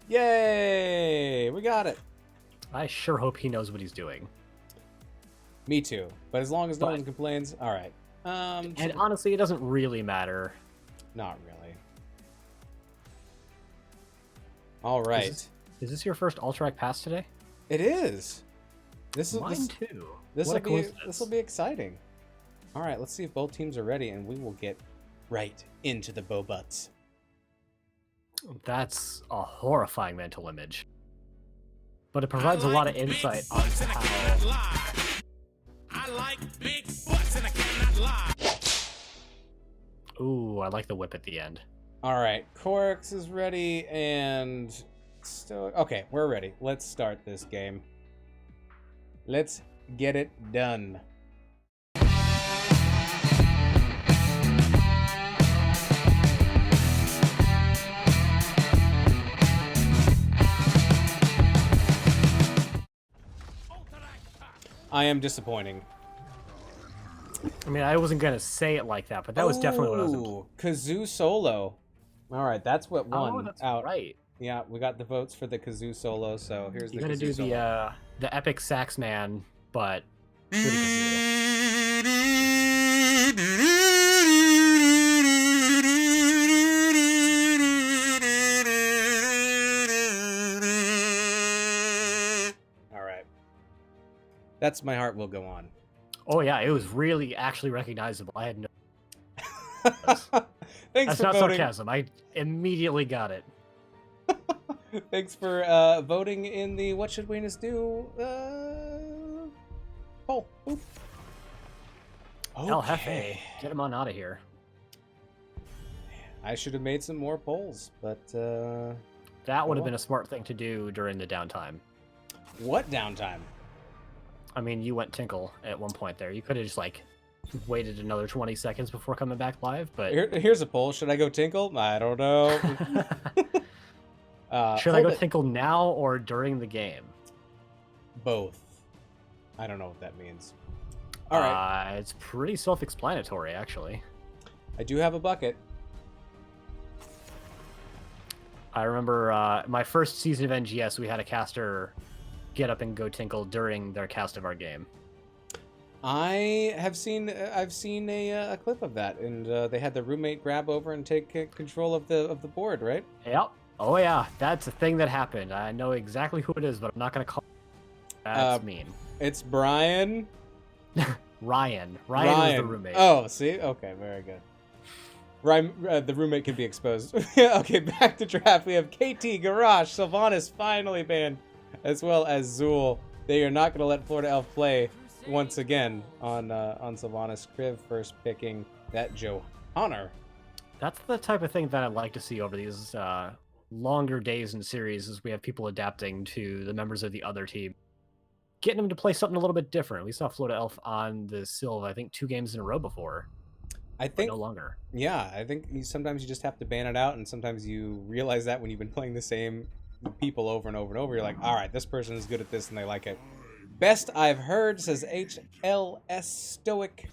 Yay! We got it. I sure hope he knows what he's doing. Me too. But as long as no one complains, all right. And honestly, it doesn't really matter. Not really. All right. Is this your first Ultrac pass today? It is. Mine too. This will be exciting. All right, let's see if both teams are ready, and we will get right into the bow butts. That's a horrifying mental image, but it provides a lot of insight on how. I like big butts and I cannot lie. Ooh, I like the whip at the end. All right, Corix is ready, and okay, we're ready. Let's start this game. Let's get it done. I am disappointing. I mean, I wasn't gonna say it like that, but that was definitely what I was. Kazoo solo. All right, that's what won. Oh, that's out. Right. Yeah, we got the votes for the Kazoo solo. So here's You're the gonna Kazoo do solo. the epic sax man, but with a kazoo. That's My Heart Will Go On. Oh yeah, it was really actually recognizable. I had no. Thanks That's for not voting. sarcasm. I immediately got it. Thanks for voting in the What Should Weenus Do poll. Oop. El Jefe, get him on out of here. I should have made some more polls, but that would have been a smart thing to do during the downtime. What downtime? I mean, you went Tinkle at one point there. You could have just like waited another 20 seconds before coming back live, but here's a poll. Should I go Tinkle? I don't know. Should I go Tinkle now or during the game? Both. I don't know what that means. All right. It's pretty self-explanatory, actually. I do have a bucket. I remember my first season of NGS, we had a caster get up and go Tinkle during their cast of our game. I've seen a clip of that, and they had the roommate grab over and take control of the board, right? Yep. Oh yeah, that's a thing that happened. I know exactly who it is, but I'm not gonna call. That's mean. It's Brian. Ryan was the roommate. Oh, see? Okay, very good. Ryan, the roommate can be exposed. Okay, back to draft. We have KT, Garage, Sylvanas finally banned, as well as Zool. They are not going to let Florida Elf play once again on Sylvanas. Kriv first picking that Johanner. That's the type of thing that I'd like to see over these longer days in series, as we have people adapting to the members of the other team, getting them to play something a little bit different. We saw Florida Elf on the Sylv, I think, 2 games in a row before. I think no longer. Yeah, I think sometimes you just have to ban it out, and sometimes you realize that when you've been playing the same people over and over and over, you're like, all right, this person is good at this and they like it. Best I've heard, says HLS Stoic.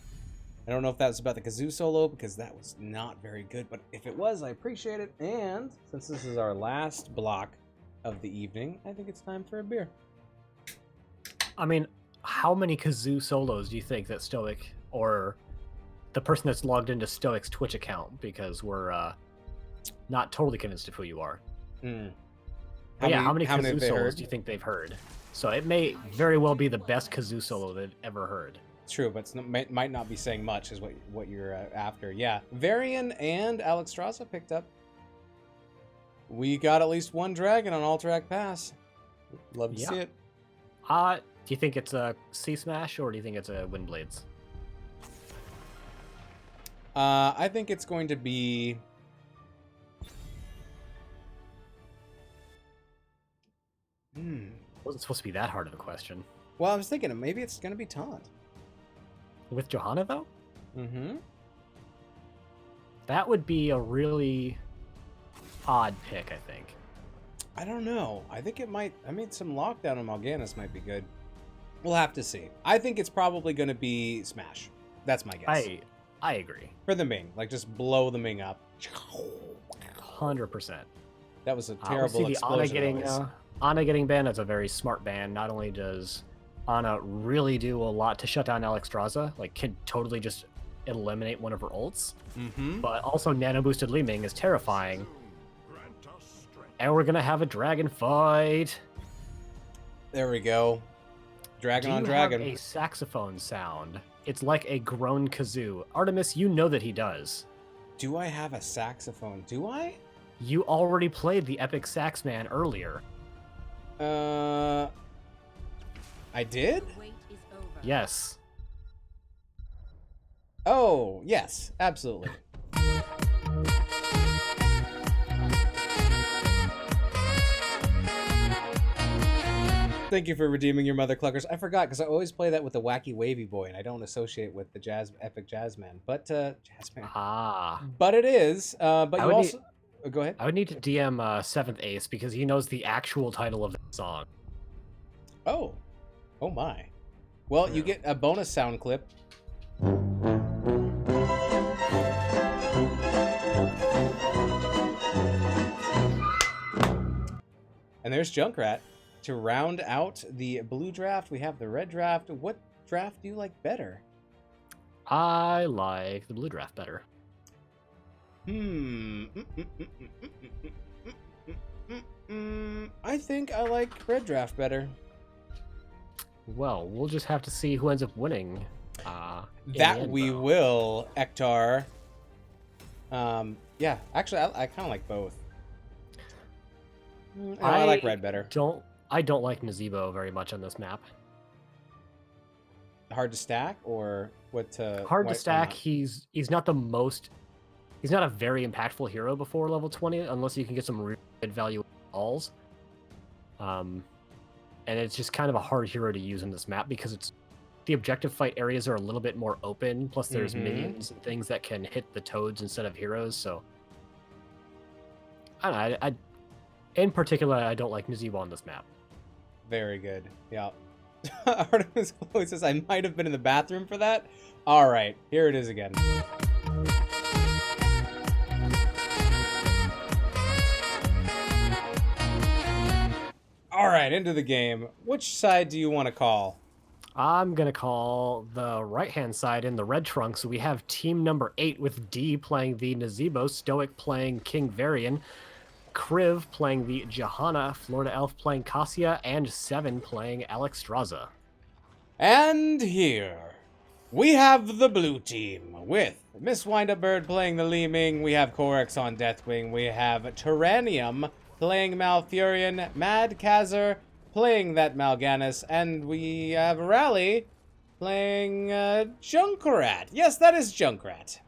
I don't know if that was about the kazoo solo, because that was not very good, but if it was, I appreciate it. And since this is our last block of the evening, I think it's time for a beer. I mean, how many kazoo solos do you think that Stoic, or the person that's logged into Stoic's Twitch account, because we're not totally convinced of who you are. How many kazoo solos do you think they've heard? So it may very well be the best kazoo solo they've ever heard. True, but it might not be saying much, is what you're after. Yeah, Varian and Alex Straza picked up. We got at least one dragon on Alterac Pass. Love to see it. Do you think it's a Sea Smash, or do you think it's a Windblades? I think it's going to be... Wasn't supposed to be that hard of a question. Well, I was thinking maybe it's going to be Taunt. With Johanna, though? Mm-hmm. That would be a really odd pick, I think. I don't know. I think it might... I mean, some Lockdown on Mal'Ganis might be good. We'll have to see. I think it's probably going to be Smash. That's my guess. I agree. For the Ming. Like, just blow the Ming up. 100%. That was a terrible explosion. Ana getting banned is a very smart ban. Not only does Ana really do a lot to shut down Alex Straza, like, can totally just eliminate one of her ults, but also nano boosted Li Ming is terrifying. And we're gonna have a dragon fight. There we go. Dragon on dragon. Do you have a saxophone sound? It's like a grown kazoo. Artemis, you know that he does. Do I have a saxophone? Do I? You already played the Epic Sax Man earlier. I did? Yes. Oh, yes, absolutely. Thank you for redeeming your mother cluckers. I forgot, because I always play that with the wacky wavy boy, and I don't associate with the epic jazzman. But jazzman. But it is. But you also go ahead. I would need to DM Seventh Ace, because he knows the actual title of the song. Oh my. Well, you get a bonus sound clip. And there's Junkrat. To round out the blue draft, we have the red draft. What draft do you like better? I like the blue draft better. I think I like red draft better. Well, we'll just have to see who ends up winning. That we will, Ektar. Yeah, actually, I kind of like both. I like red better. I don't like Nazebo very much on this map. Hard to stack, or what? Hard to stack. He's not the most He's not a very impactful hero before level 20, unless you can get some really good value balls. And it's just kind of a hard hero to use in this map because the objective fight areas are a little bit more open. Plus, there's minions and things that can hit the toads instead of heroes. So, I don't know. In particular, I don't like Nazeebo on this map. Very good. Yeah. Artemis Chloe says, I might have been in the bathroom for that. All right, here it is again. All right, into the game. Which side do you want to call? I'm going to call the right-hand side in the red trunks. We have team number 8 with D playing the Nazeebo, Stoic playing King Varian, Kriv playing the Johanna, Florida Elf playing Cassia, and 7 playing Alexstrasza. And here we have the blue team with Miss Windup-Bird playing the Li Ming. We have Corex on Deathwing. We have Tyrannium playing Malfurion, Mad Kazar playing that Mal'Ganis, and we have Rally playing Junkrat. Yes, that is Junkrat.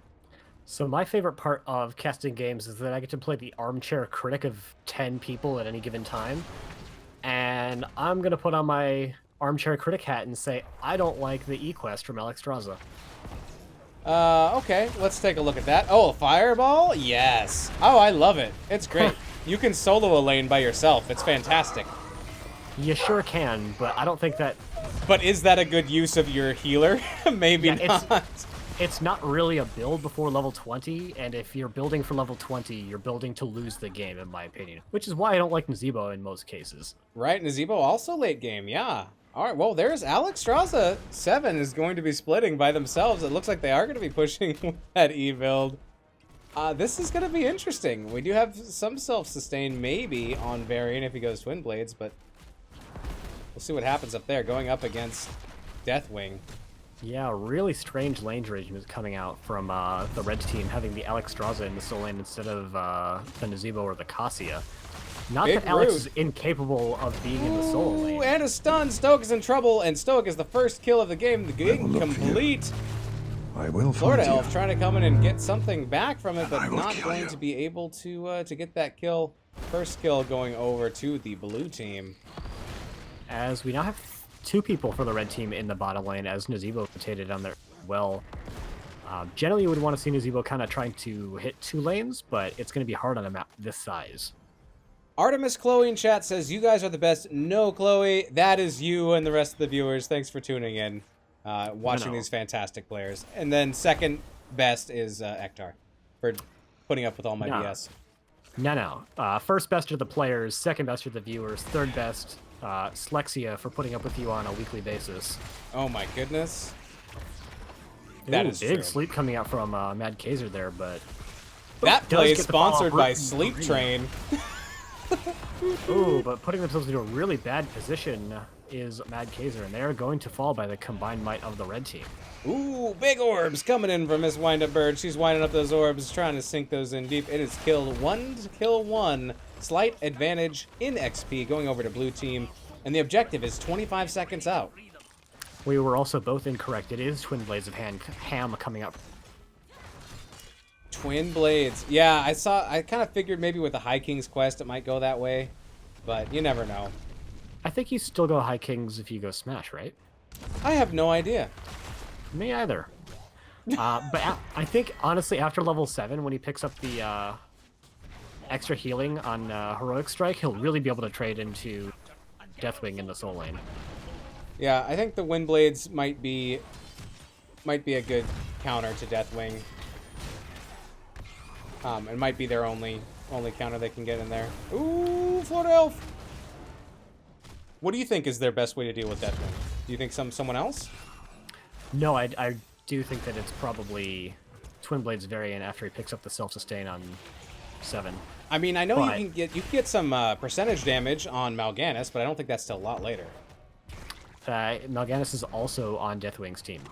So my favorite part of casting games is that I get to play the armchair critic of 10 people at any given time. And I'm going to put on my armchair critic hat and say, I don't like the E-Quest from Alexstrasza. Okay, let's take a look at that. Oh, a fireball? Yes. Oh, I love it. It's great. You can solo a lane by yourself. It's fantastic. You sure can, but I don't think that... But is that a good use of your healer? Maybe not. It's not really a build before level 20, and if you're building for level 20, you're building to lose the game, in my opinion. Which is why I don't like Nazeebo in most cases. Right, Nazeebo also late game, yeah. All right, well, there's Alexstrasza. 7 is going to be splitting by themselves. It looks like they are going to be pushing that E build. This is going to be interesting. We do have some self-sustain maybe on Varian if he goes Twin Blades, but we'll see what happens up there, going up against Deathwing. Yeah, really strange lane arrangements coming out from the red team, having the Alexstrasza in the soul lane instead of the Nazeebo or the Cassia. Not Big that Alex root. is incapable of being in the soul lane. Ooh, and a stun. Stoic is in trouble, and Stoic is the first kill of the game. The game complete. I will Florida find you. Elf trying to come in and get something back from it, but I will not kill going you. to be able to get that kill. First kill going over to the blue team. As we now have 2 people for the red team in the bottom lane, as Nazeebo rotated on there well. Generally, you would want to see Nazeebo kind of trying to hit 2 lanes, but it's going to be hard on a map this size. Artemis Chloe in chat says, you guys are the best. No, Chloe, that is you and the rest of the viewers. Thanks for tuning in, watching these fantastic players. And then second best is Ektar for putting up with all my BS. No. First best are the players, second best are the viewers, third best, Slexia for putting up with you on a weekly basis. Oh my goodness. That is big true. sleep coming out from Mad Kazar there, but... That does play get is the follow-up sponsored by root Sleep green. Train. Ooh, but putting themselves into a really bad position is Mad Kazar, and they're going to fall by the combined might of the red team. Ooh, big orbs coming in from Miss Windup-Bird. She's winding up those orbs, trying to sink those in deep. It is kill 1 to kill 1. Slight advantage in XP going over to blue team. And the objective is 25 seconds out. We were also both incorrect. It is Twin Blades of Ham coming up. Twin Blades. Yeah, I kind of figured maybe with the High King's Quest it might go that way. But you never know. I think you still go High Kings if you go Smash, right? I have no idea. Me either. But I think, honestly, after level 7, when he picks up the extra healing on Heroic Strike, he'll really be able to trade into Deathwing in the soul lane. Yeah, I think the Wind Blades might be a good counter to Deathwing. It might be their only counter they can get in there. Ooh, Florida Elf! What do you think is their best way to deal with Deathwing? Do you think someone else? No, I do think that it's probably Twin Blades variant after he picks up the self-sustain on 7. I mean, I know you can get some percentage damage on Mal'Ganis, but I don't think that's till a lot later. Mal'Ganis is also on Deathwing's team.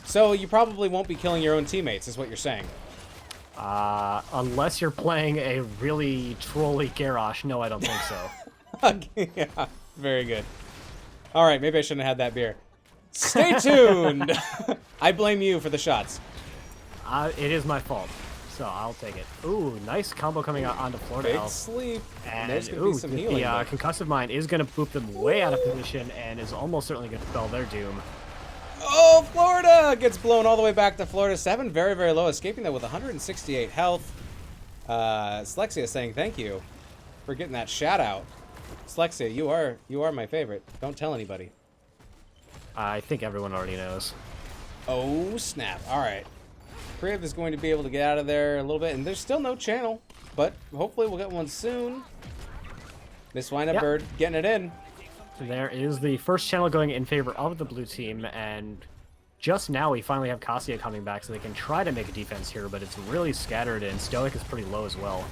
So you probably won't be killing your own teammates, is what you're saying. Unless you're playing a really trolly Garrosh, no, I don't think so. Okay, yeah, very good. All right, maybe I shouldn't have had that beer. Stay tuned! I blame you for the shots. It is my fault. so I'll take it. Ooh, nice combo coming out onto Florida Big Elf. sleep. And there's going to be some healing. The concussive mine is going to boop them way out of position and is almost certainly going to spell their doom. Oh, Florida gets blown all the way back to Florida 7. Very, very low. Escaping that with 168 health. Slexia saying thank you for getting that shout out. Slexia, you are my favorite. Don't tell anybody. I think everyone already knows. Oh, snap. All right. Crib is going to be able to get out of there a little bit, and there's still no channel, but hopefully we'll get one soon. Miss Windup Bird getting it in. There is the first channel going in favor of the blue team, and just now we finally have Cassia coming back so they can try to make a defense here, but it's really scattered, and Stoic is pretty low as well.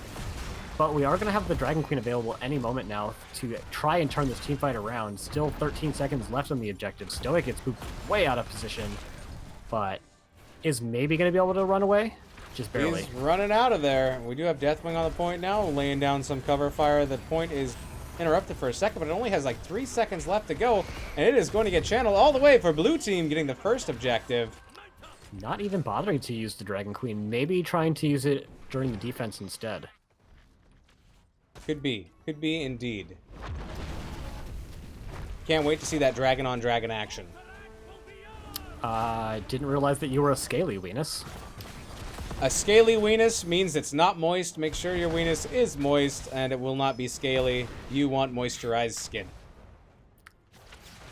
But we are going to have the Dragon Queen available any moment now to try and turn this team fight around. Still 13 seconds left on the objective. Stoic gets pooped way out of position, but is maybe going to be able to run away. Just barely. He's running out of there. We do have Deathwing on the point now, laying down some cover fire. The point is interrupted for a second, but it only has like 3 seconds left to go, and it is going to get channeled all the way for blue team getting the first objective. Not even bothering to use the Dragon Queen. Maybe trying to use it during the defense instead. Could be indeed. Can't wait to see that dragon on dragon action. I didn't realize that you were a scaly Venus. A scaly weenus means it's not moist. Make sure your weenus is moist and it will not be scaly. You want moisturized skin.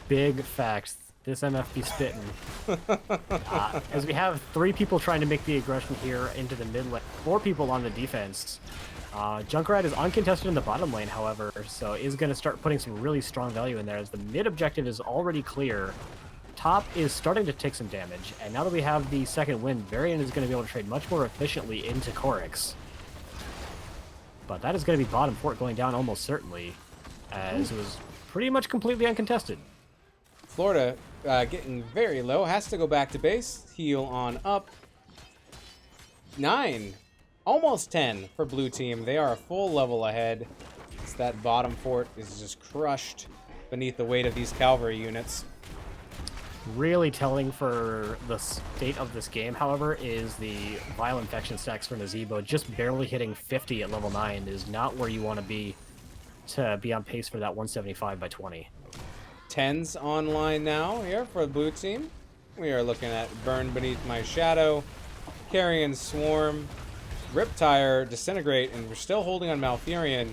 Big facts. This MF be spitting. As we have 3 people trying to make the aggression here into the mid lane, 4 people on the defense. Junkrat is uncontested in the bottom lane, however, so is going to start putting some really strong value in there as the mid objective is already clear. Top is starting to take some damage, and now that we have the second win, Varian is going to be able to trade much more efficiently into Korix. But that is going to be bottom fort going down almost certainly, as it was pretty much completely uncontested. Florida getting very low, has to go back to base, heal on up. 9, almost 10 for blue team. They are a full level ahead. It's that bottom fort is just crushed beneath the weight of these cavalry units. Really telling for the state of this game, however, is the viral infection stacks for Nazebo. Just barely hitting 50 at level 9 is not where you want to be on pace for that 175 by 20. 10's online now here for the blue team. We are looking at Burn Beneath My Shadow, Carrion Swarm, Riptire, Disintegrate, and we're still holding on Malfurion.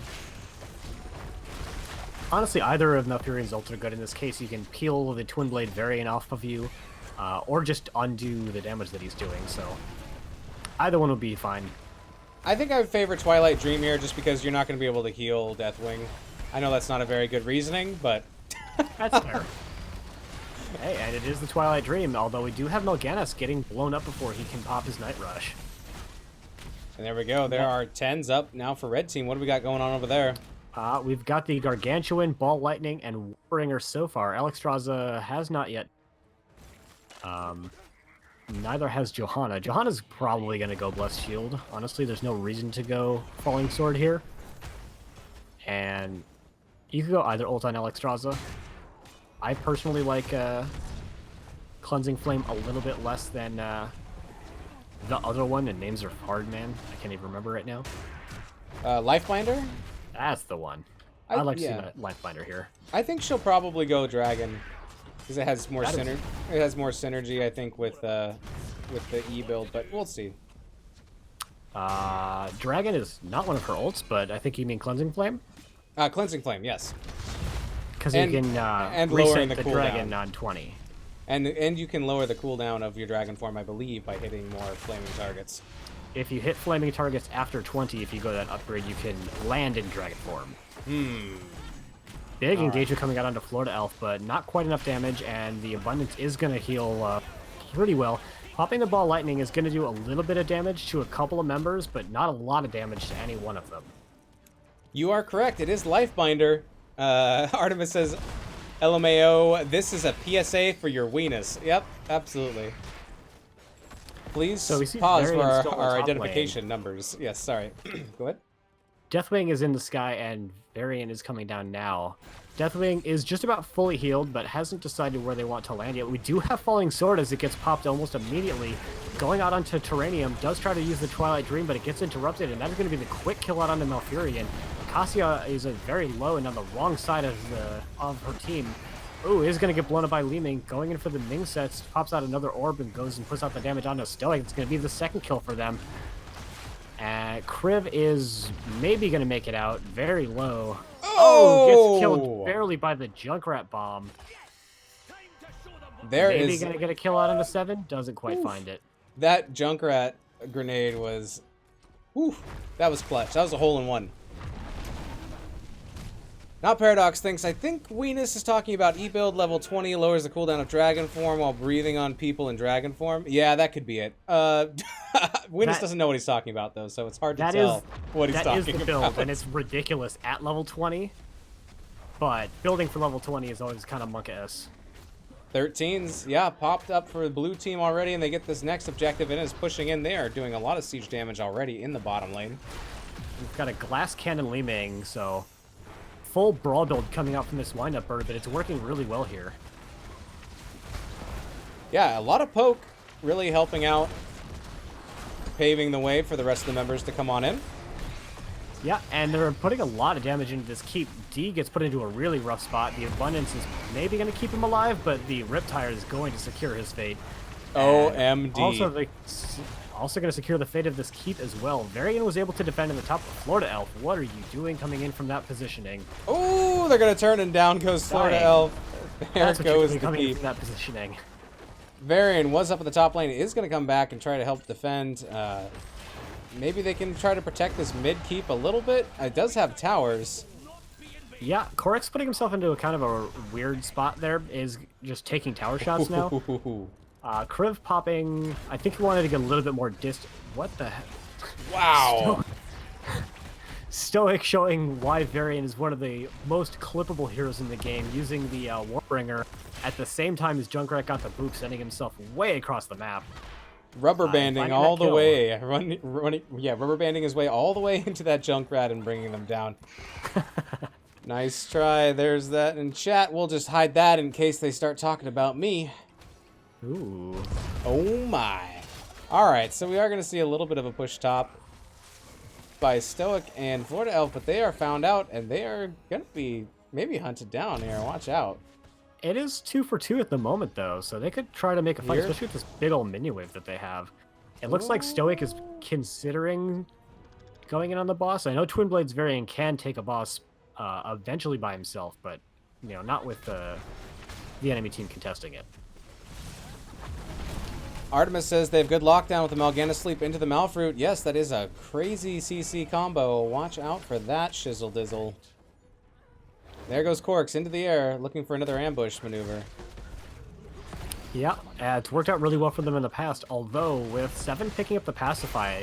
Honestly, either of Malfurion's ults are good. In this case, you can peel the Twin Blade Variant off of you, or just undo the damage that he's doing, so either one would be fine. I think I would favor Twilight Dream here just because you're not going to be able to heal Deathwing. I know that's not a very good reasoning, but... That's fair. Hey, and it is the Twilight Dream, although we do have Melganis getting blown up before he can pop his Night Rush. And there we go. There are 10s up now for red team. What do we got going on over there? We've got the Gargantuan, Ball Lightning, and Warbringer so far. Alexstrasza has not yet. Neither has Johanna. Johanna's probably going to go Blessed Shield. Honestly, there's no reason to go Falling Sword here. And you could go either ult on Alexstrasza. I personally like Cleansing Flame a little bit less than the other one, and names are hard, man. I can't even remember right now. Lifebinder? That's the one. I'd like to see that Lifebinder here. I think she'll probably go Dragon because it has more synergy. It has more synergy, I think, with the E build, but we'll see. Dragon is not one of her ults, but I think you mean Cleansing Flame. Cleansing Flame, yes. Because you can and reset lowering the dragon cooldown on 20. And you can lower the cooldown of your dragon form, I believe, by hitting more flaming targets. If you hit flaming targets after 20, if you go that upgrade, you can land in dragon form. Big engagement coming out onto Florida Elf, but not quite enough damage, and the Abundance is going to heal pretty well. Popping the Ball Lightning is going to do a little bit of damage to a couple of members, but not a lot of damage to any one of them. You are correct. It is Lifebinder. Artemis says, LMAO, this is a PSA for your weenus. Yep, absolutely. Please pause for our identification numbers. Yes, sorry. Go ahead. Deathwing is in the sky, and Varian is coming down now. Deathwing is just about fully healed, but hasn't decided where they want to land yet. We do have Falling Sword as it gets popped almost immediately. Going out onto Terranium, does try to use the Twilight Dream, but it gets interrupted, and that is going to be the quick kill out onto Malfurion. Cassia is very low and on the wrong side of her team. Ooh, is going to get blown up by Li-Ming. Going in for the Ming sets, pops out another orb and goes and puts out the damage onto Stoic. It's going to be the second kill for them. And Kriv is maybe going to make it out. Very low. Oh, gets killed barely by the Junkrat bomb. Maybe going to get a kill out into 7. Doesn't quite find it. That Junkrat grenade was... Whew, that was clutch. That was a hole-in-one. Now Paradox thinks, I think Weenus is talking about E-build level 20 lowers the cooldown of Dragon Form while breathing on people in Dragon Form. Yeah, that could be it. Weenus doesn't know what he's talking about, though, so it's hard to tell what he's talking about. That is the build, and it's ridiculous at level 20, but building for level 20 is always kind of monk-ass. 13s, yeah, popped up for the blue team already, and they get this next objective, and is pushing in there, doing a lot of siege damage already in the bottom lane. We've got a Glass Cannon Li-Ming, so... full brawl build coming out from this windup bird, but it's working really well here. Yeah, a lot of poke really helping out, paving the way for the rest of the members to come on in. Yeah, and they're putting a lot of damage into this keep. D gets put into a really rough spot. The Abundance is maybe going to keep him alive, but the Riptire is going to secure his fate. OMD. Also going to secure the fate of this keep as well. Varian was able to defend in the top of Florida Elf. What are you doing coming in from that positioning? Oh, they're going to turn, and down goes Florida Elf. There goes the coming keep. in from that positioning. Varian was up at the top lane. Is going to come back and try to help defend. Maybe they can try to protect this mid keep a little bit. It does have towers. Yeah, Korik's putting himself into a kind of a weird spot there. Is just taking tower shots now. Kriv popping. I think he wanted to get a little bit more distant. What the heck? Wow. Stoic showing why Varian is one of the most clippable heroes in the game, using the Warbringer at the same time as Junkrat got the boop, sending himself way across the map. Rubber banding all the way. Rubber banding his way all the way into that Junkrat and bringing them down. Nice try. There's that in chat. We'll just hide that in case they start talking about me. Ooh. Oh my. Alright, so we are going to see a little bit of a push top by Stoic and Florida Elf, but they are found out, and they are going to be maybe hunted down here. Watch out. It is 2 for 2 at the moment, though, so they could try to make a fight, especially with this big old minion wave that they have. It looks like Stoic is considering going in on the boss. I know Twin Blades Varian can take a boss eventually by himself, but not with the enemy team contesting it. Artemis says they have good lockdown with the Mal'Ganis Sleep into the Malfruit. Yes, that is a crazy CC combo. Watch out for that, shizzle dizzle. There goes Corks into the air, looking for another ambush maneuver. Yeah, it's worked out really well for them in the past, although with 7 picking up the Pacify,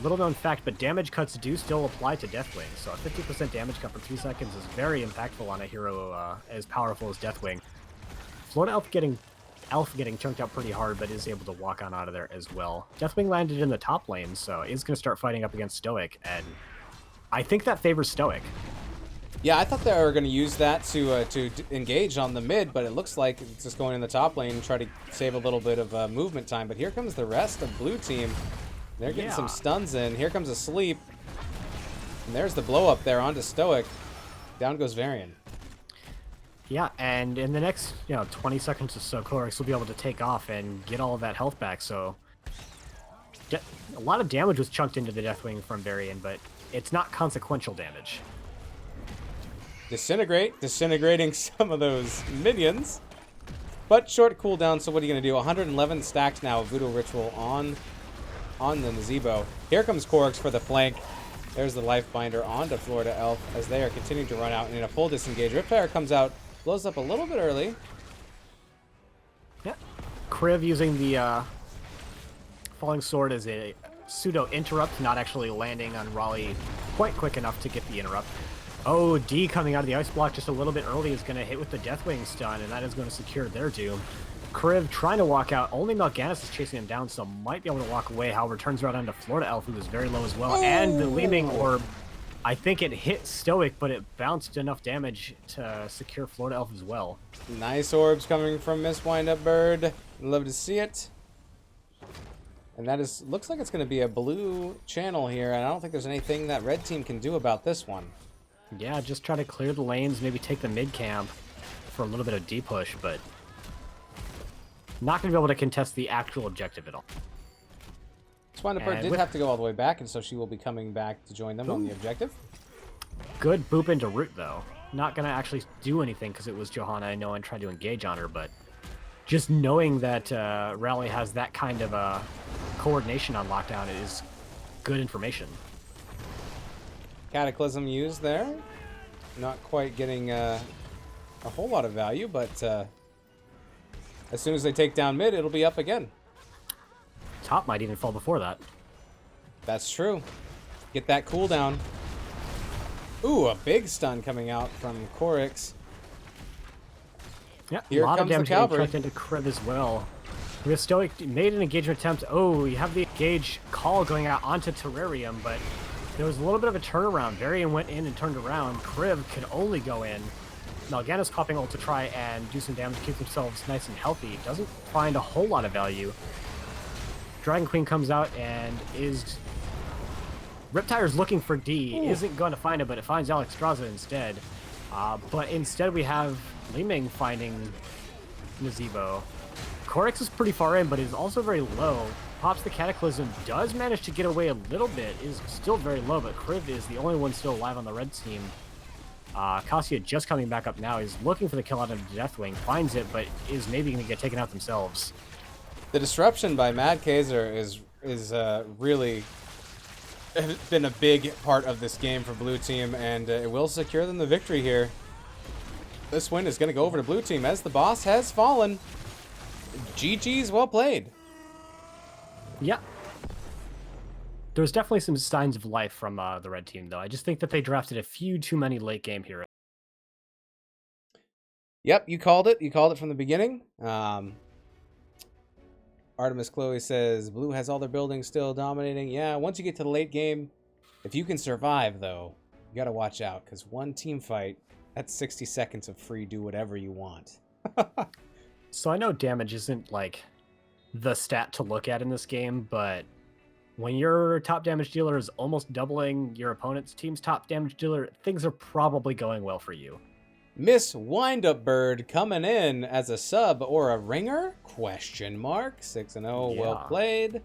little known fact, but damage cuts do still apply to Deathwing, so a 50% damage cut for 3 seconds is very impactful on a hero as powerful as Deathwing. Florida Elf getting chunked out pretty hard, but is able to walk on out of there as well. Deathwing landed in the top lane, so is going to start fighting up against Stoic, and I think that favors Stoic. Yeah, I thought they were going to use that to engage on the mid, but it looks like it's just going in the top lane and try to save a little bit of movement time. But here comes the rest of blue team. They're getting some stuns in. Here comes a sleep. And there's the blow up there onto Stoic. Down goes Varian. Yeah, and in the next 20 seconds or so, Korix will be able to take off and get all of that health back. So a lot of damage was chunked into the Deathwing from Varian, but it's not consequential damage. Disintegrating some of those minions. But short cooldown, so what are you going to do? 111 stacked now of Voodoo Ritual on the Nazebo. Here comes Korix for the flank. There's the Lifebinder onto Florida Elf as they are continuing to run out in a full disengage. Riptire comes out, blows up a little bit early. Yeah. Kriv using the Falling Sword as a pseudo interrupt, not actually landing on Raleigh quite quick enough to get the interrupt. Oh, D coming out of the ice block just a little bit early is going to hit with the Deathwing stun, and that is going to secure their doom. Kriv trying to walk out. Only Mal'Ganis is chasing him down, so might be able to walk away. However, turns right onto Florida Elf, who is very low as well. And the Li-Ming Orb I think it hit Stoic, but it bounced enough damage to secure Florida Elf as well. Nice orbs coming from Miss Wind-Up Bird. Love to see it. And that is, looks like it's going to be a blue channel here, and I don't think there's anything that red team can do about this one. Yeah, just try to clear the lanes, maybe take the mid camp for a little bit of D-push, but not going to be able to contest the actual objective at all. Miss Wind-Up Bird did have to go all the way back, and so she will be coming back to join them on the objective. Good boop into root, though. Not going to actually do anything because it was Johanna. I know, and tried to engage on her, but just knowing that Rally has that kind of coordination on lockdown is good information. Cataclysm used there. Not quite getting a whole lot of value, but as soon as they take down mid, it'll be up again. Top might even fall before that. That's true. Get that cooldown. Ooh, a big stun coming out from Korix. Yeah, Here a lot of comes the damage getting cavalry. trucked into Crib as well. Because Stoic made an engagement attempt. Oh, you have the engage call going out onto Terrarium, but there was a little bit of a turnaround. Varian went in and turned around. Crib could only go in. Malgana's popping ult to try and do some damage to keep themselves nice and healthy. Doesn't find a whole lot of value. Dragon Queen comes out and is... Riptire's looking for D. Ooh. Isn't going to find it, but it finds Alexstrasza instead. But instead we have Liming finding Nazeebo. Korix is pretty far in, but is also very low. Pops the Cataclysm, does manage to get away a little bit, is still very low, but Kriv is the only one still alive on the red team. Cassia just coming back up now, is looking for the kill out of Deathwing, finds it, but is maybe going to get taken out themselves. The disruption by Mad Kaiser is really been a big part of this game for blue team, and it will secure them the victory here. This win is going to go over to blue team as the boss has fallen. GG's, well played. Yeah. There's definitely some signs of life from the red team, though. I just think that they drafted a few too many late game heroes. Yep, you called it. You called it from the beginning. Artemis Chloe says, blue has all their buildings still dominating. Yeah, once you get to the late game, if you can survive, though, you got to watch out, because one team fight, that's 60 seconds of free do whatever you want. So I know damage isn't, like, the stat to look at in this game, but when your top damage dealer is almost doubling your opponent's team's top damage dealer, things are probably going well for you. Miss Wind-Up Bird coming in as a sub or a ringer? Question mark. 6-0, well played.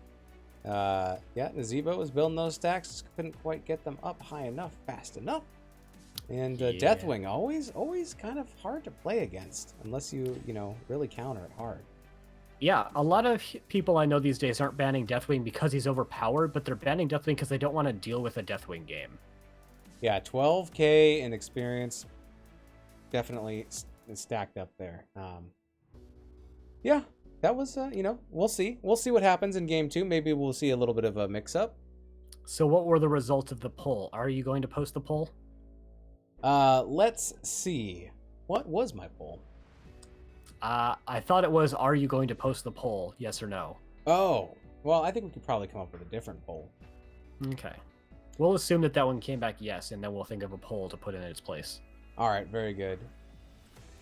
Yeah, Nazeebo was building those stacks. Couldn't quite get them up high enough, fast enough. And Deathwing, always kind of hard to play against, unless you really counter it hard. Yeah, a lot of people I know these days aren't banning Deathwing because he's overpowered, but they're banning Deathwing because they don't want to deal with a Deathwing game. Yeah, 12k in experience. Definitely stacked up there. Yeah, that was, we'll see. We'll see what happens in game 2. Maybe we'll see a little bit of a mix-up. So what were the results of the poll? Are you going to post the poll? Let's see. What was my poll? I thought it was, are you going to post the poll? Yes or no? Oh, well, I think we could probably come up with a different poll. Okay. We'll assume that one came back yes, and then we'll think of a poll to put in its place. All right, very good.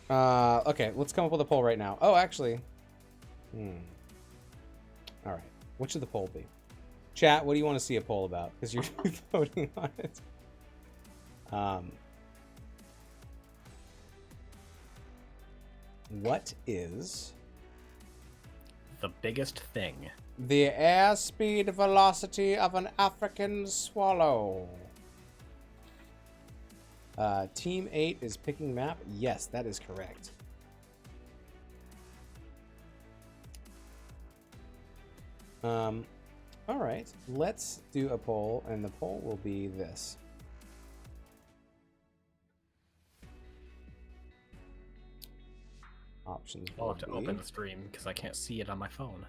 Okay, let's come up with a poll right now. Oh, actually. All right, what should the poll be? Chat, what do you want to see a poll about? Because you're voting on it. What is the biggest thing? The airspeed velocity of an African swallow. Team 8 is picking map. Yes, that is correct. All right, let's do a poll, and the poll will be this. Options. I'll have to open the stream because I can't see it on my phone.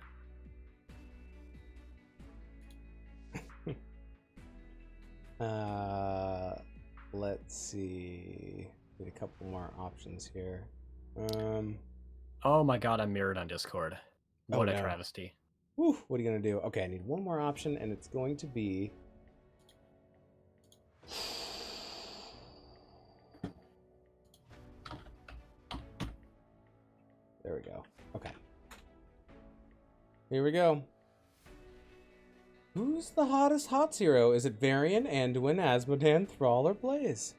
Let's see. Need a couple more options here. Oh my god, I'm mirrored on Discord. What a no. travesty. Whew, what are you gonna do? Okay, I need one more option, and it's going to be we go. Okay. Here we go. Who's the hottest HOTS hero? Is it Varian, Anduin, Asmodan, Thrall, or Blaze?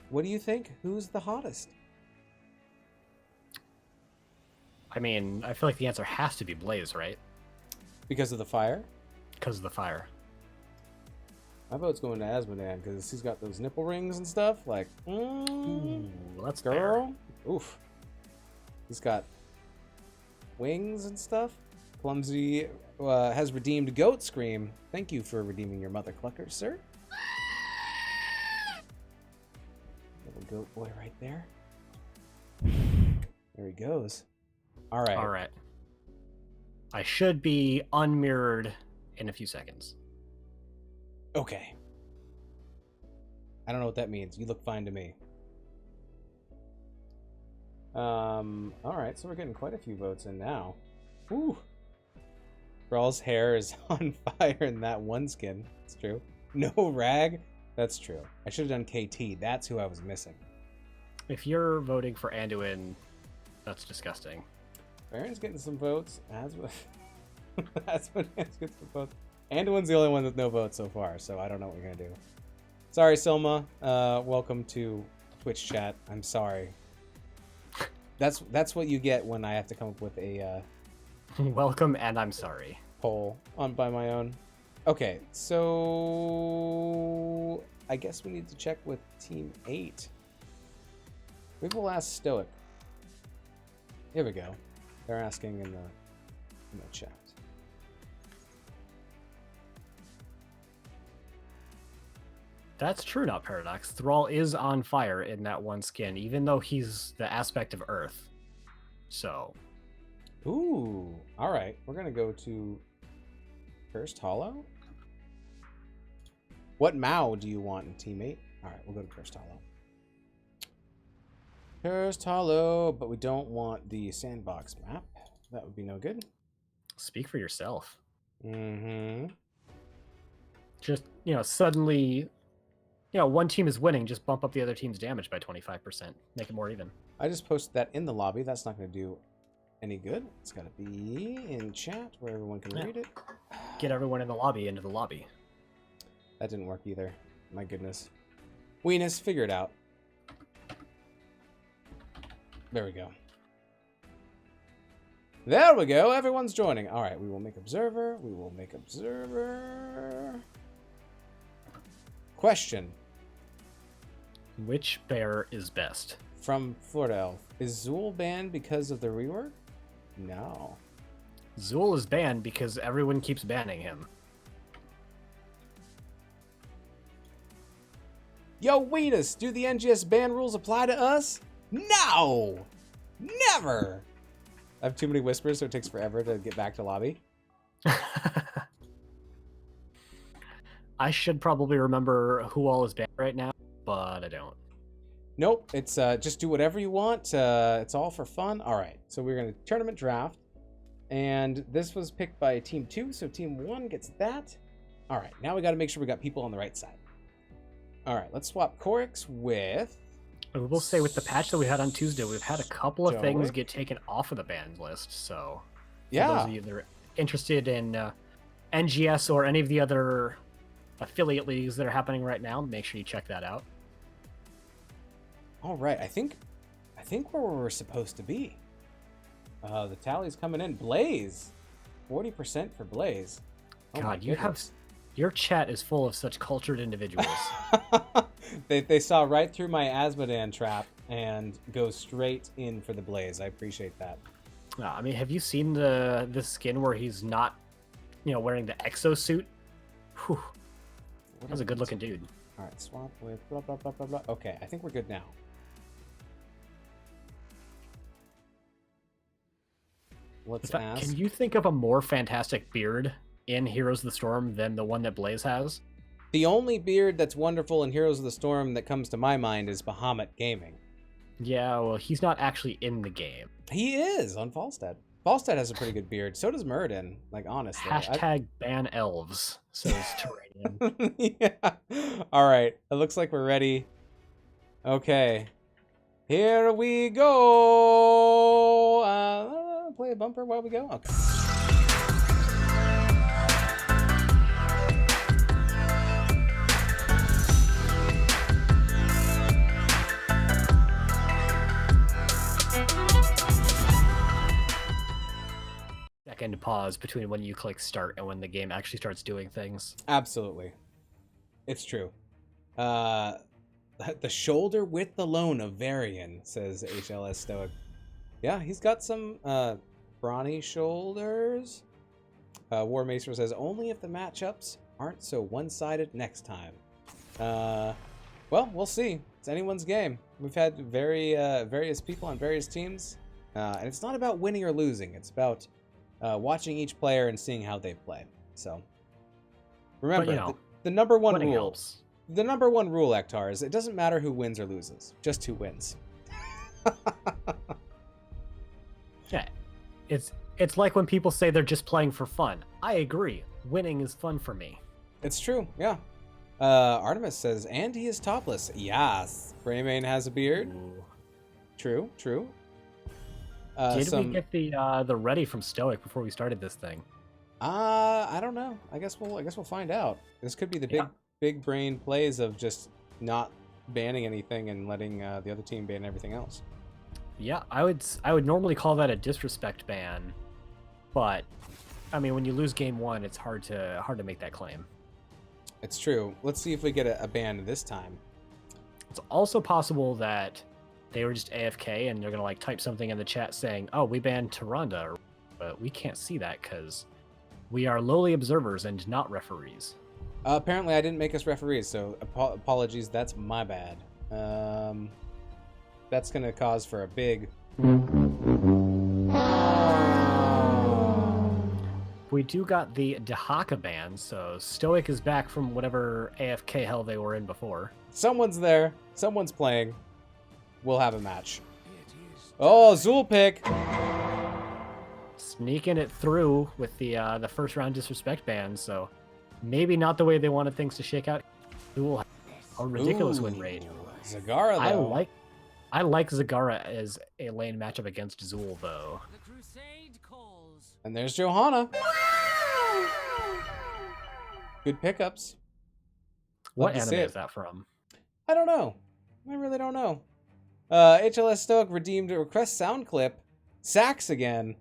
What do you think? Who's the hottest? I mean, I feel like the answer has to be Blaze, right? Because of the fire? Because of the fire. My vote's going to Asmodan because he's got those nipple rings and stuff. Like, Ooh, that's girl. Oof. He's got wings and stuff. Clumsy has redeemed Goat Scream. Thank you for redeeming your mother clucker, sir. Little goat boy right there. There he goes. All right. All right. I should be unmirrored in a few seconds. Okay. I don't know what that means. You look fine to me. All right, so we're getting quite a few votes in now. Woo! Brawl's hair is on fire in that one skin. It's true. No rag. That's true. I should have done KT. That's who I was missing. If you're voting for Anduin, that's disgusting. Baron's getting some votes. That's what gets some votes. Anduin's the only one with no votes so far, so I don't know what you're gonna do. Sorry, Silma. Welcome to Twitch chat. I'm sorry. That's what you get when I have to come up with a welcome and I'm sorry poll on by my own. Okay, so I guess we need to check with Team 8. Maybe we'll ask Stoic. Here we go. They're asking in the chat. That's true, not Paradox. Thrall is on fire in that one skin, even though he's the aspect of Earth. So. Ooh. All right. We're going to go to Cursed Hollow. What Mao do you want in Team 8? All right. We'll go to Cursed Hollow. Cursed Hollow, but we don't want the sandbox map. That would be no good. Speak for yourself. Mm-hmm. Just, suddenly... one team is winning, just bump up the other team's damage by 25%. Make it more even. I just posted that in the lobby. That's not going to do any good. It's got to be in chat where everyone can read it. Get everyone in the lobby into the lobby. That didn't work either. My goodness. Weenus, figure it out. There we go. There we go. Everyone's joining. All right, we will make observer. We will make observer. Question. Which bear is best? From Florida Elf. Is Zool banned because of the rework? No. Zool is banned because everyone keeps banning him. Yo, Weenus, do the NGS ban rules apply to us? No! Never! I have too many whispers, so it takes forever to get back to lobby. I should probably remember who all is banned right now, but I don't. Nope, it's just do whatever you want. It's all for fun. All right, so we're going to tournament draft. And this was picked by Team 2, so Team 1 gets that. All right, now we got to make sure we got people on the right side. All right, let's swap Corix with... I will say with the patch that we had on Tuesday, we've had a couple of things get taken off of the banned list. So, yeah, for those of you that are interested in NGS or any of the other affiliate leagues that are happening right now, make sure you check that out. All right, I think where we're supposed to be. The tally's coming in. Blaze, 40% for Blaze. Oh God, your chat is full of such cultured individuals. They saw right through my Asmodan trap and go straight in for the Blaze. I appreciate that. I mean, have you seen the skin where he's not, wearing the exosuit? Whew. That's a good looking dude. All right, swap with blah, blah, blah, blah, blah. Okay, I think we're good now. Let's ask. Can you think of a more fantastic beard in Heroes of the Storm than the one that Blaze has? The only beard that's wonderful in Heroes of the Storm that comes to my mind is Bahamut Gaming. Yeah, well, he's not actually in the game. He is on Falstad. Falstad has a pretty good beard. So does Muradin, like, honestly. #ban elves, says Terranian. Yeah. All right. It looks like we're ready. Okay. Here we go. Play a bumper while we go. Okay. Second pause between when you click start and when the game actually starts doing things. Absolutely. It's true. The shoulder width alone of Varian, says HLS Stoic. Yeah, he's got some brawny shoulders. War Maester says, only if the matchups aren't so one-sided next time. Well, we'll see. It's anyone's game. We've had various people on various teams. And it's not about winning or losing. It's about watching each player and seeing how they play. So, remember, the number one rule... helps. The number one rule, Ektar, is it doesn't matter who wins or loses. Just who wins. Yeah. It's like when people say they're just playing for fun. I agree. Winning is fun for me. It's true, yeah. Artemis says, and he is topless. Yes. Greymane has a beard. Ooh. True. Did we get the ready from Stoic before we started this thing? I don't know. I guess we'll find out. This could be the big brain plays of just not banning anything and letting the other team ban everything else. Yeah, I would normally call that a disrespect ban, but I mean when you lose game one, it's hard to make that claim. It's true. Let's see if we get a ban this time. It's also possible that they were just AFK and they're gonna like type something in the chat saying, "Oh, we banned Tyrande," but we can't see that because we are lowly observers and not referees. Apparently, I didn't make us referees, so apologies. That's my bad. That's going to cause for a big... We do got the Dehaka ban, so Stoic is back from whatever AFK hell they were in before. Someone's there. Someone's playing. We'll have a match. Oh, Zul pick! Sneaking it through with the first round disrespect ban, so maybe not the way they wanted things to shake out. Zul has a ridiculous win rate. Zagara, though. I like Zagara as a lane matchup against Zul, though. The crusade calls. And there's Johanna. Good pickups. What anime is that from? I don't know. I really don't know. HLS Stoic redeemed a request sound clip. Sax again.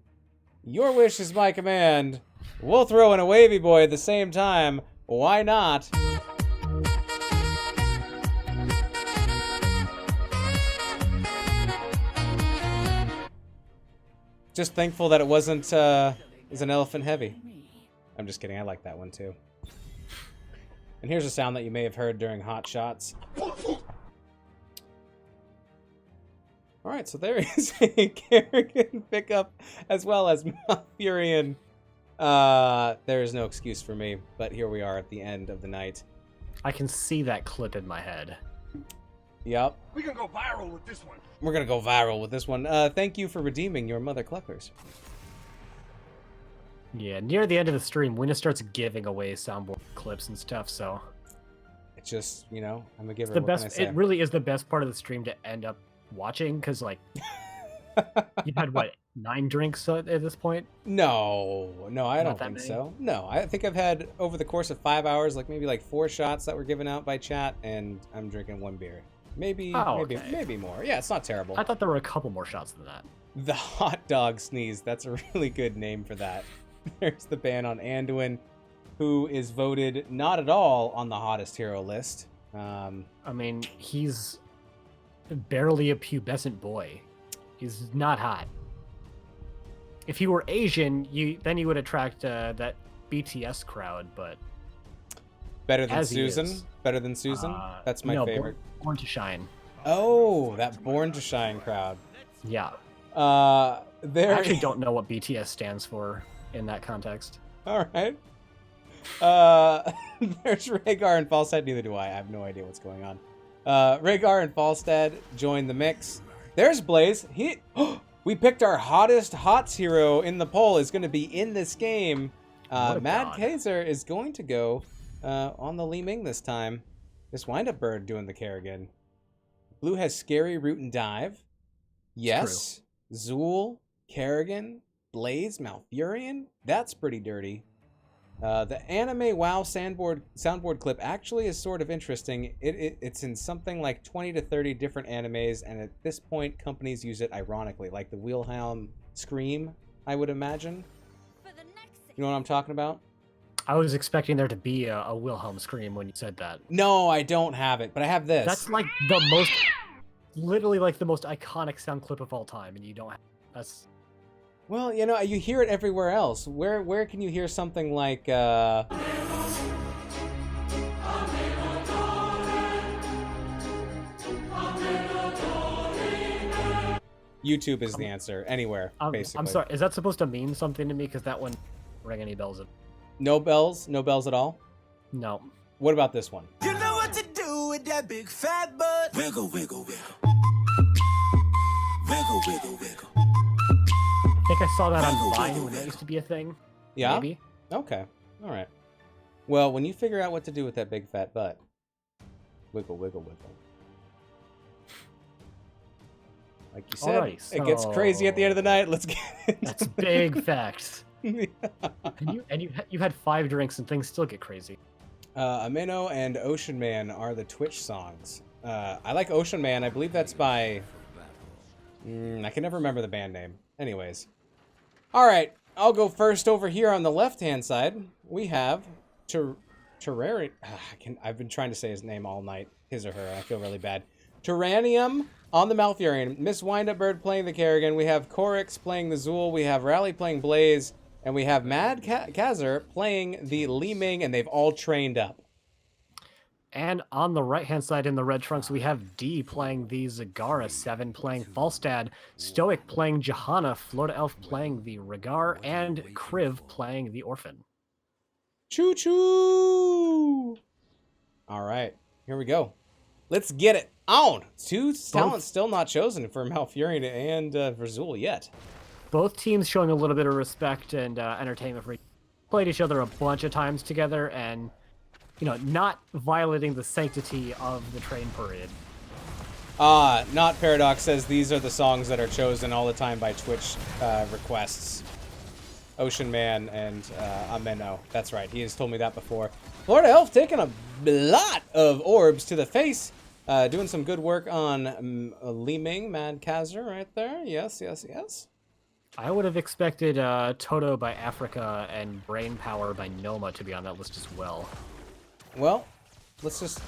Your wish is my command. We'll throw in a wavy boy at the same time. Why not? Just thankful that it wasn't is an elephant heavy. I'm just kidding. I like that one too. And here's a sound that you may have heard during Hot Shots. All right, so there is a Kerrigan pickup as well as Malfurion. There is no excuse for me, but here we are at the end of the night. I can see that clip in my head. Yep. We can go viral with this one. We're gonna go viral with this one. Thank you for redeeming your mother cluckers. Yeah, near the end of the stream, Winna starts giving away soundboard clips and stuff, so... It's just, you know, I'm a giver. The best, it really is the best part of the stream to end up watching, because, like, you've had, what, 9 drinks at this point? No, I don't think so. No, I think I've had, over the course of 5 hours, like, maybe, 4 shots that were given out by chat, and I'm drinking 1 beer. Maybe more. Yeah, it's not terrible. I thought there were a couple more shots than that. The hot dog sneeze. That's a really good name for that. There's the ban on Anduin, who is voted not at all on the hottest hero list. I mean, he's barely a pubescent boy. He's not hot. If he were Asian, then you would attract that BTS crowd, but... Better than Susan? Better than Susan? That's my favorite. Born to Shine. Oh, that Born to Shine crowd. Yeah. I actually don't know what BTS stands for in that context. All right. There's Rhaegar and Falstad. Neither do I. I have no idea what's going on. Rhaegar and Falstad join the mix. There's Blaze. We picked our hottest HOTS hero in the poll is going to be in this game. Mad Kaiser is going to go on the Li Ming this time. This Wind-Up Bird doing the Kerrigan. Blue has Scary, Root, and Dive. Yes. Zool, Kerrigan, Blaze, Malfurion. That's pretty dirty. The anime WoW soundboard clip actually is sort of interesting. It's in something like 20 to 30 different animes, and at this point, companies use it ironically, like the Wilhelm Scream, I would imagine. You know what I'm talking about? I was expecting there to be a Wilhelm scream when you said that. No, I don't have it, but I have this. That's like the most, literally like the most iconic sound clip of all time, and you don't have, that's... Well, you know, you hear it everywhere else. Where can you hear something like, YouTube is the answer. Anywhere, basically. I'm sorry, is that supposed to mean something to me? Because that one ring any bells. No bells? No bells at all? No. What about this one? You know what to do with that big fat butt. Wiggle, wiggle, wiggle. Wiggle, wiggle, wiggle. I think I saw that on Vine when that used to be a thing. Yeah? Maybe. Okay. All right. Well, when you figure out what to do with that big fat butt, wiggle, wiggle, wiggle. Like you said, Alright, it gets crazy at the end of the night. Let's get into That's big facts. And you had 5 drinks and things still get crazy. Ameno and Ocean Man are the Twitch songs. I like Ocean Man. I believe that's by... I can never remember the band name. Anyways. Alright, I'll go first over here on the left-hand side. We have Terrarium. I've been trying to say his name all night. His or her. I feel really bad. Terranium on the Malfurion. Miss Windup-Bird playing the Kerrigan. We have Korix playing the Zool. We have Rally playing Blaze. And we have Mad Kazar playing the Li Ming, and they've all trained up. And on the right-hand side in the red trunks, we have D playing the Zagara, 7 playing Falstad, Stoic playing Johanna, Florida Elf playing the Regar, and Kriv playing the Orphan. Choo-choo! All right, here we go. Let's get it on. 2 talents still not chosen for Malfurion and for Zool yet. Both teams showing a little bit of respect and entertainment for each other. Played each other a bunch of times together and, you know, not violating the sanctity of the train parade. Not Paradox says these are the songs that are chosen all the time by Twitch requests. Ocean Man and Ameno. That's right, he has told me that before. Florida Elf taking a lot of orbs to the face. Doing some good work on Li Ming, Mad Kazar right there. Yes, yes, yes. I would have expected Toto by Africa and Brain Power by Noma to be on that list as well. Well, let's just...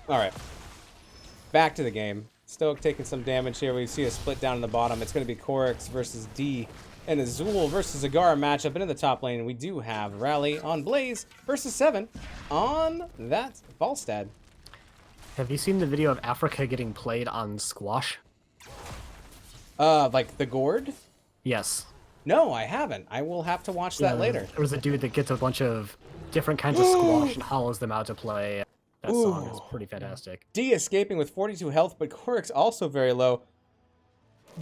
Alright. Back to the game. Stoic taking some damage here. We see a split down in the bottom. It's going to be Korix versus D. And a Zool versus Zagara matchup. And in the top lane, we do have Rally on Blaze versus 7 on that Falstad. Have you seen the video of Africa getting played on squash? Like the gourd? Yes. No, I haven't. I will have to watch that later. There was a dude that gets a bunch of different kinds of squash and hollows them out to play. That song is pretty fantastic. D escaping with 42 health, but Korix also very low.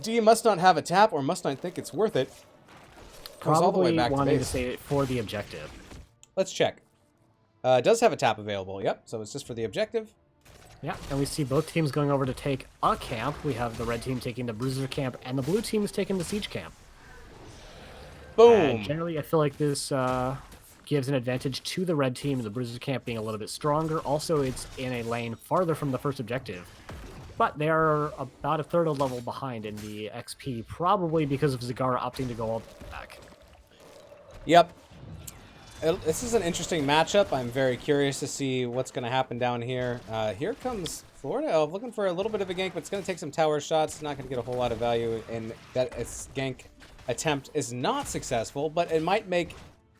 D must not have a tap or must not think it's worth it. Comes Probably all the way back wanting to to save it for the objective. Let's check. It does have a tap available. Yep, so it's just for the objective. Yeah, and we see both teams going over to take a camp. We have the red team taking the Bruiser camp, and the blue team is taking the Siege camp. Boom! And generally, I feel like this gives an advantage to the red team, the Bruiser camp being a little bit stronger. Also, it's in a lane farther from the first objective. But they are about a third of a level behind in the XP, probably because of Zagara opting to go all the way back. Yep. This is an interesting matchup. I'm very curious to see what's going to happen down here. Here comes Florida Elf looking for a little bit of a gank, but it's going to take some tower shots. Not going to get a whole lot of value, and that its gank attempt is not successful, but it might make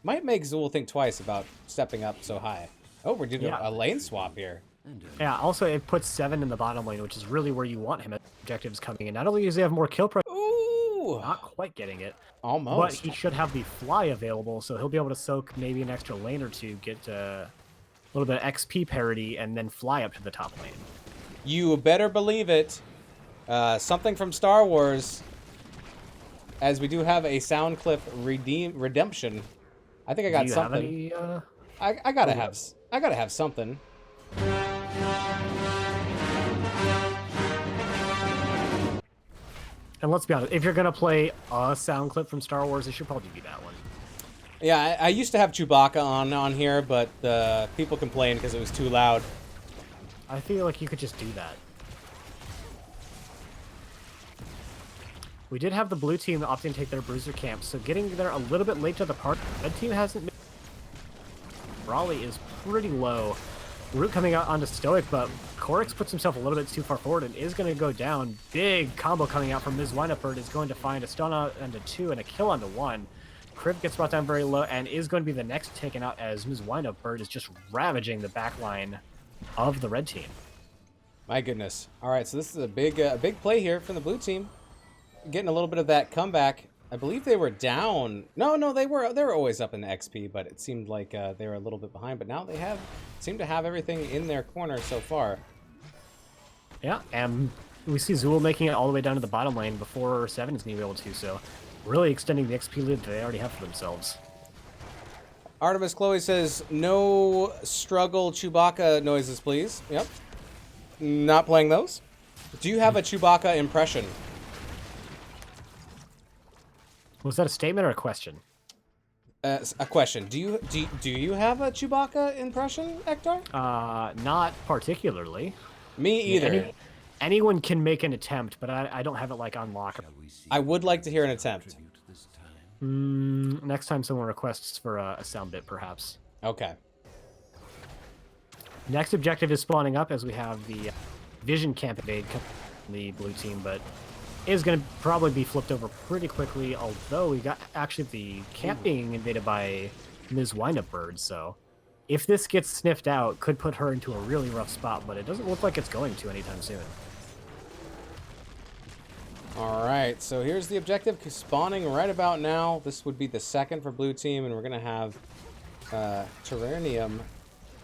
Zool think twice about stepping up so high. Oh, we're doing a lane swap here. Yeah, also it puts 7 in the bottom lane, which is really where you want him as objectives coming in. Not only does he have more kill pressure, not quite getting it. Almost. But he should have the fly available, so he'll be able to soak maybe an extra lane or two, get a little bit of XP parity, and then fly up to the top lane. You better believe it. Something from Star Wars, as we do have a sound clip redemption I think I got Do you something. have any, I gotta have something. And let's be honest, if you're gonna play a sound clip from Star Wars, it should probably be that one. Yeah, I used to have Chewbacca on here, but people complained because it was too loud. I feel like you could just do that. We did have the blue team opting to take their bruiser camp, so getting there a little bit late to the party. Red team hasn't been... Raleigh is pretty low. Root coming out onto Stoic, but Korix puts himself a little bit too far forward and is going to go down. Big combo coming out from Ms. Winupbird is going to find a stun onto 2 and a kill onto 1. Crib gets brought down very low and is going to be the next taken out as Ms. Winupbird is just ravaging the back line of the red team. My goodness. All right, so this is a big play here from the blue team. Getting a little bit of that comeback. I believe they were down. No, they were always up in the XP, but it seemed like they were a little bit behind. But now they seem to have everything in their corner so far. Yeah, and we see Zool making it all the way down to the bottom lane before Seven is going to be able to. So really extending the XP lead that they already have for themselves. Artemis Chloe says, no struggle Chewbacca noises, please. Yep. Not playing those. Do you have a Chewbacca impression? Was that a statement or a question? A question. Do you have a Chewbacca impression, Ektar? Not particularly. Me either. Anyone can make an attempt, but I don't have it like on lock. I would like to hear an attempt. Next time someone requests for a sound bit, perhaps. Okay. Next objective is spawning up as we have the Vision Camp invade the blue team, but is going to probably be flipped over pretty quickly, although we got actually the camp being invaded by Ms. Winupbird, so if this gets sniffed out, could put her into a really rough spot, but it doesn't look like it's going to anytime soon. All right, so here's the objective spawning right about now. This would be the second for blue team, and we're going to have Terranium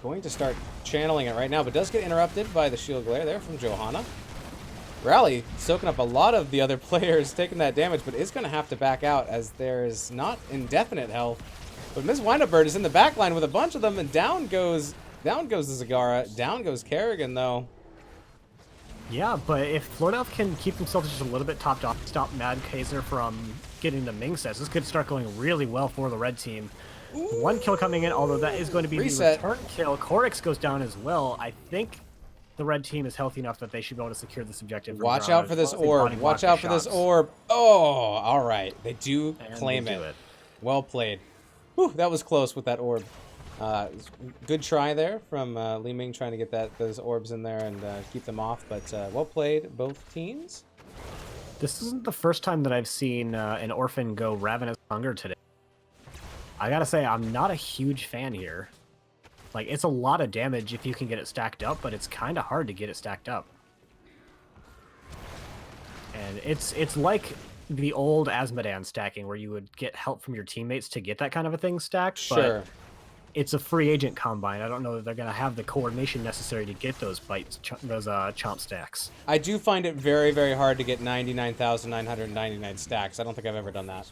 going to start channeling it right now, but does get interrupted by the shield glare there from Johanna. Rally soaking up a lot of the other players, taking that damage, but is going to have to back out as there is not indefinite health. But Ms. Winupbird is in the back line with a bunch of them, and down goes the Zagara. Down goes Kerrigan, though. Yeah, but if Flordelf can keep themselves just a little bit topped off, stop Mad Kaiser from getting the Ming sets, this could start going really well for the red team. Ooh. One kill coming in, although that is going to be Reset. The return kill. Korix goes down as well. I think the red team is healthy enough that they should be able to secure this objective. Watch out for this orb. Watch out for this orb. Oh, all right. They do claim it. Well played. Whew, that was close with that orb. Good try there from Li Ming trying to get those orbs in there and keep them off, but well played, both teams. This isn't the first time that I've seen an Orphan go Ravenous Hunger today. I gotta say, I'm not a huge fan here. Like, it's a lot of damage if you can get it stacked up, but it's kind of hard to get it stacked up. And it's like the old Asmodan stacking, where you would get help from your teammates to get that kind of a thing stacked. Sure. But it's a free agent combine. I don't know that they're going to have the coordination necessary to get those chomp stacks. I do find it very, very hard to get 99,999 stacks. I don't think I've ever done that.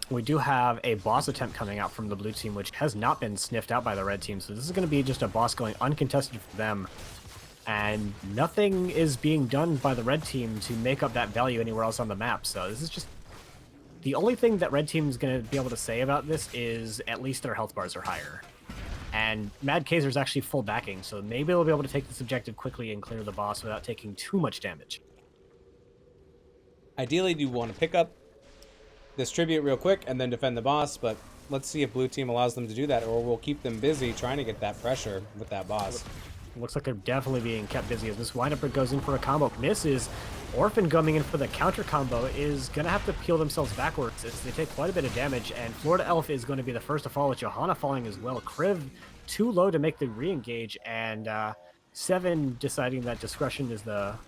We do have a boss attempt coming out from the blue team, which has not been sniffed out by the red team. So this is going to be just a boss going uncontested for them. And nothing is being done by the red team to make up that value anywhere else on the map. So this is just... The only thing that red team is going to be able to say about this is at least their health bars are higher. And Mad Kaiser's actually full backing, so maybe they'll be able to take this objective quickly and clear the boss without taking too much damage. Ideally, you want to pick up this tribute real quick and then defend the boss, but let's see if blue team allows them to do that, or we'll keep them busy trying to get that pressure with that boss. Looks like they're definitely being kept busy as this windup goes in for a combo. Misses. Orphan coming in for the counter combo is going to have to peel themselves backwards as they take quite a bit of damage, and Florida Elf is going to be the first to fall, with Johanna falling as well. Kriv too low to make the re-engage, and Seven deciding that discretion is the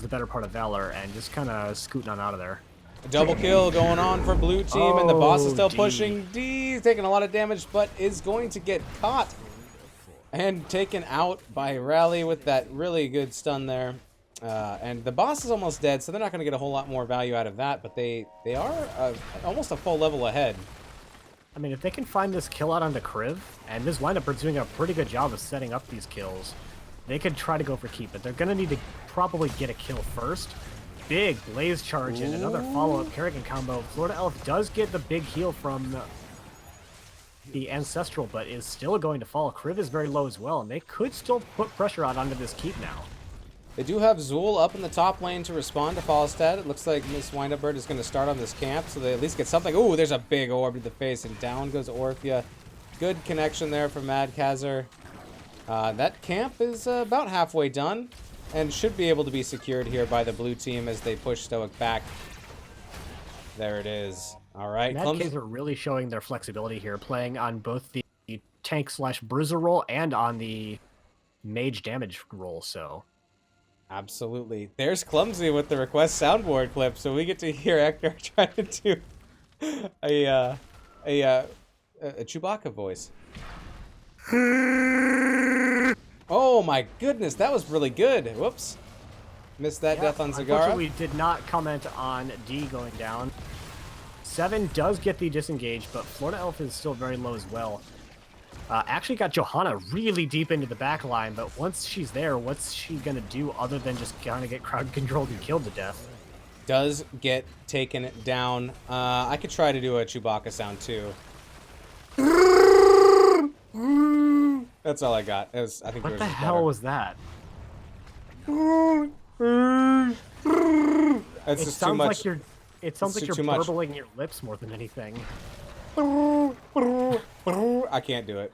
better part of valor, and just kind of scooting on out of there. A double kill going on for blue team, and the boss is still pushing. D taking a lot of damage, but is going to get caught and taken out by Rally with that really good stun there. And the boss is almost dead, so they're not going to get a whole lot more value out of that, but they are almost a full level ahead. I mean, if they can find this kill out on the Kriv, and this lineup is doing a pretty good job of setting up these kills, they could try to go for keep, but they're going to need to probably get a kill first. Big Blaze charge and another follow-up Kerrigan combo. Florida Elf does get the big heal from the Ancestral, but is still going to fall. Kriv is very low as well, and they could still put pressure out onto this keep now. They do have Zool up in the top lane to respond to Falstad. It looks like Miss Windupbird is going to start on this camp, so they at least get something. Ooh, there's a big orb to the face, and down goes Orphea. Good connection there from Mad Kazar. That camp is about halfway done, and should be able to be secured here by the blue team as they push Stoic back. There it is. All right. Mad Kazar are really showing their flexibility here, playing on both the tank/bruiser role and on the mage damage role, so... Absolutely. There's Clumsy with the request soundboard clip, so we get to hear Ektar trying to do a Chewbacca voice. Oh my goodness, that was really good. Whoops. Missed that death on Zagara. Unfortunately, we did not comment on D going down. 7 does get the disengage, but Florida Elf is still very low as well. Actually got Johanna really deep into the back line, but once she's there, what's she going to do other than just kind of get crowd controlled and killed to death? Does get taken down. I could try to do a Chewbacca sound too. That's all I got. I think what the hell was that? That's just too much. It sounds like you're burbling your lips more than anything. I can't do it.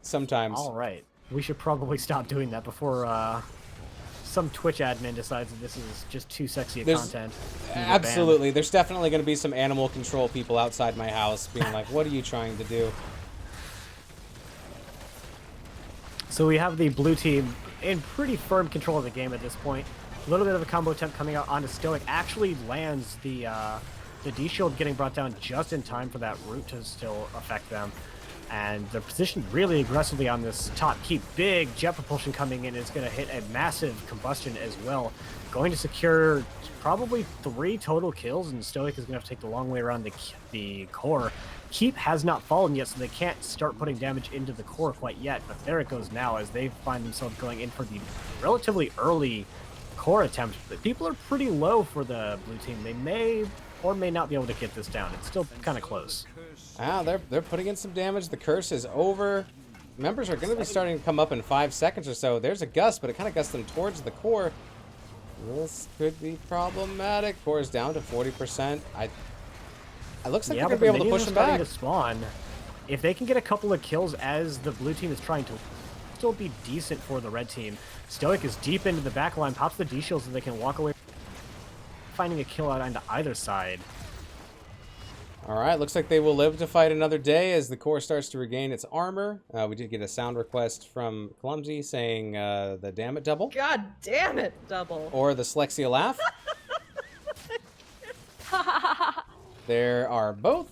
Sometimes. All right. We should probably stop doing that before some Twitch admin decides that this is just too sexy of content. Absolutely. There's definitely going to be some animal control people outside my house being like, what are you trying to do? So we have the blue team in pretty firm control of the game at this point. A little bit of a combo attempt coming out onto Stoic. Actually lands the D-Shield getting brought down just in time for that root to still affect them. And they're positioned really aggressively on this top keep. Big jet propulsion coming in is going to hit a massive combustion as well. Going to secure probably 3 total kills, and Stoic is going to have to take the long way around the core. Keep has not fallen yet, so they can't start putting damage into the core quite yet. But there it goes now as they find themselves going in for the relatively early core attempt. But people are pretty low for the blue team. They may or may not be able to get this down. It's still kind of close. They're putting in some damage. The curse is over. Members are going to be starting to come up in 5 seconds or so. There's a gust, but it kind of gusts them towards the core. This could be problematic. Core is down to 40%. It looks like they're going to be able to push them back. To spawn. If they can get a couple of kills as the blue team is trying to still be decent for the red team. Stoic is deep into the back line, pops the D-shield so they can walk away, finding a kill out onto either side. All right, looks like they will live to fight another day as the core starts to regain its armor. We did get a sound request from Clumsy saying the damn it double. God damn it double. Or the Slexia laugh. There are both.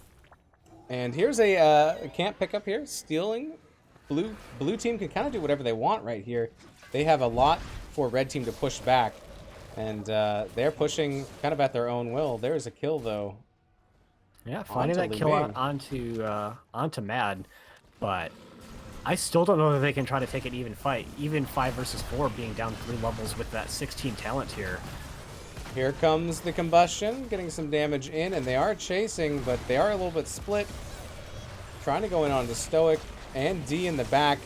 And here's a camp pickup here. Stealing. Blue team can kind of do whatever they want right here. They have a lot for red team to push back. And they're pushing kind of at their own will. There's a kill, though. Yeah, finding that kill out onto Mad. But I still don't know that they can try to take an even fight. Even 5 versus 4 being down 3 levels with that 16 talent here. Here comes the combustion, getting some damage in, and they are chasing, but they are a little bit split. Trying to go in on the Stoic and D in the back.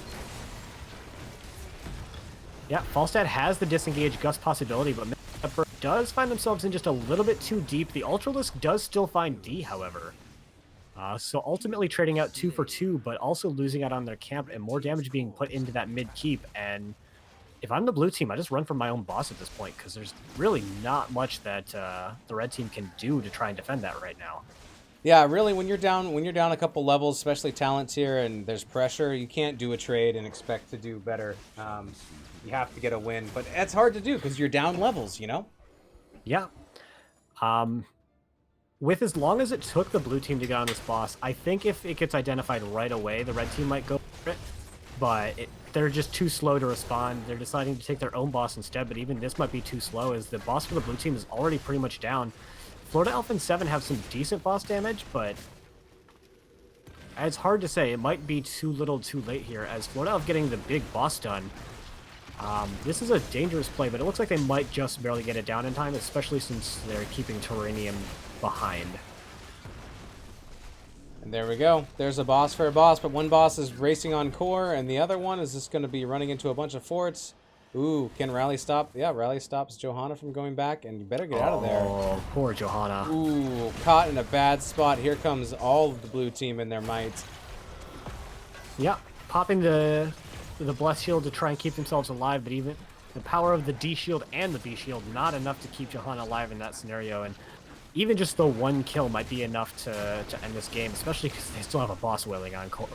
Yeah, Falstad has the disengage gust possibility, but does find themselves in just a little bit too deep. The Ultralisk does still find D, however. So ultimately trading out 2 for 2, but also losing out on their camp and more damage being put into that mid keep. And if I'm the blue team, I just run for my own boss at this point because there's really not much that the red team can do to try and defend that right now. Yeah, really, when you're down a couple levels, especially talent tier, and there's pressure, you can't do a trade and expect to do better. You have to get a win, but it's hard to do because you're down levels, you know? Yeah. With as long as it took the blue team to get on this boss, I think if it gets identified right away, the red team might go for it. But they're just too slow to respond. They're deciding to take their own boss instead, but even this might be too slow as the boss for the blue team is already pretty much down. Florida Elf and 7 have some decent boss damage, but It's hard to say. It might be too little too late here, as Flornov getting the big boss done. This is a dangerous play, but it looks like they might just barely get it down in time, especially since they're keeping Terranium behind. And there we go. There's a boss for a boss, but one boss is racing on core, and the other one is just going to be running into a bunch of forts. Ooh, can Rally stop? Yeah, Rally stops Johanna from going back, and you better get out of there. Oh, poor Johanna. Ooh, caught in a bad spot. Here comes all of the blue team in their might. Yeah, popping the Bless Shield to try and keep themselves alive, but even the power of the D Shield and the B Shield, not enough to keep Johanna alive in that scenario, and even just the one kill might be enough to end this game, especially because they still have a boss wailing on core.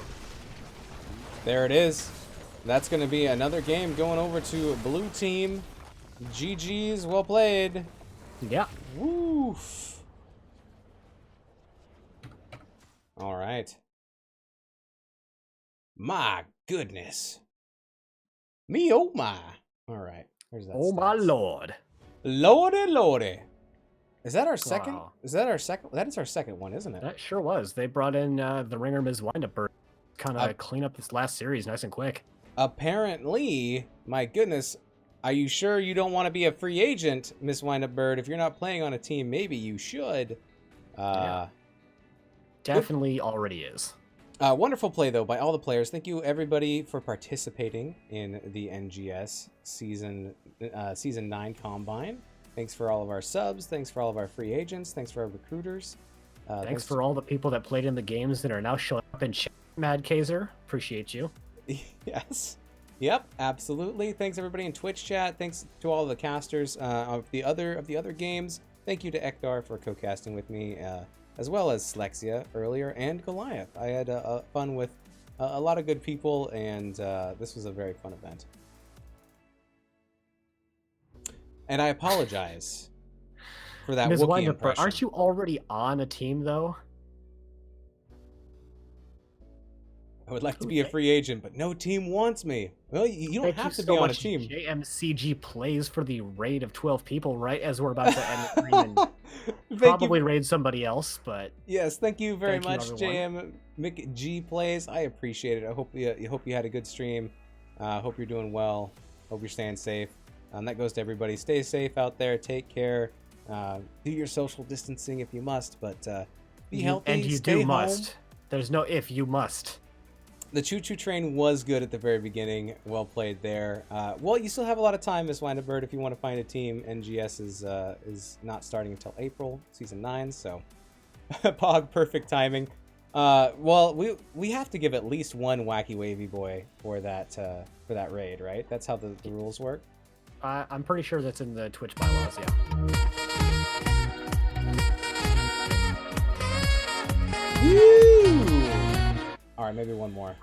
There it is. That's going to be another game going over to blue team. GG's, well played. Yeah. Woof. All right. My goodness. Me, oh my. All right. Where's that? Oh my lord. Lordy, lordy. Is that our second? Wow. Is that our second? That is our second one, isn't it? That sure was. They brought in the ringer Ms. Windup Bird, kind of clean up this last series nice and quick. Apparently, my goodness, are you sure you don't want to be a free agent, Miss Windup Bird? If you're not playing on a team, maybe you should. Yeah. Definitely already is. Wonderful play, though, by all the players. Thank you, everybody, for participating in the NGS Season 9 Combine. Thanks for all of our subs. Thanks for all of our free agents. Thanks for our recruiters. Thanks for all the people that played in the games that are now showing up in chat. Mad Kaiser, appreciate you. Yes. Yep, absolutely. Thanks everybody in Twitch chat. Thanks to all the casters of the other games. Thank you to Ekdar for co-casting with me, as well as Slexia earlier, and Goliath. I had fun with a lot of good people, and this was a very fun event. And I apologize for that Ms. Wookiee Windup, impression. aren't you already on a team though? I would like to be a free agent, but no team wants me. Well, you don't have to be on a team. JMCG plays for the raid of 12 people, right? As we're about to end the stream and probably raid somebody else, but yes, thank you very much, JM McG Plays. I appreciate it. I hope you had a good stream. Hope you're doing well. Hope you're staying safe. That goes to everybody. Stay safe out there. Take care. Do your social distancing if you must, but be healthy. And you stay do home. must. There's no if, you must. The choo-choo train was good at the very beginning. Well played there. Well, you still have a lot of time, Miss Windup Bird, if you want to find a team. NGS is not starting until April, Season 9, so Pog, perfect timing. Well, we have to give at least one wacky wavy boy for that raid, right? That's how the rules work. I'm pretty sure that's in the Twitch bylaws, yeah. Woo! All right, maybe one more.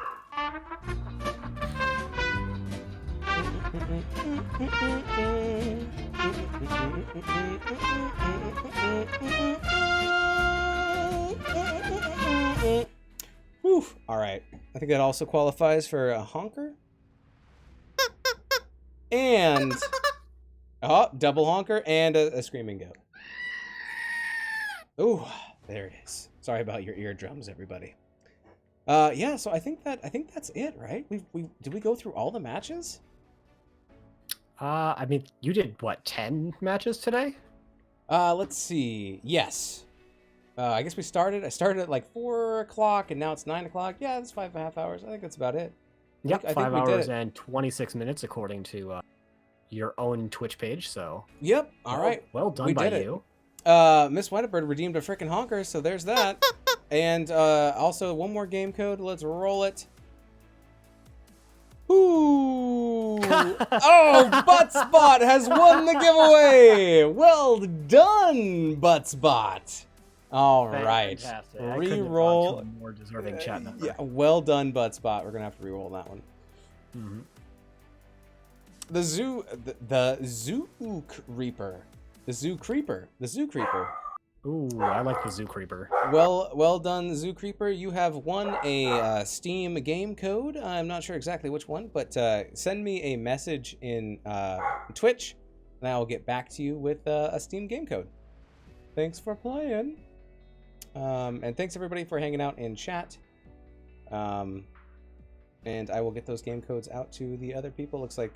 Whew. All right. I think that also qualifies for a honker. And double honker and a screaming goat. Ooh, there it is. Sorry about your eardrums, everybody. Yeah, so I think that's it, right? Did we go through all the matches? I mean, you did what, 10 matches today? Let's see. Yes. I guess I started at like 4 o'clock and now it's 9 o'clock. Yeah, that's 5.5 hours. I think that's about it. Yep, 5 hours and 26 minutes according to your own Twitch page, so. Yep, all right. Well done by you. Miss Whitebird redeemed a frickin' honker, so there's that. And also one more game code. Let's roll it. Ooh! Oh, Buttspot has won the giveaway. Well done, Buttspot. All right, re-roll. More deserving chat member. Yeah, well done, Buttspot. We're gonna have to re-roll that one. Mm-hmm. The Zoo Reaper. The Zoo Creeper. Ooh, I like the Zoo Creeper. Well done, Zoo Creeper. You have won a Steam game code. I'm not sure exactly which one, but send me a message in Twitch, and I will get back to you with a Steam game code. Thanks for playing. And thanks everybody for hanging out in chat. And I will get those game codes out to the other people. Looks like.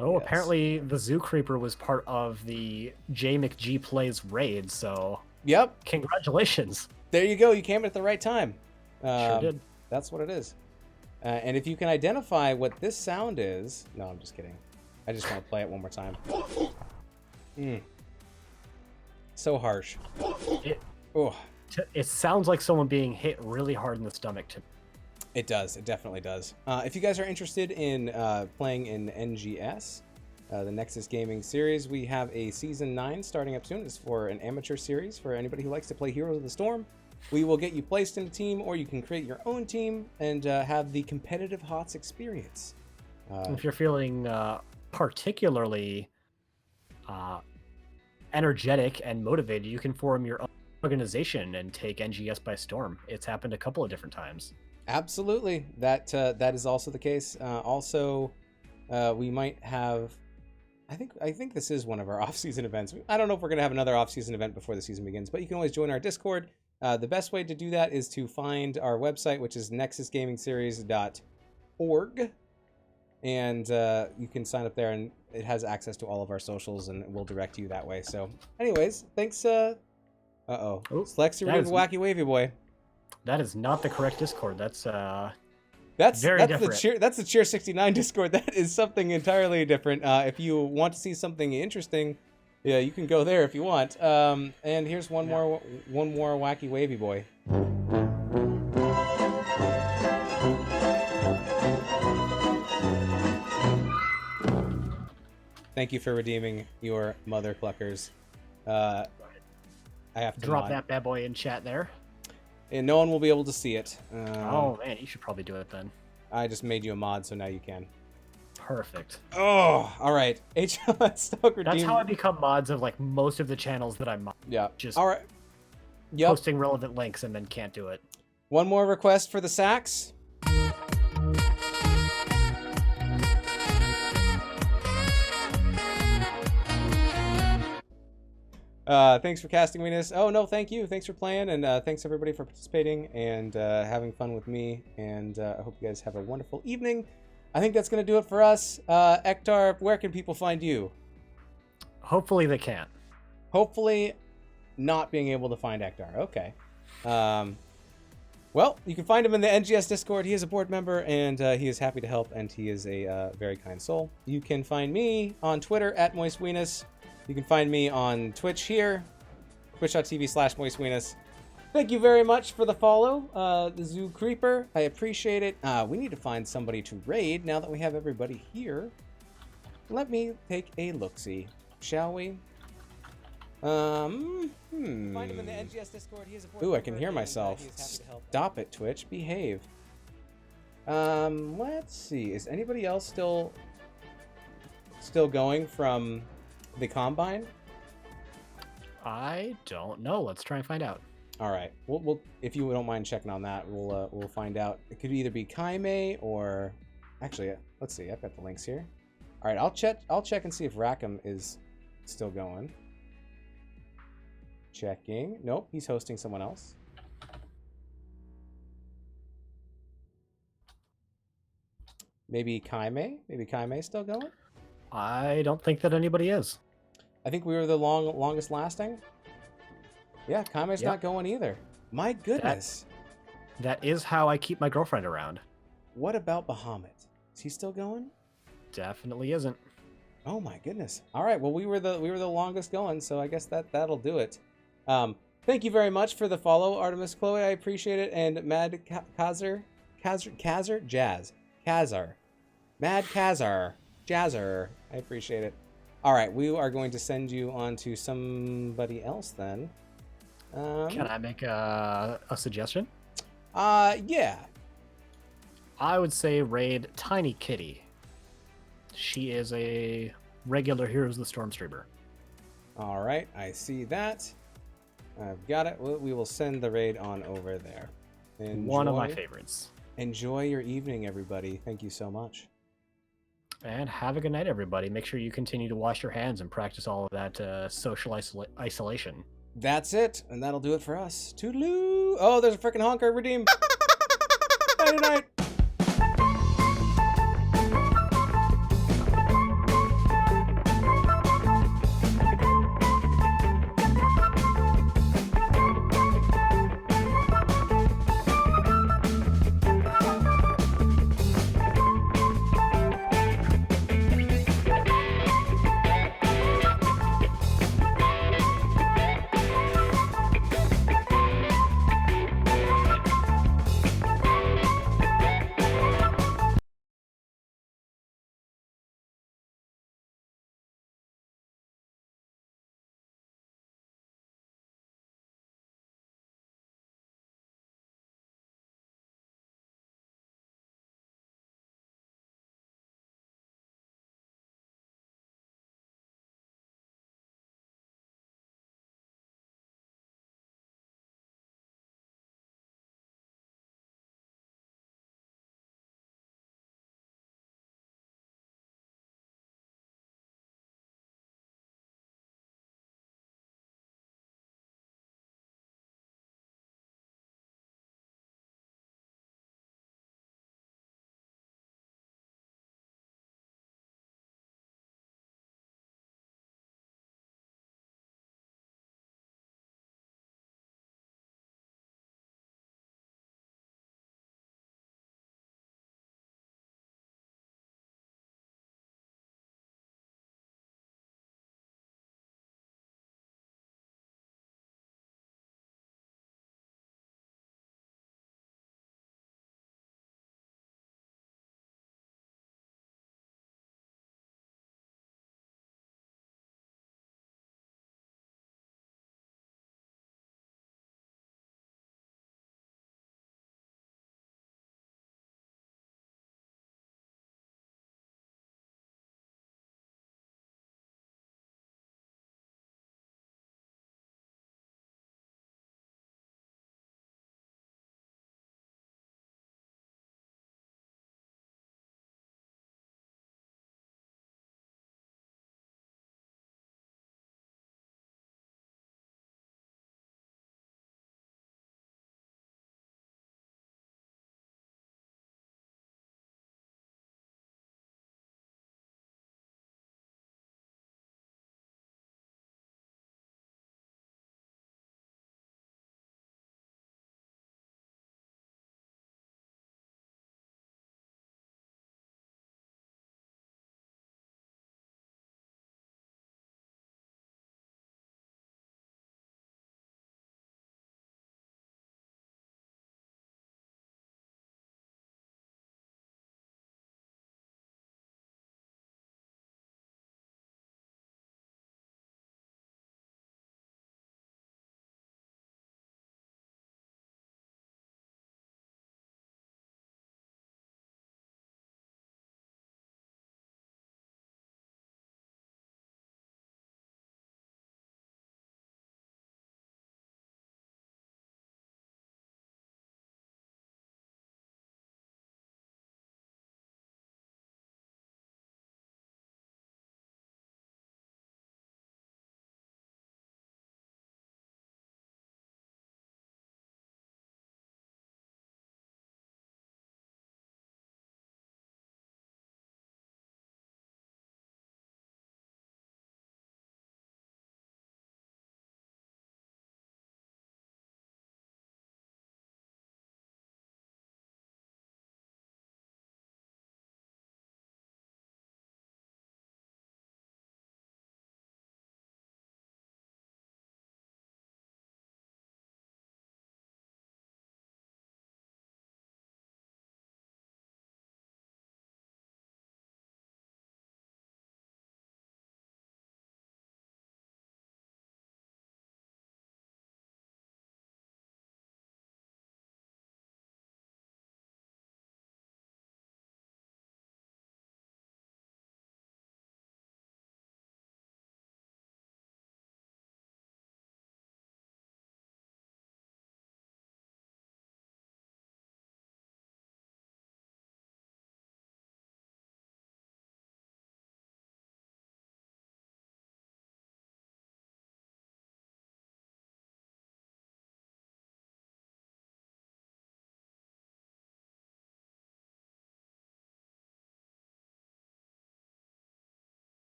Oh, yes. Apparently the Zoo Creeper was part of the J McG Plays raid, so. Yep. Congratulations. There you go. You came at the right time. Sure did. That's what it is. And if you can identify what this sound is... No, I'm just kidding. I just want to play it one more time. So harsh. It sounds like someone being hit really hard in the stomach. It does. It definitely does. If you guys are interested in playing in NGS, the Nexus Gaming series, we have a Season 9 starting up soon. It's for an amateur series for anybody who likes to play Heroes of the Storm. We will get you placed in a team, or you can create your own team and have the competitive HOTS experience. If you're feeling particularly energetic and motivated, you can form your own organization and take NGS by storm. It's happened a couple of different times. Absolutely. That is also the case. We might have... I think this is one of our off-season events. I don't know if we're going to have another off-season event before the season begins, but you can always join our Discord. The best way to do that is to find our website, which is nexusgamingseries.org. And you can sign up there, and it has access to all of our socials, and we'll direct you that way. So, anyways, thanks. Slexy Wacky Wavy Boy. That is not the correct Discord. That's very different. That's the Cheer 69 Discord. That is something entirely different. If you want to see something interesting, yeah, you can go there if you want. And here's one more Wacky Wavy Boy. Thank you for redeeming your mother cluckers. I have to drop that bad boy in chat there. And no one will be able to see it. Oh man, you should probably do it then. I just made you a mod, so now you can. Perfect. Oh, all right. HLS Stalker. That's how I become mods of like most of the channels that I'm. Yeah. Just all right. Yep. Posting relevant links and then can't do it. One more request for the sax. Thanks for casting Venus. Oh no, thank you. Thanks for playing, and thanks everybody for participating and having fun with me. And I hope you guys have a wonderful evening. I think that's gonna do it for us. Ektar, where can people find you? Hopefully they can. Hopefully, not being able to find Ektar. Okay. Well, you can find him in the NGS Discord. He is a board member, and he is happy to help, and he is a very kind soul. You can find me on Twitter at MoistWeenus. You can find me on Twitch here, twitch.tv/MoistWeenus. Thank you very much for the follow, the Zoo Creeper. I appreciate it. We need to find somebody to raid now that we have everybody here. Let me take a look-see, shall we? Find him in the NGS Discord. He is a board member, I can hear myself. Stop it, Twitch. Behave. Let's see. Is anybody else still going from the Combine? I don't know. Let's try and find out. All right. We'll if you don't mind checking on that, we'll find out. It could either be Kaime or actually, let's see. I've got the links here. All right. I'll check and see if Rackham is still going. Checking. Nope, he's hosting someone else. Maybe Kaime? Maybe Kaime's still going? I don't think that anybody is. I think we were the longest lasting. Yeah, Kaime's not going either. My goodness. That is how I keep my girlfriend around. What about Bahamut? Is he still going? Definitely isn't. Oh my goodness. All right, well we were the longest going, so I guess that'll do it. Thank you very much for the follow, Artemis Chloe. I appreciate it. And Mad Kazar, Mad Kazar, Jazzer. I appreciate it. All right, we are going to send you on to somebody else then. Can I make a suggestion? Yeah. I would say raid Tiny Kitty. She is a regular Heroes of the Storm streamer. All right, I see that. I've got it. We will send the raid on over there. One of my favorites. Enjoy your evening, everybody. Thank you so much. And have a good night, everybody. Make sure you continue to wash your hands and practice all of that social isolation. That's it, and that'll do it for us. Toodaloo! Oh, there's a freaking honker. Redeem. Night night.